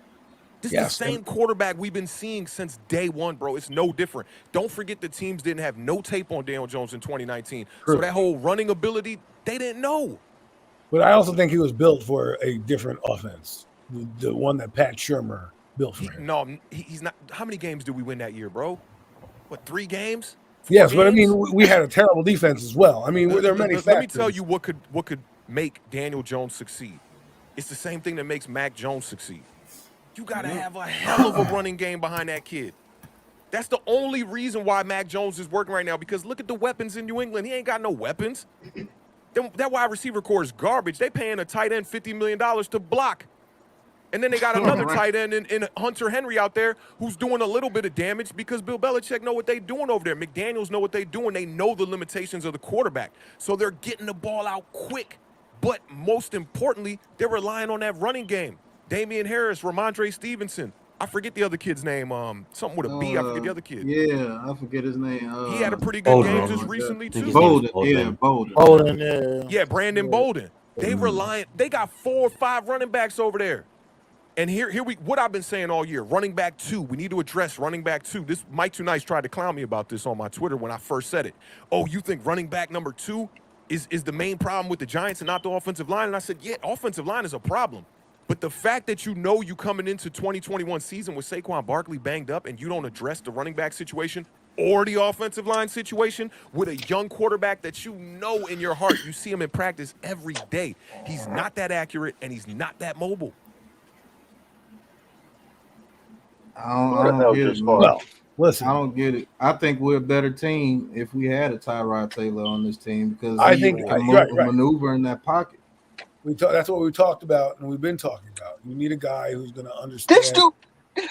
This is the same quarterback we've been seeing since day one, bro. It's no different. Don't forget the teams didn't have no tape on Daniel Jones in 2019. True. So that whole running ability, they didn't know. But I also think he was built for a different offense, the one that Pat Shurmur built for him. He's not. How many games did we win that year, bro? What, 3 games? 4 Yes, but I games? mean, we had a terrible defense as well. I mean, there are many factors. Let me tell you what could make Daniel Jones succeed. It's the same thing that makes Mac Jones succeed. You got to have a hell of a running game behind that kid. That's the only reason why Mac Jones is working right now, because look at the weapons in New England. He ain't got no weapons. That wide receiver core is garbage. They paying a tight end $50 million to block. And then they got another tight end in Hunter Henry out there who's doing a little bit of damage because Bill Belichick know what they doing over there. McDaniels know what they doing. They know the limitations of the quarterback. So they're getting the ball out quick. But most importantly, they're relying on that running game. Damian Harris, Ramondre Stevenson. I forget the other kid's name. Something with a B. I forget the other kid. Yeah, I forget his name. He had a pretty good game just recently too. Bolden. Bolden, yeah, Brandon Bolden. They got 4 or 5 running backs over there. And here what I've been saying all year, running back 2. We need to address running back 2. This Mike Too Nice tried to clown me about this on my Twitter when I first said it. Oh, you think running back number 2 is the main problem with the Giants and not the offensive line? And I said, yeah, offensive line is a problem. But the fact that you coming into 2021 season with Saquon Barkley banged up and you don't address the running back situation or the offensive line situation with a young quarterback that you know in your heart, you see him in practice every day. He's not that accurate and he's not that mobile. I don't get it, man. Well, listen, I don't get it. I think we're a better team if we had a Tyrod Taylor on this team because I he think can right. maneuver in that pocket. That's what we talked about, and we've been talking about. You need a guy who's going to understand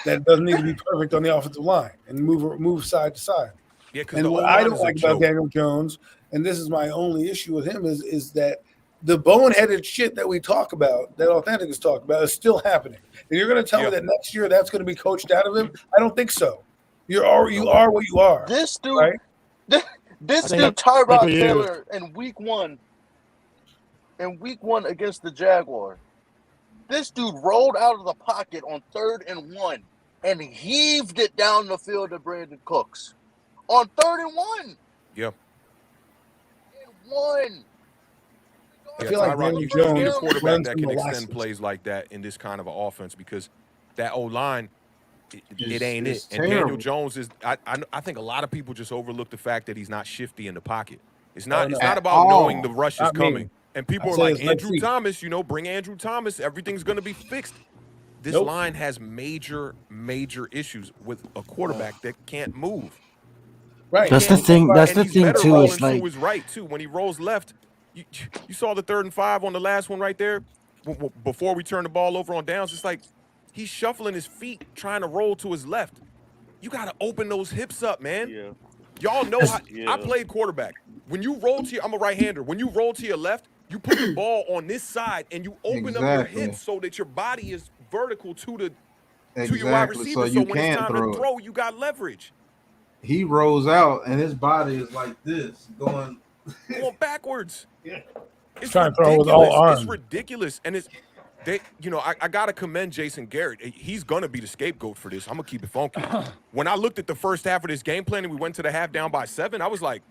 that doesn't need to be perfect on the offensive line and move side to side. Yeah, because and what I don't like about Daniel Jones, and this is my only issue with him, is that the boneheaded shit that we talk about, that Authentic is talking about, is still happening. And you're going to tell me that next year that's going to be coached out of him? I don't think so. You are what you are. This dude, right? this dude, Tyrod Taylor, in week one against the Jaguars, this dude rolled out of the pocket on 3rd and 1 and heaved it down the field to Brandon Cooks on 3rd and 1. Yep. And 1. I feel like Tyrod, you need a quarterback that can extend plays like that in this kind of an offense because that O-line, it ain't it. And Daniel Jones is I think a lot of people just overlook the fact that he's not shifty in the pocket. It's not about knowing the rush is coming. And people are like, Andrew Thomas, bring Andrew Thomas. Everything's going to be fixed. This line has major, major issues with a quarterback that can't move. Right. That's the thing. That's the thing too. Is like his right too. When he rolls left, you saw the 3rd and 5 on the last one right there. Before we turn the ball over on downs, it's like he's shuffling his feet, trying to roll to his left. You got to open those hips up, man. Yeah. Y'all know how I played quarterback. When you roll to I'm a right-hander. When you roll to your left, you put the ball on this side and you open up your hips so that your body is vertical to your wide receiver. So when it's time to throw, you got leverage. He rolls out and his body is like this, going backwards. Yeah. It's trying to throw with all arms. It's ridiculous. And I gotta commend Jason Garrett. He's gonna be the scapegoat for this. I'm gonna keep it funky. When I looked at the first half of this game plan and we went to the half down by 7, I was like,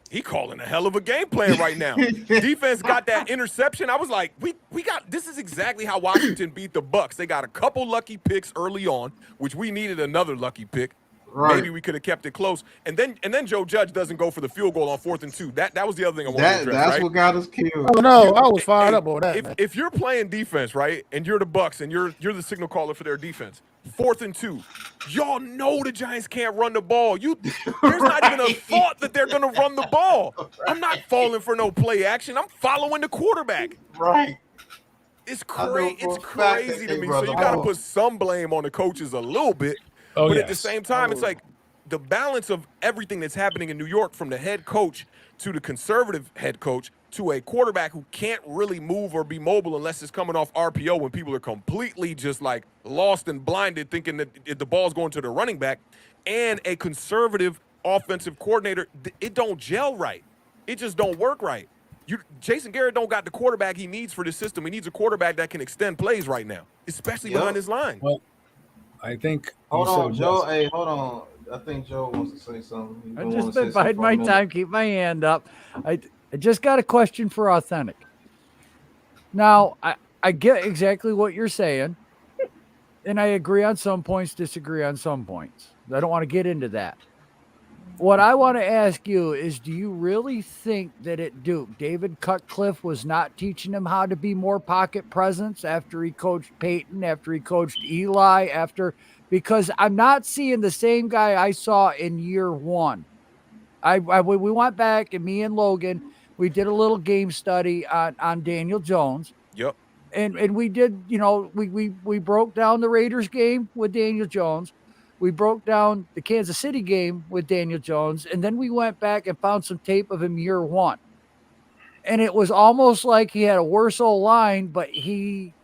he calling a hell of a game plan right now. Defense got that interception. I was like, we got this is exactly how Washington beat the Bucs. They got a couple lucky picks early on, which we needed another lucky pick. Right. Maybe we could have kept it close. And then Joe Judge doesn't go for the field goal on 4th and 2. That was the other thing I wanted to address. That's what got us killed. Oh no, I was fired up over that. If you're playing defense, right, and you're the Bucs and you're the signal caller for their defense, 4th and 2, y'all know the Giants can't run the ball. There's not even a thought that they're gonna run the ball. I'm not falling for no play action. I'm following the quarterback. Right. It's crazy to me. So you got to put some blame on the coaches a little bit. But at the same time, it's like the balance of everything that's happening in New York, from the head coach to the conservative head coach to a quarterback who can't really move or be mobile unless it's coming off RPO when people are completely just like lost and blinded thinking that the ball's going to the running back, and a conservative offensive coordinator, it don't gel right. It just don't work right. Jason Garrett don't got the quarterback he needs for this system. He needs a quarterback that can extend plays right now, especially behind his line. Well, I think. Hold on, Joe. Hey, hold on. I think Joe wants to say something. I've just been biding my time, keep my hand up. I just got a question for Authentic. Now, I get exactly what you're saying, and I agree on some points, disagree on some points. I don't want to get into that. What I want to ask you is, do you really think that at Duke, David Cutcliffe was not teaching him how to be more pocket presence after he coached Peyton, after he coached Eli, because I'm not seeing the same guy I saw in year 1. We went back, and me and Logan, we did a little game study on Daniel Jones. Yep. And we did, we broke down the Raiders game with Daniel Jones. We broke down the Kansas City game with Daniel Jones, and then we went back and found some tape of him year 1. And it was almost like he had a worse old line, but he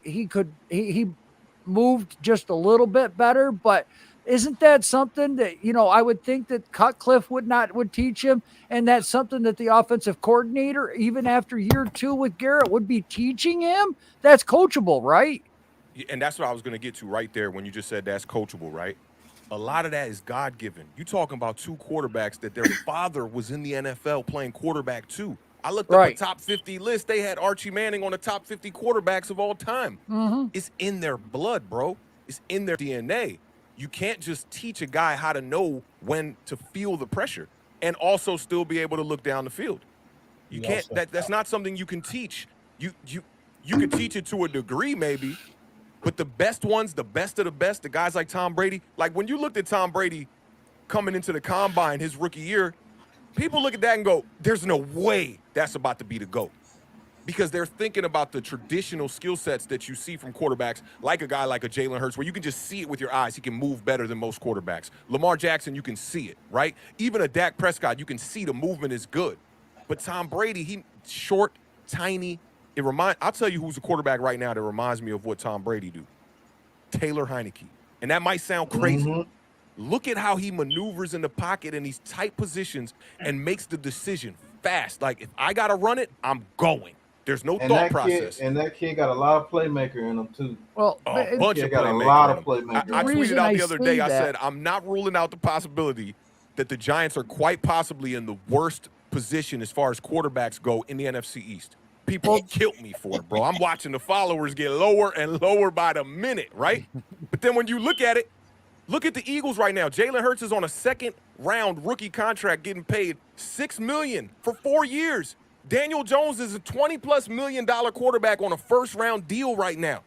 moved just a little bit better. But isn't that something that, I would think that Cutcliffe would teach him, and that's something that the offensive coordinator, even after year 2 with Garrett, would be teaching him? That's coachable, right? And that's what I was going to get to right there when you just said that's coachable, right? A lot of that is God-given. You're talking about 2 quarterbacks that their father was in the NFL playing quarterback too. I looked up a top 50 list. They had Archie Manning on the top 50 quarterbacks of all time. Mm-hmm. It's in their blood, bro. It's in their DNA. You can't just teach a guy how to know when to feel the pressure and also still be able to look down the field. You can't. That's not something you can teach. You can teach it to a degree maybe, But the best ones, the best of the best, the guys like Tom Brady, like when you looked at Tom Brady coming into the combine his rookie year, people look at that and go, there's no way that's about to be the GOAT. Because they're thinking about the traditional skill sets that you see from quarterbacks, like a guy like a Jalen Hurts, where you can just see it with your eyes. He can move better than most quarterbacks. Lamar Jackson, you can see it, right? Even a Dak Prescott, you can see the movement is good. But Tom Brady, he short, tiny. I'll tell you who's a quarterback right now that reminds me of what Tom Brady do. Taylor Heineke. And that might sound crazy. Mm-hmm. Look at how he maneuvers in the pocket in these tight positions and makes the decision fast. Like, if I got to run it, I'm going. There's no thought process. That kid got a lot of playmaker in him, too. Well, a bunch of got a playmaker lot in of him. playmaker. I tweeted out the other day, I that- said, I'm not ruling out the possibility that the Giants are quite possibly in the worst position as far as quarterbacks go in the NFC East. People killed me for it, bro. I'm watching the followers get lower and lower by the minute, right? But then when you look at it, look at the Eagles right now. Jalen Hurts is on a second-round rookie contract getting paid $6 million for 4 years. Daniel Jones is a $20+ million quarterback on a first-round deal right now.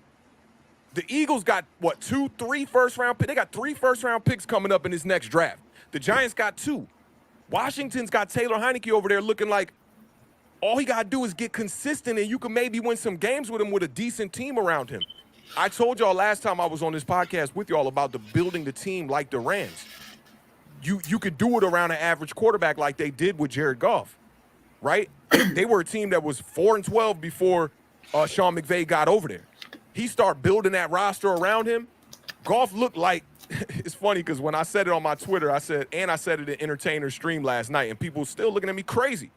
The Eagles got, 3 first-round picks? They got 3 first-round picks coming up in this next draft. The Giants got 2. Washington's got Taylor Heineke over there looking like all he got to do is get consistent, and you can maybe win some games with him with a decent team around him. I told y'all last time I was on this podcast with y'all about building the team like the Rams. You could do it around an average quarterback like they did with Jared Goff, right? They were a team that was 4-12 before Sean McVay got over there. He started building that roster around him. Goff looked like – it's funny because when I said it on my Twitter, I said it in Entertainer Stream last night, and people were still looking at me crazy.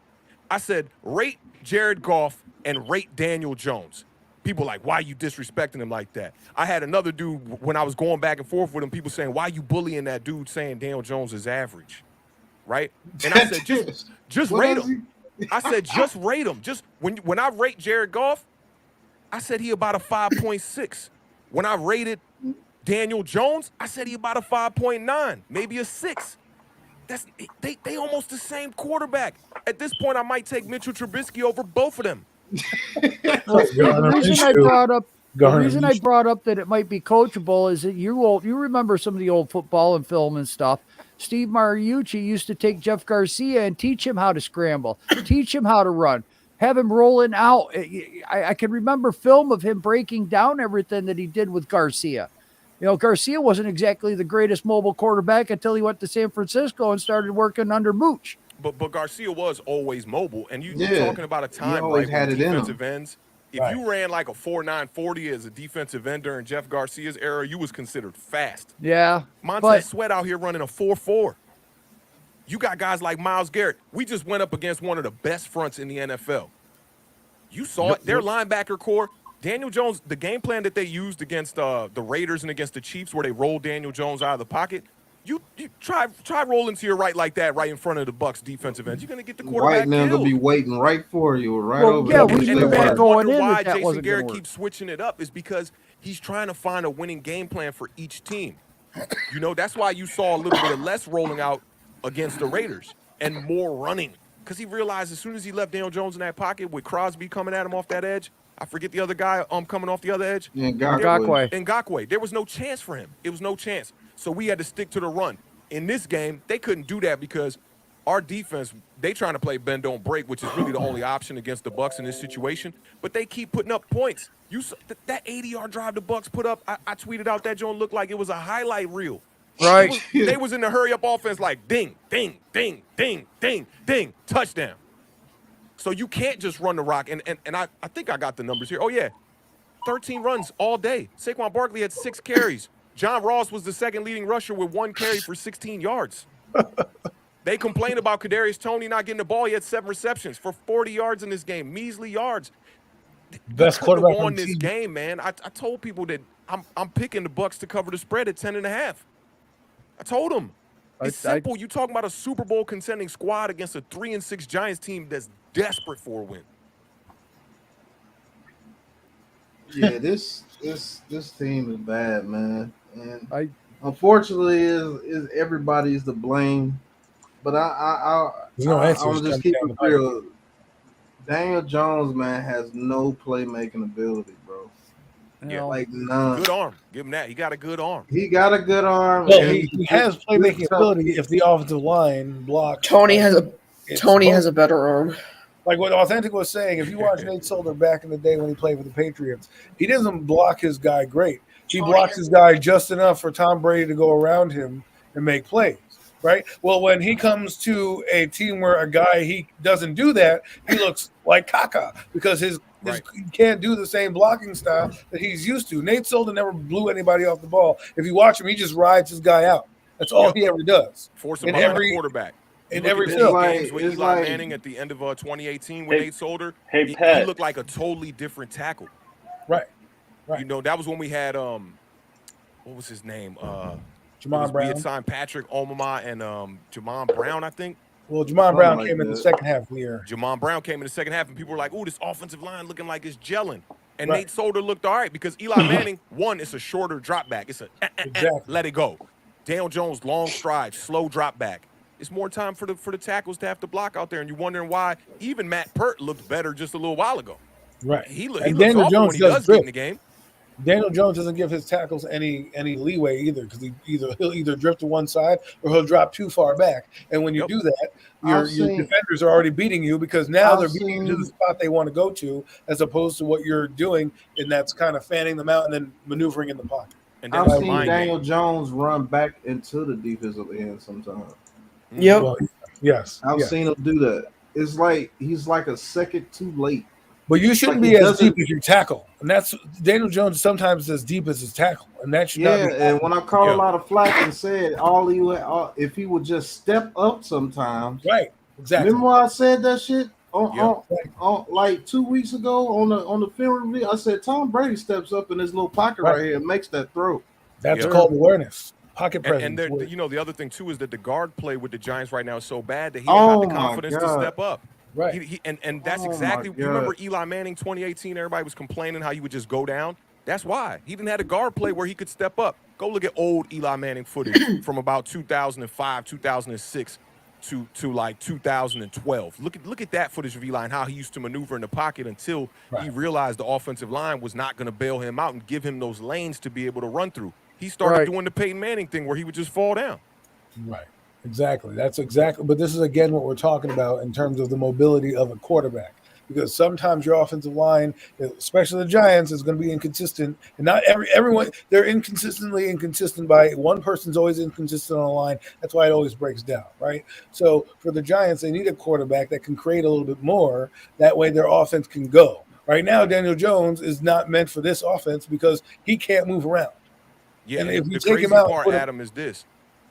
I said, rate Jared Goff and rate Daniel Jones. People like, why are you disrespecting him like that? I had another dude, when I was going back and forth with him, people saying, why are you bullying that dude saying Daniel Jones is average, right? And I said, just rate him. I said, just rate him. Just when I rate Jared Goff, I said he about a 5.6. When I rated Daniel Jones, I said he about a 5.9, maybe a 6. They almost the same quarterback. At this point, I might take Mitchell Trubisky over both of them. The reason I brought up that it might be coachable is that you remember some of the old football and film and stuff. Steve Mariucci used to take Jeff Garcia and teach him how to scramble, teach him how to run, have him rolling out. I can remember film of him breaking down everything that he did with Garcia. You know, Garcia wasn't exactly the greatest mobile quarterback until he went to San Francisco and started working under Mooch. But Garcia was always mobile, and you're talking about a time, always right, had when it in defensive him. ends. If you ran like a 4.9 40 as a defensive end during Jeff Garcia's era, you was considered fast. Yeah. Montez Sweat out here running a 4.4. You got guys like Myles Garrett. We just went up against one of the best fronts in the NFL. You saw it. Their linebacker core. Daniel Jones, the game plan that they used against the Raiders and against the Chiefs where they rolled Daniel Jones out of the pocket, you try rolling to your right like that right in front of the Bucs defensive ends. You're going to get the quarterback White now killed. gonna be waiting right for you or right Well, over yeah, there. we And knew the that fans going wonder in why that Jason wasn't gonna Garrett work. keeps switching it up is because he's trying to find a winning game plan for each team. You know, that's why you saw a little bit of less rolling out against the Raiders and more running. Because he realized as soon as he left Daniel Jones in that pocket with Crosby coming at him off that edge, I forget the other guy coming off the other edge. Ngakoue. There was no chance for him. It was no chance. So we had to stick to the run. In this game, they couldn't do that because our defense, they trying to play bend don't break, which is really the only option against the Bucs in this situation. But they keep putting up points. You saw that 80-yard drive the Bucs put up. I tweeted out that joint looked like it was a highlight reel. Right. They was in the hurry-up offense like ding, ding, ding, ding, ding, ding, touchdown. So you can't just run the rock. And I think I got the numbers here. Oh, yeah. 13 runs all day. Saquon Barkley had 6 carries. John Ross was the second leading rusher with 1 carry for 16 yards. They complained about Kadarius Toney not getting the ball. He had 7 receptions for 40 yards in this game. Measly yards. Best quarterback on won the this team. game, man. I told people that I'm picking the Bucs to cover the spread at 10.5. I told them. It's simple. You talking about a Super Bowl contending squad against a 3-6 Giants team that's desperate for a win. Yeah, this team is bad, man. And unfortunately, is everybody's to blame. But I'm just keep it real. Daniel Jones, man, has no playmaking ability, bro. Yeah. Like none. Good arm. Give him that. He got a good arm. He got a good arm. Well, and he has playmaking ability if the offensive line blocks. Tony has a better arm. Like what Authentic was saying, if you watch Nate Solder back in the day when he played for the Patriots, he doesn't block his guy great. He blocks his guy just enough for Tom Brady to go around him and make plays, right? Well, when he comes to a team where a guy, he doesn't do that, he looks like caca because he can't do the same blocking style that he's used to. Nate Solder never blew anybody off the ball. If you watch him, he just rides his guy out. That's all he ever does. Force him behind the quarterback. In every games with Eli Manning at the end of 2018 with Nate Solder, he looked like a totally different tackle. Right. You know, that was when we had what was his name? Jamon Brown. We had signed Patrick Omama and Jamon Brown, I think. Well, Jamon Brown came in the second half of the year. Jamon Brown came in the second half, and people were like, "Ooh, this offensive line looking like it's gelling." And Nate Solder looked all right because Eli Manning, one, it's a shorter drop back. It's a let it go. Daniel Jones, long stride, slow drop back. It's more time for the tackles to have to block out there, and you're wondering why even Matt Pert looked better just a little while ago. Right. He looks Daniel awful Jones when he does get in the game. Daniel Jones doesn't give his tackles any leeway either because he'll either drift to one side or he'll drop too far back. And when you do that, your defenders are already beating you because now they're beating you to the spot they want to go to as opposed to what you're doing, and that's kind of fanning them out and then maneuvering in the pocket. And I've seen Daniel Jones run back into the defensive end sometimes. Yep. Well, yes. I've seen him do that. It's like he's like a second too late. But you shouldn't be as deep as your tackle. And that's Daniel Jones sometimes as deep as his tackle. And that should not be. And when I called a lot of flack and said if he would just step up sometimes. Right. Exactly. Remember when I said that shit on like 2 weeks ago on the film review? I said Tom Brady steps up in his little pocket right here and makes that throw. That's called awareness. Pocket presence. And the other thing too is that the guard play with the Giants right now is so bad that he don't have the confidence to step up. Right. And that's exactly. You remember Eli Manning 2018? Everybody was complaining how he would just go down. That's why he didn't have a guard play where he could step up. Go look at old Eli Manning footage from about 2005, 2006 to like 2012. Look at that footage of Eli and how he used to maneuver in the pocket until he realized the offensive line was not going to bail him out and give him those lanes to be able to run through. He started doing the Peyton Manning thing where he would just fall down. Right. Exactly. That's exactly. But this is, again, what we're talking about in terms of the mobility of a quarterback. Because sometimes your offensive line, especially the Giants, is going to be inconsistent. And not everyone, they're inconsistently inconsistent by one person's always inconsistent on the line. That's why it always breaks down, right? So for the Giants, they need a quarterback that can create a little bit more. That way their offense can go. Right now, Daniel Jones is not meant for this offense because he can't move around. Yeah, and if you the take crazy him out, part, Adam, is this.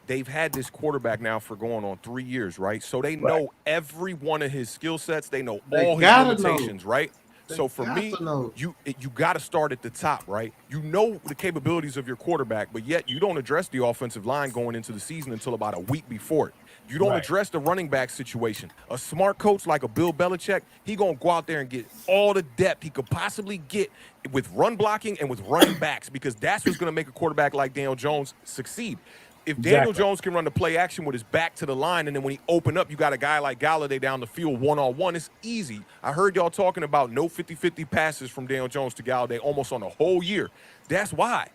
They've had this quarterback now for going on 3 years, right? So they know every one of his skill sets. They know all his limitations, right? So for me, you got to start at the top, right? You know the capabilities of your quarterback, but yet you don't address the offensive line going into the season until about a week before it. You don't address the running back situation. A smart coach like a Bill Belichick, he going to go out there and get all the depth he could possibly get with run blocking and with running backs because that's what's going to make a quarterback like Daniel Jones succeed. If Daniel Jones can run the play action with his back to the line, and then when he open up, you got a guy like Galladay down the field one-on-one, it's easy. I heard y'all talking about no 50-50 passes from Daniel Jones to Galladay almost on the whole year. That's why.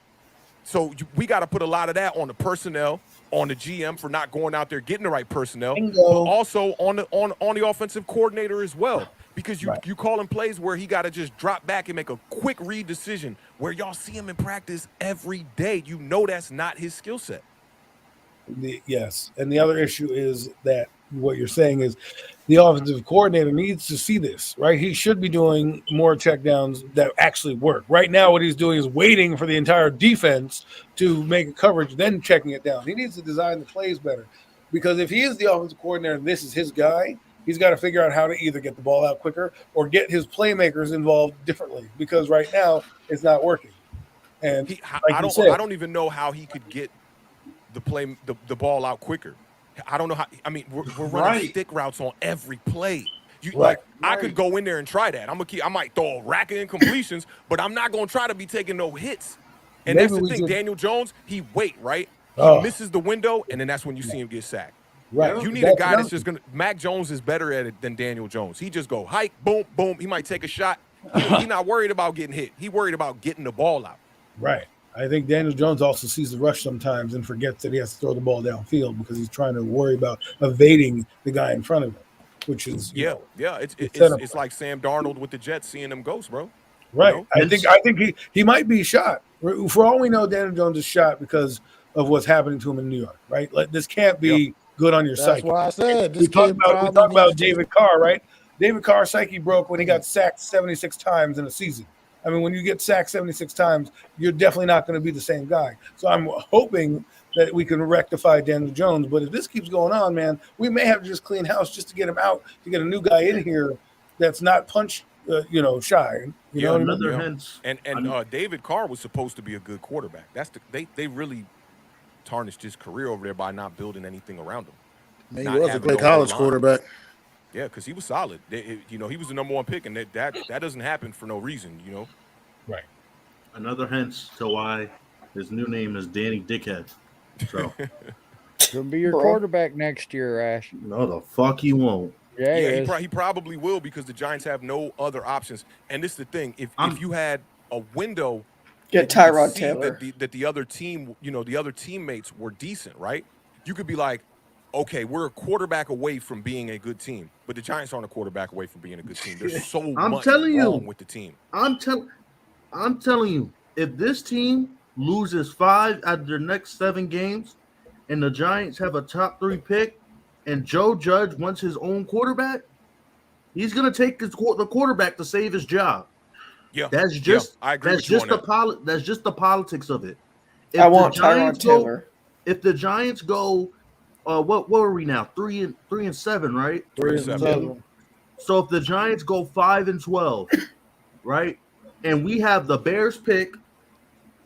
So we got to put a lot of that on the personnel, on the GM for not going out there getting the right personnel, but also on the offensive coordinator as well. Because you call him plays where he got to just drop back and make a quick read decision where y'all see him in practice every day. You know that's not his skill set. Yes. And the other issue is that what you're saying is the offensive coordinator needs to see this, right? He should be doing more checkdowns that actually work. Right now, what he's doing is waiting for the entire defense to make a coverage, then checking it down. He needs to design the plays better because if he is the offensive coordinator and this is his guy, he's got to figure out how to either get the ball out quicker or get his playmakers involved differently because right now it's not working. And I don't even know how he could get the ball out quicker. I don't know how. I mean, we're running stick routes on every play. I could go in there and try that. I might throw a rack of incompletions, but I'm not going to try to be taking no hits. And that's the thing. Daniel Jones, he he misses the window, and then that's when you see him get sacked. Right. You need a guy that's just going to. Mac Jones is better at it than Daniel Jones. He just go hike, boom, boom. He might take a shot. He's not worried about getting hit. He worried about getting the ball out. Right. I think Daniel Jones also sees the rush sometimes and forgets that he has to throw the ball downfield because he's trying to worry about evading the guy in front of him, which is It's like Sam Darnold with the Jets seeing them ghosts, bro. Right. You know? I think he might be shot. For all we know, Daniel Jones is shot because of what's happening to him in New York. Right. This can't be good on your That's psyche. why I said We talk about David Carr, right? David Carr's psyche broke when he got sacked 76 times in a season. I mean, when you get sacked 76 times, you're definitely not going to be the same guy. So I'm hoping that we can rectify Daniel Jones. But if this keeps going on, man, we may have to just clean house just to get him out, to get a new guy in here that's not punch, shy. You know what I mean? And David Carr was supposed to be a good quarterback. They really tarnished his career over there by not building anything around him. Man, he was a great college quarterback. Yeah, because he was solid. He was the number one pick, and that doesn't happen for no reason, you know. Right. Another hint to why his new name is Danny Dickhead. So Gonna be your quarterback next year, Ash. No, the fuck he won't. He probably will because the Giants have no other options. And this is the thing: if you had a window, get that you could Tyrod see Taylor, that the other team, the other teammates were decent, right? You could be like, okay, we're a quarterback away from being a good team, but the Giants aren't a quarterback away from being a good team. There's so much wrong with the team. I'm telling you, if this team loses 5 out of their next 7 games, and the Giants have a top 3 pick, and Joe Judge wants his own quarterback, he's gonna take the quarterback to save his job. Yeah, that's just I agree that's with you just on that. that's just the politics of it. If I want the Giants Tyrod Taylor. If the Giants go. What are we now? 3 and 7, right? 3 and 7. So if the Giants go 5 and 12, right, and we have the Bears pick,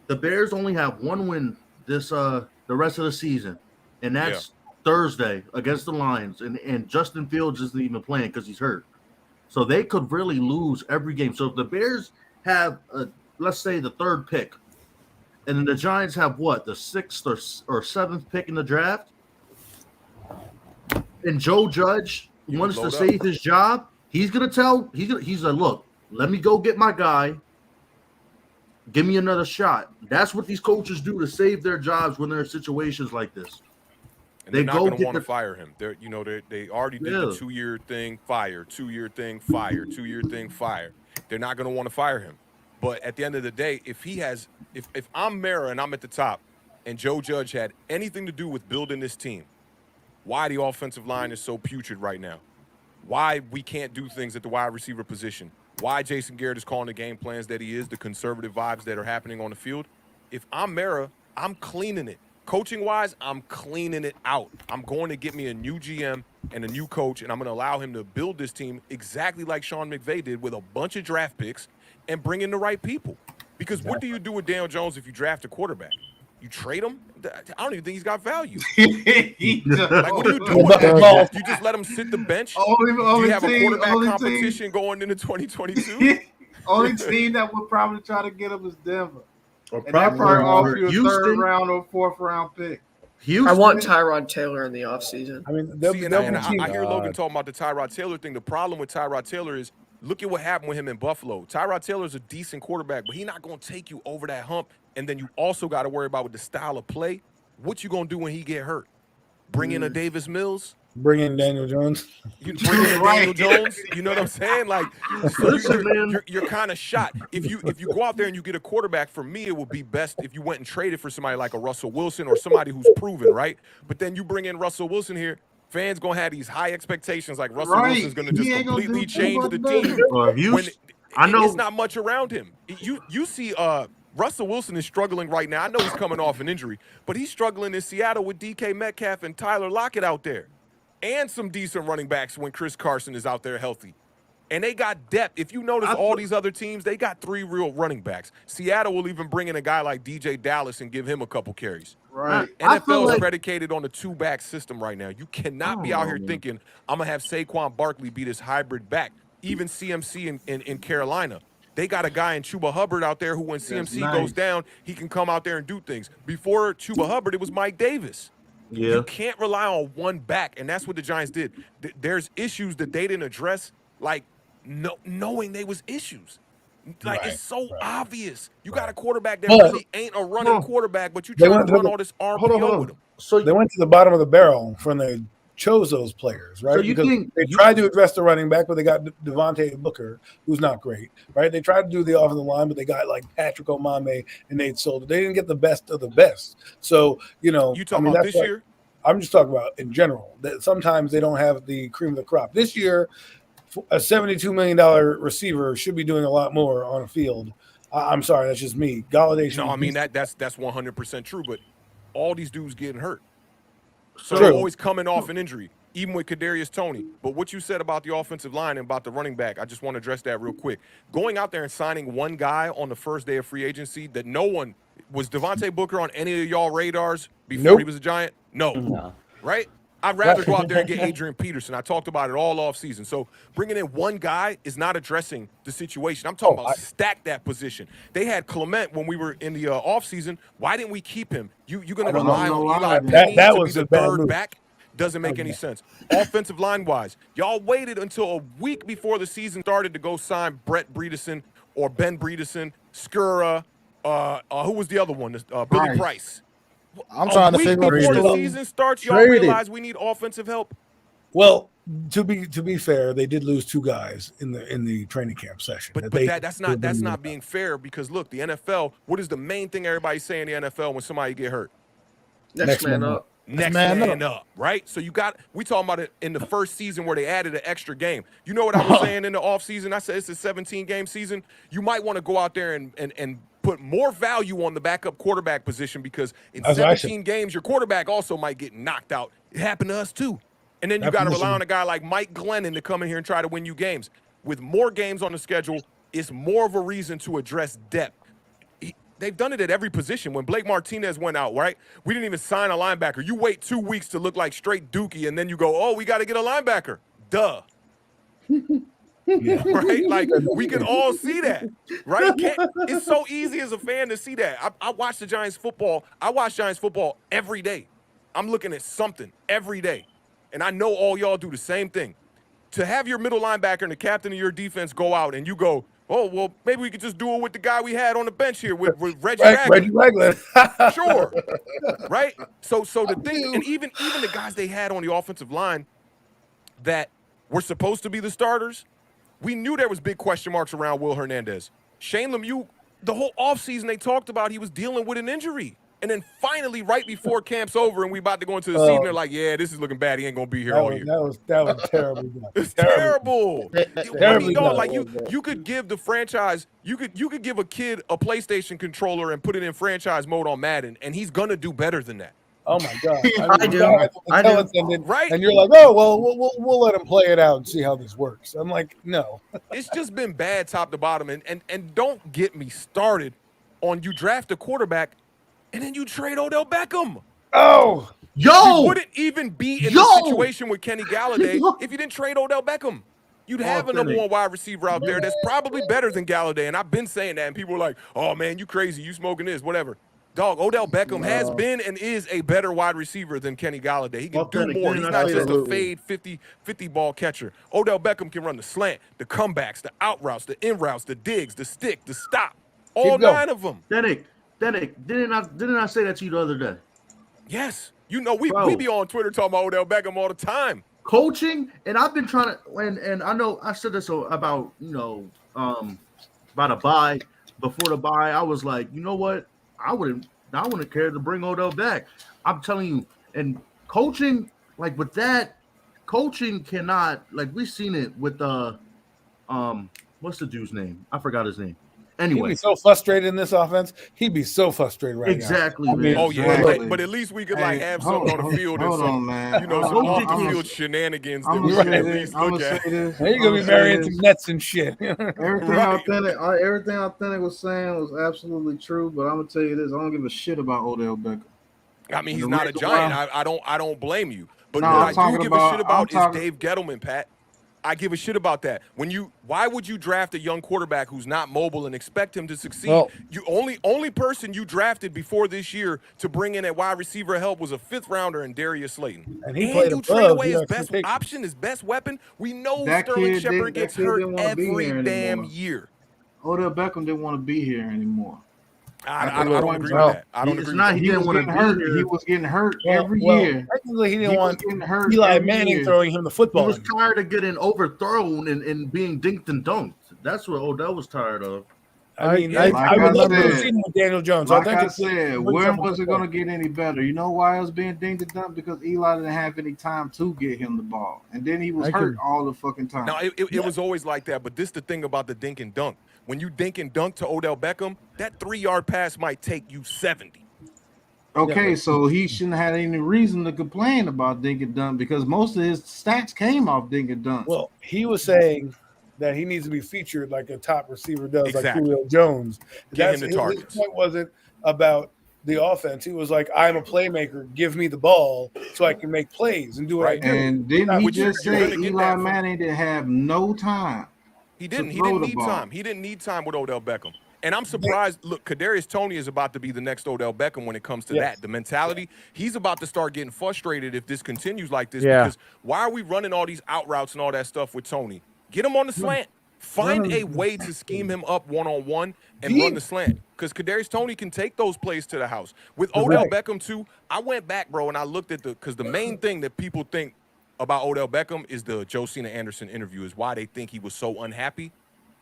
the Bears only have 1 win this the rest of the season, and that's Thursday against the Lions, and Justin Fields isn't even playing because he's hurt. So they could really lose every game. So if the Bears have let's say the 3rd pick, and then the Giants have what, the 6th or 7th pick in the draft. And Joe Judge wants to save his job, he's like, look, let me go get my guy. Give me another shot. That's what these coaches do to save their jobs when they're in situations like this. And they're not going to want to fire him. They already did the 2-year thing, fire, 2-year thing, fire, 2-year thing, fire. They're not going to want to fire him. But at the end of the day, if I'm Mara and I'm at the top, and Joe Judge had anything to do with building this team, why the offensive line is so putrid right now, why we can't do things at the wide receiver position, why Jason Garrett is calling the game plans that he is, the conservative vibes that are happening on the field. If I'm Mara, I'm cleaning it. Coaching-wise, I'm cleaning it out. I'm going to get me a new GM and a new coach, and I'm going to allow him to build this team exactly like Sean McVay did with a bunch of draft picks and bring in the right people. Because what do you do with Daniel Jones if you draft a quarterback? You trade him? I don't even think he's got value. Like, what do you do with that? You just let him sit the bench? Do you have a quarterback competition going into 2022? Only team that would probably try to get him is Denver. Or and that probably offer you a Houston. 3rd round or 4th round pick. I want Tyrod Taylor in the offseason. I mean, I hear Logan talking about the Tyrod Taylor thing. The problem with Tyrod Taylor is, look at what happened with him in Buffalo. Tyrod Taylor's a decent quarterback, but he's not going to take you over that hump. And then you also got to worry about with the style of play, what you going to do when he get hurt? Bring in a Davis Mills? Bring in Daniel Jones. You bring in Daniel Jones? You know what I'm saying? Like, so you're kind of shot. If you go out there and you get a quarterback, for me, it would be best if you went and traded for somebody like a Russell Wilson or somebody who's proven, right? But then you bring in Russell Wilson here, fans going to have these high expectations like Russell Wilson's going to just completely change the team. It's not much around him. You see Russell Wilson is struggling right now. I know he's coming off an injury, but he's struggling in Seattle with DK Metcalf and Tyler Lockett out there. And some decent running backs when Chris Carson is out there healthy. And they got depth. If you notice all these other teams, they got 3 real running backs. Seattle will even bring in a guy like DJ Dallas and give him a couple carries. Right. NFL is predicated on the 2-back system right now. You cannot be out here thinking, I'm going to have Saquon Barkley be this hybrid back. Even CMC in Carolina. They got a guy in Chuba Hubbard out there who, when CMC goes down, he can come out there and do things. Before Chuba Hubbard, it was Mike Davis. Yeah. You can't rely on one back, and that's what the Giants did. There's issues that they didn't address, like knowing they was issues. Like, it's so obvious. You got a quarterback that But- really ain't a running quarterback, but you They trying went to to run the- all this hold RPO on. with him. So they went to the bottom of the barrel when they chose those players, right? So you because think- they tried to address the running back, but they got Devontae Booker, who's not great, right? They tried to do the offensive line, but they got like Patrick Omame and Nate Solder. They didn't get the best of the best. So, You talking about this year? I'm just talking about in general. That sometimes they don't have the cream of the crop. This year, a $72 million receiver should be doing a lot more on a field. I'm sorry, that's just me. Galladay should No, be I mean that's 100% true, but all these dudes getting hurt. So True. they're always coming off an injury, even with Kadarius Toney. But what you said about the offensive line and about the running back, I just want to address that real quick. Going out there and signing one guy on the first day of free agency that no one was Devontae Booker on any of y'all radars before he was a Giant? No. Right? I'd rather go out there and get Adrian Peterson. I talked about it all off season. So bringing in one guy is not addressing the situation. I'm talking about stack that position. They had Clement when we were in the off season. Why didn't we keep him? You going to rely on Eli Penny that to was be a the bad third move. back? Doesn't make any sense. Offensive line wise, y'all waited until a week before the season started to go sign Brett Bredeson or Ben Bredeson, Skura. Who was the other one? Billy Price. I'm trying to figure out before the season starts, y'all realize we need offensive help. Well, to be fair, they did lose two guys in the training camp session. But that's not being fair because look, the NFL. What is the main thing everybody's saying in the NFL when somebody get hurt? Next man up. Next man up, right? So we talking about it in the first season where they added an extra game. You know what I was saying in the offseason? I said it's a 17-game season. You might want to go out there and put more value on the backup quarterback position because in 17 games, your quarterback also might get knocked out. It happened to us too. And then you got to rely on a guy like Mike Glennon to come in here and try to win you games. With more games on the schedule, it's more of a reason to address depth. They've done it at every position. When Blake Martinez went out, right? We didn't even sign a linebacker. You wait 2 weeks to look like straight dookie, and then you go, oh, we got to get a linebacker. Duh. Right? Like, we can all see that, right? It's so easy as a fan to see that. I watch the Giants football. I watch Giants football every day. I'm looking at something every day. And I know all y'all do the same thing. To have your middle linebacker and the captain of your defense go out and you go, oh, well, maybe we could just do it with the guy we had on the bench here with Reggie Ragland. Sure. Right? So the thing, and even the guys they had on the offensive line that were supposed to be the starters, we knew there was big question marks around Will Hernandez. Shane Lemieux, the whole offseason they talked about he was dealing with an injury. And then finally, right before camp's over and we about to go into the season, they're like, yeah, this is looking bad. He ain't going to be here all year. That was terrible. It's terrible. Terribly done. Like you could give the franchise, you could give a kid a PlayStation controller and put it in franchise mode on Madden, and he's gonna do better than that. Oh my God! I do. Right? And you're like, oh well, we'll let him play it out and see how this works. I'm like, no. It's just been bad top to bottom, and don't get me started on you draft a quarterback and then you trade Odell Beckham. Oh, you wouldn't even be in this situation with Kenny Galladay if you didn't trade Odell Beckham. You'd have a number one wide receiver out there that's probably better than Galladay, and I've been saying that, and people are like, oh, man, you crazy, you smoking this, whatever. Dog, Odell Beckham has been and is a better wide receiver than Kenny Galladay. He can do more. He's not just a fade 50 ball catcher. Odell Beckham can run the slant, the comebacks, the out routes, the in routes, the digs, the stick, the stop. All 9 of them. Dennick, didn't I say that to you the other day? Yes. You know, we be on Twitter talking about Odell Beckham all the time. Coaching, and I've been trying to, and I know I said this about, about a bye. Before the bye, I was like, you know what? I wouldn't care to bring Odell back. I'm telling you, and coaching, like with that, coaching cannot, like we've seen it with what's the dude's name? I forgot his name. Anyway, he'd be so frustrated in this offense. He'd be so frustrated right now. Exactly, man. Oh yeah, but at least we could have something on the field and some, some off the field shenanigans that we can at least look at. You're gonna be marrying some nets and shit. Everything Authentic was saying was absolutely true. But I'm gonna tell you this: I don't give a shit about Odell Beckham. I mean, he's not a Giant. I don't blame you. But what I do give a shit about is Dave Gettleman, Pat. I give a shit about that. Why would you draft a young quarterback who's not mobile and expect him to succeed? Well, you only person you drafted before this year to bring in at wide receiver help was a 5th rounder in Darius Slayton. And he played you trade away his best option, his best weapon. We know Sterling Shepard gets hurt every damn year. Odell Beckham didn't want to be here anymore. I don't agree with that. I don't agree with that. He was getting hurt. He was getting hurt every year. Technically, he didn't want getting hurt Eli Manning throwing him the football. He was tired of getting overthrown and being dinked and dunked. That's what Odell was tired of. I mean, I would love to have seen him with Daniel Jones. Like I said, when was it going to get any better? You know why it was being dinked and dunked? Because Eli didn't have any time to get him the ball. And then he was hurt all the fucking time. No, it was always like that. But this is the thing about the dink and dunk. When you dink and dunk to Odell Beckham, that 3-yard pass might take you 70. Okay, so he shouldn't have any reason to complain about dink and dunk because most of his stats came off dink and dunk. Well, he was saying that he needs to be featured like a top receiver does, like Julio Jones. Give him the targets. His point wasn't about the offense. He was like, I'm a playmaker. Give me the ball so I can make plays and do what I do. And didn't he just say Eli Manning didn't have no time? He didn't. He didn't need time. He didn't need time with Odell Beckham. And I'm surprised. Look, Kadarius Toney is about to be the next Odell Beckham when it comes to that. The mentality, he's about to start getting frustrated if this continues like this. Because why are we running all these out routes and all that stuff with Toney? Get him on the slant. Find a way to scheme him up one-on-one and run the slant. Because Kadarius Toney can take those plays to the house. With Odell Beckham, too, I went back, bro, and I looked at because the main thing that people think about Odell Beckham is the Josina Anderson interview, is why they think he was so unhappy.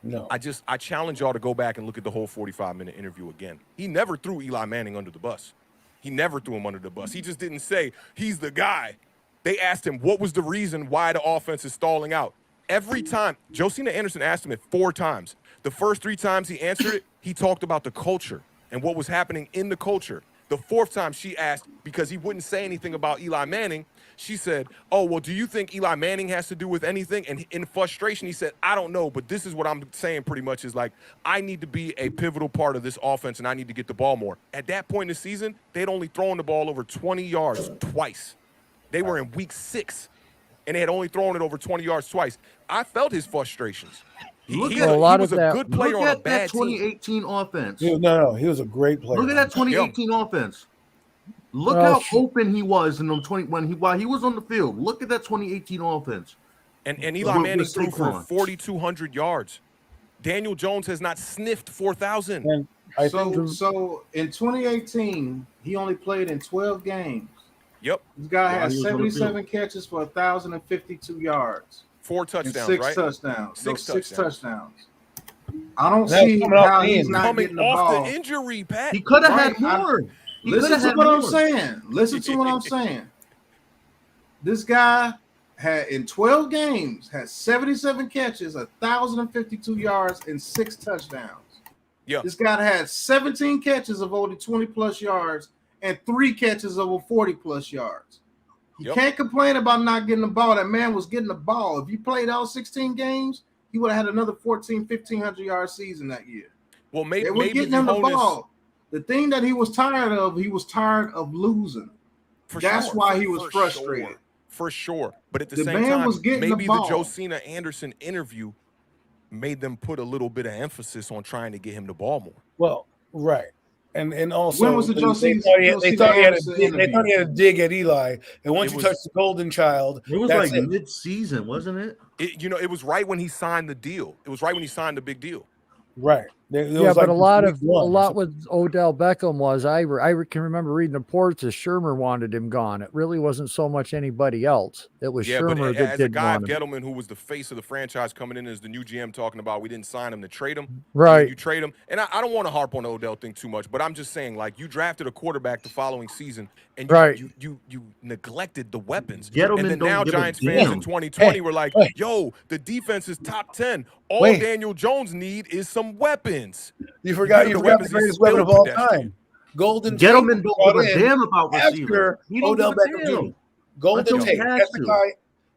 No. I challenge y'all to go back and look at the whole 45-minute interview again. He never threw Eli Manning under the bus. He never threw him under the bus. He just didn't say he's the guy. They asked him what was the reason why the offense is stalling out. Every time, Josina Anderson asked him it 4 times. The first 3 times he answered it, he talked about the culture and what was happening in the culture. The 4th time she asked, because he wouldn't say anything about Eli Manning, she said, oh, well, do you think Eli Manning has to do with anything? And in frustration, he said, I don't know, but this is what I'm saying pretty much is like, I need to be a pivotal part of this offense and I need to get the ball more. At that point in the season, they'd only thrown the ball over 20 yards twice. They were in week 6, and they had only thrown it over 20 yards twice. I felt his frustrations. He was a good player on a bad team. 2018 offense. No, he was a great player. Look at that 2018 offense. Look how open he was in the while he was on the field. Look at that 2018 offense. And Eli Manning threw for 4,200 yards. Daniel Jones has not sniffed 4,000. So in 2018, he only played in 12 games. Yep. This guy has 77 catches for 1,052 yards. 4 touchdowns, and 6 right? touchdowns. 6 touchdowns. I don't see how he's not coming getting the off ball. the injury, Pat. He could have had more. Listen to what I'm saying. Listen to what I'm saying. This guy had in 12 games had 77 catches, 1,052 yards, and 6 touchdowns. Yeah. This guy had 17 catches of over 20 plus yards and 3 catches over 40 plus yards. You can't complain about not getting the ball. That man was getting the ball. If you played all 16 games, he would have had another 1,500 yard season that year. Well, maybe they were getting him the ball. The thing that he was tired of losing. That's why he was frustrated. For sure. But at the same time, maybe the Josina Anderson interview made them put a little bit of emphasis on trying to get him the ball more. Well, right. And also, when was the they thought he had a dig at Eli. And once you touch the golden child, it was like mid-season, wasn't it? It was right when he signed the deal. It was right when he signed the big deal. Right. But a lot with Odell Beckham was I can remember reading reports that Shermer wanted him gone. It really wasn't so much anybody else. It was Shermer that as did a guy, want him. Gettleman, who was the face of the franchise coming in as the new GM, talking about we didn't sign him to trade him. Right. You trade him. And I don't want to harp on the Odell thing too much, but I'm just saying, like, you drafted a quarterback the following season and you neglected the weapons. Gettleman and then now Giants fans in 2020 were like, yo, the defense is top 10. All Daniel Jones need is some weapons. You forgot the greatest weapon of all time. Golden Tate. Gentlemen don't give a damn about receiver. Odell Beckham. Golden Tate.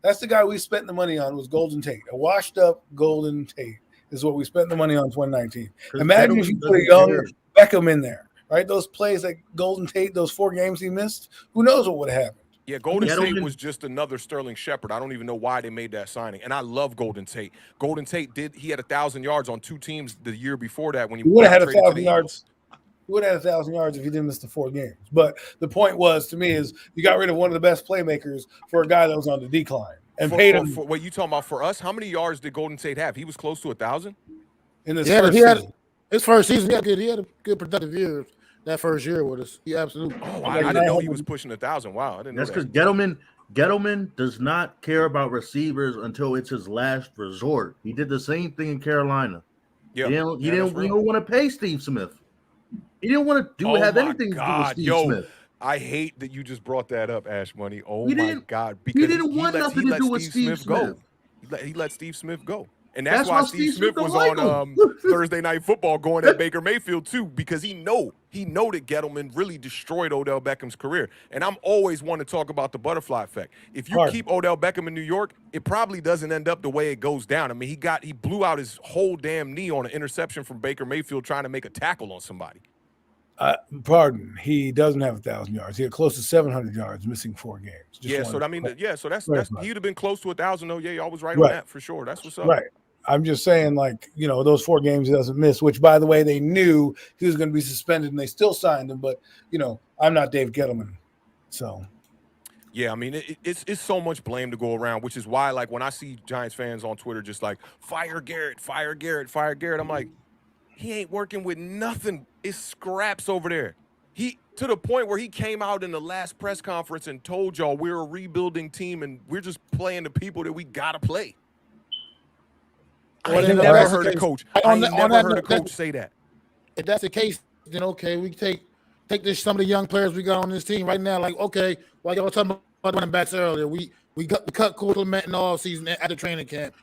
That's the guy we spent the money on, was Golden Tate. A washed up Golden Tate is what we spent the money on 2019. Imagine if you put a young Beckham in there, right? Those plays that Golden Tate, those 4 games he missed, who knows what would have happened. Yeah, Golden Tate was just another Sterling Shepard. I don't even know why they made that signing. And I love Golden Tate. Golden Tate he had 1,000 yards on 2 teams the year before that when he would have had 1,000 yards. He would have had 1,000 yards if he didn't miss the 4 games. But the point was, to me, is you got rid of one of the best playmakers for a guy that was on the decline and paid him. What you talking about for us? How many yards did Golden Tate have? He was close to 1,000. in this Yeah, first he had season. his first season. He had a good productive year that first year with us. He absolutely. Oh, I didn't know he was pushing 1,000. Wow, I didn't know That's that. because Gettleman does not care about receivers until it's his last resort. He did the same thing in Carolina. Yeah, he didn't want to pay Steve Smith. He didn't want to have anything to do with Steve Smith. I hate that you just brought that up, Ash Money. Oh He my didn't- God! he didn't want nothing to do with Steve go. Smith. He let Steve Smith go, and that's why why Steve Smith was on Thursday Night Football going at Baker Mayfield too, because he know that Gettleman really destroyed Odell Beckham's career. And I'm always want to talk about the butterfly effect. If you keep Odell Beckham in New York, it probably doesn't end up the way it goes down. I mean, he blew out his whole damn knee on an interception from Baker Mayfield trying to make a tackle on somebody. Pardon, he doesn't have 1,000 yards. He had close to 700 yards, missing 4 games. So that's he'd have been close to 1,000 though. Yeah, y'all was right Right. on that for sure. That's what's up. Right. I'm just saying, like, those 4 games he doesn't miss, which, by the way, they knew he was going to be suspended and they still signed him. But, I'm not Dave Gettleman. So. Yeah, I mean, it's so much blame to go around, which is why, like, when I see Giants fans on Twitter just like, fire Garrett, fire Garrett, fire Garrett, I'm like, he ain't working with nothing. It's scraps over there. To the point where he came out in the last press conference and told y'all we're a rebuilding team and we're just playing the people that we got to play. I never heard a coach. I never heard a coach say that. If that's the case, then okay, we take some of the young players we got on this team right now. Like, okay, while y'all talking about running backs earlier, we cut Clement in the offseason at the training camp.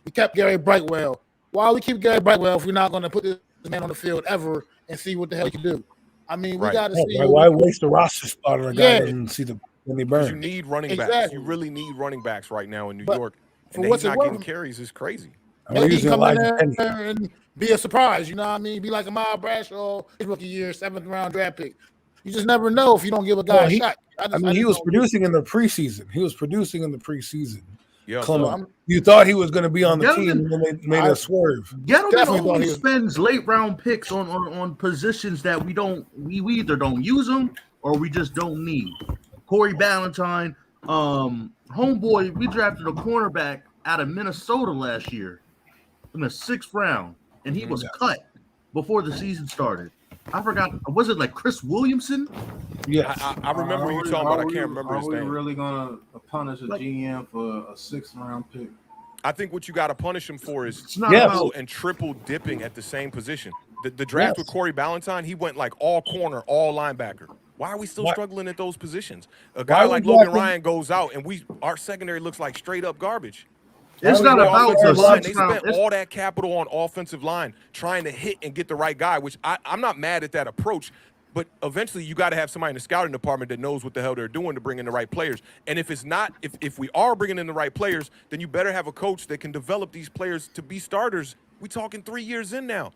We kept Gary Brightwell. Why we keep Gary Brightwell if we're not going to put this man on the field ever and see what the hell he can do? I mean, we got to see. Why waste a roster spot on a guy that doesn't see when he burns? You need running backs. You really need running backs right now in New York. And he's not getting carries is crazy. Maybe he come in there and be a surprise. You know what I mean? Be like a Miles Bradshaw, his rookie year, 7th round draft pick. You just never know if you don't give a guy a shot. He was producing in the preseason. Yeah, Clement. You thought he was going to be on the team, and then they made a swerve. Gettleman only spends late round picks on positions that we either don't use them or we just don't need. Corey Ballantyne, homeboy, we drafted a cornerback out of Minnesota last year in the 6th round, and he was cut before the season started. I forgot. Was it like Chris Williamson? Yeah, I remember what you're talking about. I can't remember his name. Are we really gonna punish a GM for a 6th round pick? I think what you got to punish him for is double and triple dipping at the same position. The draft with Corey Ballantyne, he went like all corner, all linebacker. Why are we still struggling at those positions? A guy like Logan Ryan goes out, and our secondary looks like straight up garbage. It's not about the line. They round. spent all that capital on offensive line trying to hit and get the right guy, which I'm not mad at that approach. But eventually, you got to have somebody in the scouting department that knows what the hell they're doing to bring in the right players. And if it's not, if we are bringing in the right players, then you better have a coach that can develop these players to be starters. We talking 3 years in now.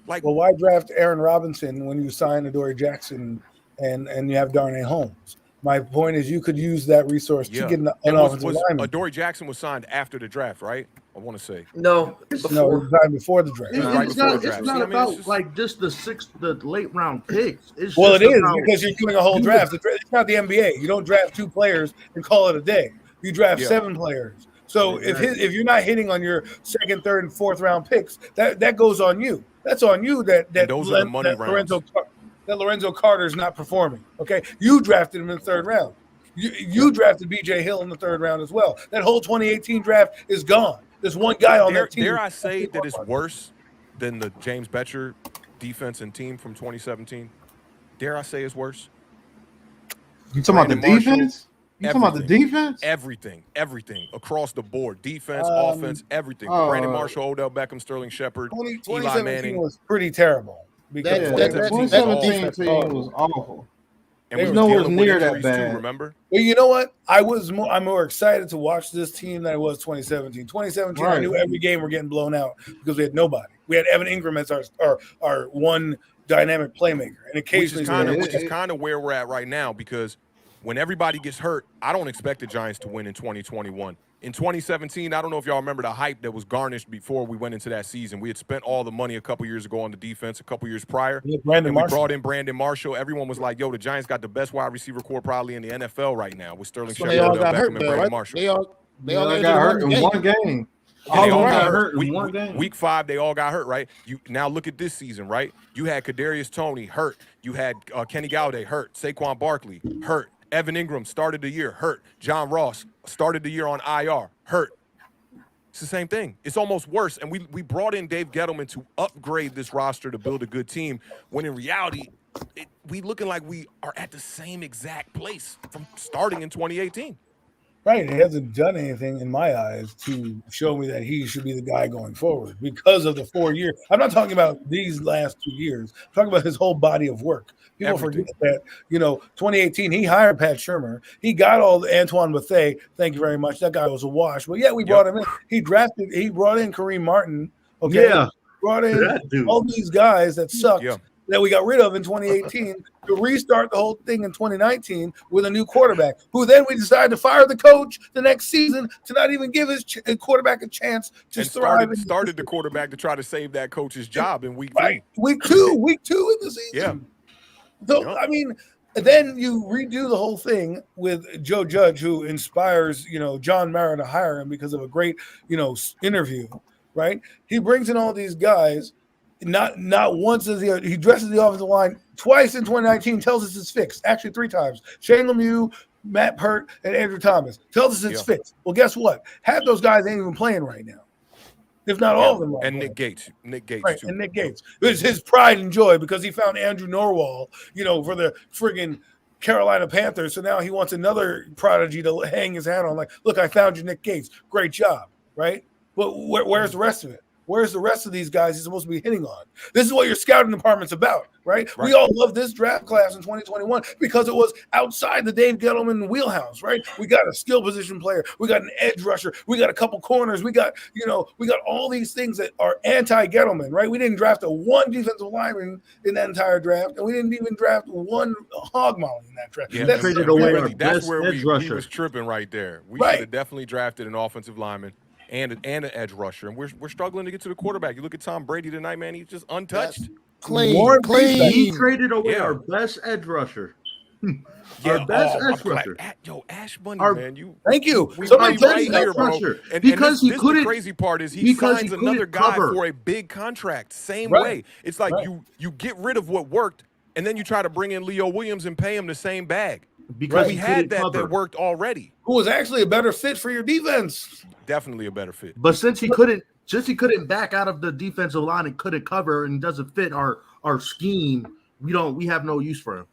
Like, well, why draft Aaron Robinson when you sign Adoree Jackson and you have Darnay Holmes? My point is, you could use that resource to get an offensive lineman. Adoree Jackson was signed after the draft, right? I want to say no, before the draft. It's not about like just the late round picks. It is because you're doing a whole draft. It's not the NBA. You don't draft 2 players and call it a day. You draft 7 players. So if you're not hitting on your 2nd, 3rd, and 4th round picks, that goes on you. That's on you. That those are the money rounds. Lorenzo Carter's not performing. Okay, you drafted him in the 3rd round. You drafted B.J. Hill in the 3rd round as well. That whole 2018 draft is gone. There's one guy on that team. Dare I say that it's worse than the James Betcher defense and team from 2017? Dare I say it's worse? You talking about the defense? You talking about the defense? Everything across the board. Defense, offense, everything. Brandon Marshall, Odell Beckham, Sterling Shepard, Eli Manning. Was pretty terrible. Because that 2017 team was awful. And was nowhere near that bad. Too, remember? Well, you know what? I'm more excited to watch this team than I was 2017. 2017, I knew every game we're getting blown out because we had nobody. We had Evan Ingram as our one dynamic playmaker, and occasionally, which is kind of where we're at right now. Because when everybody gets hurt, I don't expect the Giants to win in 2021. In 2017, I don't know if y'all remember the hype that was garnished before we went into that season. We had spent all the money a couple years ago on the defense, a couple years prior. We brought in Brandon Marshall. Everyone was like, yo, the Giants got the best wide receiver core probably in the NFL right now with Sterling Shepard, Odell Beckham, and Brandon Marshall. They all got hurt in one game. And they all got got hurt in Week, one game. week 5, they all got hurt, right? You now look at this season, right? You had Kadarius Toney hurt. You had Kenny Galladay hurt. Saquon Barkley hurt. Evan Ingram started the year hurt. John Ross started the year on IR hurt. It's the same thing. It's almost worse. And we brought in Dave Gettleman to upgrade this roster to build a good team, when in reality, we looking like we are at the same exact place from starting in 2018. Right. He hasn't done anything in my eyes to show me that he should be the guy going forward because of the 4 years. I'm not talking about these last 2 years. I'm talking about his whole body of work. People forget that, 2018, he hired Pat Shurmur. He got all the Antoine Bethea. Thank you very much. That guy was a wash. But yeah, we brought him in. He brought in Kareem Martin. Okay. Yeah. Brought in all these guys that sucked. Yeah. That we got rid of in 2018 to restart the whole thing in 2019 with a new quarterback, who then we decided to fire the coach the next season to not even give his quarterback a chance to thrive. Started the quarterback to try to save that coach's job in week 3. Week two in the season. Yeah. So, I mean, then you redo the whole thing with Joe Judge, who inspires, John Mara to hire him because of a great, interview, right? He brings in all these guys. Not once does he dresses the offensive line twice in 2019, tells us it's fixed. Actually, 3 times. Shane Lemieux, Matt Pert, and Andrew Thomas tells us it's fixed. Well, guess what? Half those guys ain't even playing right now, if not all of them. And Nick Gates, right? too. And Nick Gates. It's his pride and joy because he found Andrew Norwell, for the friggin' Carolina Panthers. So now he wants another prodigy to hang his hat on. Like, look, I found you, Nick Gates. Great job, right? But where's the rest of it? Where's the rest of these guys he's supposed to be hitting on? This is what your scouting department's about, right? We all love this draft class in 2021 because it was outside the Dave Gettleman wheelhouse, right? We got a skill position player. We got an edge rusher. We got a couple corners. We got, we got all these things that are anti-Gettleman, right? We didn't draft one defensive lineman in that entire draft, and we didn't even draft one hog molly in that draft. Yeah, That's where he was tripping right there. We should have definitely drafted an offensive lineman and an edge rusher, and we're struggling to get to the quarterback. You look at Tom Brady tonight, man; he's just untouched. Clean. He traded away our best edge rusher. Our best edge rusher. Ash Bunny, man. Thank you. Somebody right here, bro. And because he couldn't. The crazy part is he signs another guy for a big contract. Same way. It's like you get rid of what worked, and then you try to bring in Leo Williams and pay him the same bag. Because we had that worked already. Who was actually a better fit for your defense? Definitely a better fit. But since he couldn't back out of the defensive line and couldn't cover and doesn't fit our scheme, we have no use for him.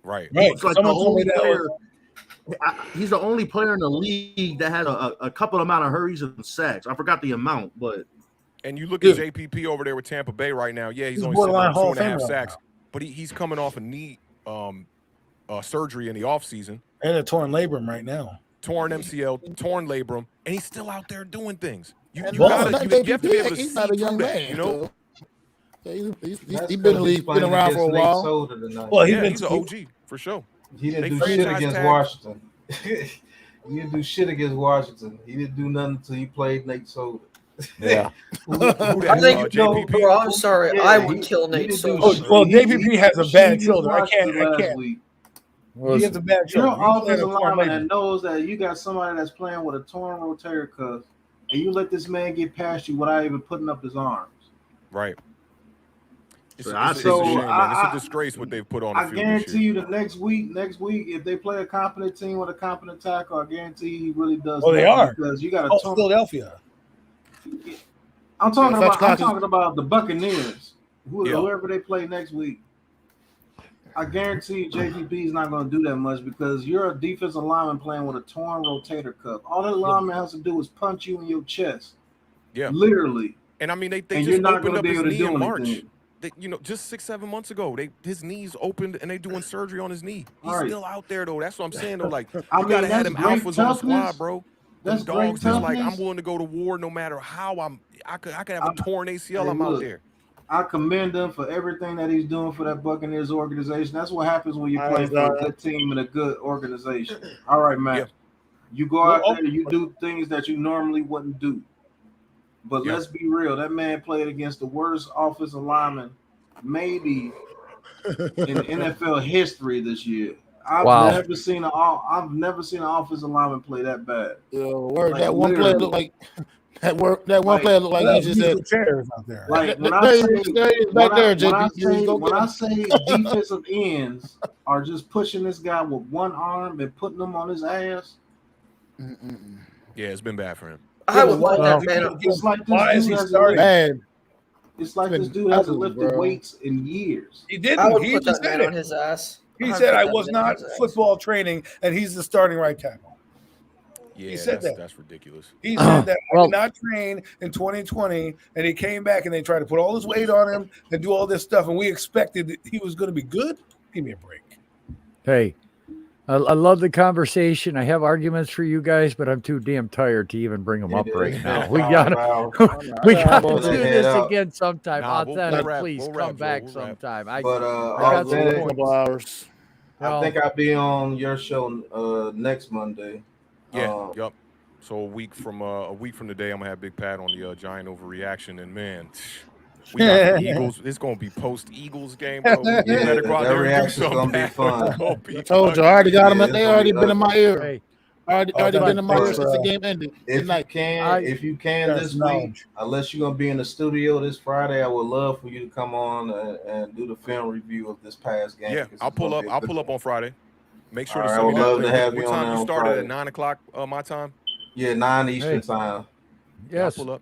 Right. He's like the only player. He's the only player in the league that has a couple amount of hurries and sacks. I forgot the amount, but and you look at JPP over there with Tampa Bay right now. Yeah, he's only sitting on 2.5 sacks, but he's coming off a knee surgery in the offseason. And a torn labrum right now. Torn MCL, torn labrum, and he's still out there doing things. You have to be able to he's see not a young that, man, He's been in the league, been around for a while. Well, he's an OG for sure. He didn't do shit against Washington. He didn't do shit against Washington. He didn't do nothing until he played Nate Solder. Yeah. I think bro, I'm sorry. Yeah, I would kill Nate Solder. Well, JPP has a bad shoulder. I can't. He has a bad shoulder. You're an offensive lineman that knows that you got somebody that's playing with a torn rotator cuff, and you let this man get past you without even putting up his arms. Right. It's a shame, man. It's a disgrace what they've put on the field. I guarantee you the next week, if they play a competent team with a competent tackle, I guarantee you he really does. Oh, they are. Because you got a Philadelphia. I'm talking about the Buccaneers. Whoever they play next week. I guarantee you JPP is not going to do that much because you're a defensive lineman playing with a torn rotator cuff. All that lineman has to do is punch you in your chest. Yeah. Literally. And I mean, they just opened up his knee in March. Just 6-7 months ago, his knees opened and they doing surgery on his knee. He's still out there though. That's what I'm saying though. Like you gotta have them alphas on the squad, bro. That's dogs just like I'm willing to go to war no matter how I could have a torn ACL. I'm out there. I commend him for everything that he's doing for that Buccaneers organization. That's what happens when you play for a good team and a good organization. All right, Matt. Yeah. You go out there, you do things that you normally wouldn't do. But let's be real. That man played against the worst offensive lineman maybe in NFL history this year. I've never seen an offensive lineman play that bad. That one play looked like That one player looked like he just said. Chairs out there. Like when There he is back there, JP. When I say defensive ends are just pushing this guy with one arm and putting him on his ass. Yeah, it's been bad for him. I would put that man up. It's like Why is this he dude starting? hasn't It's like this dude hasn't ugly, lifted bro. weights in years. He didn't. I would He put just that said man it. on his ass. He I'd said, put "I that was man not on his ass. football training," and he's the starting right tackle. Yeah, He said that. That's ridiculous. He said that I Well- did not train in 2020, and he came back and they tried to put all this weight on him and do all this stuff, and we expected that he was going to be good. Give me a break. Hey, I love the conversation. I have arguments for you guys, but I'm too damn tired to even bring them up right now. We gotta do this again sometime. Please come back sometime. I got some points. Hours. I think I'll be on your show next Monday. Yeah, yep. So a week from today, I'm gonna have Big Pat on the Giant overreaction, and man, we got the Eagles. It's gonna be post Eagles game, bro. We better go out there and do something. Gonna be fun. I told you, I already got them. They already been in my ear. Hey. Already been in my ear since the game ended. If you can this week, unless you're gonna be in the studio this Friday, I would love for you to come on and do the film review of this past game. Yeah, I'll pull up on Friday. Make sure to All send me right, I would love that. to have What you on time there you on started Friday. at 9 o'clock my time? Yeah, 9 Eastern time. Yes. I'll pull up.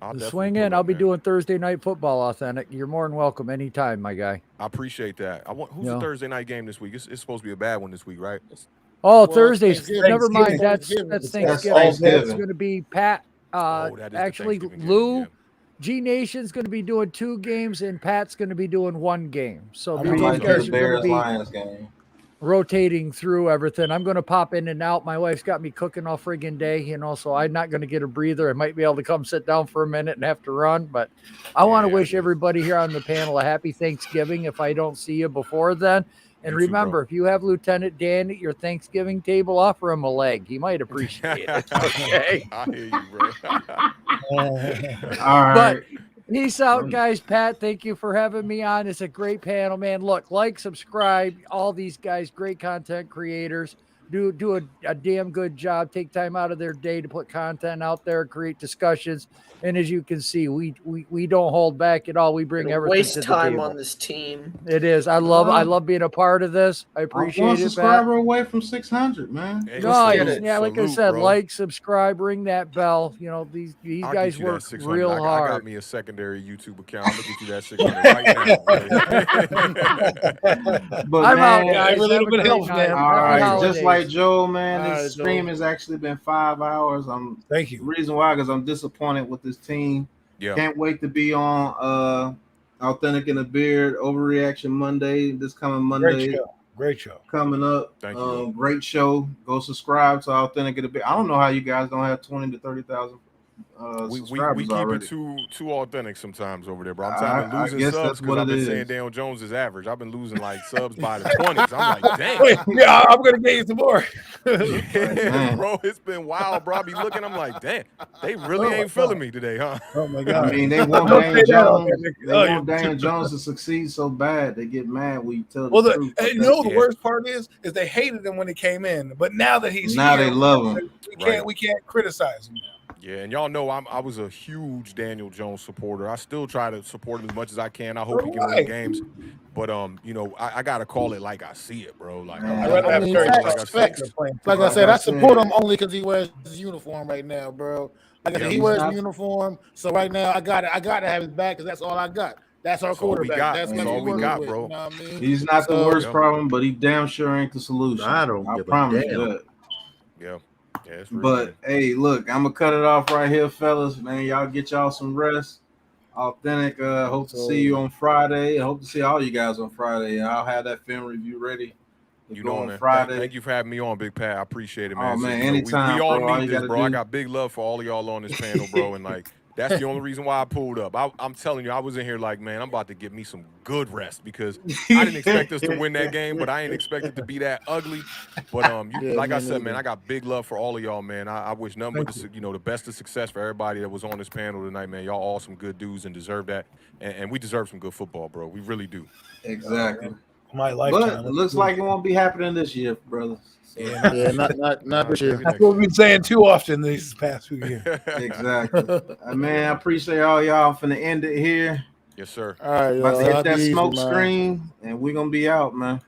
I'll definitely Swing pull in. up, I'll be man. doing Thursday night football authentic. You're more than welcome anytime, my guy. I appreciate that. Who's the Thursday night game this week? It's supposed to be a bad one this week, right? Oh, Thursdays. Never mind. Thanksgiving. That's That's Thanksgiving. Thanksgiving. That's going to be Pat. That is the Actually, Thanksgiving game, Lou, yeah. G Nation's going to be doing 2 games, and Pat's going to be doing 1 game. So I these might do guys the are going to be Bears-Lions game. rotating through everything. I'm going to pop in and out. My wife's got me cooking all friggin' day, so I'm not going to get a breather. I might be able to come sit down for a minute and have to run, but I want to wish everybody here on the panel a happy Thanksgiving if I don't see you before then. And You too, remember, if you have Lieutenant Dan at your Thanksgiving table, offer him a leg. He might appreciate it. Okay. I hear you, bro. All right. But peace out, guys. Pat, thank you for having me on. It's a great panel, man. Look, subscribe. All these guys, great content creators, do a damn good job. Take time out of their day to put content out there, create discussions. And as you can see, we don't hold back at all. We bring everything Waste to the time table. on this team. It is. I love being a part of this. I appreciate I'm one it, Pat. subscriber away from 600, man. Hey, Nice. Yeah, like I salute, said, bro. Subscribe, ring that bell. These I'll guys get you that work 600. real I hard. got me a secondary YouTube account. I'm gonna get you that 600 right now. But I'm out, man, guys. every little Have a bit great helps, night. man. all Happy right, holidays. just like Joe, man, All this right, stream Joe. has actually been 5 hours. Thank you. The reason why, because I'm disappointed with this team. Yeah. Can't wait to be on Authentic in the Beard Overreaction Monday. This coming Monday. Great show. Coming up. Thank you. Great show. Go subscribe to Authentic in the Beard. I don't know how you guys don't have 20 to 30,000 We subscribers keep already. it too authentic sometimes over there, bro. I'm telling you, I losing guess subs that's because what I've it been is. saying Daniel Jones is average. I've been losing like subs by the 20s. I'm like, damn. Wait, yeah, I'm gonna get you some more. Yeah, bro, it's been wild, bro. I be looking, I'm like, damn, they really ain't feeling me today, huh? Oh my god. I mean, they want Don't Daniel say that out Jones. there, They Nick. want Daniel Jones to succeed so bad. They get mad when you tell Well, the truth. and you know the worst part is they hated him when he came in, but now that he's Now here, they love him. we can't criticize him now. Yeah, and y'all know I was a huge Daniel Jones supporter. I still try to support him as much as I can. I hope he can win games. But I gotta call it like I see it, bro. Like I mean, facts. Like I said, I support him only because he wears his uniform right now, bro. Like I said, he wears the uniform, so right now I gotta have his back because that's all I got. That's our quarterback. That's what we got, bro. You know what I mean? He's not the worst problem, but he damn sure ain't the solution. I don't give a promise damn. you that. Yeah. Yeah, it's real, But man. hey, look, I'm gonna cut it off right here, fellas. Man, y'all get y'all some rest. Authentic. Hope to see you on Friday. I hope to see all you guys on Friday. I'll have that film review ready. You go know, on man. Friday. Thank you for having me on, Big Pat. I appreciate it, man. Oh, man, you know, anytime, we all bro. All need you this, gotta bro. I do- got big love for all of y'all on this panel, bro. And like, that's the only reason why I pulled up. I'm telling you, I was in here like, man, I'm about to get me some good rest because I didn't expect us to win that game, but I ain't expect it to be that ugly. But like I said, man, I got big love for all of y'all, man. I wish nothing but the best of success for everybody that was on this panel tonight, man. Y'all all some good dudes and deserve that, and we deserve some good football, bro. We really do. Exactly. my But lifetime. it looks like it won't be happening this year, brother. So, Yeah, not this year. That's what we've been saying too often these past few years. Exactly. Man, I appreciate all y'all. Finna end it here. Yes, sir. All right, About to y'all. hit that Be easy, smoke man. screen, and we're gonna be out, man.